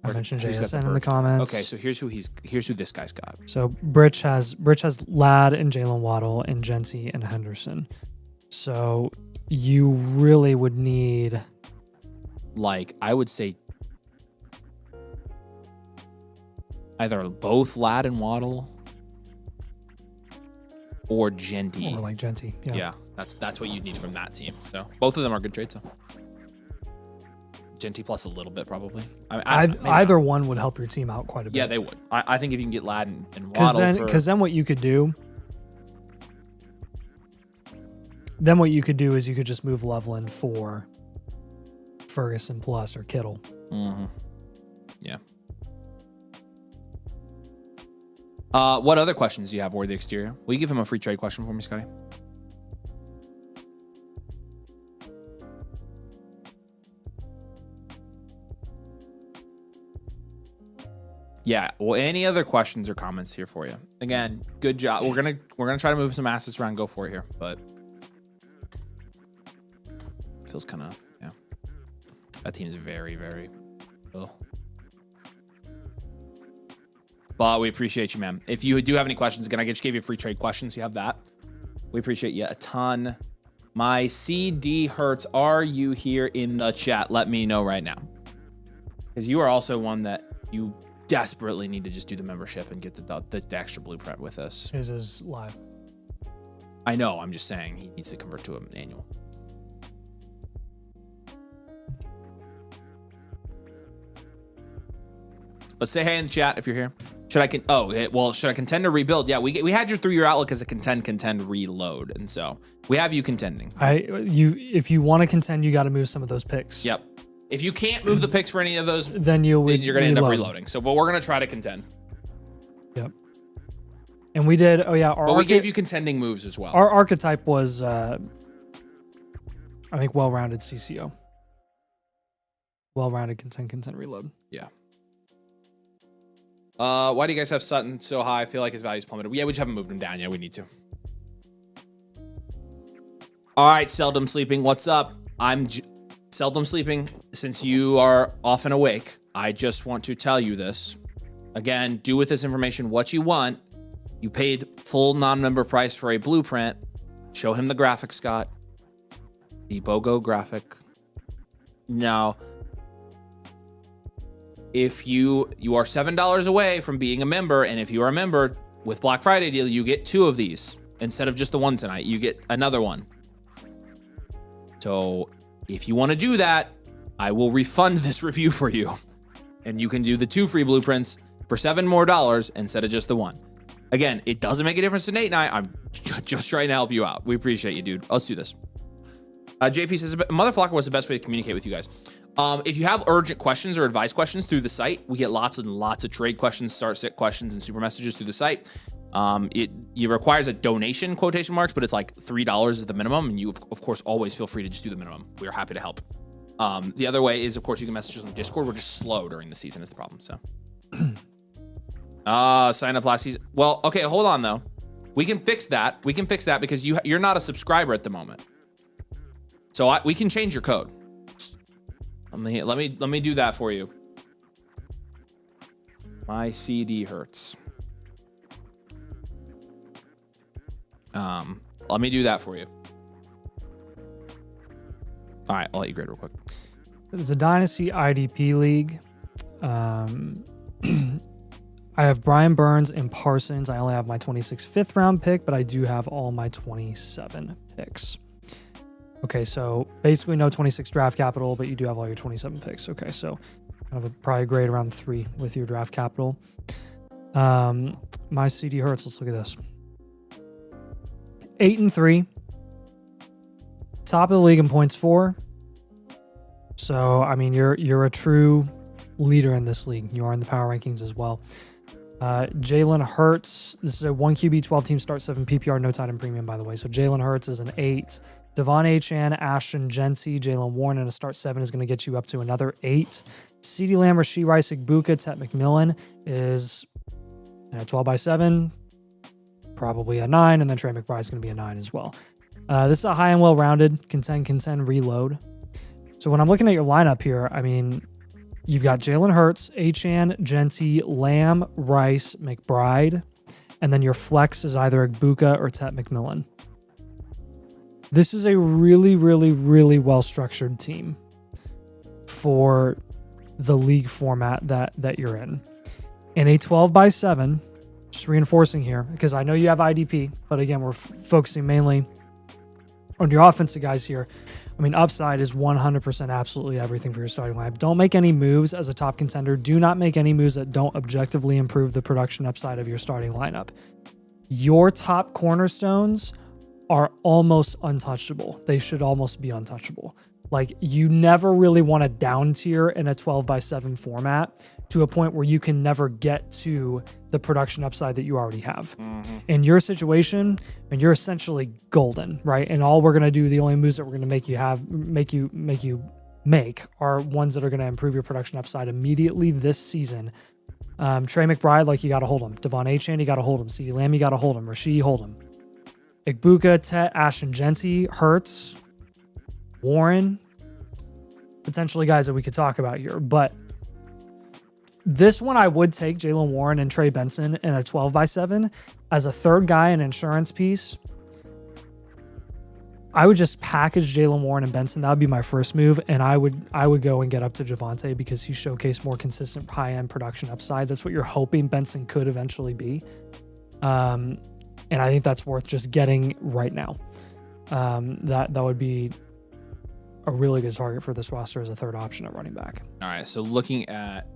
I mentioned JSN in the comments. Okay, so here's who this guy's got. So Birch has Ladd and Jalen Waddle and Genty and Henderson. So you really would need, like, I would say either both Ladd and Waddle or Genty. Or like Genty. Yeah, that's what you need from that team. So both of them are good trades. So Genty plus a little bit probably. Either one would help your team out quite a bit. Yeah, they would. I think if you can get Ladd and Waddle, because then what you could do. Then what you could do is you could just move Loveland for Ferguson plus or Kittle. Mm-hmm. Yeah. What other questions do you have for the exterior? Will you give him a free trade question for me, Scotty? Yeah. Well, any other questions or comments here for you? Again, good job. We're gonna try to move some assets around. Go for it here, but feels kind of, yeah. That team's very, very low. But we appreciate you, man. If you do have any questions, again, I just gave you a free trade question, so you have that. We appreciate you a ton. My CD Hertz, are you here in the chat? Let me know right now. Because you are also one that you desperately need to just do the membership and get the extra blueprint with us. His is live. I know, I'm just saying he needs to convert to an annual. But say hey in the chat if you're here. Should I contend to rebuild? Yeah, we had your 3-year outlook as a contend, reload. And so we have you contending. If you want to contend, you got to move some of those picks. Yep. If you can't move the picks for any of those, then you're going to end up reloading. So, but we're going to try to contend. Yep. And we did, we gave you contending moves as well. Our archetype was, I think, well-rounded CCO. Well-rounded contend, reload. Yeah. Why do you guys have Sutton so high? I feel like his value's plummeted. Yeah, we just haven't moved him down yet. We need to. All right, Seldom Sleeping. What's up? I'm Seldom Sleeping. Since you are often awake, I just want to tell you this. Again, do with this information what you want. You paid full non-member price for a blueprint. Show him the graphic, Scott. The BOGO graphic. Now, if you are $7 away from being a member, and if you are a member with Black Friday deal, you get 2 of these instead of just the one tonight. You get another one. So if you want to do that, I will refund this review for you, and you can do the 2 free blueprints for $7 more instead of just the 1. Again, it doesn't make a difference to Nate and I. I'm just trying to help you out. We appreciate you, dude. Let's do this. JP says, Motherflocker was the best way to communicate with you guys. If you have urgent questions or advice questions through the site, we get lots and lots of trade questions, start sit questions, and super messages through the site. It requires a donation, quotation marks, but it's like $3 at the minimum, and you, of course, always feel free to just do the minimum. We are happy to help. The other way is, of course, you can message us on Discord. We're just slow during the season is the problem, so. Sign up last season. Well, okay, hold on, though. We can fix that. We can fix that because you're not a subscriber at the moment. So we can change your code. Let me do that for you. My CD Hertz. Let me do that for you. All right, I'll let you grade real quick. It's a Dynasty IDP league. I have Brian Burns and Parsons. I only have my 26th 5th round pick, but I do have all my 27 picks. Okay, so basically no 26 draft capital, but you do have all your 27 picks. Okay, so kind of probably a grade around 3 with your draft capital. My CD Hertz, let's look at this. 8-3. Top of the league in points for. So, I mean, you're a true leader in this league. You are in the power rankings as well. Jalen Hurts, this is a 1 QB, 12 team start, 7 PPR, no tight end premium, by the way. So Jalen Hurts is an 8. Devon Achane, Ashton Genty, Jalen Warren in a start 7 is going to get you up to another 8. CeeDee Lamb, Rashee Rice, Igbuka, Tet McMillan is 12 by 7, probably a 9, and then Trey McBride is going to be a 9 as well. This is a high and well-rounded contend reload. So when I'm looking at your lineup here, I mean, you've got Jalen Hurts, Achane, Genty, Lamb, Rice, McBride, and then your flex is either Igbuka or Tet McMillan. This is a really, really, really well-structured team for the league format that you're in. In a 12 by 7, just reinforcing here, because I know you have IDP, but again, we're focusing mainly on your offensive guys here. I mean, upside is 100% absolutely everything for your starting lineup. Don't make any moves as a top contender. Do not make any moves that don't objectively improve the production upside of your starting lineup. Your top cornerstones are almost untouchable. They should almost be untouchable. Like, you never really want to down tier in a 12 by 7 format to a point where you can never get to the production upside that you already have. Mm-hmm. In your situation, and you're essentially golden, right? And all we're going to do, the only moves that we're going to make you make are ones that are going to improve your production upside immediately this season. Trey McBride, like, you got to hold him. Devon Achane, you got to hold him. CeeDee Lamb, you got to hold him. Rashee, hold him. Igbuka, Tet, Ashton Genty, Hurts, Warren, potentially guys that we could talk about here. But this one, I would take Jalen Warren and Trey Benson in a 12 by 7 as a third guy, an insurance piece. I would just package Jalen Warren and Benson. That would be my first move, and I would go and get up to Javonte because he showcased more consistent high-end production upside. That's what you're hoping Benson could eventually be, and I think that's worth just getting right now. That would be a really good target for this roster as a third option at running back. All right, so looking at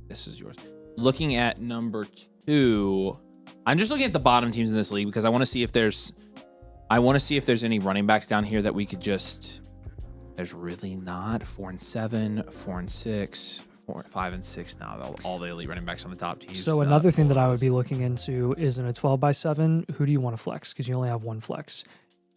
this is yours. Looking at number 2. I'm just looking at the bottom teams in this league because I want to see if there's any running backs down here that we could just. There's really not. 4 and 7, 4 and 6, 5 and 6. Now all the elite running backs on the top teams. So another thing that I would be looking into is in a 12x7. Who do you want to flex? Because you only have one flex.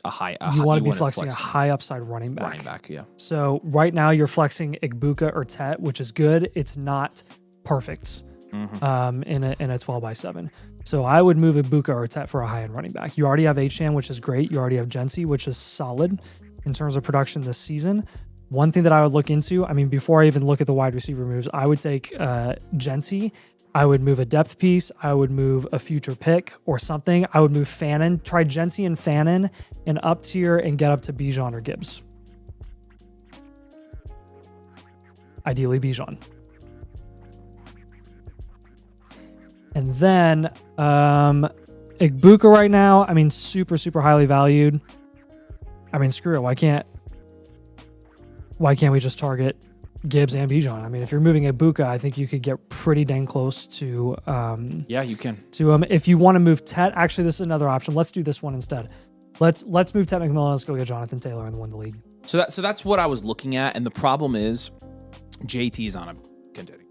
You want to be flexing a high upside running back. Running back, yeah. So right now you're flexing Igbuka or Tet, which is good. It's not perfect. In a 12x7. So I would move Ibuka or Tet for a high-end running back. You already have Achane, which is great. You already have Gency, which is solid in terms of production this season. One thing that I would look into, I mean, before I even look at the wide receiver moves, I would take Gency. I would move a depth piece. I would move a future pick or something. I would move Fannin. Try Gency and Fannin and up tier and get up to Bijan or Gibbs. Ideally Bijan. And then Igbuka right now, I mean, super, super highly valued. I mean, screw it. Why can't we just target Gibbs and Bijan? I mean, if you're moving Igbuka, I think you could get pretty dang close to yeah, you can. To if you want to move Tet, actually this is another option. Let's do this one instead. Let's move Tet McMillan. Let's go get Jonathan Taylor and win the league. So that's what I was looking at, and the problem is JT is on a contending.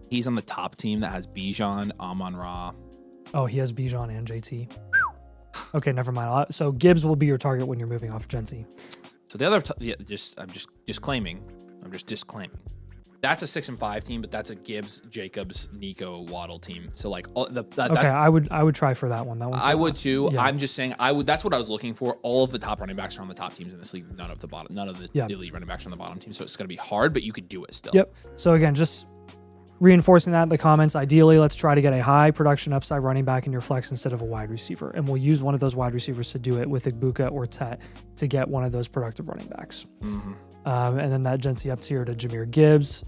He's on the top team that has Bijan, Amon-Ra. Oh, he has Bijan and JT. Okay, never mind. So Gibbs will be your target when you're moving off Gency. So the other, I'm just disclaiming. That's a 6 and 5 team, but that's a Gibbs, Jacobs, Nico, Waddle team. So like, okay, I would try for that one. That one. I would too. Yeah. I'm just saying, that's what I was looking for. All of the top running backs are on the top teams in this league. None of the elite running backs are on the bottom team. So it's going to be hard, but you could do it still. Yep. So again, just reinforcing that in the comments. Ideally, let's try to get a high production upside running back in your flex instead of a wide receiver. And we'll use one of those wide receivers to do it with Igbuka or Tet to get one of those productive running backs. And then that Gency up tier to Jahmyr Gibbs.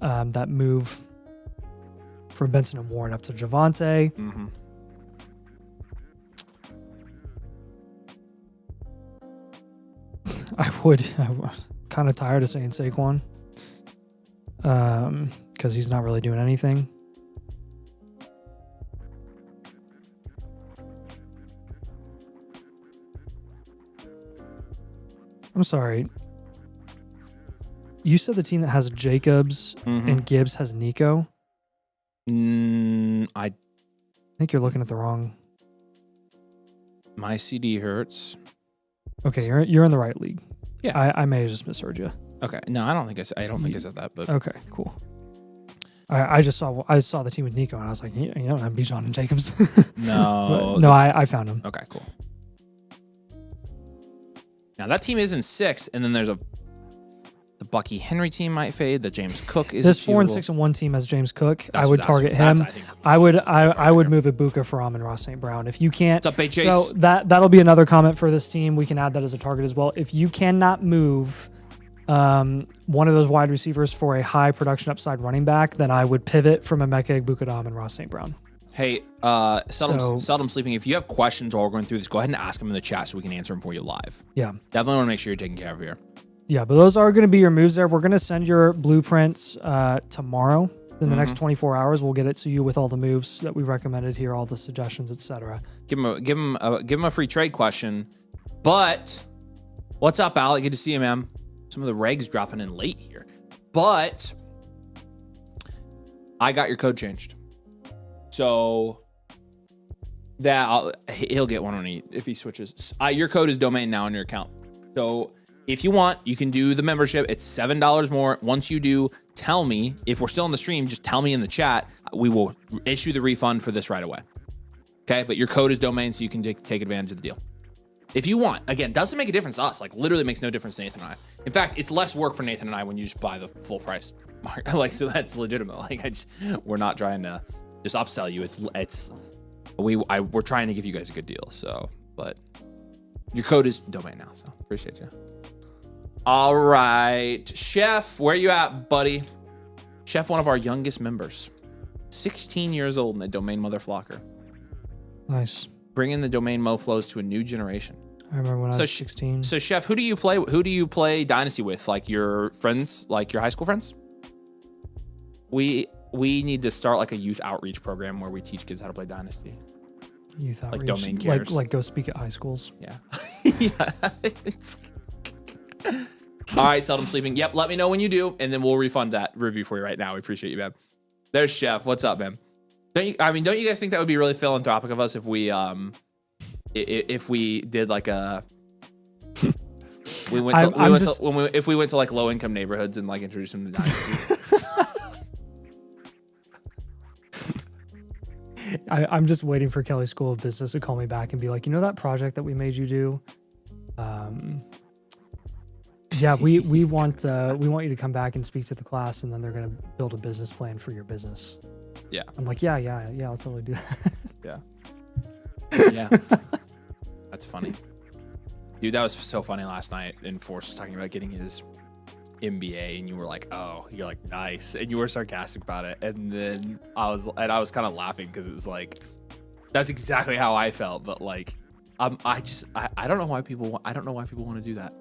That move from Benson and Warren up to Javonte. I'm kind of tired of saying Saquon. Because he's not really doing anything. I'm sorry. You said the team that has Jacobs and Gibbs has Nico? I think you're looking at the wrong. My CD hurts. Okay, you're in the right league. Yeah. I may have just misheard you. Okay. No, I don't think I said that, but okay, cool. I saw the team with Nico and I was like, you don't have Bijan and Jacobs. No. No, I found him. Okay, cool. Now that team is in 6th, and then there's the Bucky Henry team might fade. The James Cook is this achievable. 4 and 6 and 1 team has James Cook. I would target him. I would move Ibuka for Amon-Ra St. Brown. If you can't, what's up, Bay Chase? So that'll be another comment for this team. We can add that as a target as well. If you cannot move one of those wide receivers for a high production upside running back, then I would pivot from Emeka Egbuka to Amon-Ra St. Brown. Hey, seldom sleeping. If you have questions while we're going through this, go ahead and ask them in the chat so we can answer them for you live. Yeah. Definitely want to make sure you're taken care of here. Yeah, but those are going to be your moves there. We're going to send your blueprints tomorrow. In the next 24 hours, we'll get it to you with all the moves that we recommended here, all the suggestions, etc. Give him a free trade question. But what's up, Alec? Good to see you, man. Some of the regs dropping in late here, but I got your code changed, so that he'll get one if he switches. Your code is domain now in your account. So if you want, you can do the membership. It's $7 more. Once you do, tell me. If we're still on the stream, just tell me in the chat. We will issue the refund for this right away. Okay, but your code is domain, so you can take advantage of the deal. If you want, again, doesn't make a difference to us. Like, literally makes no difference to Nathan and I. In fact, it's less work for Nathan and I when you just buy the full price. Like, so that's legitimate. Like, we're not trying to just upsell you. It's We're trying to give you guys a good deal. So, but your code is domain now. So appreciate you. All right, Chef, where you at, buddy? Chef, one of our youngest members, 16 years old in the domain mother flocker. Nice. Bringing the domain MoFlows to a new generation. I remember when I was 16. So, Chef, who do you play Dynasty with? Like your friends, like your high school friends? We need to start like a youth outreach program where we teach kids how to play Dynasty. Youth outreach. Like domain cares. Like go speak at high schools. Yeah. Yeah. All right, Seldom Sleeping. Yep, let me know when you do, and then we'll refund that review for you right now. We appreciate you, man. There's Chef. What's up, man? Don't you guys think that would be really philanthropic of us if we did like a if we went to like low income neighborhoods and like introduced them to Dynasty? I'm just waiting for Kelly School of Business to call me back and be like, you know that project that we made you do? Yeah, we want you to come back and speak to the class, and then they're gonna build a business plan for your business. Yeah. I'm like, yeah, I'll totally do that. Yeah. Yeah. That's funny. Dude, that was so funny last night. And Force was talking about getting his MBA, and you were like, oh, you're like, nice. And you were sarcastic about it. And then I was kind of laughing because it's like, that's exactly how I felt. But like, I don't know why people want to do that.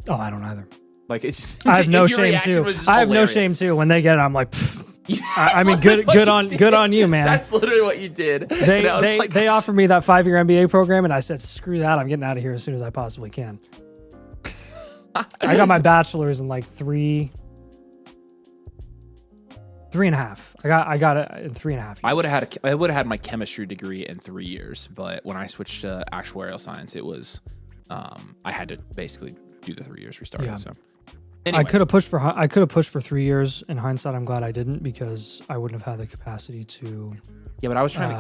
I don't either. Like, it's just, I have no shame too. I have no shame too. When they get it, I'm like, I mean, good on you, man. That's literally what you did. They offered me that 5-year MBA program, and I said, screw that. I'm getting out of here as soon as I possibly can. I got my bachelor's in like 3.5. I got it in 3.5 years. I would have had my chemistry degree in 3 years, but when I switched to actuarial science, it was I had to basically do the 3 years restarting. Yeah. So. Anyways. I could have pushed for 3 years. In hindsight, I'm glad I didn't, because I wouldn't have had the capacity to. Yeah, but I was trying to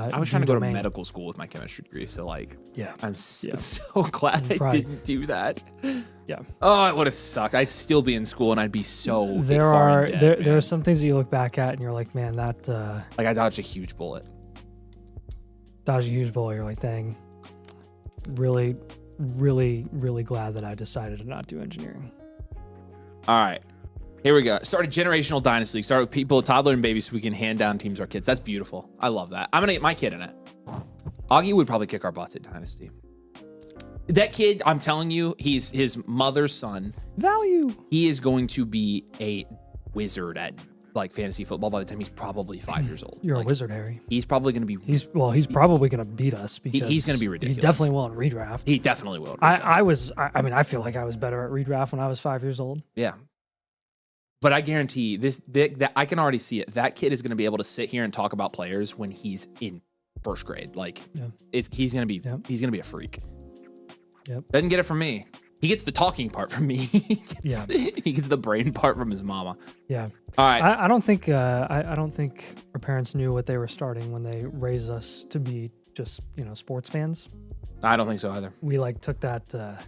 go to medical school with my chemistry degree. So like, yeah, I'm so glad I didn't do that. Yeah. Oh, it would have sucked. I'd still be in school, and I'd be so. There are some things that you look back at, and you're like, man, that. Like I dodged a huge bullet. You're like, dang. Really, really, really glad that I decided to not do engineering. All right, here we go. Start a generational dynasty league. Start with people, toddler and baby, so we can hand down teams to our kids. That's beautiful. I love that. I'm gonna get my kid in it. Augie would probably kick our butts at Dynasty. That kid, I'm telling you, he's his mother's son. Value. He is going to be a wizard at like fantasy football by the time he's probably 5 years old. You're like, a wizard, Harry. He's probably going to be. He's probably going to beat us because he's going to be ridiculous. He's definitely will in redraft. He definitely will. I feel like I was better at redraft when I was 5 years old. Yeah. But I guarantee that I can already see it. That kid is going to be able to sit here and talk about players when he's in first grade. Like he's going to be a freak. Yep. Doesn't get it from me. He gets the talking part from me. He gets the brain part from his mama. Yeah. All right. I don't think our parents knew what they were starting when they raised us to be just, sports fans. I don't think so either. We took that a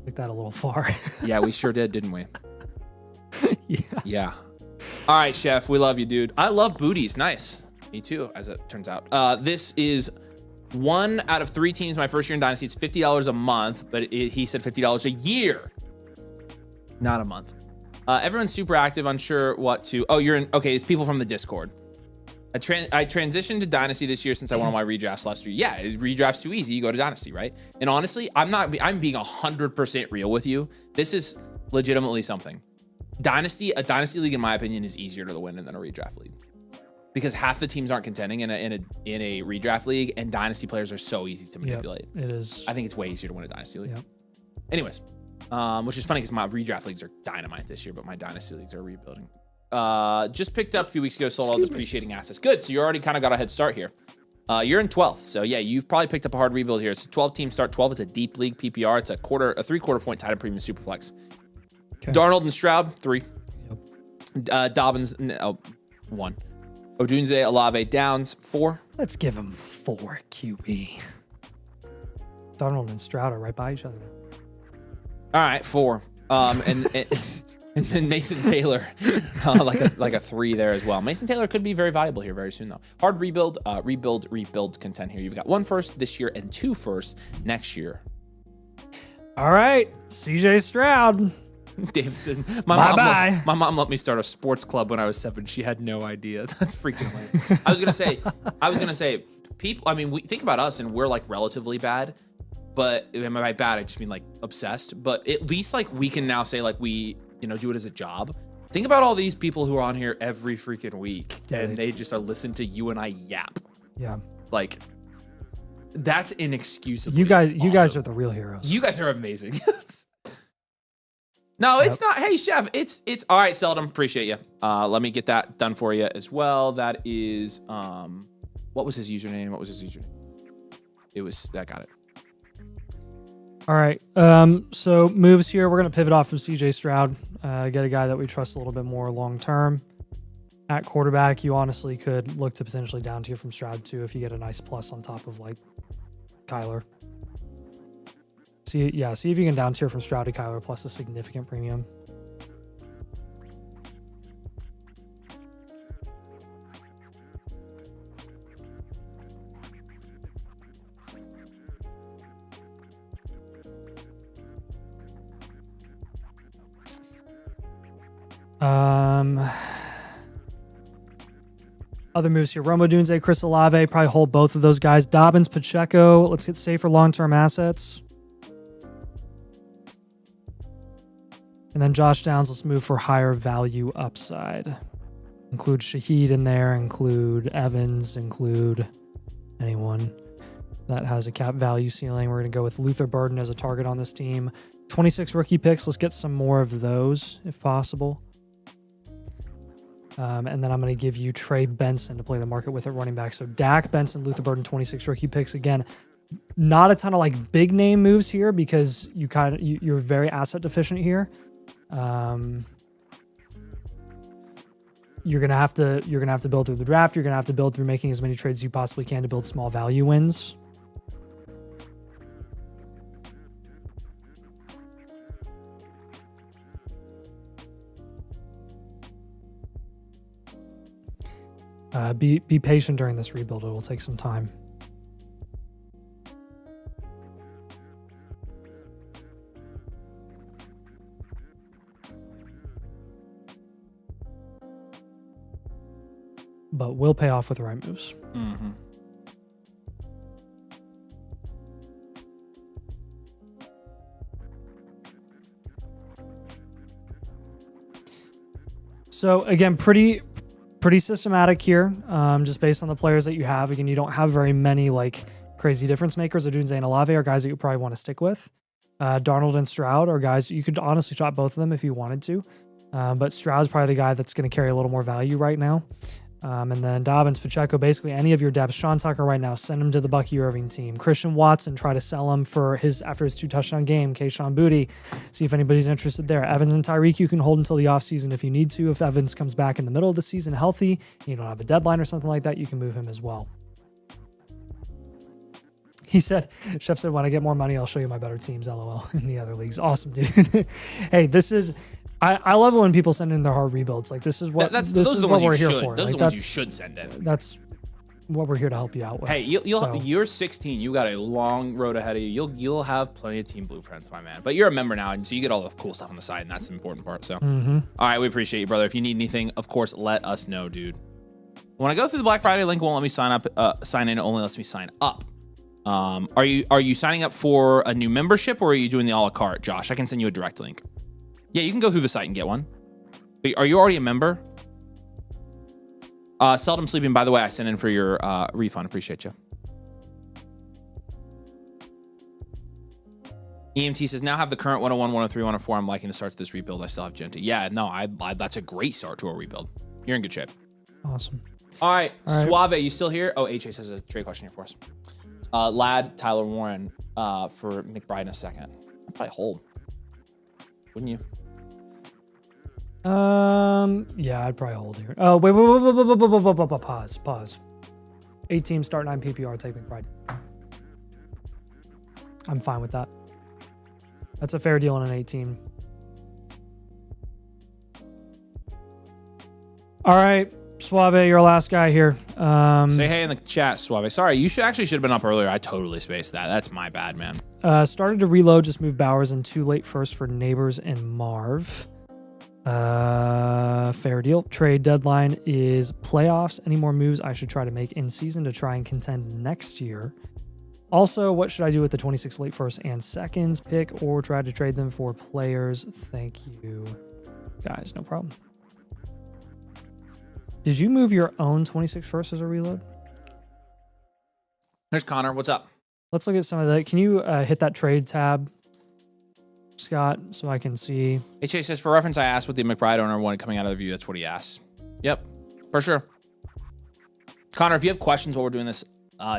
little far. Yeah, we sure did, didn't we? Yeah. Yeah. All right, Chef. We love you, dude. I love booties. Nice. Me too, as it turns out. This is 1 out of 3 teams my first year in Dynasty. It's $50 a month, but he said $50 a year, not a month. Everyone's super active, unsure what to. Oh, you're in. Okay, it's people from the Discord. I transitioned to Dynasty this year since I won all my redrafts last year. Yeah, redraft's too easy. You go to Dynasty, right? And honestly, I'm being 100% real with you. This is legitimately something. A Dynasty league, in my opinion, is easier to win than a redraft league. Because half the teams aren't contending in a redraft league, and Dynasty players are so easy to manipulate. Yep, it is. I think it's way easier to win a Dynasty league. Yep. Anyways, which is funny because my redraft leagues are dynamite this year, but my Dynasty leagues are rebuilding. Just picked up a few weeks ago, sold all depreciating assets. Good, so you already kind of got a head start here. You're in 12th, so yeah, you've probably picked up a hard rebuild here. It's a 12-team start. 12. It's a deep league PPR. It's a 3/4 point tight end premium superflex. Okay. Darnold and Stroud 3. Yep. Dobbins 1. Odunze, Olave, Downs 4. Let's give him 4 QB. Darnold and Stroud are right by each other. All right, 4. And And then Mason Taylor, like a 3 there as well. Mason Taylor could be very valuable here very soon, though. Hard rebuild content here. You've got 1 first this year and 2 firsts next year. All right, CJ Stroud. Davidson. Bye-bye. My mom let me start a sports club when I was 7. She had no idea. That's freaking hilarious. I was gonna say, people. I mean, we think about us, and we're like relatively bad. But by bad, I just mean like obsessed. But at least like we can now say like we, do it as a job. Think about all these people who are on here every freaking week, and they just are listening to you and I yap. Yeah. Like, that's inexcusable. You guys are the real heroes. You guys are amazing. No, it's not. Hey, Chef, it's all right. Seldom, appreciate you. Let me get that done for you as well. That is, what was his username? It was, I got it. All right. So moves here. We're going to pivot off of CJ Stroud. Get a guy that we trust a little bit more long term. At quarterback, you honestly could look to potentially down tier from Stroud too if you get a nice plus on top of like Kyler. See if you can down tier from Stroud to Kyler plus a significant premium. Other moves here. Romo Dunze, Chris Olave, probably hold both of those guys. Dobbins, Pacheco. Let's get safer long-term assets. And then Josh Downs, let's move for higher value upside. Include Shaheed in there, include Evans, include anyone that has a cap value ceiling. We're going to go with Luther Burden as a target on this team. 26 rookie picks. Let's get some more of those if possible. And then I'm going to give you Trey Benson to play the market with at running back. So Dak, Benson, Luther Burden, 26 rookie picks. Again, not a ton of like big name moves here because you're very asset deficient here. You're gonna have to build through the draft. You're gonna have to build through making as many trades as you possibly can to build small value wins. Be patient during this rebuild. It will take some time. But will pay off with the right moves. Mm-hmm. So again, pretty systematic here, just based on the players that you have. Again, you don't have very many like crazy difference makers. Odunze and Olave are guys that you probably want to stick with. Darnold and Stroud are guys you could honestly shop both of them if you wanted to. But Stroud's probably the guy that's going to carry a little more value right now. And then Dobbins, Pacheco, basically any of your depths. Sean Tucker right now, send him to the Bucky Irving team. Christian Watson, try to sell him after his 2 touchdown game. Keyshawn Booty, see if anybody's interested there. Evans and Tyreek, you can hold until the offseason if you need to. If Evans comes back in the middle of the season healthy, you don't have a deadline or something like that, you can move him as well. He said, Chef said, when I get more money, I'll show you my better teams, LOL, in the other leagues. Awesome, dude. Hey, this is... I love it when people send in their hard rebuilds. Like this is what those are the ones we're you here should. for. Those are like, the ones you should send in. That's what we're here to help you out with. Hey, you're 16. You got a long road ahead of you. You'll have plenty of team blueprints, my man. But you're a member now, and so you get all the cool stuff on the side, and that's the important part. So, All right, we appreciate you, brother. If you need anything, of course, let us know, dude. When I go through the Black Friday link, won't let me sign up. Sign in, it only lets me sign up. Are you signing up for a new membership, or are you doing the a la carte, Josh? I can send you a direct link. Yeah, you can go through the site and get one. Are you already a member? Seldom Sleeping, by the way, I sent in for your refund. Appreciate you. EMT says, now have the current 101, 103, 104. I'm liking the start to this rebuild. I still have Genti. Yeah, no, that's a great start to a rebuild. You're in good shape. Awesome. All right. Suave, you still here? Oh, HA has a trade question here for us. Ladd, Tyler Warren for McBride in a second. I'd probably hold. Wouldn't you? Yeah, I'd probably hold here. Oh, wait, pause. 8 teams start 9 PPR, take McBride. I'm fine with that. That's a fair deal on an 18. All right, Suave, you're our last guy here. Say hey in the chat, Suave. Sorry, you should have been up earlier. I totally spaced that. That's my bad, man. Started to reload, just moved Bowers in too late first for Neighbors and Marv. Fair deal. Trade deadline is playoffs. Any more moves I should try to make in season to try and contend next year? Also, what should I do with the 26 late first and seconds pick, or try to trade them for players? Thank you, guys. No problem. Did you move your own 26 first as a reload? There's Connor. What's up? Let's look at some of that. Can you hit that trade tab, Scott, so I can see? HA says, for reference, I asked what the McBride owner wanted coming out of the view. That's what he asked. Yep, for sure. Connor, if you have questions while we're doing this,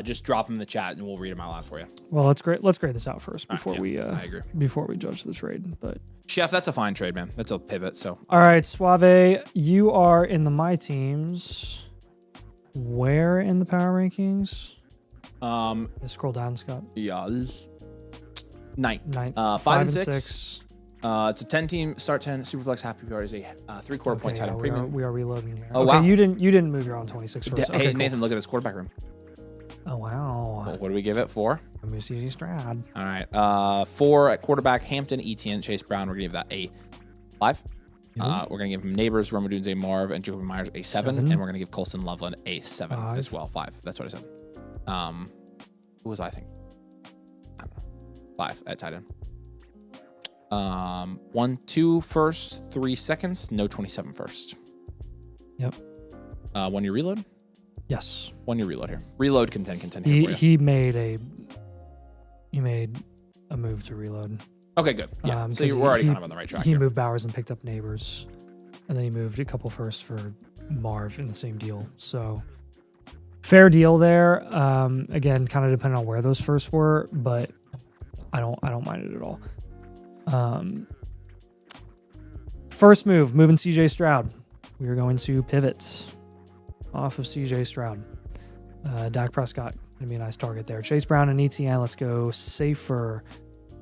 just drop them in the chat and we'll read them out loud for you. Well, let's grade this out first before I agree. Before we judge the trade. But Chef, that's a fine trade, man. That's a pivot. So all right, Suave, you are in the My Teams. Where in the power rankings? Let's scroll down, Scott. Yes. Ninth. 5 and 6. It's a 10-team start 10 superflex half PPR is a 3/4 point tight end premium. We are reloading here. Oh, okay, wow. You didn't move your own 26 first. Hey, Okay, cool. Nathan, look at this quarterback room. Oh wow. Well, what do we give it for? I'm gonna see Stroud. All right. 4 at quarterback, Hampton, Etienne, Chase Brown. We're gonna give that a 5. We're gonna give him Neighbors, Roma Dunze, Marv, and Jacoby Myers a 7, and we're gonna give Colston Loveland a 7 as well. 5. That's what I said. Who was I thinking? I don't know. 5 at tight end. 1, 2 first, 3 seconds, no 27 first. Yep. 1 year reload. Yes. 1 year reload here. Reload contend here for you. He made a move to reload. Okay, good. Yeah. So we're already kind of on the right track. He moved Bowers and picked up Neighbors, and then he moved a couple first for Marv in the same deal. So fair deal there. Again, kind of depending on where those first were, but I don't mind it at all. First move, moving CJ Stroud. We are going to pivot off of CJ Stroud. Dak Prescott gonna be a nice target there. Chase Brown and ETN. Let's go safer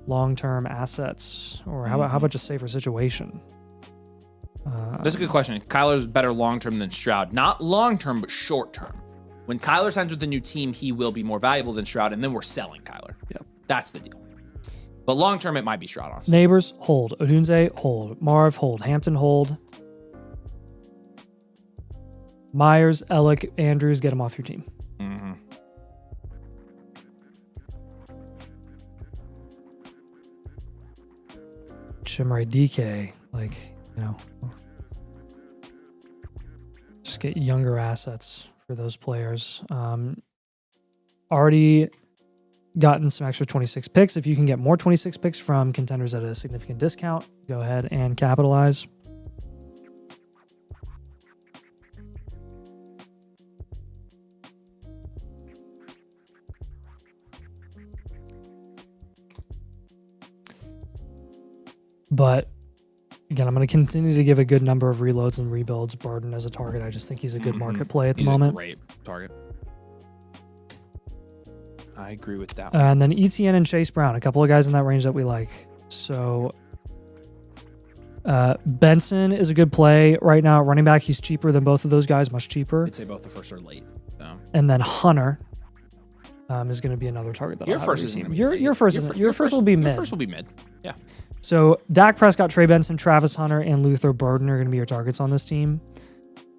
long-term assets, or how about just safer situation? That's a good question. Kyler's better long-term than Stroud. Not long-term, but short-term. When Kyler signs with the new team, he will be more valuable than Stroud, and then we're selling Kyler. Yep. That's the deal. But long-term, it might be Stroud, honestly. Neighbors, hold. Odunze, hold. Marv, hold. Hampton, hold. Myers, Ellick, Andrews, get him off your team. Mm-hmm. Chimray, DK, just get younger assets for those players. Already gotten some extra 26 picks. If you can get more 26 picks from contenders at a significant discount, go ahead and capitalize. But again, I'm going to continue to give a good number of reloads and rebuilds. Barden as a target. I just think he's a good market play at the moment. He's a great target. I agree with that. And then ETN and Chase Brown, a couple of guys in that range that we like. So Benson is a good play right now. Running back, he's cheaper than both of those guys, much cheaper. I'd say both the first are late. So. And then Hunter is going to be another target that your first is going to be your first will be mid. Your first will be mid. Yeah. So Dak Prescott, Trey Benson, Travis Hunter, and Luther Burden are going to be your targets on this team.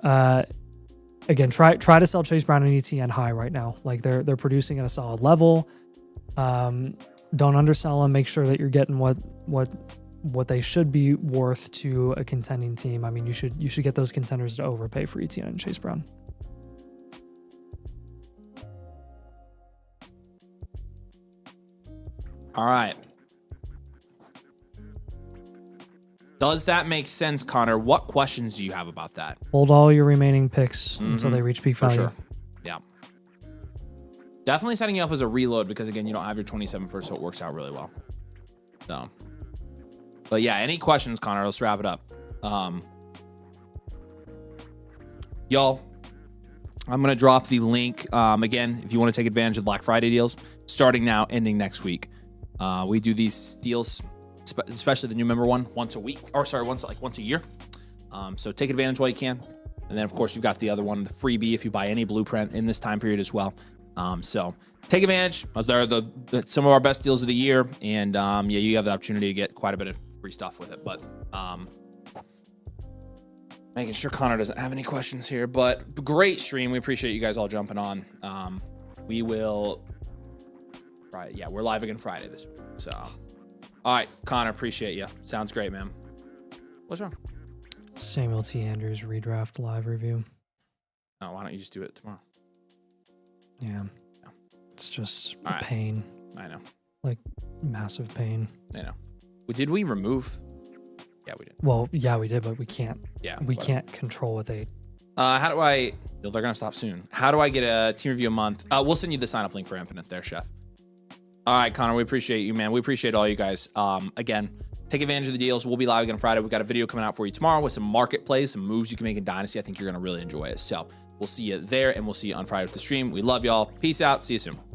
Again, try to sell Chase Brown and ETN high right now. Like they're producing at a solid level. Don't undersell them. Make sure that you're getting what they should be worth to a contending team. I mean, you should get those contenders to overpay for ETN and Chase Brown. All right. Does that make sense, Connor? What questions do you have about that? Hold all your remaining picks until they reach peak value. For sure. Yeah. Definitely setting you up as a reload because, again, you don't have your 27 first, so it works out really well. So, but yeah, any questions, Connor? Let's wrap it up. Y'all, I'm going to drop the link. Again, if you want to take advantage of Black Friday deals, starting now, ending next week. We do these deals, especially the new member one, once a year. So take advantage while you can. And then, of course, you've got the other one, the freebie, if you buy any blueprint in this time period as well. So take advantage. They're some of our best deals of the year. And yeah, you have the opportunity to get quite a bit of free stuff with it. But making sure Connor doesn't have any questions here. But great stream. We appreciate you guys all jumping on. We will... Friday. Yeah, we're live again Friday this week. So, all right, Connor, appreciate you. Sounds great, man. What's wrong? Samuel T. Andrews redraft live review. Oh, why don't you just do it tomorrow? Yeah. It's just All a right. pain. I know. Like, massive pain. I know. Did we remove? Yeah, we did. Well, yeah, we did, but we can't. Yeah. We can't control what they... How do I... They're going to stop soon. How do I get a team review a month? We'll send you the sign-up link for Infinite there, Chef. All right, Connor, we appreciate you, man. We appreciate all you guys. Again, take advantage of the deals. We'll be live again on Friday. We've got a video coming out for you tomorrow with some market plays, some moves you can make in Dynasty. I think you're going to really enjoy it. So we'll see you there, and we'll see you on Friday with the stream. We love y'all. Peace out. See you soon.